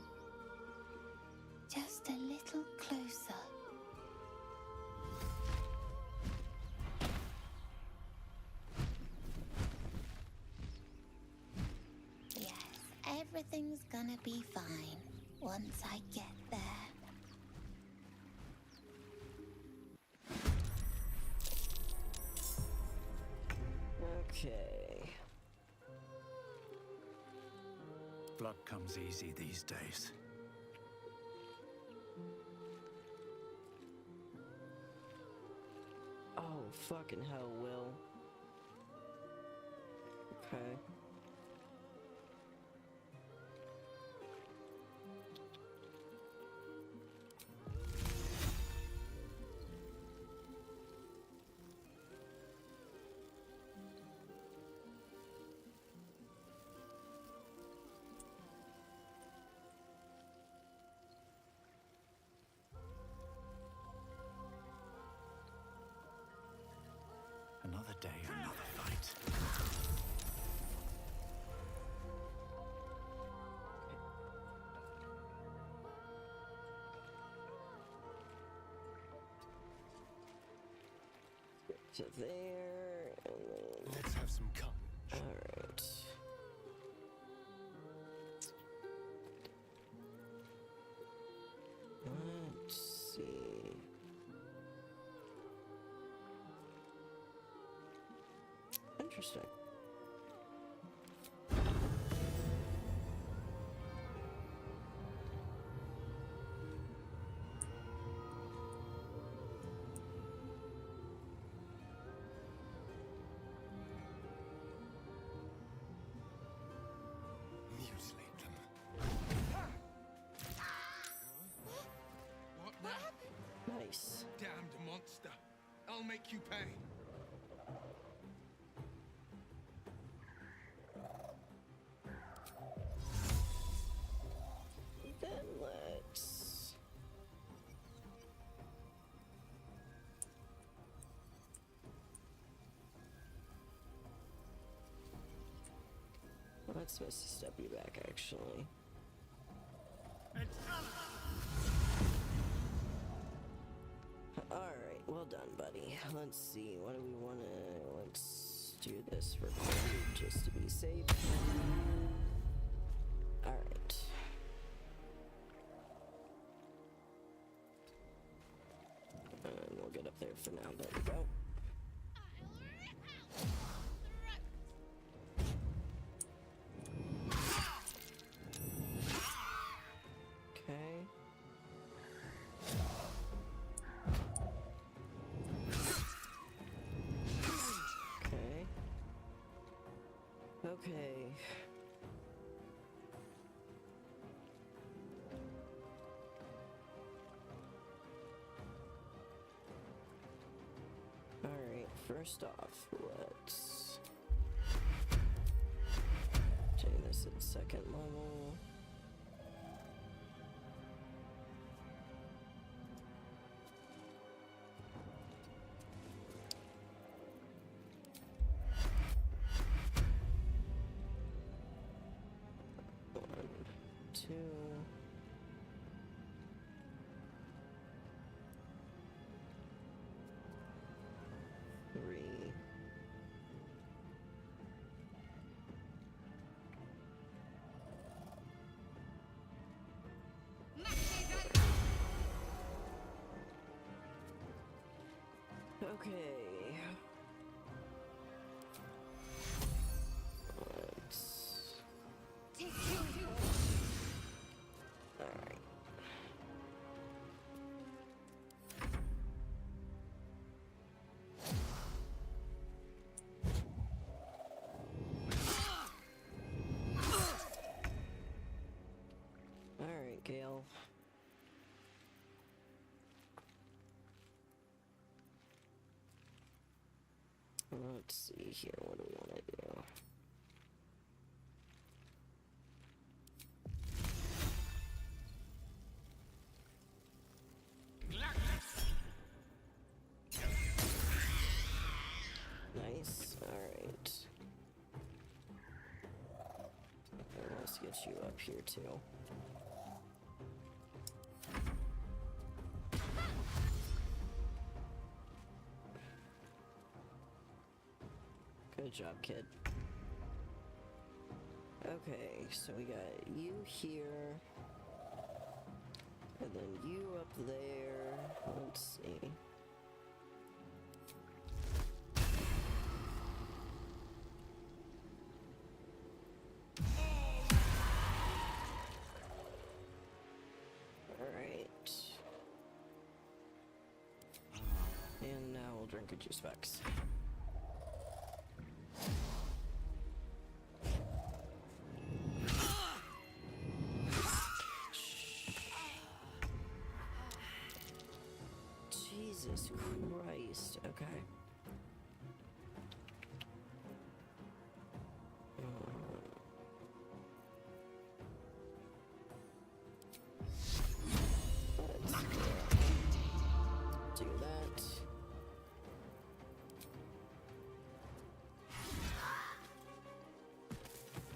Just a little closer. Yes, everything's gonna be fine once I get there. Okay. Blood comes easy these days. Oh, fucking hell, Will. Okay. Another day, another fight. to there, and then... Let's have some carnage. Alright. Let's see. Interesting. Mutilate them. What now? Nice. Damned monster. I'll make you pay. Then let's... Let's supposed to step you back, actually. Alright, well done, buddy. Let's see, what do we want to... Let's do this for Cold, just to be safe. Alright. And we'll get up there for now. There we go. Okay. Okay. Okay. Alright, first off, let's take this at second level. One, two. Three. Okay. Let's... Alright. Alright, Gale. Let's see here, what do we want to do? Nice, alright. Let's get you up here too. Good job, kid. Okay, so we got you here, and then you up there. Let's see. Alright. And now we'll drink a juice box. Jesus Christ, okay. Let's do that.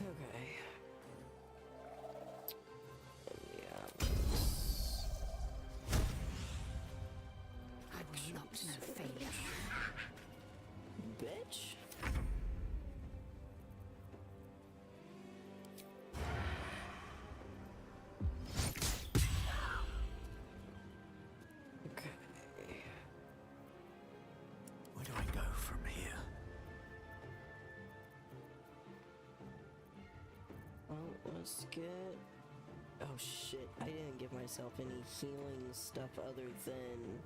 Okay. Yeah, I will not know failure. Let's get... Oh shit, I didn't give myself any healing stuff other than...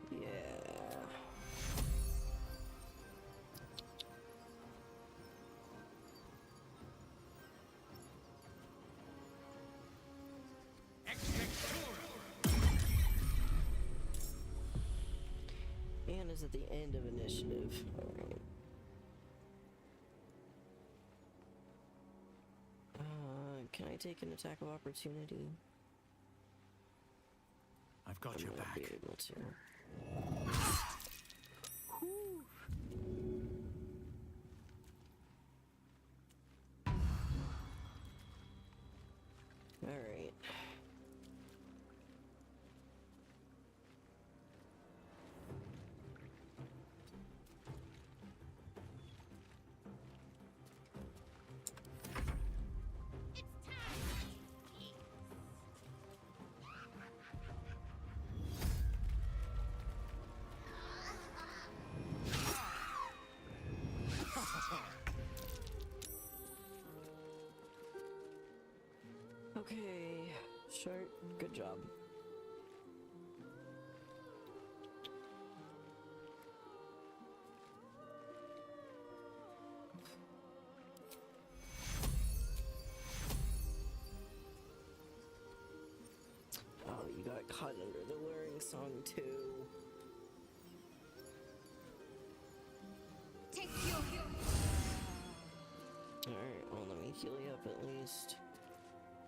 Yeah. And is at the end of initiative. Alright. Can I take an attack of opportunity? I've got your back. Be able to. All right. Okay, short, good job. Oh, you got caught under the luring song too. Take your Alright, well let me heal you up at least.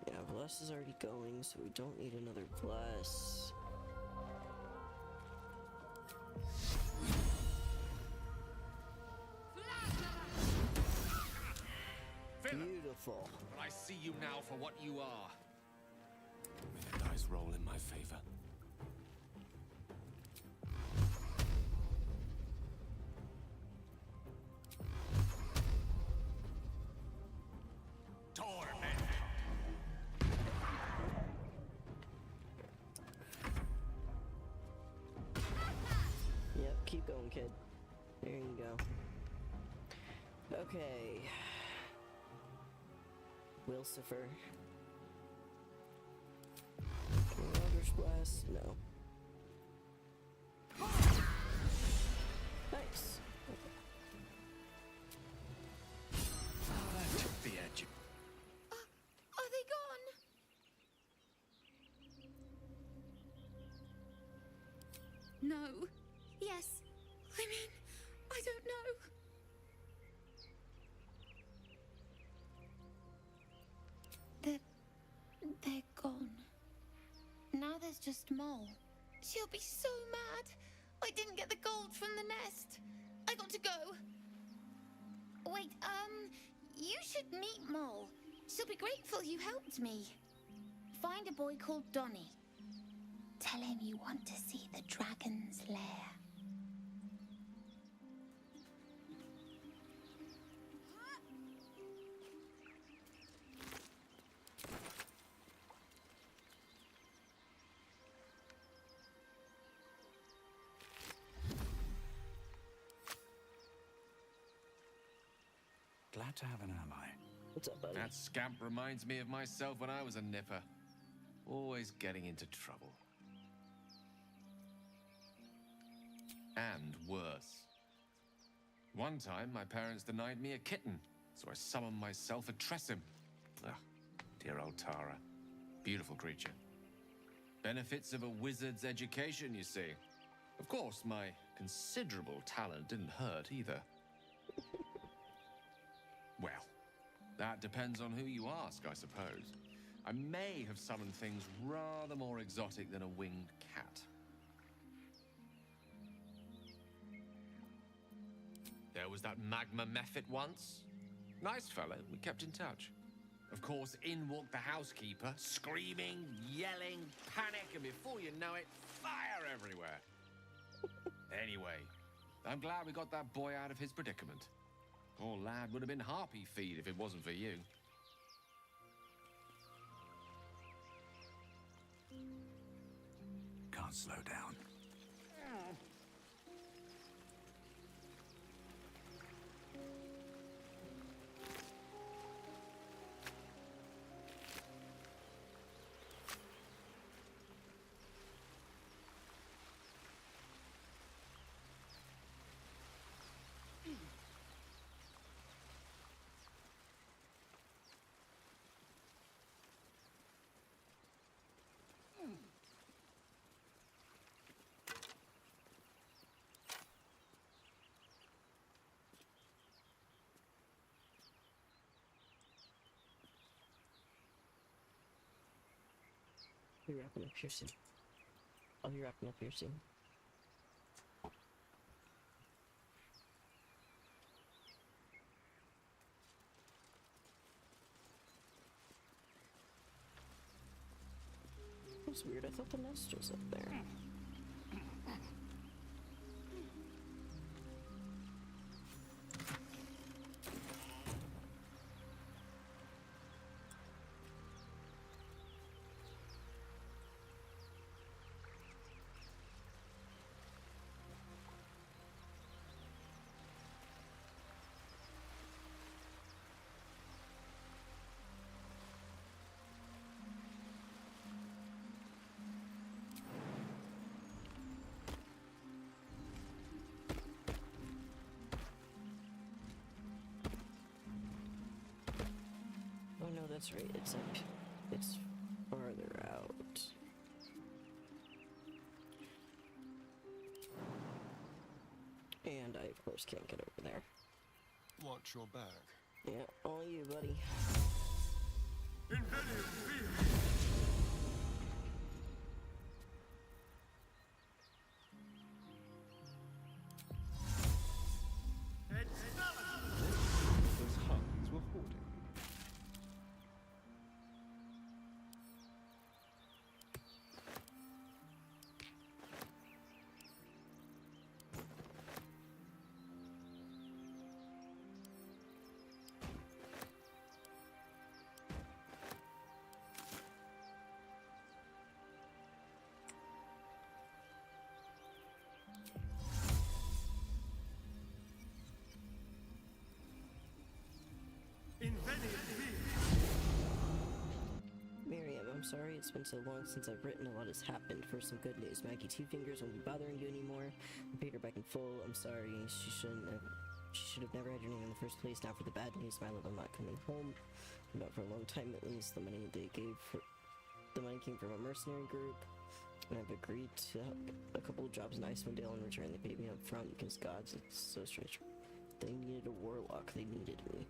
Yeah, Bless is already going, so we don't need another Bless. Beautiful. But I see you now for what you are. May the dice roll in my favor. Yep, keep going, kid. There you go. Okay. Wilcifer. Can we Eldritch Blast? No. Nice. That took the edge. Are they gone? No. Yes. I mean, I don't know. They're gone. Now there's just Mole. She'll be so mad. I didn't get the gold from the nest. I got to go. Wait, you should meet Mole. She'll be grateful you helped me. Find a boy called Donny. Tell him you want to see the dragon's lair. Glad to have an ally. What's up, buddy? That scamp reminds me of myself when I was a nipper. Always getting into trouble. And worse. One time, my parents denied me a kitten, so I summoned myself a Tressim. Ah, dear old Tara. Beautiful creature. Benefits of a wizard's education, you see. Of course, my considerable talent didn't hurt either. Well, that depends on who you ask, I suppose. I may have summoned things rather more exotic than a winged cat. There was that magma mephit once. Nice fellow, we kept in touch. Of course, in walked the housekeeper, screaming, yelling, panic, and before you know it, fire everywhere. Anyway, I'm glad we got that boy out of his predicament. Poor lad would have been harpy feed if it wasn't for you. Can't slow down. be wrapping up here soon. I'll be wrapping up here soon. That's weird. I thought the nest was up there. Oh no, that's right. It's up. It's farther out. And I, of course, can't get over there. Watch your back. Yeah, all you, buddy. Those Huns were hoarding. Miriam, I'm sorry it's been so long since I've written. A lot has happened. For some good news, Maggie Two Fingers won't be bothering you anymore. I paid her back in full. I'm sorry. She should have never had your name in the first place. Now for the bad news, my love, I'm not coming home. Not for a long time at least. The money came from a mercenary group, and I've agreed to help a couple of jobs in Icewind Dale in return. They paid me up front because gods, it's so strange. They needed a warlock. They needed me.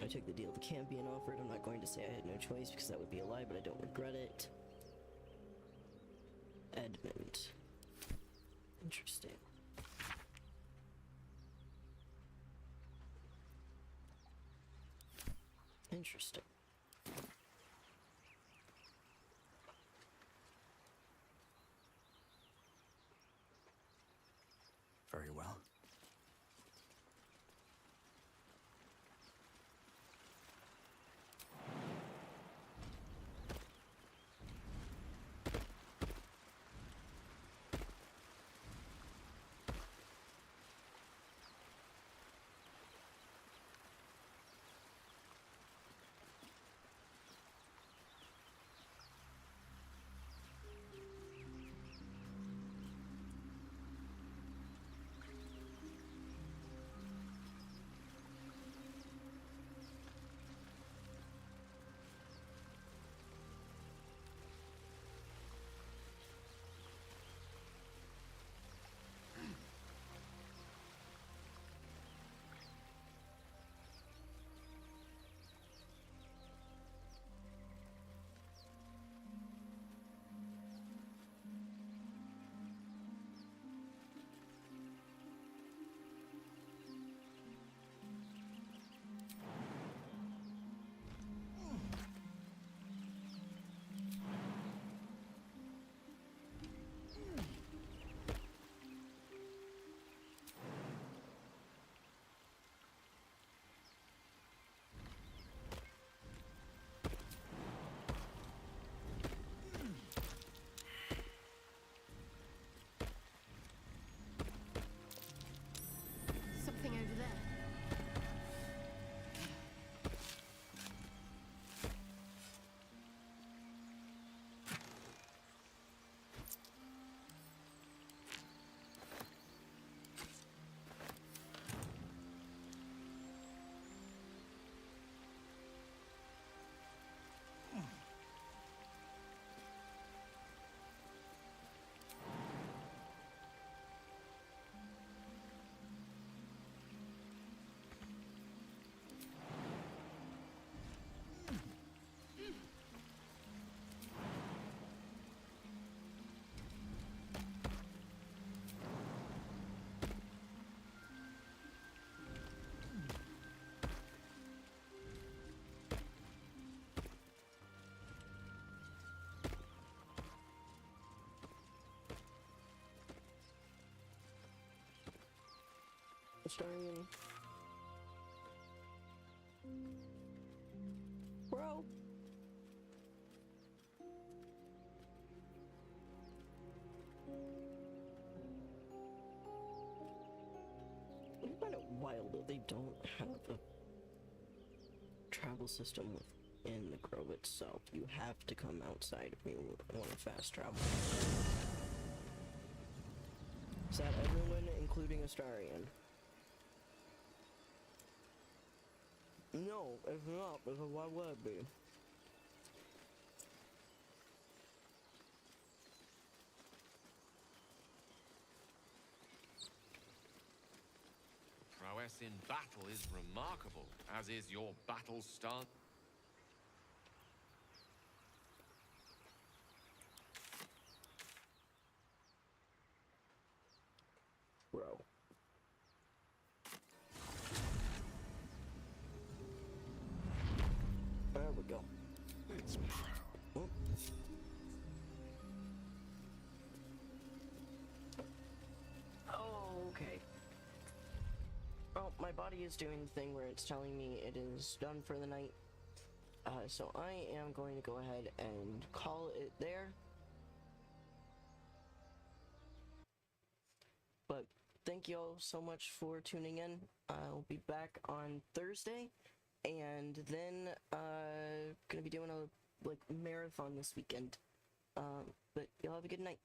I took the deal the Campion offered. I'm not going to say I had no choice because that would be a lie, but I don't regret it. Edmund. Interesting. Interesting. Very well. Astarion. Bro. I find it wild that they don't have a travel system within the grove itself. You have to come outside if you want to fast travel. Is that everyone, including Astarion? No, it's not, because why would it be? Prowess in battle is remarkable, as is your battle stance. Bro. There we go. It's proud. Oh, okay. Well, my body is doing the thing where it's telling me it is done for the night. So I am going to go ahead and call it there. But thank you all so much for tuning in. I'll be back on Thursday, and then gonna be doing a marathon this weekend. But y'all have a good night.